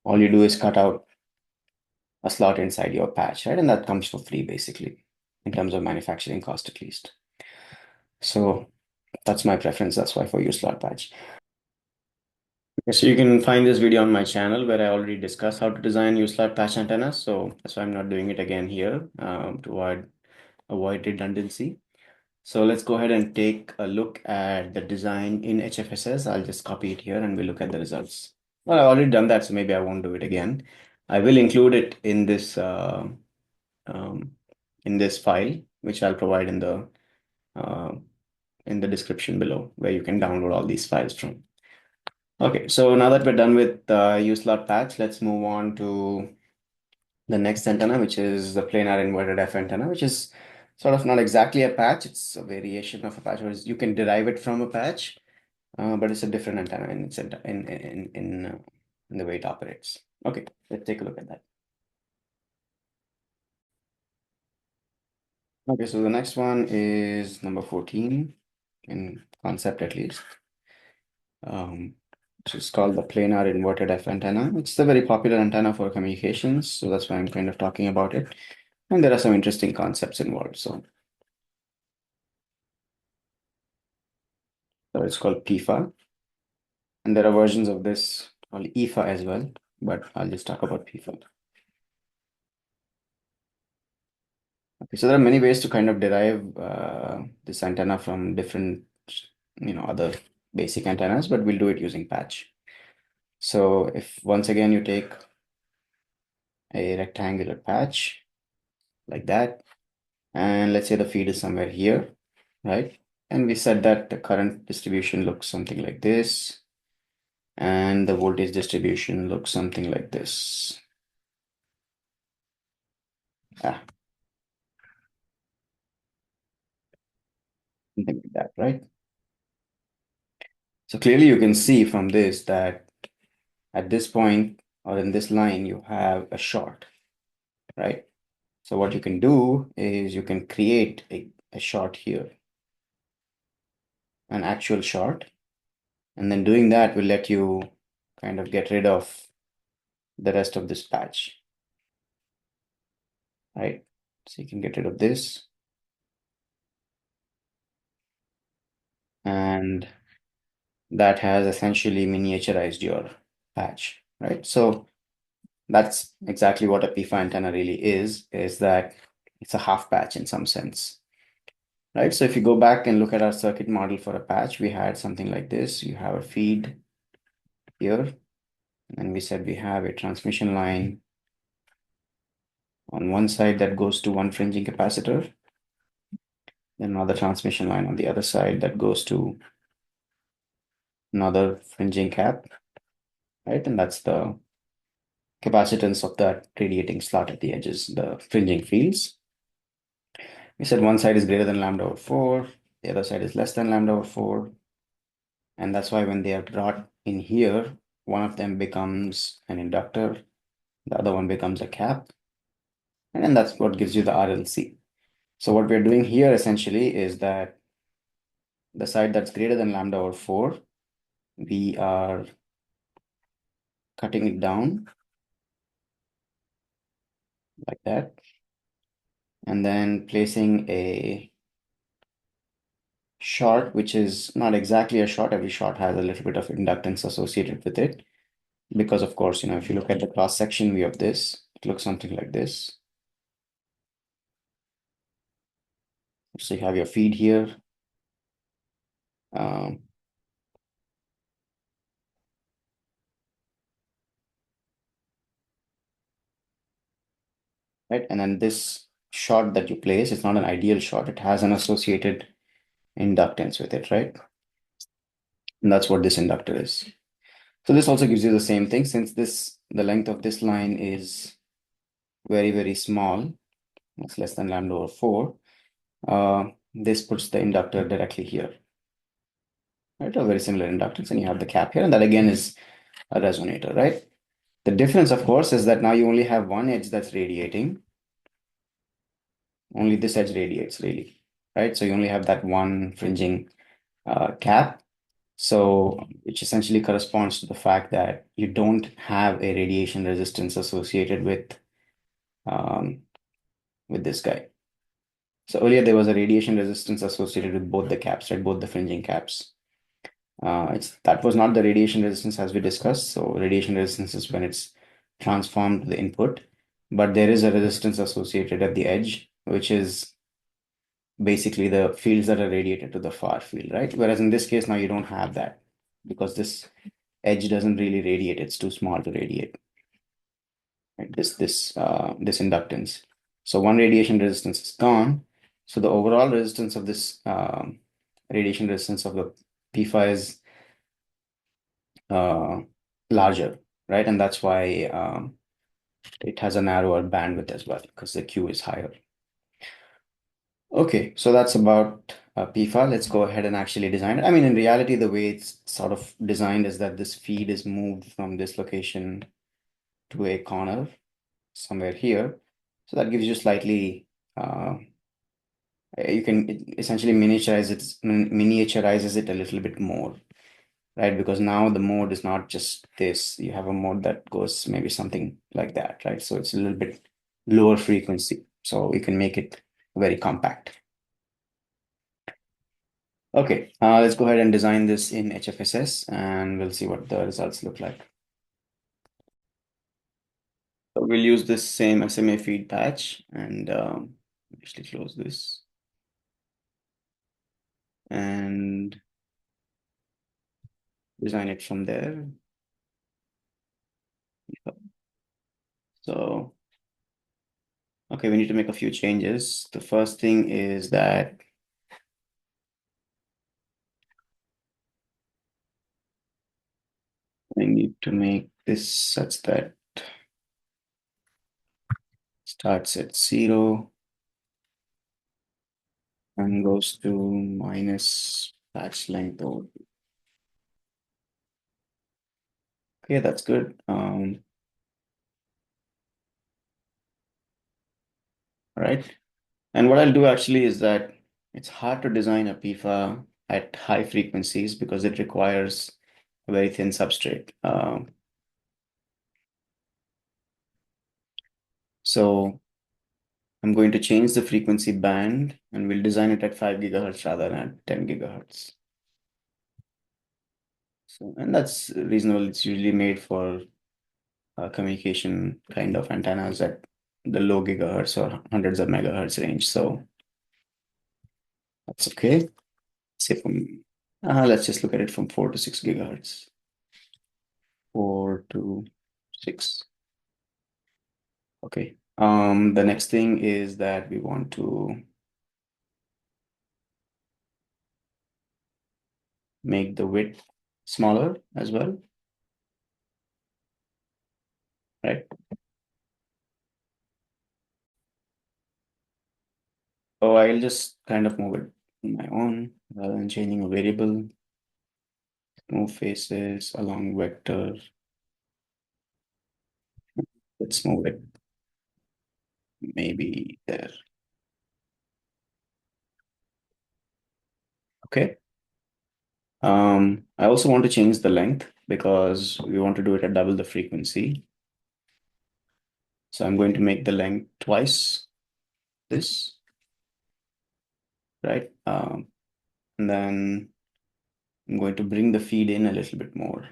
All you do is cut out a slot inside your patch, right? And that comes for free, basically, in terms of manufacturing cost at least. So that's my preference. That's why for U-slot patch. Okay, so you can find this video on my channel where I already discussed how to design U-slot patch antennas. So that's why I'm not doing it again here to avoid redundancy. So let's go ahead and take a look at the design in HFSS. I'll just copy it here and we'll look at the results. Well, I've already done that, so maybe I won't do it again. I will include it um, in this file, which I'll provide uh, in the description below, where you can download all these files from. Okay, so now that we're done with U-slot patch, let's move on to the next antenna, which is the planar inverted F antenna, which is sort of not exactly a patch. It's a variation of a patch, whereas you can derive it from a patch, but it's a different antenna in the way it operates. Okay, let's take a look at that. Okay, so the next one is number 14 in concept at least. Which is called the planar inverted F antenna. It's a very popular antenna for communications, so that's why I'm kind of talking about it. And there are some interesting concepts involved. So it's called PIFA. And there are versions of this called IFA as well, but I'll just talk about PIFA. Okay, so there are many ways to kind of derive this antenna from different, other basic antennas, but we'll do it using patch. So if once again you take a rectangular patch like that, and let's say the feed is somewhere here, right? And we said that the current distribution looks something like this, and the voltage distribution looks something like this. Ah, something like that, right? So clearly you can see from this that at this point or in this line, you have a short, right? So what you can do is you can create a short here, an actual short, and then doing that will let you kind of get rid of the rest of this patch, right? So you can get rid of this, and that has essentially miniaturized your patch, right? So that's exactly what a PIFA antenna really is that it's a half patch in some sense, right? So if you go back and look at our circuit model for a patch, we had something like this. You have a feed here, and we said we have a transmission line on one side that goes to one fringing capacitor, then another transmission line on the other side that goes to another fringing cap, right? And that's the capacitance of that radiating slot at the edges, the fringing fields. We said one side is greater than lambda over 4, the other side is less than lambda over 4. And that's why when they are brought in here, one of them becomes an inductor, the other one becomes a cap. And then that's what gives you the RLC. So what we're doing here essentially is that the side that's greater than lambda over 4, we are cutting it down like that, and then placing a short, which is not exactly a short. Every short has a little bit of inductance associated with it. Because of course, if you look at the cross-section view of this, it looks something like this. So you have your feed here. Um, right? And then this short that you place is not an ideal short. It has an associated inductance with it, right? And that's what this inductor is. So this also gives you the same thing, since the length of this line is very, very small. It's less than lambda over 4. This puts the inductor directly here, right? A very similar inductance, and you have the cap here, and that again is a resonator, right? The difference, of course, is that now you only have one edge that's radiating. Only this edge radiates, really, right? So you only have that one fringing cap. So, which essentially corresponds to the fact that you don't have a radiation resistance associated um, with this guy. So earlier there was a radiation resistance associated with both the caps, right? Both the fringing caps. That was not the radiation resistance as we discussed. So radiation resistance is when it's transformed the input, but there is a resistance associated at the edge, which is basically the fields that are radiated to the far field, right? Whereas in this case now you don't have that because this edge doesn't really radiate. It's too small to radiate, right? This inductance. So one radiation resistance is gone. So the overall resistance of this radiation resistance of the PIFA is larger, right? And that's why it has a narrower bandwidth as well because the Q is higher. Okay, so that's about PIFA. Let's go ahead and actually design it. I mean, in reality, the way it's sort of designed is that this feed is moved from this location to a corner somewhere here. So that gives you slightly, you can essentially miniaturizes it a little bit more, right? Because now the mode is not just this, you have a mode that goes maybe something like that, right? So it's a little bit lower frequency. So you can make it very compact. Okay, let's go ahead and design this in HFSS and we'll see what the results look like. So we'll use this same SMA feed patch and actually close this. And design it from there. So, okay, we need to make a few changes. The first thing is that I need to make this such that starts at 0 and goes to minus patch length over. Okay, that's good. All right. And what I'll do actually is that it's hard to design a PIFA at high frequencies because it requires a very thin substrate. So I'm going to change the frequency band and we'll design it at 5 gigahertz rather than at 10 gigahertz. So, and that's reasonable. It's usually made for communication kind of antennas at the low gigahertz or hundreds of megahertz range. So that's okay. Say from, let's just look at it from 4 to 6 gigahertz. 4 to 6. Okay. The next thing is that we want to make the width smaller as well, right? Oh, I'll just kind of move it on my own rather than changing a variable. Move faces along vector. Let's move it maybe there. Okay. I also want to change the length because we want to do it at double the frequency. So I'm going to make the length twice this, right? And then I'm going to bring the feed in a little bit more.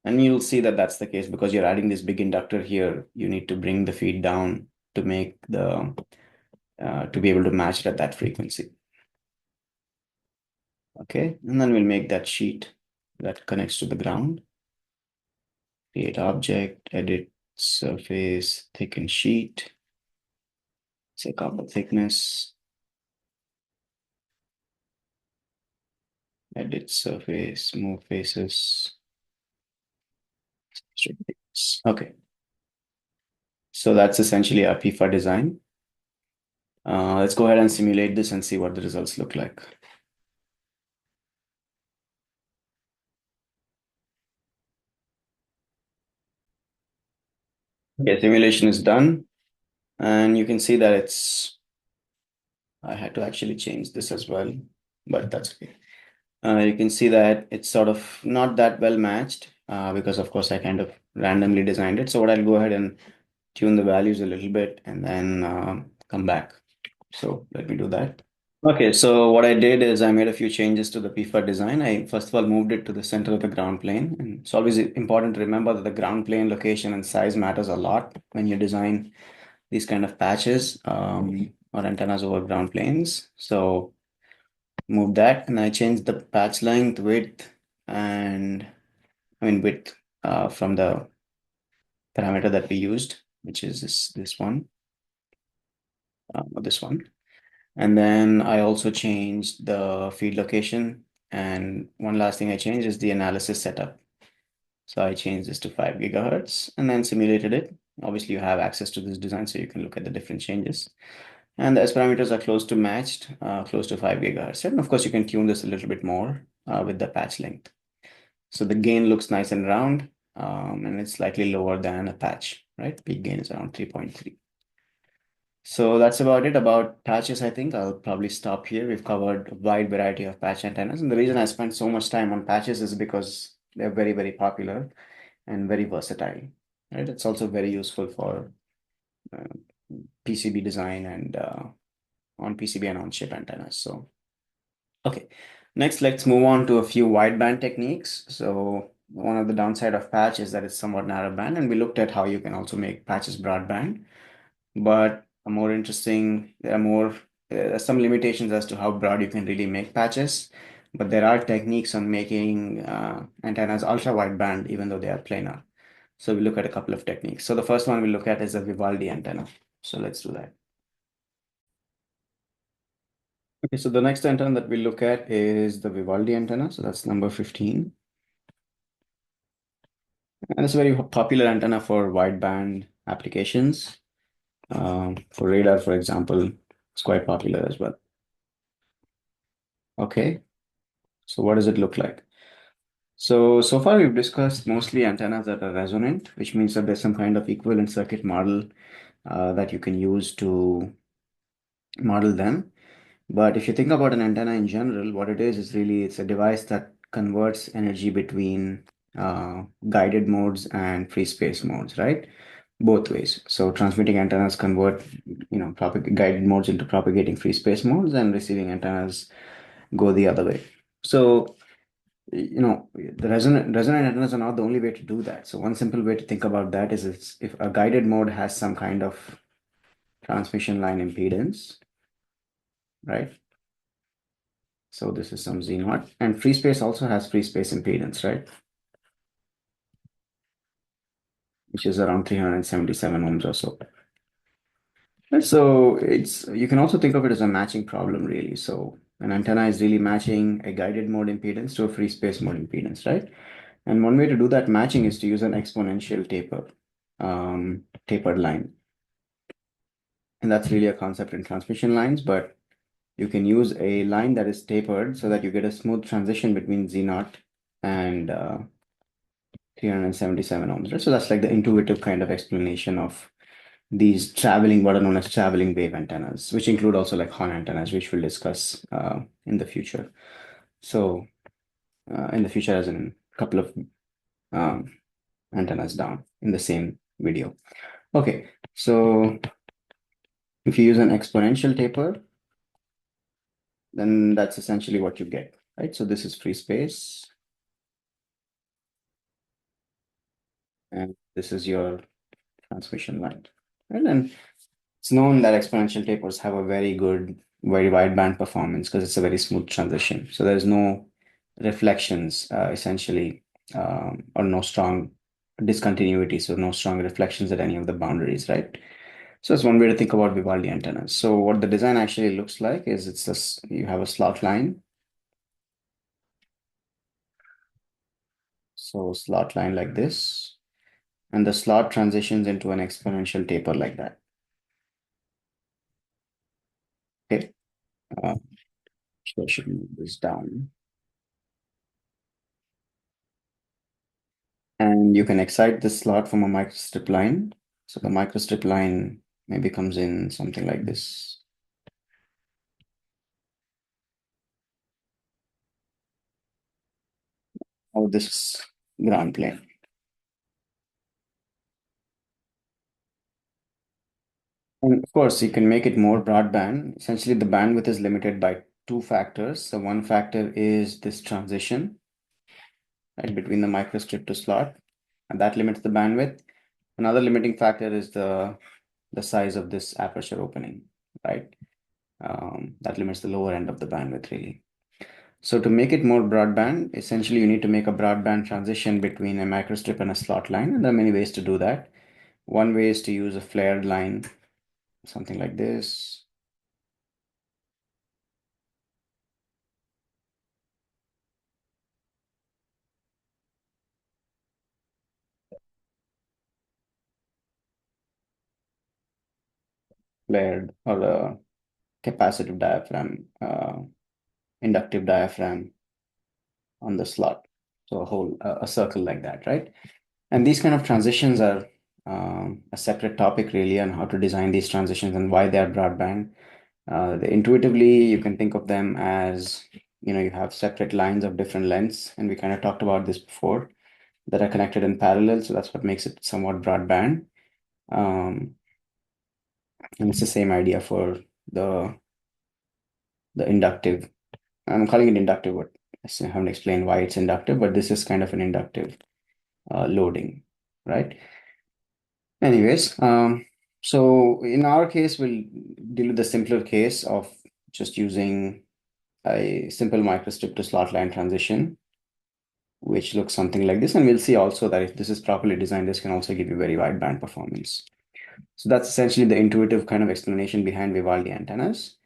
And you'll see that that's the case because you're adding this big inductor here. You need to bring the feed down to make the, to be able to match it at that frequency. Okay, and then we'll make that sheet that connects to the ground. Create object, edit surface, thicken sheet, say copper thickness, edit surface, move faces. Okay, so that's essentially our PIFA design. Let's go ahead and simulate this and see what the results look like. Okay, simulation is done. And you can see that I had to actually change this as well, but that's okay. You can see that it's sort of not that well matched because of course I kind of randomly designed it. So what I'll go ahead and tune the values a little bit and then come back. So let me do that. Okay, so what I did is I made a few changes to the PIFA design. I first of all moved it to the center of the ground plane. And it's always important to remember that the ground plane location and size matters a lot when you design these kind of patches or antennas over ground planes. So move that and I changed the patch length, width, and width from the parameter that we used, which is this one, or this one. And then I also changed the feed location. And one last thing I changed is the analysis setup. So I changed this to 5 gigahertz and then simulated it. Obviously, you have access to this design, so you can look at the different changes. And the S parameters are close to matched, close to 5 gigahertz. And of course, you can tune this a little bit more with the patch length. So the gain looks nice and round, and it's slightly lower than a patch, right? Peak gain is around 3.3. So that's about it about patches, I think. I'll probably stop here. We've covered a wide variety of patch antennas. And the reason I spent so much time on patches is because they're very, very popular and very versatile, right? It's also very useful for uh, PCB design and on PCB and on chip antennas. So, okay. Next, let's move on to a few wideband techniques. So one of the downside of patch is that it's somewhat narrow band, and we looked at how you can also make patches broadband. But a more interesting, there are some limitations as to how broad you can really make patches. but there are techniques on making antennas ultra wideband, even though they are planar. So we look at a couple of techniques. So the first one we look at is a Vivaldi antenna. So let's do that. Okay, so the next antenna that we look at is the Vivaldi antenna. So that's number 15. And it's a very popular antenna for wideband applications. For radar, for example, it's quite popular as well. Okay, so what does it look like? So far we've discussed mostly antennas that are resonant, which means that there's some kind of equivalent circuit model that you can use to model them. But if you think about an antenna in general, what it is really it's a device that converts energy between guided modes and free space modes, right? Both ways. So transmitting antennas convert, guided modes into propagating free space modes, and receiving antennas go the other way. So, the resonant antennas are not the only way to do that. So one simple way to think about that is if a guided mode has some kind of transmission line impedance, right? So this is some Z naught, and free space also has free space impedance, right? Which is around 377 ohms or so. And so you can also think of it as a matching problem, really. So an antenna is really matching a guided mode impedance to a free space mode impedance, right? And one way to do that matching is to use an exponential tapered line. And that's really a concept in transmission lines, but you can use a line that is tapered so that you get a smooth transition between Z naught and 377 ohms, right? So that's like the intuitive kind of explanation of these what are known as traveling wave antennas, which include also like horn antennas, which we'll discuss in the future. So in the future, as in a couple of um, antennas down in the same video. Okay, so if you use an exponential taper, then that's essentially what you get, right? So this is free space, and this is your transmission line, right? And it's known that exponential tapers have a very good, very wideband performance because it's a very smooth transition. So there's no reflections, essentially, or no strong discontinuity, so no strong reflections at any of the boundaries, right? So that's one way to think about Vivaldi antennas. So what the design actually looks like is you have a slot line. So slot line like this, and the slot transitions into an exponential taper like that. Okay. So I should move this down. And you can excite this slot from a microstrip line. So the microstrip line maybe comes in something like this. Or this ground plane. And of course, you can make it more broadband. Essentially, the bandwidth is limited by two factors. So one factor is this transition, right, between the microstrip to slot, and that limits the bandwidth. Another limiting factor is the size of this aperture opening, right? That limits the lower end of the bandwidth, really. So to make it more broadband, essentially you need to make a broadband transition between a microstrip and a slot line, and there are many ways to do that. One way is to use a flared line, something like this. Flared or a capacitive diaphragm, inductive diaphragm on the slot. So a circle like that, right? And these kind of transitions are a separate topic really on how to design these transitions and why they are broadband. Intuitively, you can think of them as, you have separate lines of different lengths, and we kind of talked about this before, that are connected in parallel. So that's what makes it somewhat broadband. And it's the same idea for the inductive. I'm calling it inductive, but I haven't explained why it's inductive, but this is kind of an inductive loading, right? Anyways, so in our case, we'll deal with the simpler case of just using a simple microstrip to slot line transition, which looks something like this. And we'll see also that if this is properly designed, this can also give you very wide band performance. So that's essentially the intuitive kind of explanation behind Vivaldi antennas.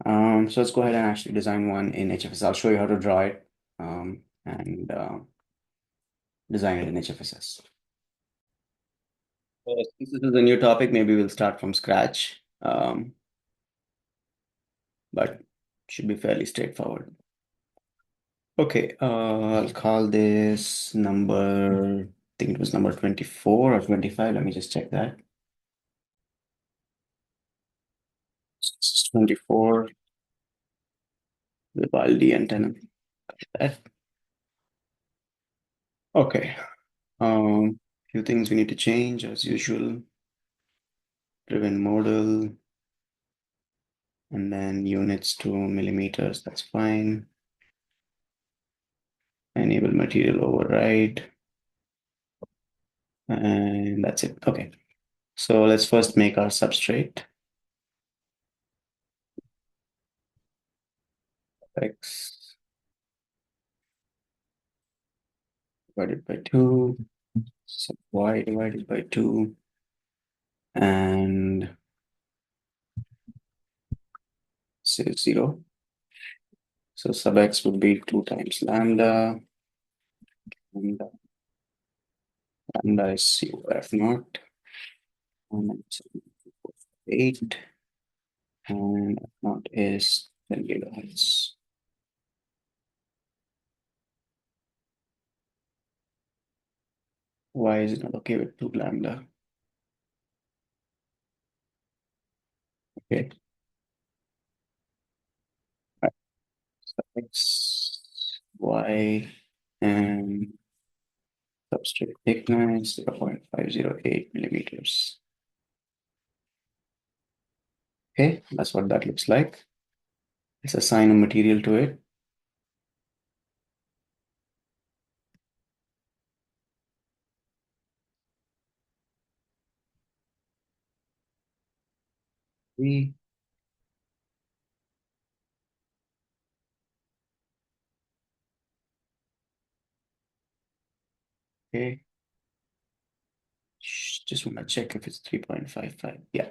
So let's go ahead and actually design one in HFSS. I'll show you how to draw it and design it in HFSS. So since this is a new topic, maybe we'll start from scratch, but should be fairly straightforward. Okay, I'll call this number, I think it was number 24 or 25. Let me just check that. 24, Vivaldi antenna. That. Okay. Few things we need to change as usual. Driven model, and then units to millimeters. That's fine. Enable material override, and that's it. Okay. So let's first make our substrate. X divided by 2, sub y divided by 2, and say 0. So sub x would be 2 times lambda, and lambda is COF naught, and it's 8, and F naught is 10 gigahertz. Why is it not okay with 2 lambda? Okay. Right. So x, y, and substrate thickness 0.508 millimeters. Okay, that's what that looks like. Let's assign a material to it. We okay. Just want to check if it's 3.55. Yeah.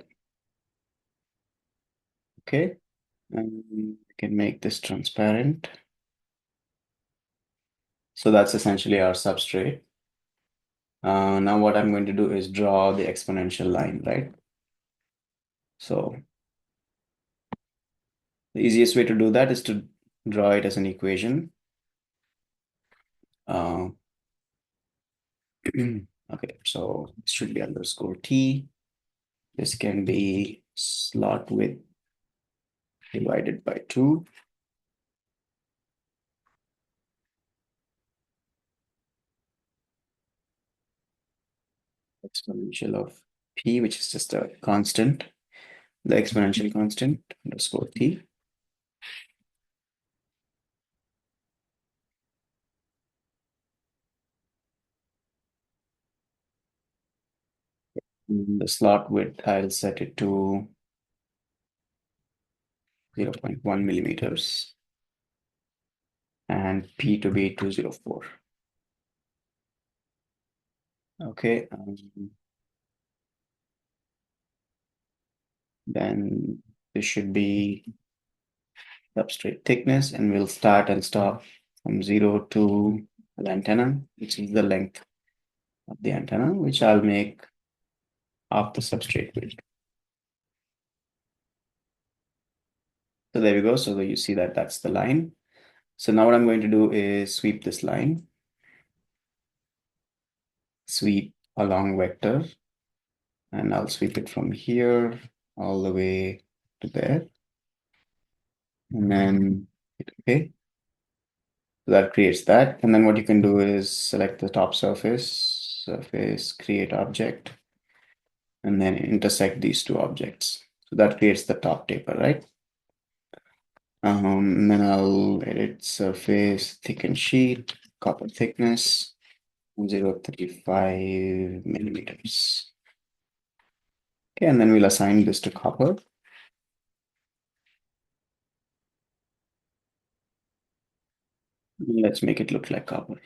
Okay. And we can make this transparent. So that's essentially our substrate. Now what I'm going to do is draw the exponential line, right? So the easiest way to do that is to draw it as an equation. Okay, so it should be underscore t. This can be slot width divided by 2. Exponential of p, which is just a constant, the exponential constant underscore t. The slot width, I'll set it to 0.1 millimeters and p to be 204. Okay, then this should be substrate thickness, and we'll start and stop from 0 to the antenna, which is the length of the antenna, which I'll make half the substrate width. So there we go. So you see that that's the line. So now what I'm going to do is sweep this line, sweep along vector, and I'll sweep it from here all the way to there. And then hit OK. So that creates that. And then what you can do is select the top surface, create object, and then intersect these two objects. So that creates the top taper, right? And then I'll edit surface, thicken sheet, copper thickness, 0.35 millimeters. Okay, and then we'll assign this to copper. Let's make it look like copper.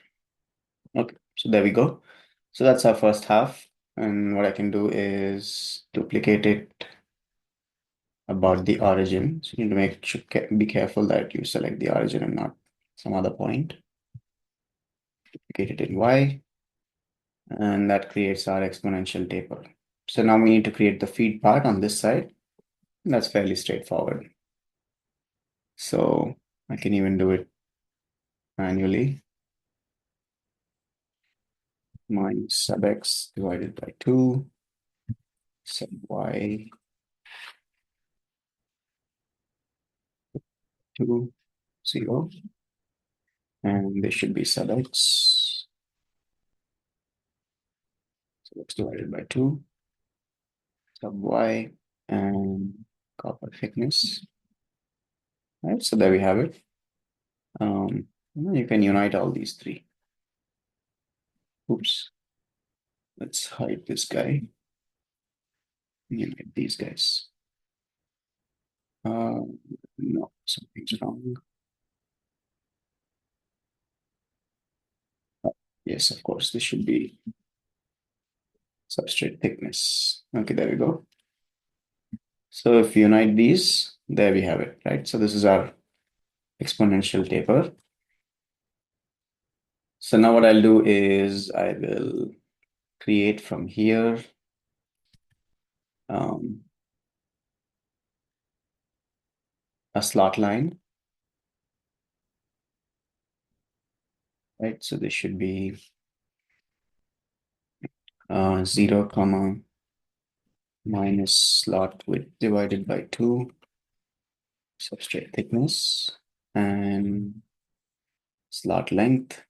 Okay, so there we go. So that's our first half. And what I can do is duplicate it about the origin. So you need to be careful that you select the origin and not some other point. Duplicate it in Y, and that creates our exponential taper. So now we need to create the feed part on this side. That's fairly straightforward. So I can even do it manually. Minus sub x divided by 2, sub y 2, 0. And this should be sub x. So x divided by 2, sub y, and copper thickness. Right, so there we have it. You can unite all these three. Oops. Let's hide this guy. Unite these guys. No, something's wrong. Yes, of course, this should be substrate thickness. Okay, there we go. So if you unite these, there we have it, right? So this is our exponential taper. So now what I'll do is I will create from here a slot line, right? So this should be 0, comma, minus slot width divided by 2, substrate thickness, and slot length.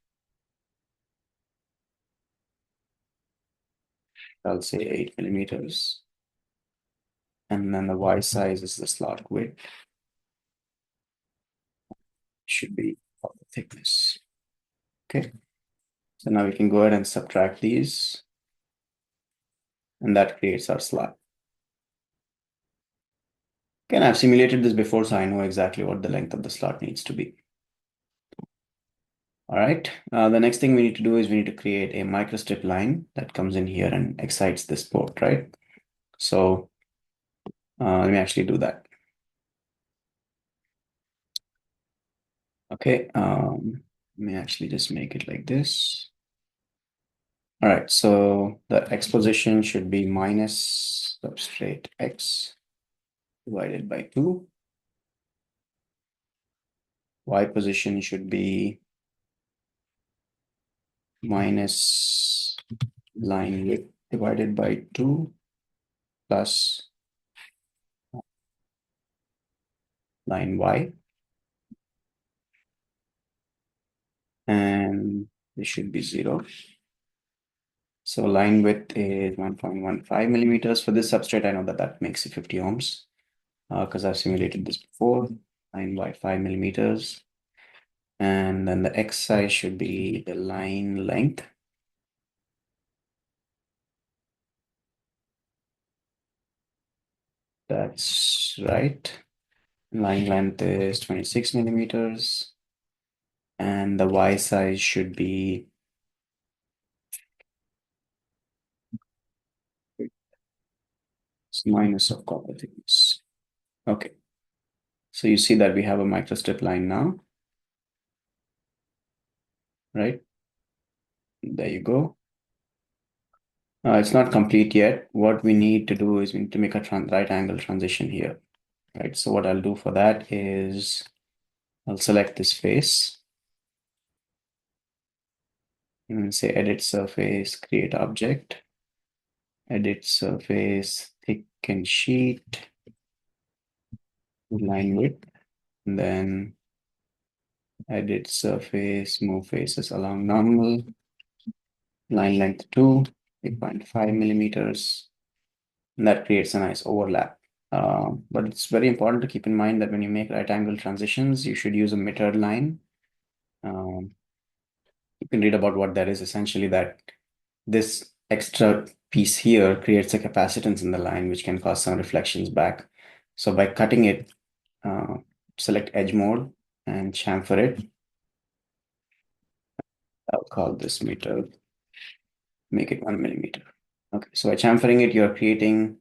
I'll say 8 millimeters. And then the Y size is the slot width. Should be of the thickness. Okay. So now we can go ahead and subtract these. And that creates our slot. Again, I've simulated this before, so I know exactly what the length of the slot needs to be. All right. The next thing we need to do is we need to create a microstrip line that comes in here and excites this port, right? So let me actually do that. Okay. Let me actually just make it like this. All right. So the x position should be minus substrate x divided by 2. Y position should be minus line width divided by 2 plus line y. And this should be 0. So line width is 1.15 millimeters. For this substrate, I know that that makes it 50 ohms because I've simulated this before. Line y 5 millimeters. And then the x size should be the line length. That's right. Line length is 26 millimeters. And the y size should be minus of copper thickness. Okay. So you see that we have a microstrip line now, right? There you go. It's not complete yet. What we need to do is we need to make a right angle transition here, right? So what I'll do for that is I'll select this face and say edit surface, create object, edit surface, thicken sheet, line width, and then edit surface, move faces along normal, line length 2, 8.5 millimeters. And that creates a nice overlap. But it's very important to keep in mind that when you make right angle transitions, you should use a mitred line. You can read about what that is. Essentially, that this extra piece here creates a capacitance in the line, which can cause some reflections back. So by cutting it, select edge mode and chamfer it. I'll call this meter, make it 1 millimeter. Okay, so by chamfering it, you're creating,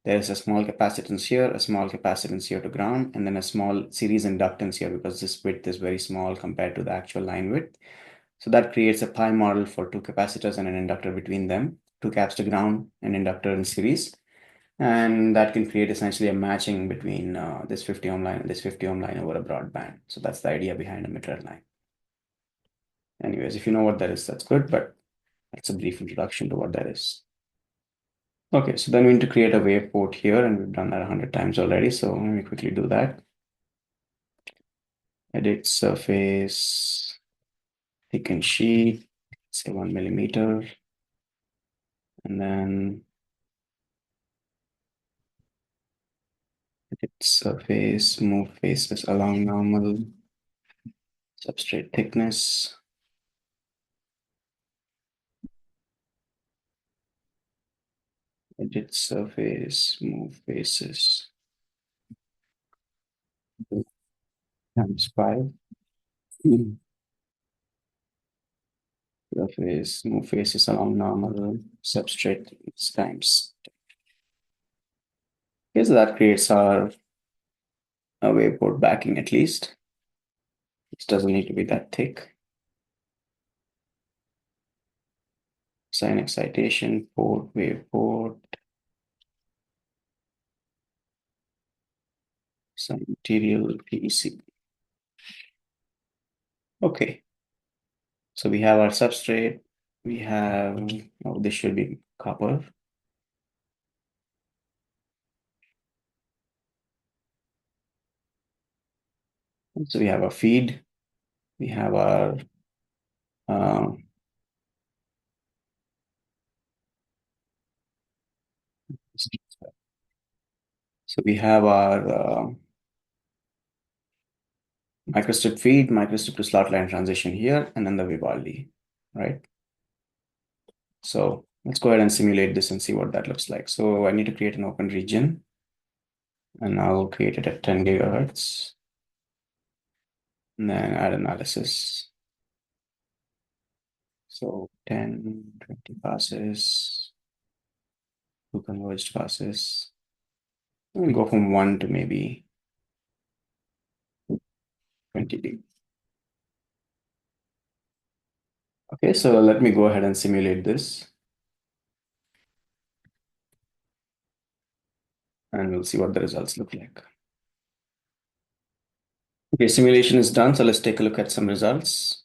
there's a small capacitance here, a small capacitance here to ground, and then a small series inductance here because this width is very small compared to the actual line width. So that creates a pi model for two capacitors and an inductor between them, two caps to ground, an inductor in series. And that can create essentially a matching between this 50 ohm line and this 50 ohm line over a broadband. So that's the idea behind a mirror line. Anyways, if you know what that is, that's good, but that's a brief introduction to what that is. Okay, so then we need to create a wave port here, and we've done that 100 times already. So let me quickly do that. Edit surface, thicken sheet, say 1 millimeter, and then edit surface, move faces along normal, substrate thickness. Edit surface, move faces times 5. Surface, move faces along normal, substrate times. Okay, so that creates our waveport backing at least. It doesn't need to be that thick. Sine excitation, port, waveport, sine material, PEC. Okay, so we have our substrate. We have, oh, this should be copper. So we have our feed. We have our so we have our microstrip feed, microstrip to slot line transition here, and then the Vivaldi, right? So let's go ahead and simulate this and see what that looks like. So I need to create an open region, and I'll create it at 10 gigahertz, and then add analysis. So 10, 20 passes, two converged passes. We'll go from 1 to maybe 20 dB. Okay, so let me go ahead and simulate this. And we'll see what the results look like. Okay, simulation is done. So let's take a look at some results.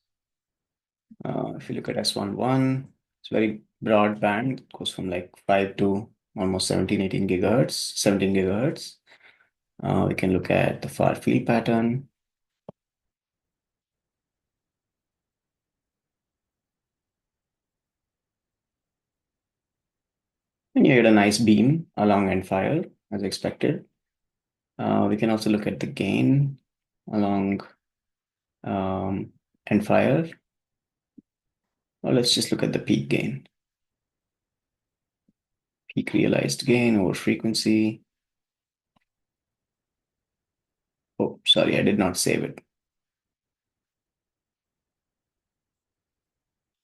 If you look at S11, it's very broad band. It goes from like 5 to almost 17, 18 gigahertz, 17 gigahertz. We can look at the far field pattern. And you get a nice beam along end fire as expected. We can also look at the gain along end fire. Or let's just look at the peak gain. Peak realized gain over frequency. Oh, sorry, I did not save it.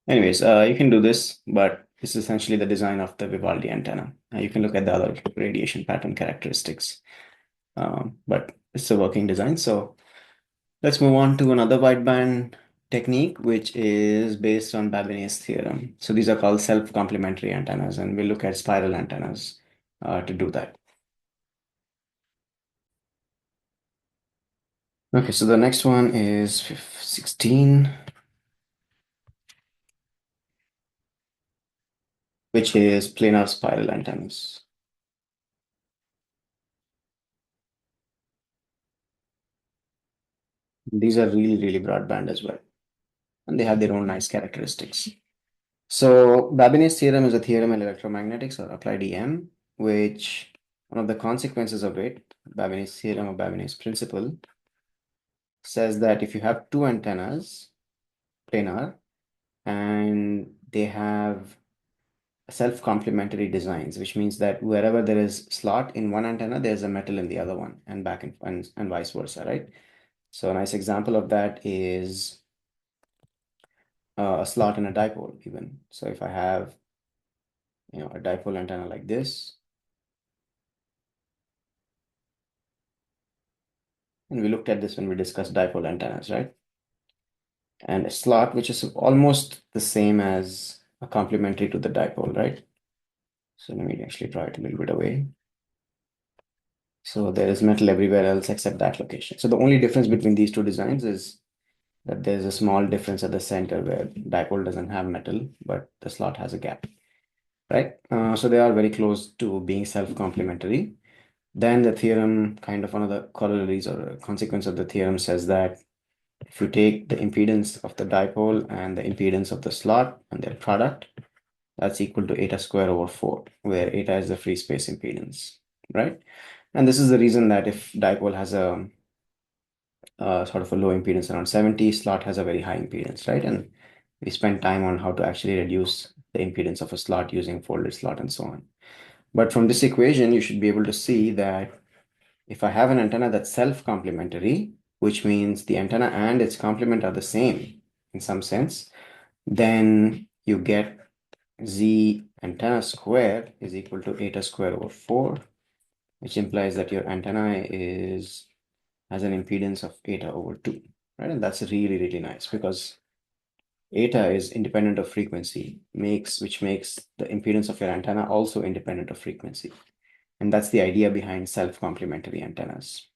Anyways, you can do this, but this is essentially the design of the Vivaldi antenna. You can look at the other radiation pattern characteristics, but it's a working design. So let's move on to another wideband technique, which is based on Babinet's theorem. So these are called self-complementary antennas, and we'll look at spiral antennas to do that. Okay, so the next one is 16, which is planar spiral antennas. These are really, really broadband as well, and they have their own nice characteristics. So Babinet's theorem is a theorem in electromagnetics or applied EM, which one of the consequences of it, Babinet's theorem or Babinet's principle, says that if you have two antennas, planar, and they have self-complementary designs, which means that wherever there is slot in one antenna, there's a metal in the other one, and back and vice versa, right? So a nice example of that is a slot in a dipole even. So if I have, a dipole antenna like this, and we looked at this when we discussed dipole antennas, right? And a slot which is almost the same as a complementary to the dipole, right? So let me actually draw it a little bit away. So there is metal everywhere else except that location. So the only difference between these two designs is that there's a small difference at the center where dipole doesn't have metal, but the slot has a gap, right? So they are very close to being self-complementary. Then the theorem, kind of one of the corollaries or a consequence of the theorem says that if you take the impedance of the dipole and the impedance of the slot and their product, that's equal to eta square over 4, where eta is the free space impedance, right? And this is the reason that if dipole has a sort of a low impedance around 70, slot has a very high impedance, right? And we spent time on how to actually reduce the impedance of a slot using folded slot and so on. But from this equation, you should be able to see that if I have an antenna that's self-complementary, which means the antenna and its complement are the same in some sense, then you get Z antenna square is equal to eta square over 4, which implies that your antenna has an impedance of eta over 2, right? And that's really, really nice because eta is independent of frequency, which makes the impedance of your antenna also independent of frequency. And that's the idea behind self-complementary antennas.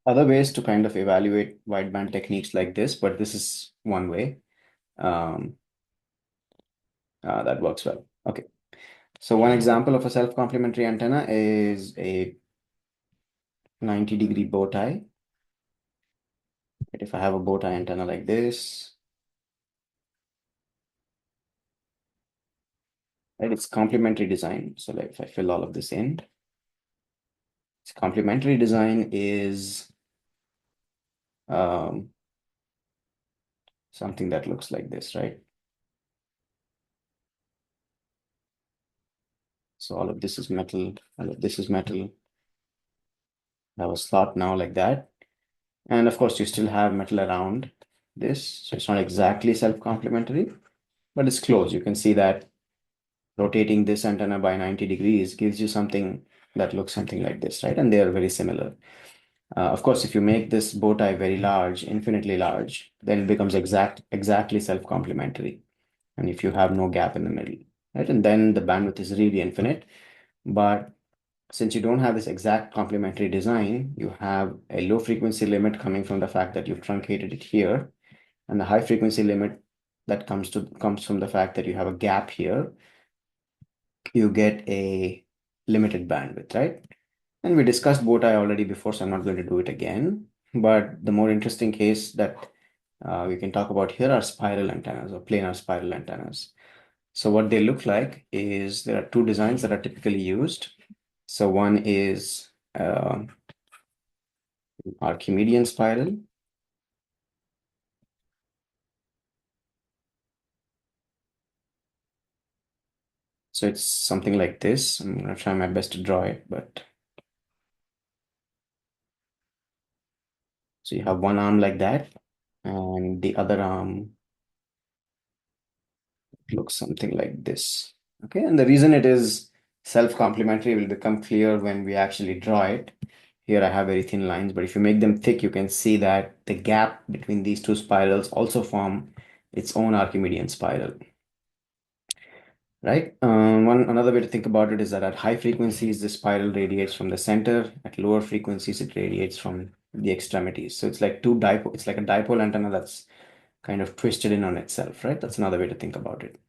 Other ways to kind of evaluate wideband techniques like this, but this is one way that works well. Okay. So one example of a self-complementary antenna is a 90-degree bow tie. If I have a bow tie antenna like this, right, it's complementary design. So like if I fill all of this in, its complementary design is something that looks like this, right? So all of this is metal, all of this is metal. I have a slot now like that. And of course, you still have metal around this. So it's not exactly self-complementary, but it's close. You can see that rotating this antenna by 90 degrees gives you something that looks something like this, right? And they are very similar. Of course, if you make this bow tie very large, infinitely large, then it becomes exactly self-complementary. And if you have no gap in the middle, right? And then the bandwidth is really infinite. But since you don't have this exact complementary design, you have a low frequency limit coming from the fact that you've truncated it here, and the high frequency limit that comes from the fact that you have a gap here. You get a limited bandwidth, right? And we discussed bow tie already before, so I'm not going to do it again. But the more interesting case that we can talk about here are spiral antennas or planar spiral antennas. So what they look like is there are two designs that are typically used. So one is Archimedean spiral. So it's something like this. I'm going to try my best to draw it, but so you have one arm like that, and the other arm looks something like this. Okay, and the reason it is self-complementary will become clear when we actually draw it. Here I have very thin lines, but if you make them thick, you can see that the gap between these two spirals also form its own Archimedean spiral. Right? Another way to think about it is that at high frequencies, the spiral radiates from the center. At lower frequencies, it radiates from the extremities. So it's like it's like a dipole antenna that's kind of twisted in on itself, right? That's another way to think about it.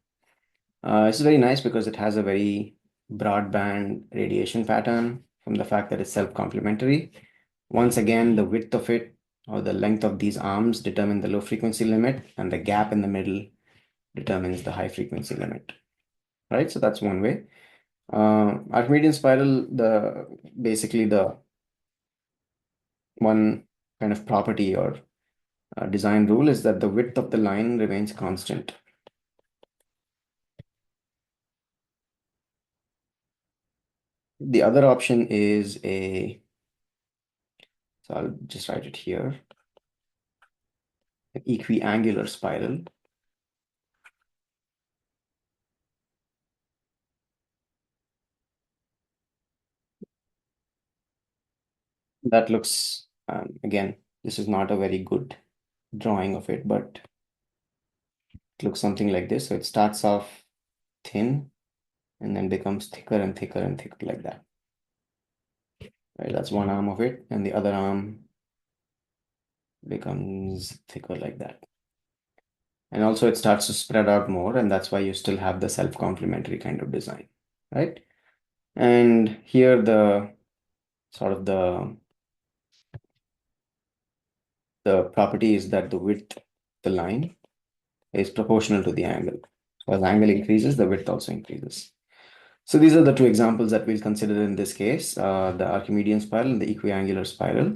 It's very nice because it has a very broadband radiation pattern from the fact that it's self-complementary. Once again, the width of it or the length of these arms determine the low frequency limit, and the gap in the middle determines the high frequency limit, right? So that's one way. Archimedean spiral, basically the one kind of property or design rule is that the width of the line remains constant. The other option is so I'll just write it here, an equiangular spiral. That looks, again, this is not a very good drawing of it, but it looks something like this. So it starts off thin and then becomes thicker and thicker and thicker like that. Right, that's one arm of it, and the other arm becomes thicker like that. And also it starts to spread out more, and that's why you still have the self-complementary kind of design, right? And here the sort of the property is that the width, the line, is proportional to the angle. So as angle increases, the width also increases. So these are the two examples that we'll consider in this case, the Archimedean spiral and the equiangular spiral.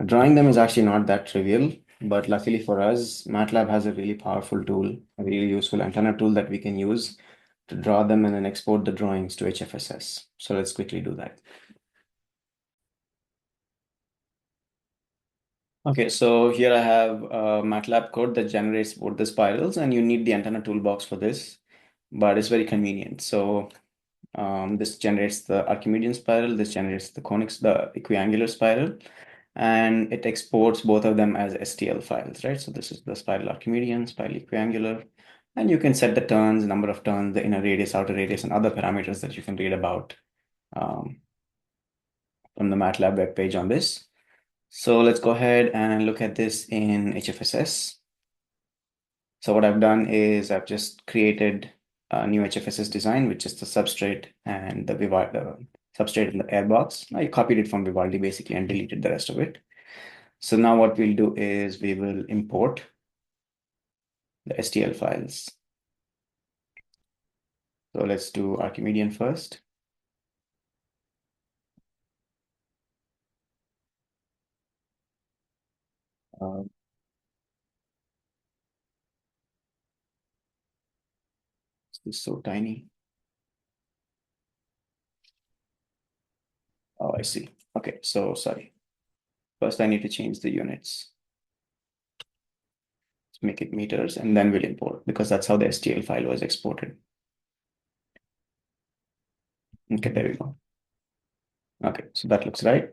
Drawing them is actually not that trivial, but luckily for us, MATLAB has a really powerful tool, a really useful antenna tool that we can use to draw them and then export the drawings to HFSS. So let's quickly do that. Okay, so here I have MATLAB code that generates both the spirals, and you need the antenna toolbox for this, but it's very convenient. So this generates the Archimedean spiral, this generates the conics, the equiangular spiral, and it exports both of them as STL files, right? So this is the spiral Archimedean, spiral equiangular, and you can set the turns, number of turns, the inner radius, outer radius, and other parameters that you can read about um, from the MATLAB webpage on this. So let's go ahead and look at this in HFSS. So what I've done is I've just created a new HFSS design, which is the substrate and the substrate and the airbox. I copied it from Vivaldi basically and deleted the rest of it. So now what we'll do is we will import the STL files. So let's do Archimedean first. Uh, this is so tiny. Oh, I see. Okay, so sorry. First, I need to change the units. Let's make it meters, and then we'll import because that's how the STL file was exported. Okay, there we go. Okay, so that looks right.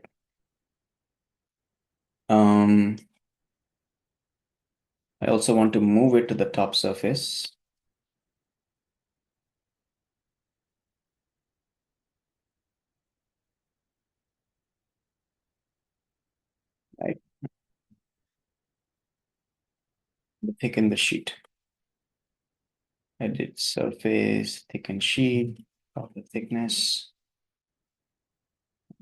I also want to move it to the top surface. Right, thicken the sheet. Edit surface, thicken sheet, of the thickness.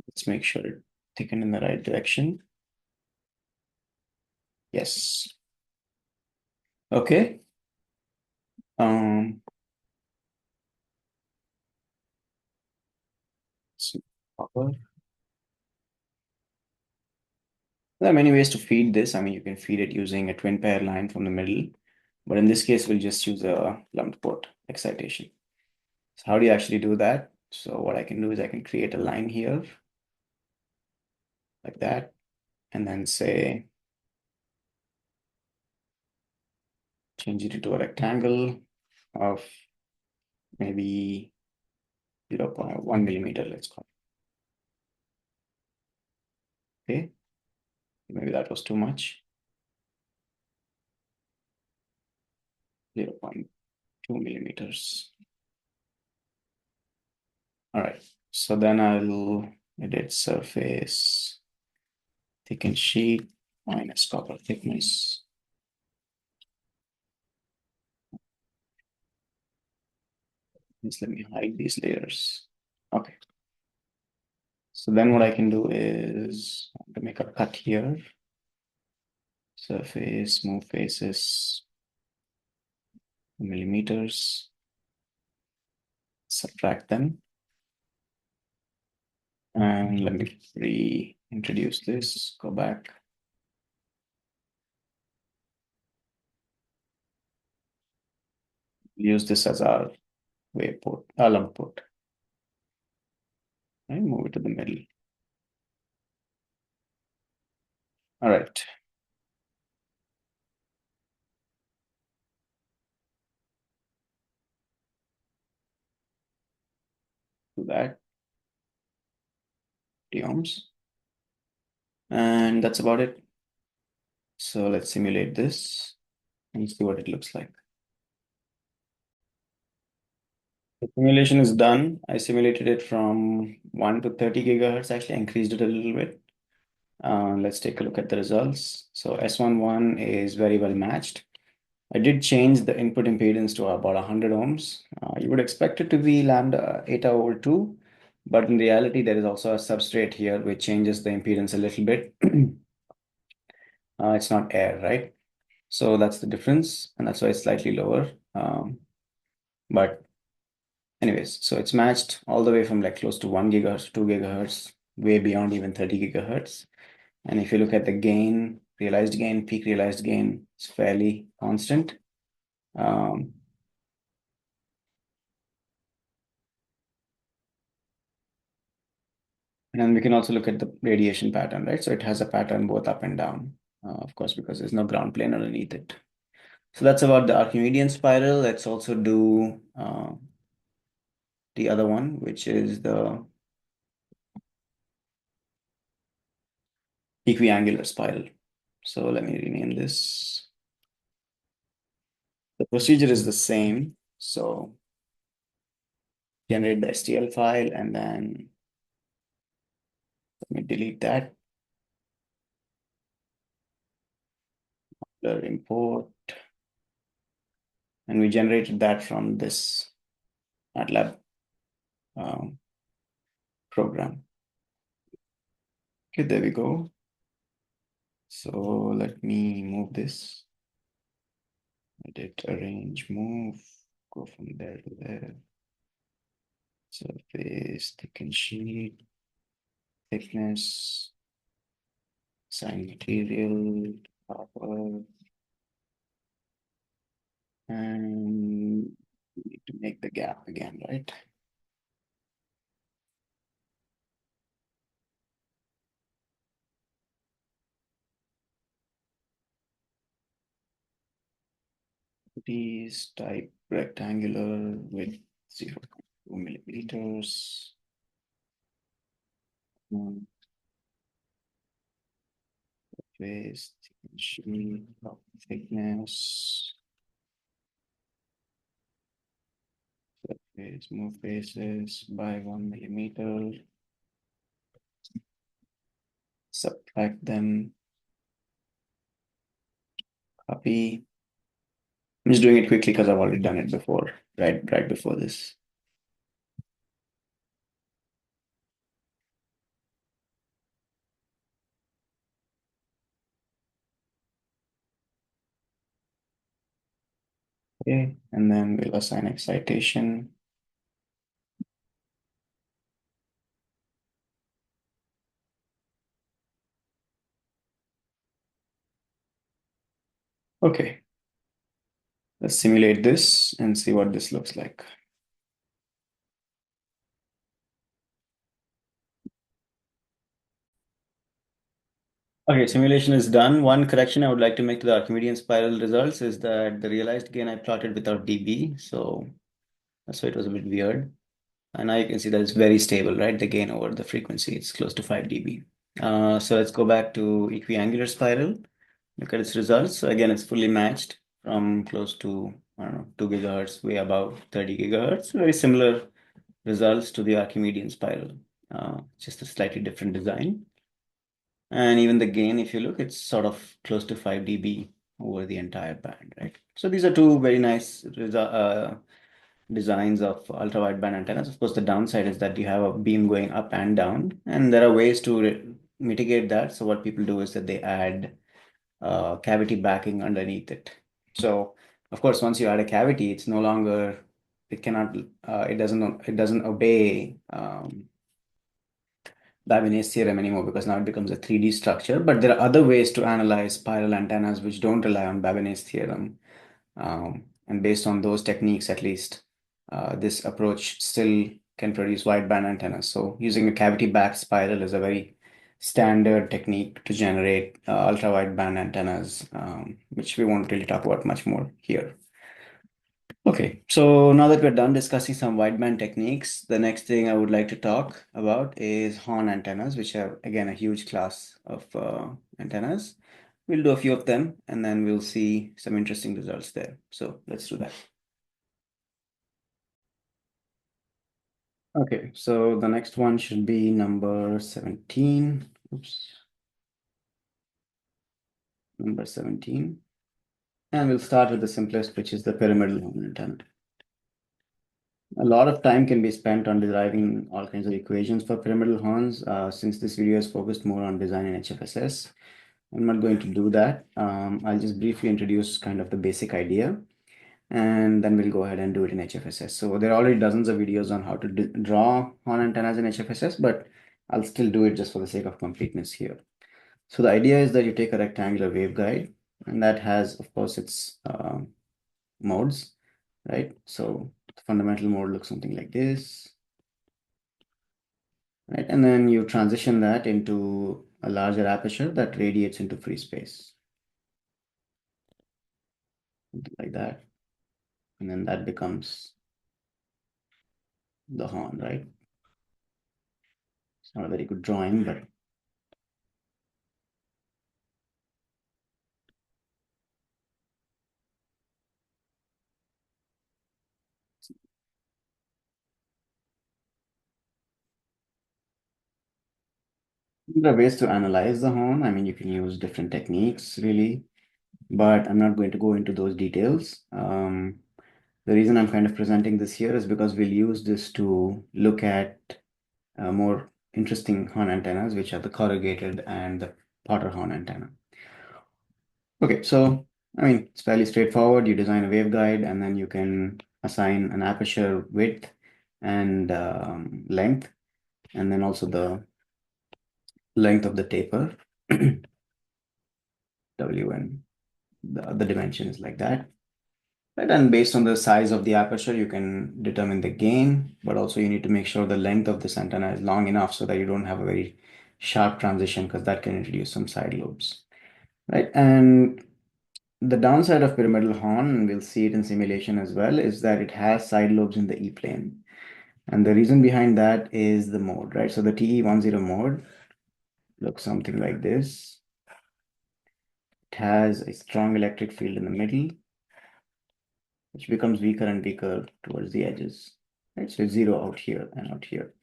Let's make sure it thicken in the right direction. Yes. Okay. Um, copper. There are many ways to feed this. I mean, you can feed it using a twin pair line from the middle, but in this case, we'll just use a lumped port excitation. So how do you actually do that? So what I can do is I can create a line here like that, and then say, change it to a rectangle of maybe 0.1 millimeter, let's call it. Okay, maybe that was too much. 0.2 millimeters. All right, so then I'll edit surface, thicken sheet, minus copper thickness. Just let me hide these layers. Okay. So then what I can do is to make a cut here. Surface, move faces, millimeters, subtract them. And let me reintroduce this, go back. Use this as our wave port, lump port. I move it to the middle. All right. Do that. 50 ohms. And that's about it. So let's simulate this and see what it looks like. The simulation is done. I simulated it from 1 to 30 gigahertz. Actually, I increased it a little bit. Let's take a look at the results. So S11 is very well matched. I did change the input impedance to about 100 ohms. You would expect it to be lambda eta over 2, but in reality, there is also a substrate here which changes the impedance a little bit. It's not air, right? So that's the difference, and that's why it's slightly lower. But anyways, so it's matched all the way from like close to 1 gigahertz, 2 gigahertz, way beyond even 30 gigahertz. And if you look at the gain, realized gain, peak realized gain, it's fairly constant. And then we can also look at the radiation pattern, right? So it has a pattern both up and down, of course, because there's no ground plane underneath it. So that's about the Archimedean spiral. Let's also do the other one, which is the Equiangular spiral. So let me rename this. The procedure is the same. So generate the STL file and then let me delete that. Import. And we generated that from this MATLAB program. Okay, there we go. So let me move this. Edit, arrange, move, go from there to there. Surface, thicken sheet, thickness, assign material, copper, and we need to make the gap again, right? These type rectangular with 0.2 millimeters. Face, sheet, thickness. Surface, move faces by 1 millimeter. Subtract them. Copy. I'm just doing it quickly because I've already done it before, right before this. Okay, and then we'll assign excitation. Okay, let's simulate this and see what this looks like. Okay, simulation is done. One correction I would like to make to the Archimedean spiral results is that the realized gain I plotted without dB, so that's why it was a bit weird. And now you can see that it's very stable, right? The gain over the frequency, it's close to 5 dB. So let's go back to equiangular spiral, look at its results. So again, it's fully matched from close to, I don't know, 2 gigahertz, way above 30 gigahertz. Very similar results to the Archimedean spiral, just a slightly different design. And even the gain, if you look, it's sort of close to 5 dB over the entire band, right? So these are two very nice designs of ultra-wideband antennas. Of course, the downside is that you have a beam going up and down, and there are ways to mitigate that. So what people do is that they add cavity backing underneath it. So of course, once you add a cavity, it's no longer, it cannot, it doesn't obey Babinet's theorem anymore because now it becomes a 3D structure. But there are other ways to analyze spiral antennas which don't rely on Babinet's theorem. And based on those techniques, at least, this approach still can produce wideband antennas. So using a cavity-backed spiral is a very standard technique to generate ultra-wideband antennas, which we won't really talk about much more here. Okay, so now that we're done discussing some wideband techniques, the next thing I would like to talk about is horn antennas, which are again a huge class of antennas. We'll do a few of them and then we'll see some interesting results there. So let's do that. Okay, so the next one should be number 17. Oops. Number 17. And we'll start with the simplest, which is the pyramidal horn antenna. A lot of time can be spent on deriving all kinds of equations for pyramidal horns. Since this video is focused more on design in HFSS, I'm not going to do that. I'll just briefly introduce kind of the basic idea, and then we'll go ahead and do it in HFSS. So there are already dozens of videos on how to draw horn antennas in HFSS, but I'll still do it just for the sake of completeness here. So the idea is that you take a rectangular waveguide, and that has, of course, its modes, right? So the fundamental mode looks something like this, right? And then you transition that into a larger aperture that radiates into free space, something like that. And then that becomes the horn, right? It's not a very good drawing, but there are ways to analyze the horn. I mean, you can use different techniques, really, but I'm not going to go into those details. The reason I'm kind of presenting this here is because we'll use this to look at more interesting horn antennas, which are the corrugated and the Potter horn antenna. Okay, so I mean, it's fairly straightforward. You design a waveguide and then you can assign an aperture width and length, and then also the length of the taper, W, and the dimension is like that. Right, and based on the size of the aperture, you can determine the gain, but also you need to make sure the length of this antenna is long enough so that you don't have a very sharp transition, because that can introduce some side lobes, right? And the downside of pyramidal horn, and we'll see it in simulation as well, is that it has side lobes in the E plane. And the reason behind that is the mode, right? So the TE10 mode looks something like this. It has a strong electric field in the middle, which becomes weaker and weaker towards the edges, right? So it's zero out here and out here.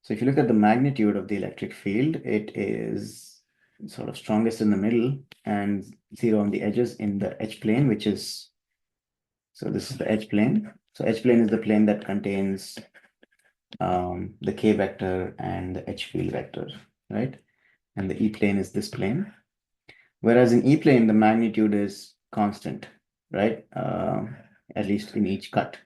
So if you look at the magnitude of the electric field, it is sort of strongest in the middle and zero on the edges in the H plane, which is, so this is the H plane. So H plane is the plane that contains the K vector and the H field vector, right? And the E plane is this plane. Whereas in E plane, the magnitude is constant, right? At least in each cut.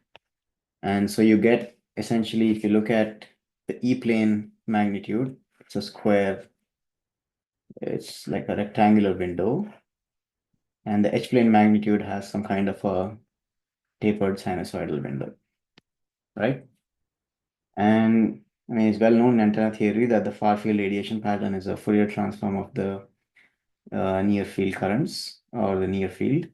And so you get essentially, if you look at the E plane magnitude, it's a square, it's like a rectangular window. And the H plane magnitude has some kind of a tapered sinusoidal window, right? And I mean, it's well known in antenna theory that the far field radiation pattern is a Fourier transform of the near field currents or the near field.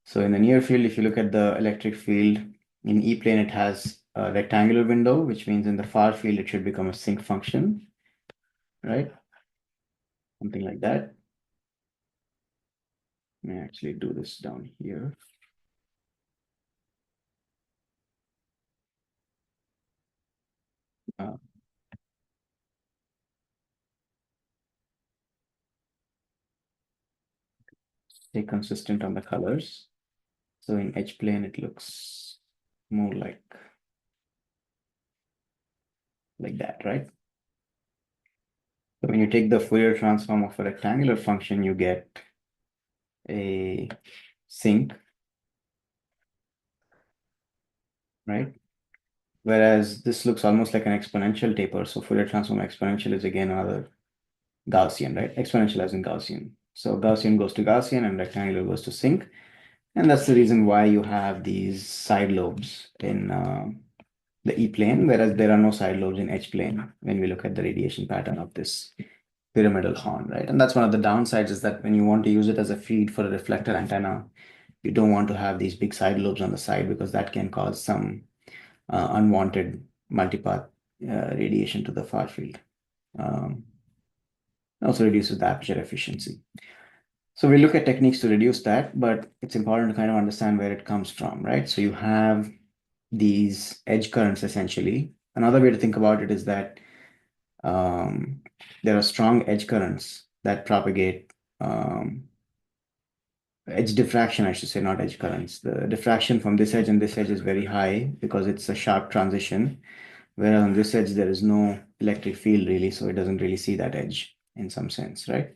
So in the near field, if you look at the electric field in E plane, it has a rectangular window, which means in the far field, it should become a sinc function, right? Something like that. Let me actually do this down here. Uh, Stay consistent on the colors. So in H plane, it looks more like that, right? So when you take the Fourier transform of a rectangular function, you get a sinc, right? Whereas this looks almost like an exponential taper. So Fourier transform exponential is again another Gaussian, right? Exponential as in Gaussian. So Gaussian goes to Gaussian and rectangular goes to sinc. And that's the reason why you have these side lobes in the E-plane, whereas there are no side lobes in H-plane when we look at the radiation pattern of this pyramidal horn, right? And that's one of the downsides, is that when you want to use it as a feed for a reflector antenna, you don't want to have these big side lobes on the side, because that can cause some unwanted multipath radiation to the far field. Also reduces the aperture efficiency. So we look at techniques to reduce that, but it's important to kind of understand where it comes from, right? So you have these edge currents essentially. Another way to think about it is that there are strong edge currents that propagate edge diffraction, I should say, not edge currents. The diffraction from this edge and this edge is very high because it's a sharp transition, whereas on this edge there is no electric field really, so it doesn't really see that edge in some sense, right?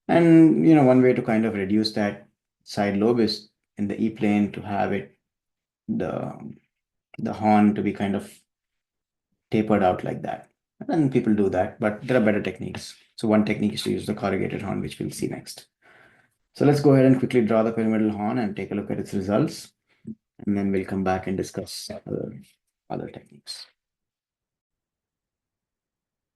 And one way to kind of reduce that side lobe is in the E plane to have it the horn to be kind of tapered out like that. And people do that, but there are better techniques. So one technique is to use the corrugated horn, which we'll see next. So let's go ahead and quickly draw the pyramidal horn and take a look at its results. And then we'll come back and discuss other techniques.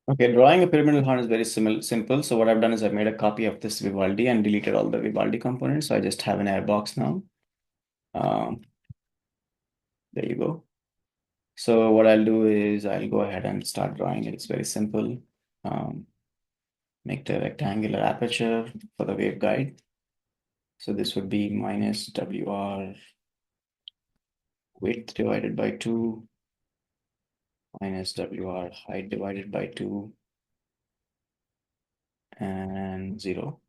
Okay, drawing a pyramidal horn is very simple. So what I've done is I've made a copy of this Vivaldi and deleted all the Vivaldi components. So I just have an air box now. There you go. So what I'll do is I'll go ahead and start drawing it. It's very simple. Make the rectangular aperture for the waveguide. So this would be minus WR width divided by 2 minus WR height divided by 2 and 0.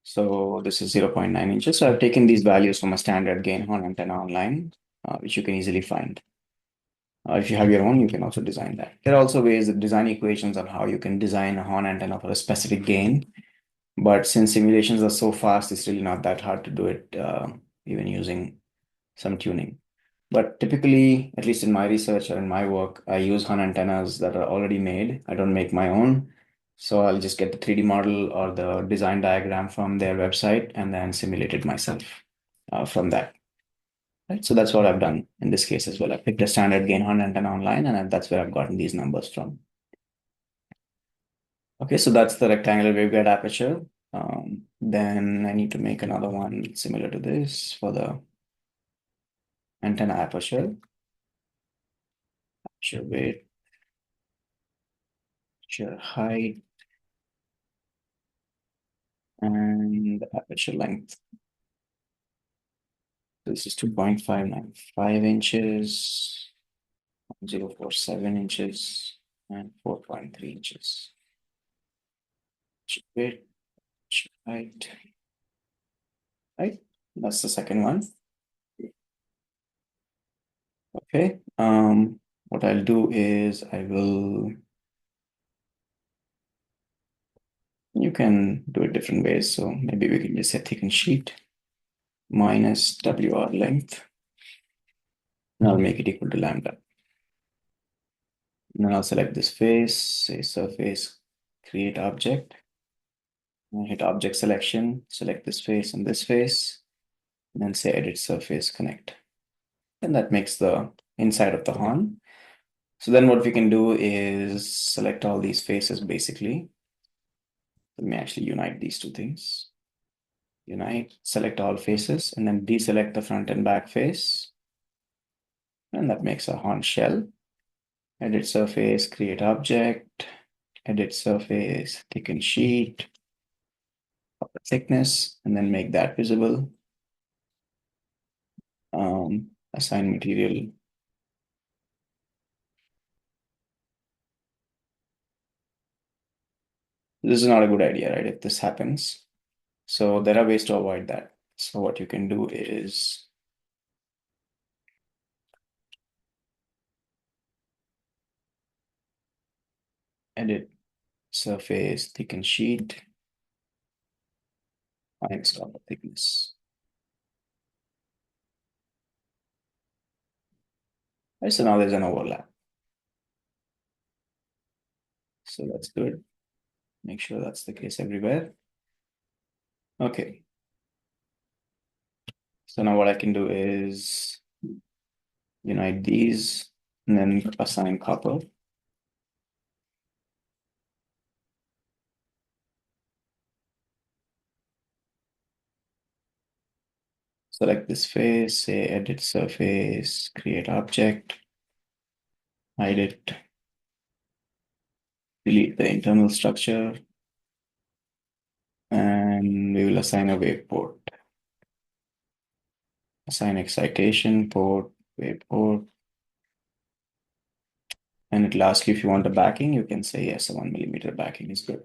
So this is 0.9 inches. So I've taken these values from a standard gain horn antenna online, which you can easily find. If you have your own, you can also design that. There are also ways of design equations on how you can design a horn antenna for a specific gain. But since simulations are so fast, it's really not that hard to do it, even using some tuning. But typically, at least in my research or in my work, I use horn antennas that are already made. I don't make my own. So I'll just get the 3D model or the design diagram from their website and then simulate it myself from that. Right? So that's what I've done in this case as well. I picked a standard gain horn antenna online, and that's where I've gotten these numbers from. Okay, so that's the rectangular waveguide aperture. Then I need to make another one similar to this for the antenna aperture. Aperture width, aperture height, and the aperture length. This is 2.595 inches, 0.047 inches, and 4.3 inches. Aperture width, aperture height. Right, that's the second one. Okay, what I'll do is you can do it different ways. So maybe we can just say thicken sheet minus WR length. And I'll make it equal to lambda. And then I'll select this face, say surface, create object. And hit object selection, select this face and this face, and then say edit surface connect. And that makes the inside of the horn. So then what we can do is select all these faces basically. Let me actually unite these two things. Unite, select all faces, and then deselect the front and back face. And that makes a horn shell. Edit surface, create object, edit surface, thicken sheet, thickness, and then make that visible. Assign material. This is not a good idea, right? If this happens. So there are ways to avoid that. So what you can do is edit surface, thicken sheet, minus copper thickness. Right, so now there's an overlap. So that's good. Make sure that's the case everywhere. Okay. So now what I can do is unite these, and then assign copper. Select this face, say edit surface, create object, hide it, delete the internal structure, and we will assign a wave port. Assign excitation port, wave port, and it'll ask you if you want a backing. You can say yes, a 1 millimeter backing is good.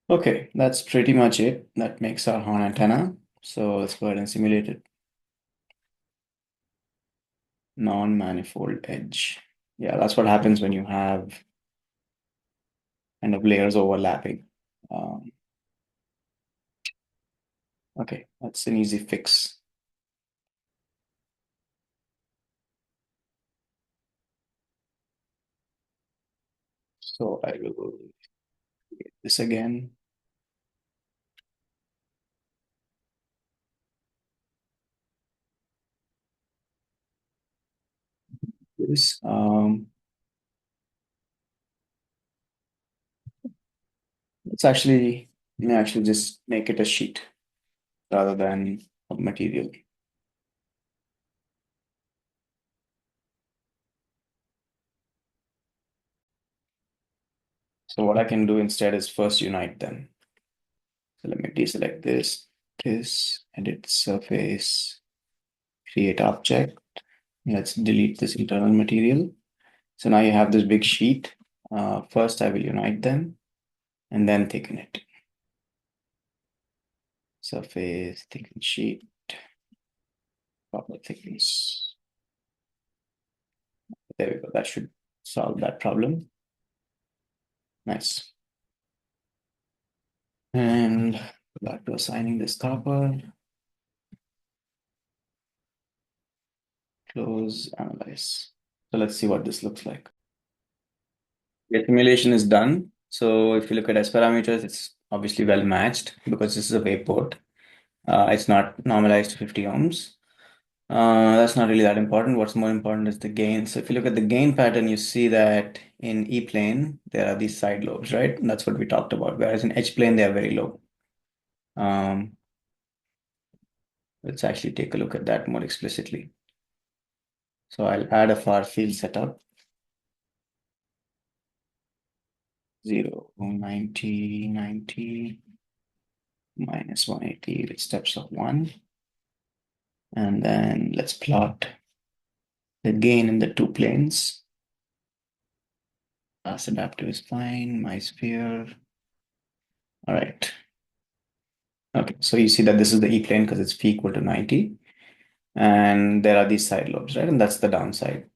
Okay, that's pretty much it. That makes our horn antenna. So let's go ahead and simulate it. Non-manifold edge. Yeah, that's what happens when you have kind of layers overlapping. Okay, that's an easy fix. So I will create this again. This let's actually just make it a sheet rather than a material. So what I can do instead is first unite them. So let me deselect this, edit surface, create object. Let's delete this internal material. So now you have this big sheet. First, I will unite them and then thicken it. Surface, thicken sheet, proper thickness. There we go. That should solve that problem. Nice. And back to assigning this copper. Close, analyze. So let's see what this looks like. The simulation is done. So if you look at S parameters, it's obviously well matched because this is a wave port. It's not normalized to 50 ohms. That's not really that important. What's more important is the gain. So if you look at the gain pattern, you see that in E plane, there are these side lobes, right? And that's what we talked about. Whereas in H plane, they are very low. Let's actually take a look at that more explicitly. So I'll add a far field setup. 0, 90, 90, minus 180 with steps of 1. And then let's plot the gain in the two planes. Class adaptive is fine, my sphere. All right. Okay, so you see that this is the E plane because it's phi equal to 90. And there are these side lobes, right? And that's the downside.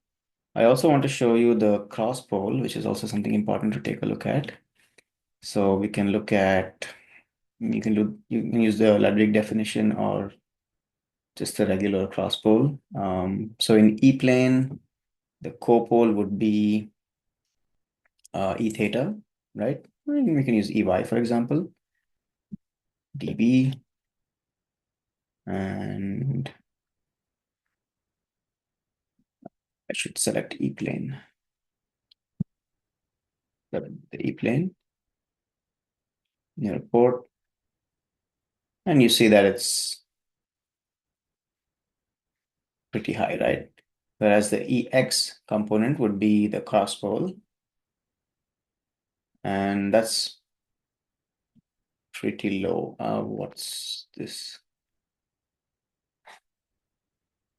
I also want to show you the cross pole, which is also something important to take a look at. So we can look at, you can use the Ludwig definition or just a regular cross pole. So in E plane, the copole would be E theta, right? And we can use EY, for example, dB, and I should select E plane, the E plane, near port, and you see that it's pretty high, right? Whereas the EX component would be the cross pole, and that's pretty low. What's this?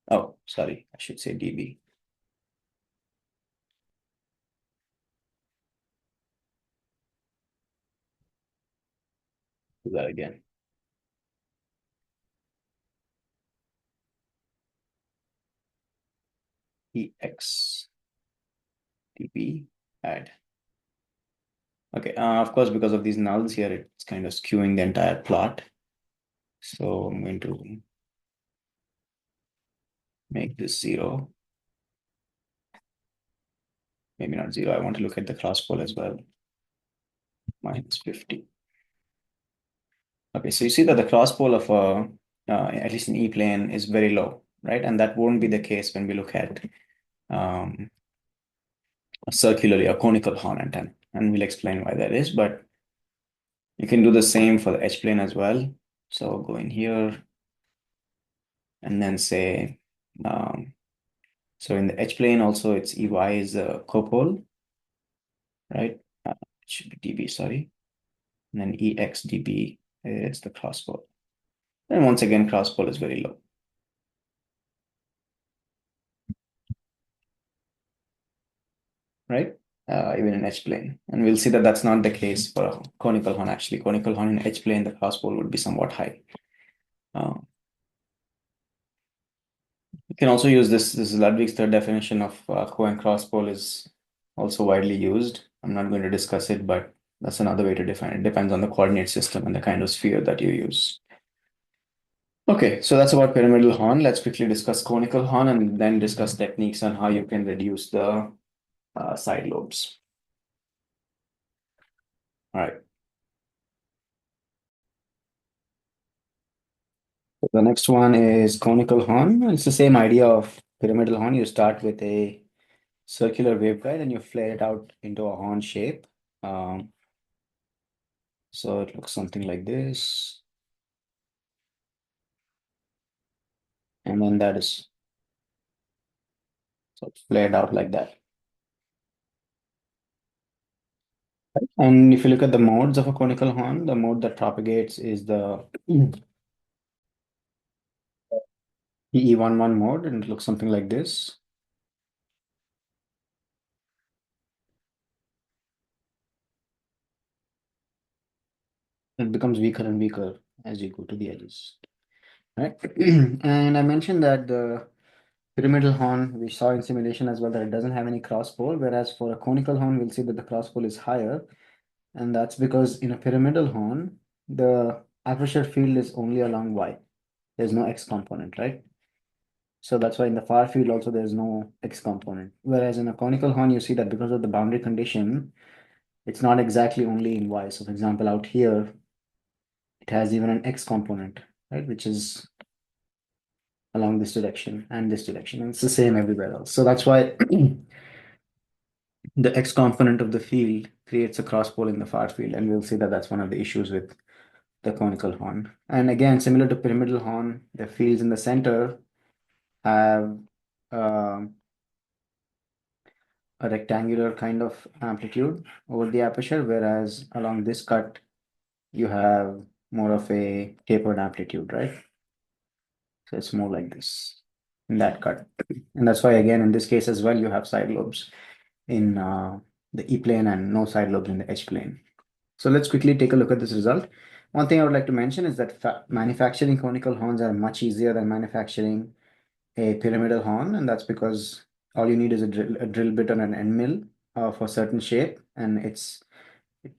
Oh, sorry, I should say dB. Do that again. EX dB add. Okay, of course, because of these nulls here, it's kind of skewing the entire plot. So I'm going to make this 0. Maybe not 0. I want to look at the cross pole as well. Minus 50. Okay, so you see that the cross pole of at least in E plane is very low, right? And that won't be the case when we look at a circularly or conical horn antenna, and we'll explain why that is. But you can do the same for the H plane as well. So go in here and then say, so in the H plane also it's EY is a copole, right? It should be dB, sorry. And then EX dB is the crosspole. And once again, crosspole is very low. Right? Even in H plane. And we'll see that that's not the case for a conical horn. Actually, conical horn in H plane, the crosspole would be somewhat high. You can also use this Ludwig's third definition of co and crosspole is also widely used. I'm not going to discuss it, but that's another way to define it. It depends on the coordinate system and the kind of sphere that you use. Okay, so that's about pyramidal horn. Let's quickly discuss conical horn and then discuss techniques on how you can reduce the side lobes. All right. So the next one is conical horn. It's the same idea of pyramidal horn. You start with a circular waveguide and you flare it out into a horn shape. So it looks something like this. And then that is sort of flared out like that. And if you look at the modes of a conical horn, the mode that propagates is the PE11 mode, and it looks something like this. It becomes weaker and weaker as you go to the edges. Right? And I mentioned that the pyramidal horn, we saw in simulation as well that it doesn't have any cross pole, whereas for a conical horn, we'll see that the cross pole is higher. And that's because in a pyramidal horn, the aperture field is only along Y. There's no X component, right? So that's why in the far field also there's no X component. Whereas in a conical horn, you see that because of the boundary condition, it's not exactly only in Y. So for example, out here, it has even an X component, right? Which is along this direction and this direction. And it's the same everywhere else. So that's why the X component of the field creates a cross pole in the far field. And we'll see that that's one of the issues with the conical horn. And again, similar to pyramidal horn, the fields in the center have a rectangular kind of amplitude over the aperture, whereas along this cut, you have more of a tapered amplitude, right? So it's more like this in that cut. And that's why, again, in this case as well, you have side lobes in the E plane and no side lobes in the H plane. So let's quickly take a look at this result. One thing I would like to mention is that manufacturing conical horns are much easier than manufacturing a pyramidal horn, and that's because all you need is a drill bit and an end mill of a certain shape, and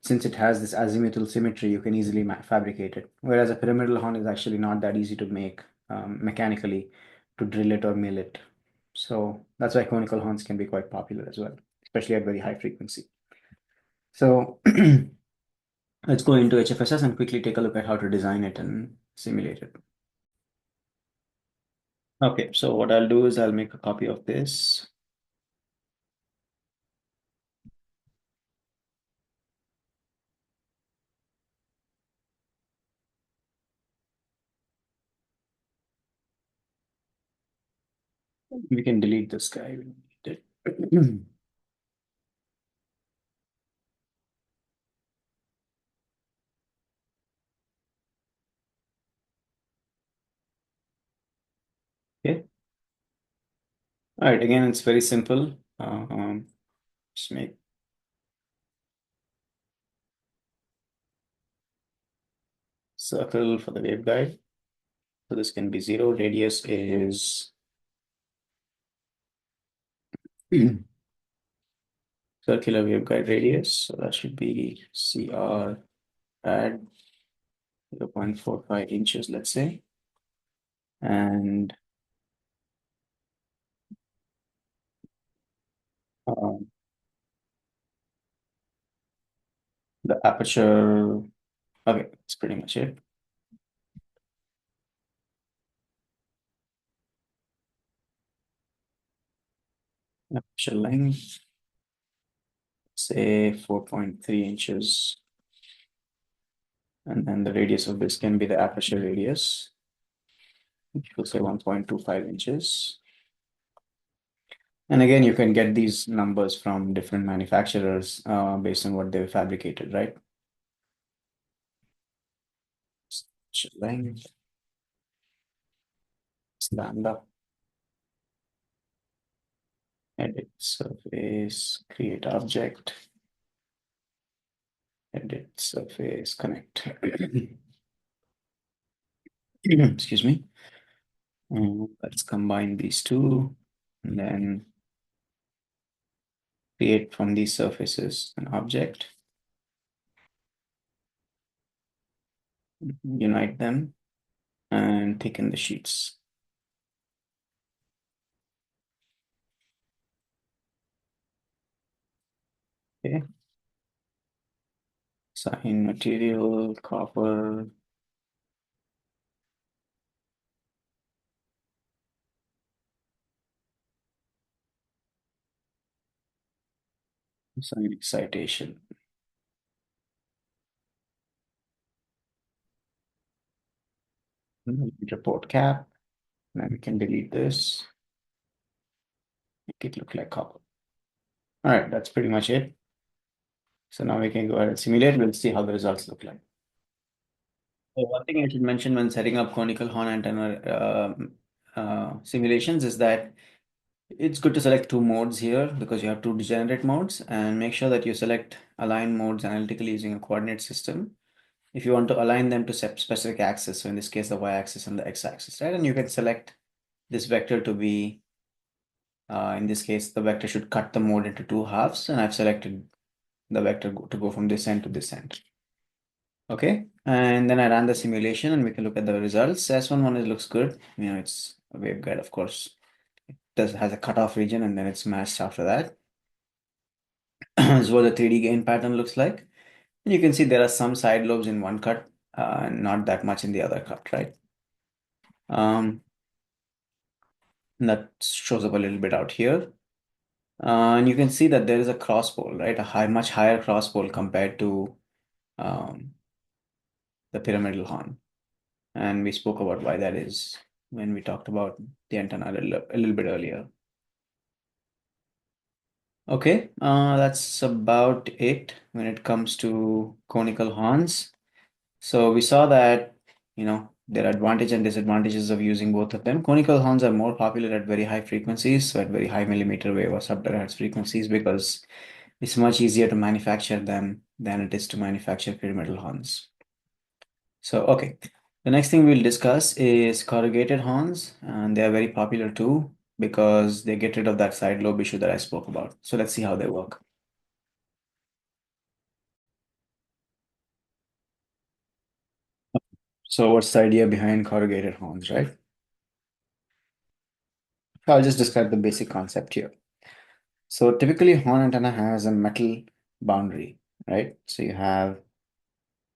since it has this azimuthal symmetry, you can easily fabricate it. Whereas a pyramidal horn is actually not that easy to make mechanically, to drill it or mill it. So that's why conical horns can be quite popular as well, especially at very high frequency. So let's go into HFSS and quickly take a look at how to design it and simulate it. Okay, so what I'll do is I'll make a copy of this. We can delete this guy. We don't need it. Okay. All right. Again, it's very simple. Just make circle for the waveguide. So this can be 0. Radius is circular waveguide radius. So that should be CR at 0.45 inches, let's say. And um, the aperture, okay, that's pretty much it. Aperture length, say 4.3 inches. And then the radius of this can be the aperture radius, which will say 1.25 inches. And again, you can get these numbers from different manufacturers based on what they've fabricated, right? Length, lambda, edit surface, create object, edit surface, connect. Excuse me. Let's combine these two and then create from these surfaces an object, unite them, and thicken the sheets. Okay. Sign material, copper. Sign excitation. Report cap. Then we can delete this. Make it look like copper. All right, that's pretty much it. So now we can go ahead and simulate. We'll see how the results look like. So one thing I should mention when setting up conical horn antenna simulations is that it's good to select two modes here because you have two degenerate modes, and make sure that you select align modes analytically using a coordinate system. If you want to align them to specific axis, so in this case, the y-axis and the x-axis, right? And you can select this vector to be, in this case, the vector should cut the mode into two halves, and I've selected the vector to go from this end to this end. Okay, and then I ran the simulation and we can look at the results. S11 looks good. You know, it's a waveguide, of course. It has a cutoff region and then it's matched after that. This is what the 3D gain pattern looks like. And you can see there are some side lobes in one cut, and not that much in the other cut, right? And that shows up a little bit out here. And you can see that there is a cross pole, right? Much higher cross pole compared to um, the pyramidal horn. And we spoke about why that is when we talked about the antenna a little bit earlier. Okay, that's about it when it comes to conical horns. So we saw that, there are advantages and disadvantages of using both of them. Conical horns are more popular at very high frequencies, so at very high millimeter wave or sub-terahertz frequencies, because it's much easier to manufacture them than it is to manufacture pyramidal horns. So, okay. The next thing we'll discuss is corrugated horns, and they are very popular too because they get rid of that side lobe issue that I spoke about. So let's see how they work. So what's the idea behind corrugated horns, right? I'll just describe the basic concept here. So typically horn antenna has a metal boundary, right? So you have,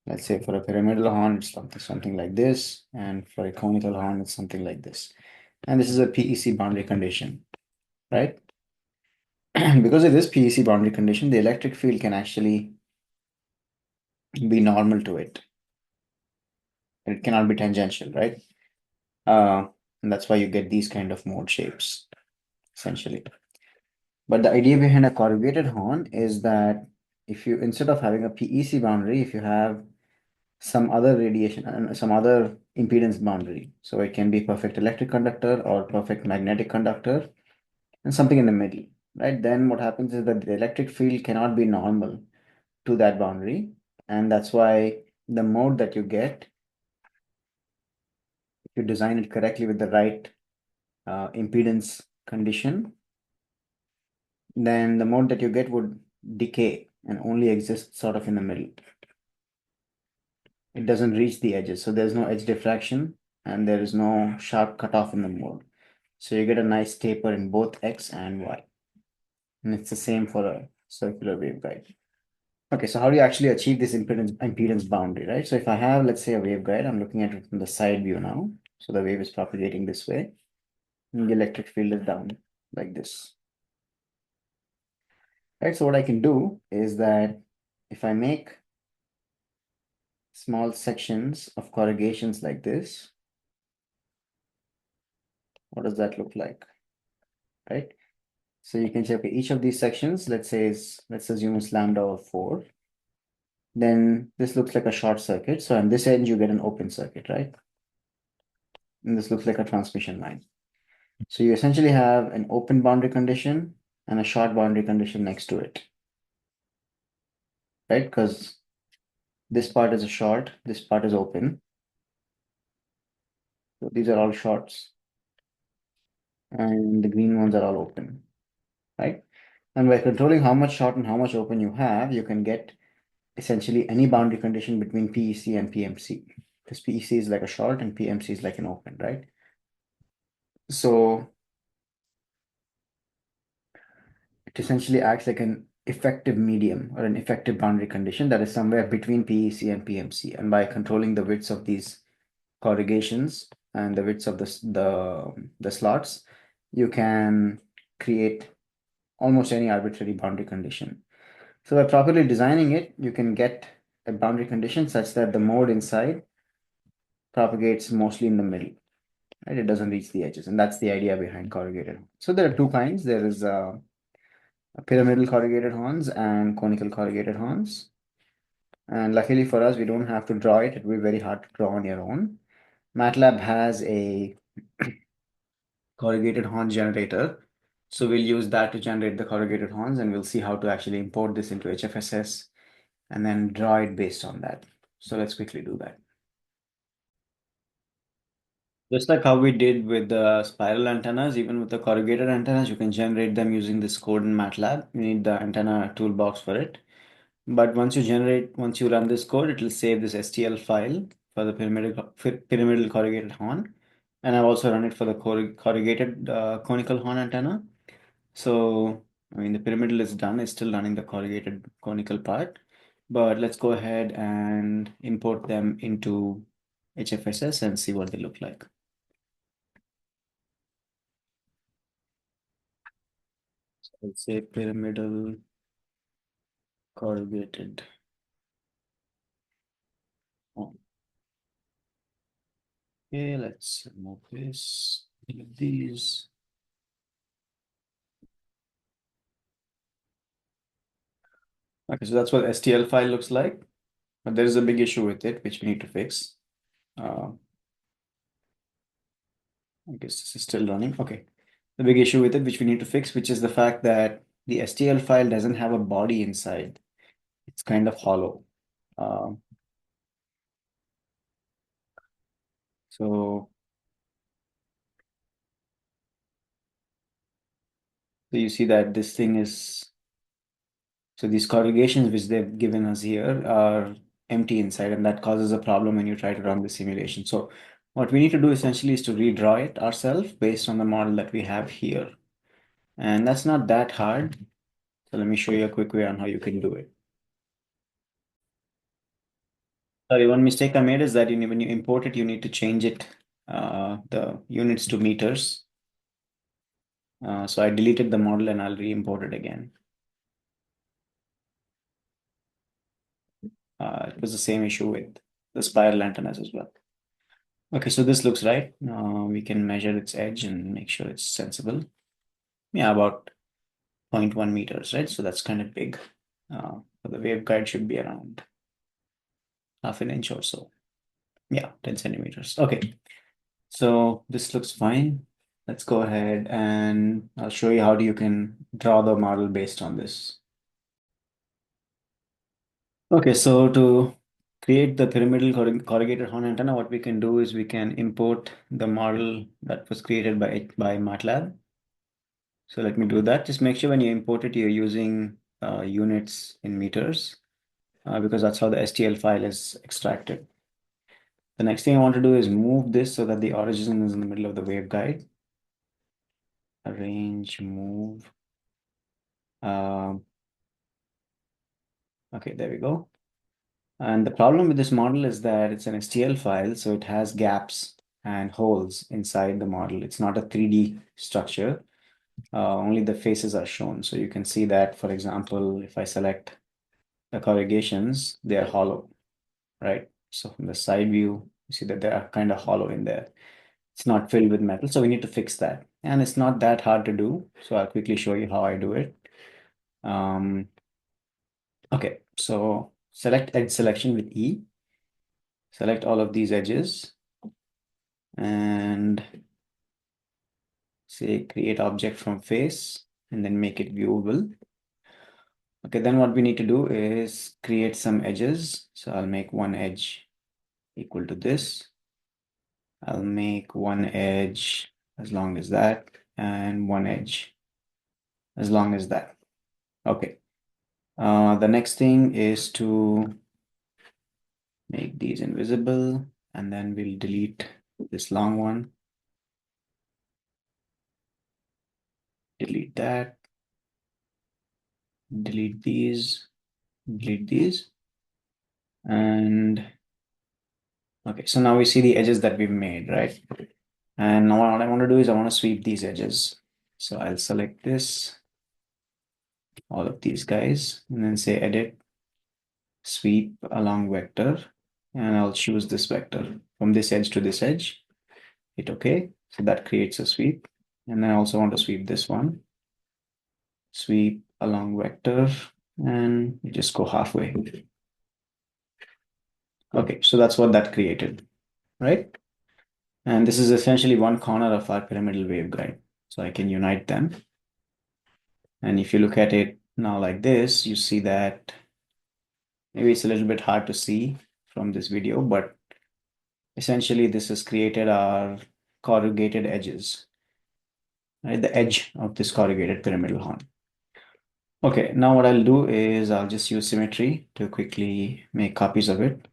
let's say for a pyramidal horn, it's something like this, and for a conical horn, it's something like this. And this is a PEC boundary condition, right? Because of this PEC boundary condition, the electric field can actually be normal to it. It cannot be tangential, right? And that's why you get these kind of mode shapes, essentially. But the idea behind a corrugated horn is that if you, instead of having a PEC boundary, if you have some other radiation and some other impedance boundary, so it can be perfect electric conductor or perfect magnetic conductor and something in the middle, right? Then what happens is that the electric field cannot be normal to that boundary. And that's why the mode that you get, if you design it correctly with the right impedance condition, then the mode that you get would decay and only exist sort of in the middle. It doesn't reach the edges, so there's no edge diffraction and there is no sharp cutoff in the mode. So you get a nice taper in both X and Y. And it's the same for a circular waveguide. Okay, so how do you actually achieve this impedance boundary, right? So if I have, let's say, a waveguide, I'm looking at it from the side view now. So the wave is propagating this way, and the electric field is down like this. Right, so what I can do is that if I make small sections of corrugations like this, what does that look like, right? So you can say, okay, each of these sections, let's assume it's lambda of 4. Then this looks like a short circuit. So on this end, you get an open circuit, right? And this looks like a transmission line. So you essentially have an open boundary condition and a short boundary condition next to it, right? Because this part is a short, this part is open. So these are all shorts, and the green ones are all open, right? And by controlling how much short and how much open you have, you can get essentially any boundary condition between PEC and PMC. Because PEC is like a short and PMC is like an open, right? So it essentially acts like an effective medium or an effective boundary condition that is somewhere between PEC and PMC. And by controlling the widths of these corrugations and the widths of the slots, you can create almost any arbitrary boundary condition. So by properly designing it, you can get a boundary condition such that the mode inside propagates mostly in the middle, right? It doesn't reach the edges, and that's the idea behind corrugated. So there are two kinds. There is pyramidal corrugated horns and conical corrugated horns. And luckily for us, we don't have to draw it. It will be very hard to draw on your own. MATLAB has a corrugated horn generator. So we'll use that to generate the corrugated horns, and we'll see how to actually import this into HFSS and then draw it based on that. So let's quickly do that. Just like how we did with the spiral antennas, even with the corrugated antennas, you can generate them using this code in MATLAB. You need the antenna toolbox for it. But once you run this code, it will save this STL file for the pyramidal corrugated horn. And I've also run it for the corrugated conical horn antenna. So, I mean, the pyramidal is done. It's still running the corrugated conical part. But let's go ahead and import them into HFSS and see what they look like. So let's say pyramidal corrugated horn. Okay, let's remove this, delete these. Okay, so that's what STL file looks like, but there is a big issue with it, which we need to fix. I guess this is still running. Okay, the big issue with it, which we need to fix, which is the fact that the STL file doesn't have a body inside. It's kind of hollow. Um, so you see that this thing is, so these corrugations which they've given us here are empty inside, and that causes a problem when you try to run the simulation. So what we need to do essentially is to redraw it ourselves based on the model that we have here. And that's not that hard. So let me show you a quick way on how you can do it. Sorry, one mistake I made is that when you import it, you need to change it, the units to meters. So I deleted the model and I'll re-import it again. It was the same issue with the spiral antennas as well. Okay, so this looks right. We can measure its edge and make sure it's sensible. Yeah, about 0.1 meters, right? So that's kind of big. The waveguide should be around half an inch or so. Yeah, 10 centimeters. Okay, so this looks fine. Let's go ahead and I'll show you how you can draw the model based on this. Okay, so to create the pyramidal corrugated horn antenna, what we can do is we can import the model that was created by MATLAB. So let me do that. Just make sure when you import it, you're using units in meters because that's how the STL file is extracted. The next thing I want to do is move this so that the origin is in the middle of the waveguide. Arrange, move. Okay, there we go. And the problem with this model is that it's an STL file, so it has gaps and holes inside the model. It's not a 3D structure. only the faces are shown. So you can see that, for example, if I select the corrugations, they are hollow, right? So from the side view, you see that they are kind of hollow in there. It's not filled with metal, so we need to fix that. And it's not that hard to do. So I'll quickly show you how I do it. Okay, so select edge selection with E. Select all of these edges and say create object from face and then make it viewable. Okay, then what we need to do is create some edges. So I'll make one edge equal to this. I'll make one edge as long as that and one edge as long as that. Okay. The next thing is to make these invisible and then we'll delete this long one. Delete that. Delete these. Delete these. And okay, so now we see the edges that we've made, right? And now what I want to do is I want to sweep these edges. So I'll select this, all of these guys, and then say edit, sweep along vector, and I'll choose this vector from this edge to this edge. Hit OK. So that creates a sweep. And then I also want to sweep this one. Sweep along vector, and we just go halfway. Okay, so that's what that created, right? And this is essentially one corner of our pyramidal waveguide. So I can unite them. And if you look at it now like this, you see that maybe it's a little bit hard to see from this video, but essentially this has created our corrugated edges, right? The edge of this corrugated pyramidal horn. Okay, now what I'll do is I'll just use symmetry to quickly make copies of it.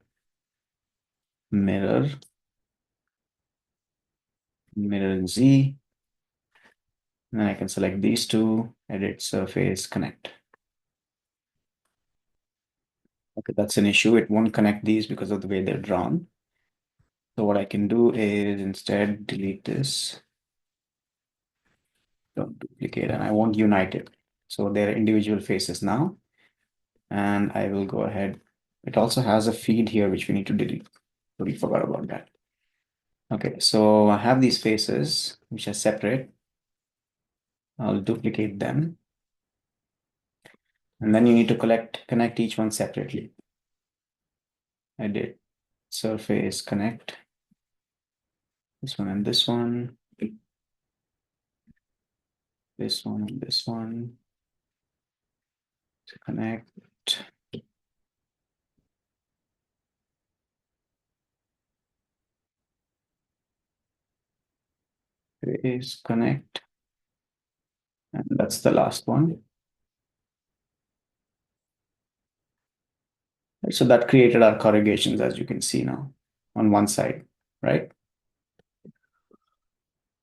Mirror, mirror in Z. And then I can select these two, edit, surface, connect. Okay, that's an issue. It won't connect these because of the way they're drawn. So what I can do is instead delete this. Don't duplicate, and I won't unite it. So they're individual faces now. And I will go ahead. It also has a feed here, which we need to delete. We forgot about that. Okay, so I have these faces, which are separate. I'll duplicate them. And then you need to connect each one separately. Edit, surface, connect. This one and this one. This one and this one. To connect. Is connect. And that's the last one. So that created our corrugations, as you can see now on one side, right?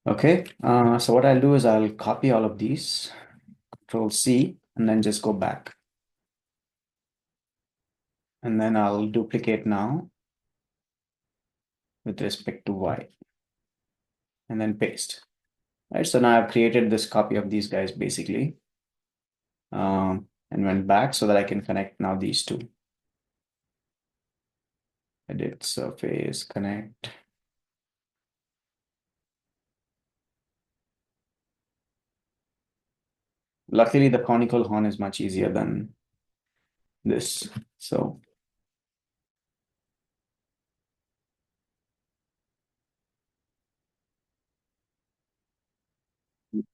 Okay, so what I'll do is I'll copy all of these, Control C, and then just go back. And then I'll duplicate now with respect to Y, and then paste. Right, so now I've created this copy of these guys basically, and went back so that I can connect now these two. Edit, surface, connect. Luckily, the conical horn is much easier than this. So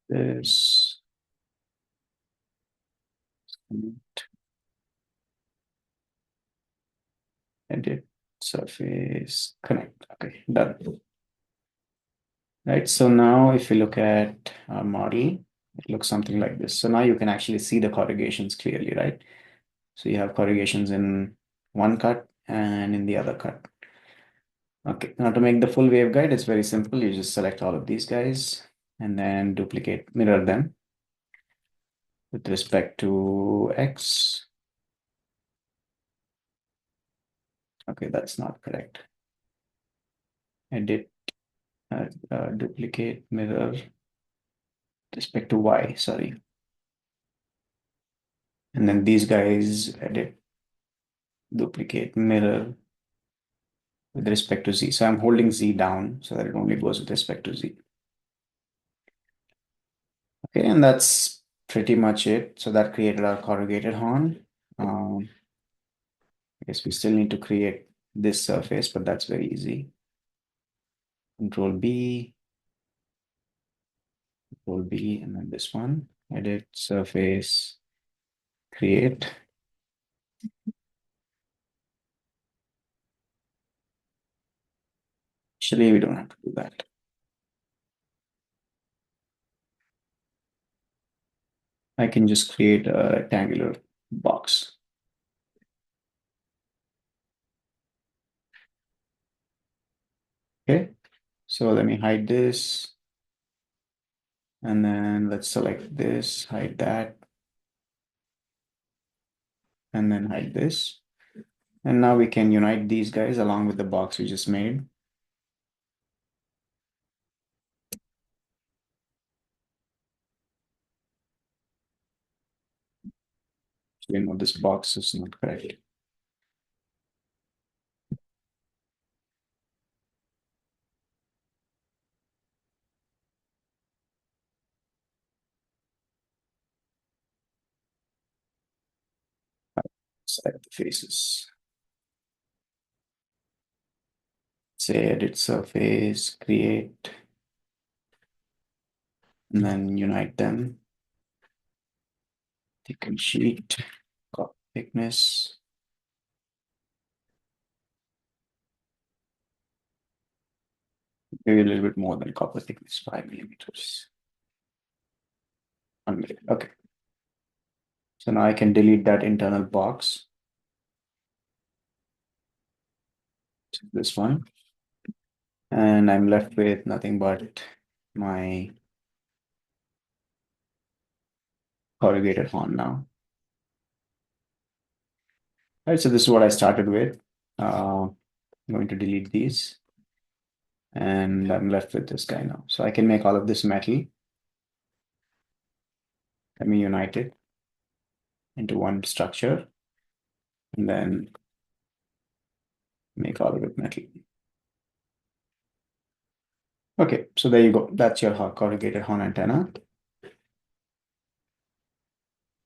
this, edit, surface, connect. Okay, done. Right, so now if you look at our model, it looks something like this. So now you can actually see the corrugations clearly, right? So you have corrugations in one cut and in the other cut. Okay, now to make the full waveguide, it's very simple. You just select all of these guys and then duplicate, mirror them with respect to X. Okay, that's not correct. Edit, duplicate, mirror. respect to Y, sorry. And then these guys edit, duplicate, mirror with respect to Z. So I'm holding Z down so that it only goes with respect to Z. Okay, and that's pretty much it. So that created our corrugated horn. I guess we still need to create this surface, but that's very easy. Control B, Control B, and then this one, edit, surface, create. Actually, we don't have to do that. I can just create a rectangular box. Okay, so let me hide this. And then let's select this, hide that, and then hide this. And now we can unite these guys along with the box we just made. So you know this box is not correct. Select the faces. Say edit surface, create, and then unite them. Thicken sheet, copy thickness. Maybe a little bit more than copper thickness, 5 millimeters. 1 millimeter. Okay. So now I can delete that internal box. This one. And I'm left with nothing but my corrugated horn now. All right, so this is what I started with. I'm going to delete these. And I'm left with this guy now. So I can make all of this metal. Let me unite it into one structure. And then make all of it metal. Okay, so there you go. That's your corrugated horn antenna.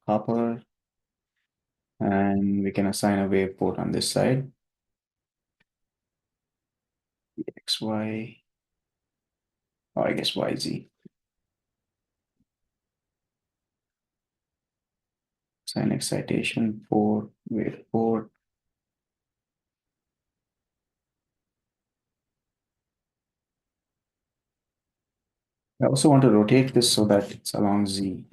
Copper. And we can assign a wave port on this side. XY. Oh, I guess YZ. Assign excitation port, wave port. I also want to rotate this so that it's along Z.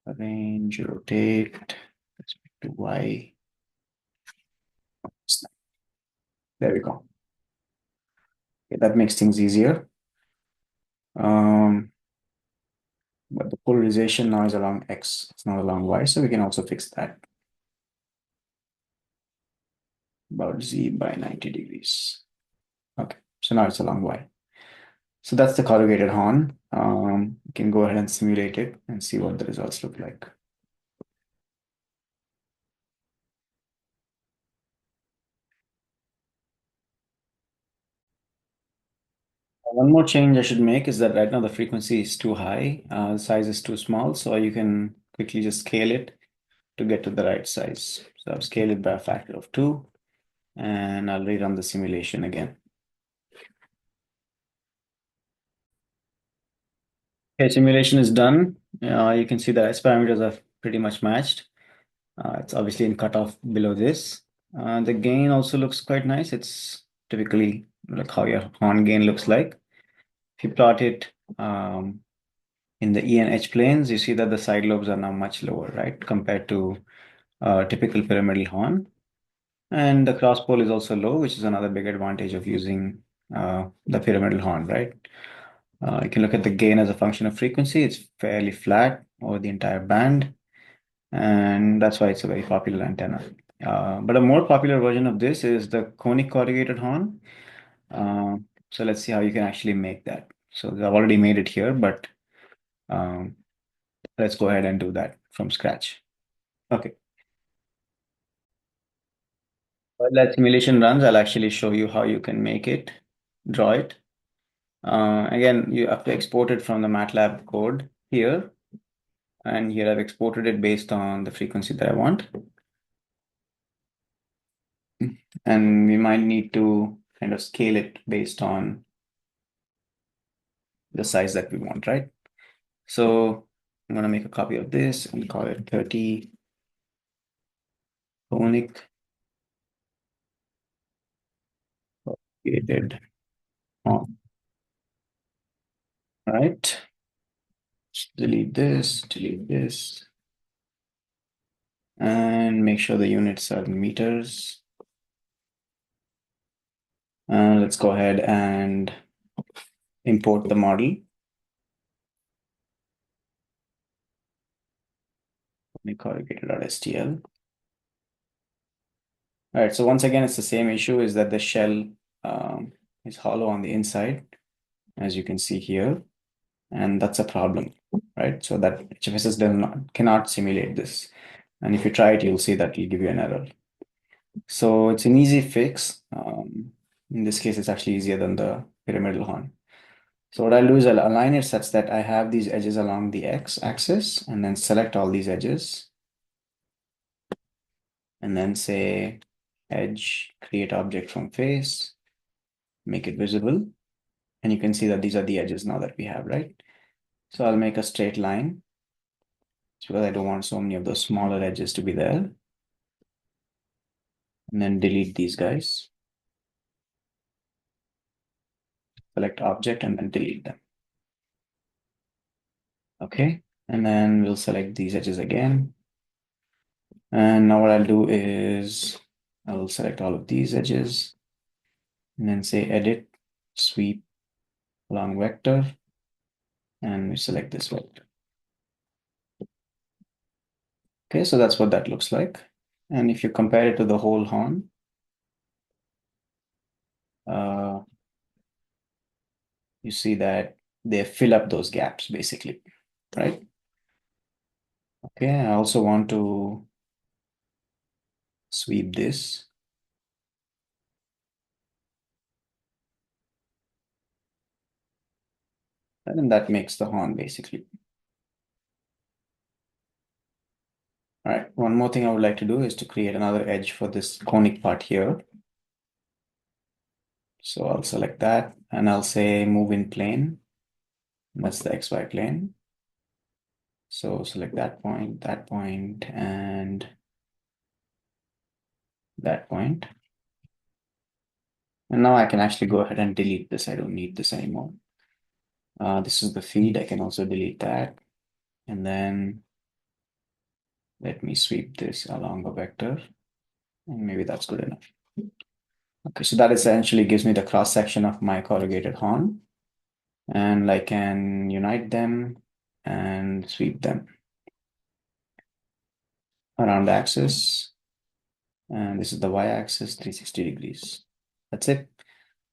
Arrange, rotate, respect to Y. There we go. Okay, that makes things easier. But the polarization now is along X, it's not along Y, so we can also fix that. About Z by 90 degrees. Okay, so now it's along Y. So that's the corrugated horn. You can go ahead and simulate it and see what the results look like. One more change I should make is that right now the frequency is too high, the size is too small, so you can quickly just scale it to get to the right size. So I've scaled it by a factor of 2, and I'll rerun the simulation again. Okay, simulation is done. You can see the S parameters are pretty much matched. It's obviously in cutoff below this. The gain also looks quite nice. It's typically like how your horn gain looks like. If you plot it in the E and H planes, you see that the side lobes are now much lower, right, compared to typical pyramidal horn. And the cross pole is also low, which is another big advantage of using the pyramidal horn, right? You can look at the gain as a function of frequency. It's fairly flat over the entire band, and that's why it's a very popular antenna. But a more popular version of this is the conic corrugated horn. So let's see how you can actually make that. So I've already made it here, but let's go ahead and do that from scratch. Okay. While that simulation runs, I'll actually show you how you can make it, draw it. Again, you have to export it from the MATLAB code here. And here I've exported it based on the frequency that I want. And we might need to kind of scale it based on the size that we want, right? So I'm going to make a copy of this and call it 30 Conic Corrugated Horn. All right. Delete this, and make sure the units are in meters. Let's go ahead and import the model. Corrugated.stl. All right, so once again, it's the same issue, is that the shell is hollow on the inside, as you can see here, and that's a problem, right? So that HFSS cannot simulate this. And if you try it, you'll see that it'll give you an error. So it's an easy fix. In this case, it's actually easier than the pyramidal horn. So what I'll do is I'll align it such that I have these edges along the x-axis, and then select all these edges, and then say edge, create object from face, make it visible. And you can see that these are the edges now that we have, right? So I'll make a straight line because I don't want so many of those smaller edges to be there. And then delete these guys. Select object and then delete them. Okay, and then we'll select these edges again. And now what I'll do is I'll select all of these edges and then say edit, sweep along vector, and we select this vector. Okay, so that's what that looks like. And if you compare it to the whole horn, you see that they fill up those gaps basically, right? Okay, I also want to sweep this. And that makes the horn basically. All right, one more thing I would like to do is to create another edge for this conic part here. So I'll select that and I'll say move in plane. That's the XY plane. So select that point, and that point. And now I can actually go ahead and delete this. I don't need this anymore. This is the feed. I can also delete that. And then let me sweep this along a vector. And maybe that's good enough. Okay, so that essentially gives me the cross section of my corrugated horn. And I can unite them and sweep them around the axis. And this is the y-axis, 360 degrees. That's it.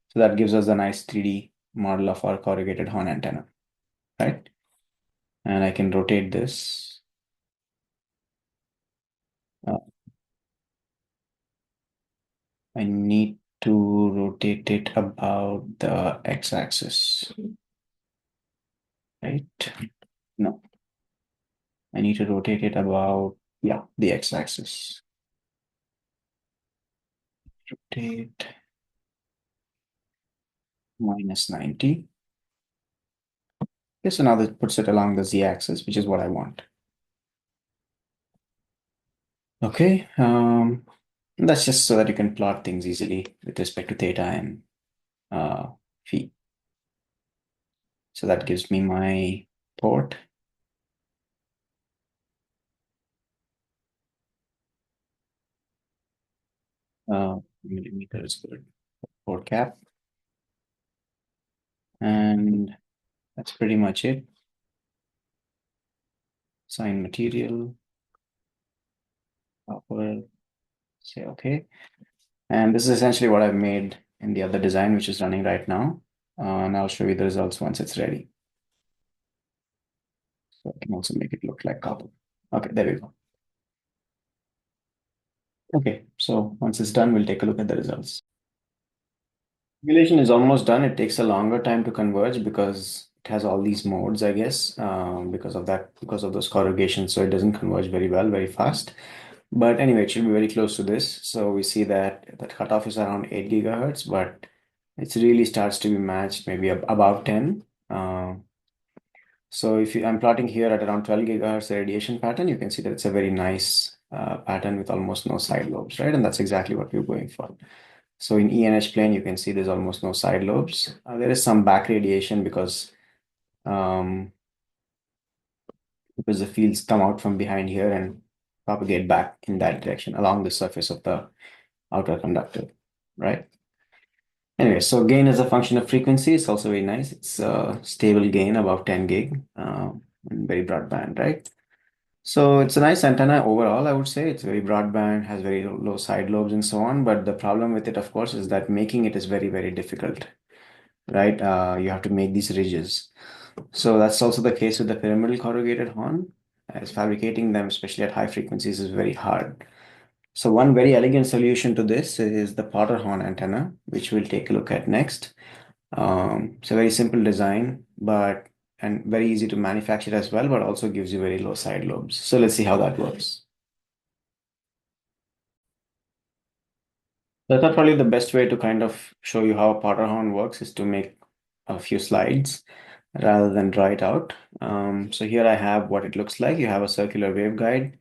So that gives us a nice 3D model of our corrugated horn antenna, right? And I can rotate this. I need to rotate it about the x-axis, right? No, I need to rotate it about, yeah, the x-axis. Rotate minus 90. Okay, so now that puts it along the z-axis, which is what I want. Okay, that's just so that you can plot things easily with respect to theta and phi. So that gives me my port. Millimeter is good. Port cap. And that's pretty much it. Sign material. Copper. Say okay. And this is essentially what I've made in the other design, which is running right now. And I'll show you the results once it's ready. So I can also make it look like copper. Okay, there we go. Okay, so once it's done, we'll take a look at the results. Simulation is almost done. It takes a longer time to converge because it has all these modes, I guess, because of that, because of those corrugations. So it doesn't converge very well, very fast. But anyway, it should be very close to this. So we see that the cutoff is around 8 gigahertz, but it really starts to be matched maybe above 10. So if I'm plotting here at around 12 gigahertz radiation pattern, you can see that it's a very nice pattern with almost no side lobes, right? And that's exactly what we're going for. So in ENH plane, you can see there's almost no side lobes. There is some back radiation um, because the fields come out from behind here and propagate back in that direction along the surface of the outer conductor, right? Anyway, so gain as a function of frequency is also very nice. It's a stable gain above 10 gig and very broadband, right? So it's a nice antenna overall, I would say. It's very broadband, has very low side lobes and so on. But the problem with it, of course, is that making it is very, very difficult, right? You have to make these ridges. So that's also the case with the pyramidal corrugated horn, as fabricating them, especially at high frequencies, is very hard. So one very elegant solution to this is the Potter horn antenna, which we'll take a look at next. It's a very simple design, but and very easy to manufacture as well, but also gives you very low side lobes. So let's see how that works. So I thought probably the best way to kind of show you how a Potter horn works is to make a few slides rather than draw it out. So here I have what it looks like. You have a circular waveguide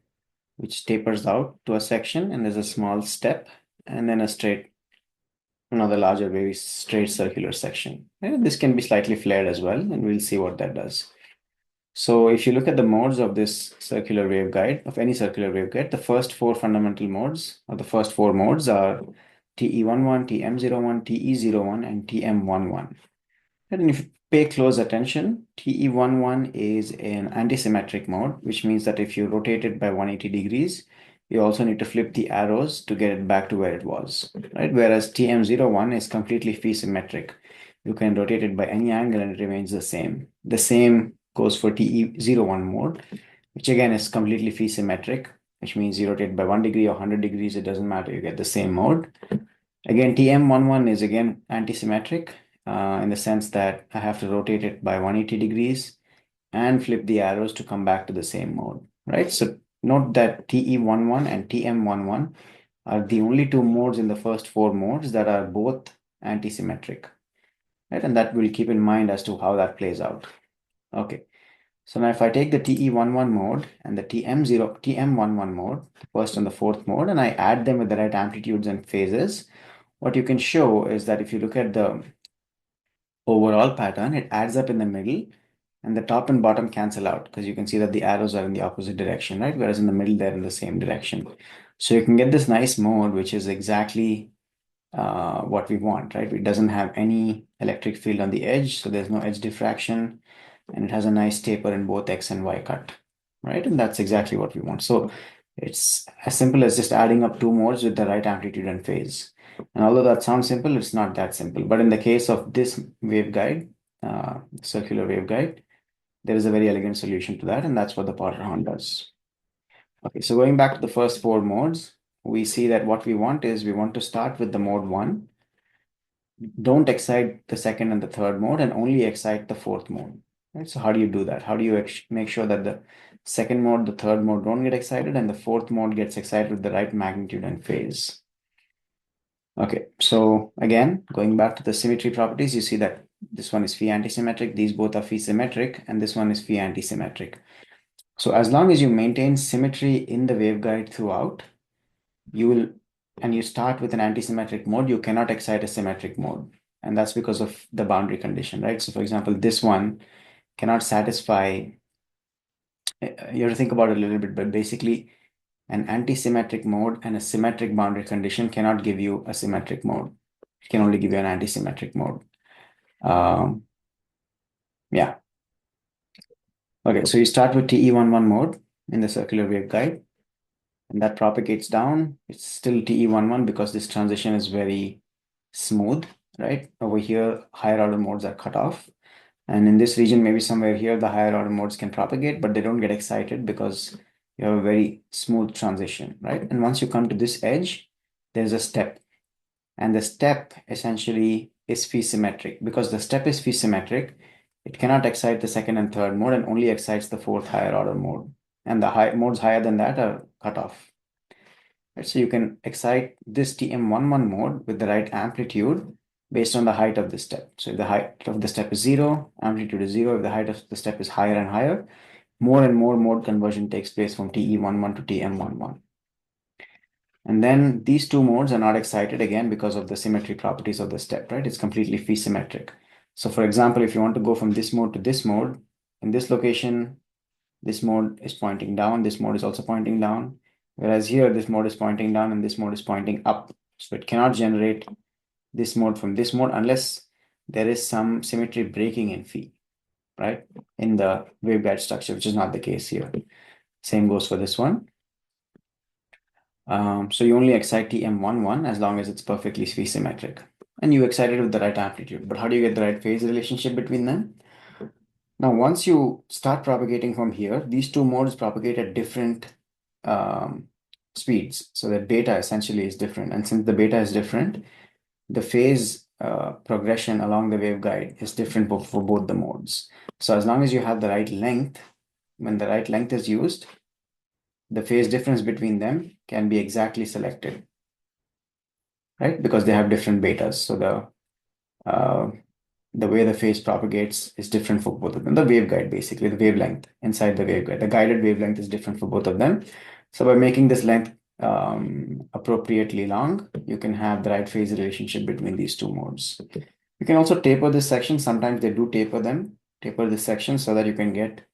which tapers out to a section, and there's a small step, and then a straight, another larger, very straight circular section. And this can be slightly flared as well, and we'll see what that does. So if you look at the modes of this circular waveguide, of any circular waveguide, the first four fundamental modes, or the first four modes are TE11, TM01, TE01, and TM11. And if you pay close attention, TE11 is an antisymmetric mode, which means that if you rotate it by 180 degrees, you also need to flip the arrows to get it back to where it was, right? Whereas TM01 is completely phi symmetric. You can rotate it by any angle and it remains the same. The same goes for TE01 mode, which again is completely phi symmetric, which means you rotate by 1 degree or 100 degrees, it doesn't matter, you get the same mode. Again, TM11 is again antisymmetric in the sense that I have to rotate it by 180 degrees and flip the arrows to come back to the same mode, right? So note that TE11 and TM11 are the only two modes in the first four modes that are both antisymmetric, right? And that we'll keep in mind as to how that plays out. Okay. So now if I take the TE11 mode and the TM11 mode, the first and the fourth mode, and I add them with the right amplitudes and phases, what you can show is that if you look at the overall pattern, it adds up in the middle and the top and bottom cancel out because you can see that the arrows are in the opposite direction, right? Whereas in the middle, they're in the same direction. So you can get this nice mode, which is exactly what we want, right? It doesn't have any electric field on the edge, so there's no edge diffraction, and it has a nice taper in both X and Y cut, right? And that's exactly what we want. So it's as simple as just adding up two modes with the right amplitude and phase. And although that sounds simple, it's not that simple. But in the case of this waveguide, circular waveguide, there is a very elegant solution to that, and that's what the Potter horn does. Okay, so going back to the first four modes, we see that what we want is we want to start with the mode 1. Don't excite the second and the third mode and only excite the fourth mode. Right? So how do you do that? How do you make sure that the second mode, the third mode don't get excited and the fourth mode gets excited with the right magnitude and phase? Okay, so again, going back to the symmetry properties, you see that this one is phi antisymmetric, these both are phi symmetric, and this one is phi antisymmetric. So as long as you maintain symmetry in the waveguide throughout, you will, and you start with an antisymmetric mode, you cannot excite a symmetric mode. And that's because of the boundary condition, right? So for example, this one cannot satisfy, you have to think about it a little bit, but basically an antisymmetric mode and a symmetric boundary condition cannot give you a symmetric mode. It can only give you an antisymmetric mode. Yeah. Okay, so you start with TE11 mode in the circular waveguide, and that propagates down. It's still TE11 because this transition is very smooth. right? Over here, higher order modes are cut off. And in this region, maybe somewhere here, the higher order modes can propagate, but they don't get excited because you have a very smooth transition, right? And once you come to this edge, there's a step. And the step essentially is phi symmetric. Because the step is phi symmetric, it cannot excite the second and third mode and only excites the fourth higher order mode. And the modes higher than that are cut off. Right? So you can excite this TM11 mode with the right amplitude based on the height of the step. So if the height of the step is 0, amplitude is 0. If the height of the step is higher and higher, more and more mode conversion takes place from TE11 to TM11. And then these two modes are not excited again because of the symmetry properties of the step, right? It's completely phi symmetric. So for example, if you want to go from this mode to this mode, in this location, this mode is pointing down, this mode is also pointing down. Whereas here, this mode is pointing down and this mode is pointing up. So it cannot generate this mode from this mode unless there is some symmetry breaking in phi, right? In the waveguide structure, which is not the case here. Same goes for this one. So you only excite TM11 as long as it's perfectly phi symmetric. And you excite it with the right amplitude. But how do you get the right phase relationship between them? Now, once you start propagating from here, these two modes propagate at different speeds. So the beta essentially is different. And since the beta is different, the phase progression along the waveguide is different for both the modes. So as long as you have the right length, when the right length is used, the phase difference between them can be exactly selected, right? Because they have different betas. So the way the phase propagates is different for both of them. The waveguide, basically, the wavelength inside the waveguide. The guided wavelength is different for both of them. So by making this length appropriately long, you can have the right phase relationship between these two modes. You can also taper this section. Sometimes they do taper this section so that you can get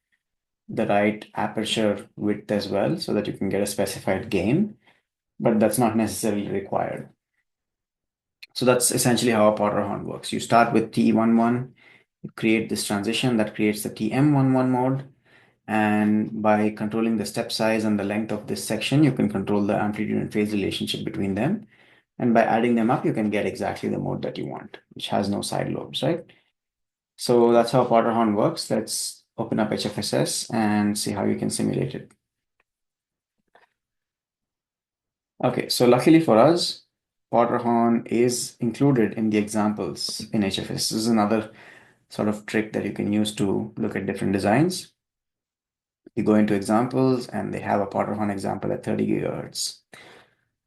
the right aperture width as well, so that you can get a specified gain, but that's not necessarily required. So that's essentially how a Potter horn works. You start with T11, you create this transition that creates the TM11 mode. And by controlling the step size and the length of this section, you can control the amplitude and phase relationship between them. And by adding them up, you can get exactly the mode that you want, which has no side lobes, right? So that's how Potter horn works. Let's open up HFSS and see how you can simulate it. Okay, so luckily for us, Potter horn is included in the examples in HFSS. This is another sort of trick that you can use to look at different designs. You go into examples and they have a Potter horn example at 30 gigahertz.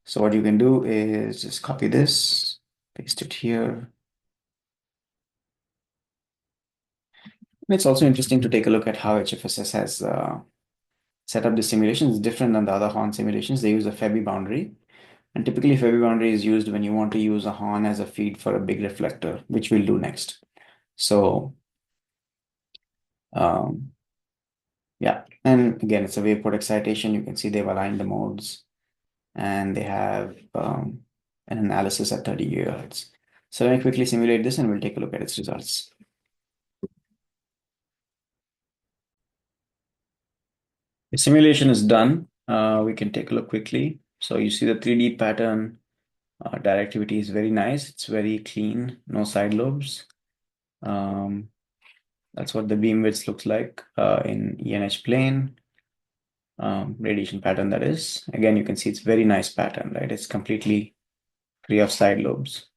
So what you can do is just copy this, paste it here. And it's also interesting to take a look at how HFSS has set up the simulations. It's different than the other horn simulations. They use a Febby boundary. And typically Febby boundary is used when you want to use a horn as a feed for a big reflector, which we'll do next. So yeah, and again, it's a waveport excitation. You can see they've aligned the modes and they have an analysis at 30 gigahertz. So let me quickly simulate this and we'll take a look at its results. The simulation is done. We can take a look quickly. So you see the 3D pattern directivity is very nice. It's very clean, no side lobes. That's what the beam width looks like in ENH plane. Radiation pattern, that is. Again, you can see it's very nice pattern, right? It's completely free of side lobes.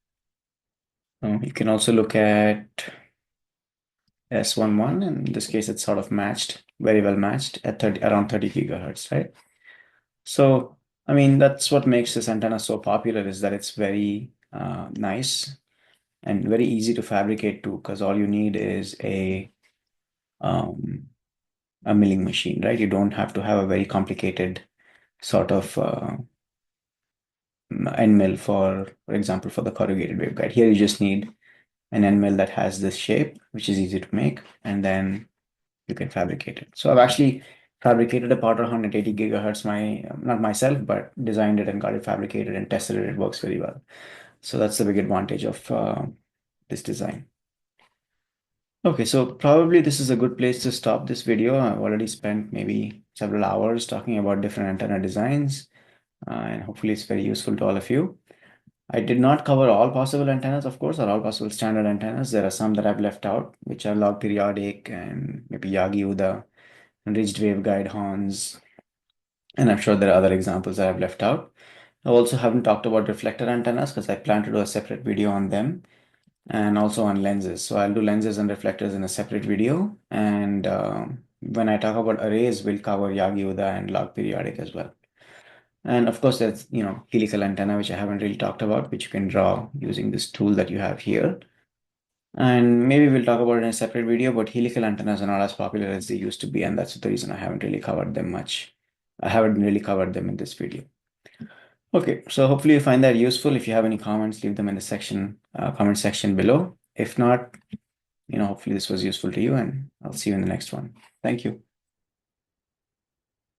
You can also look at S11. In this case, it's sort of matched, very well matched at around 30 gigahertz, right? So, I mean, that's what makes this antenna so popular, is that it's very nice and very easy to fabricate too, because all you need is a milling machine, right? You don't have to have a very complicated sort of end mill for example, for the corrugated waveguide. Here you just need an end mill that has this shape, which is easy to make, and then you can fabricate it. So I've actually fabricated a Potter horn at 80 gigahertz, not myself, but designed it and got it fabricated and tested it. It works very well. So that's the big advantage of this design. Okay, so probably this is a good place to stop this video. I've already spent maybe several hours talking about different antenna designs, and hopefully it's very useful to all of you. I did not cover all possible antennas, of course, or all possible standard antennas. There are some that I've left out, which are log periodic and maybe Yagi-Uda and ridged waveguide horns. And I'm sure there are other examples that I've left out. I also haven't talked about reflector antennas because I plan to do a separate video on them and also on lenses. So I'll do lenses and reflectors in a separate video. And when I talk about arrays, we'll cover Yagi-Uda and log periodic as well. And of course, there's, helical antenna, which I haven't really talked about, which you can draw using this tool that you have here. And maybe we'll talk about it in a separate video, but helical antennas are not as popular as they used to be, and that's the reason I haven't really covered them much. I haven't really covered them in this video. Okay, so hopefully you find that useful. If you have any comments, leave them in the comment section below. If not, hopefully this was useful to you, and I'll see you in the next one. Thank you.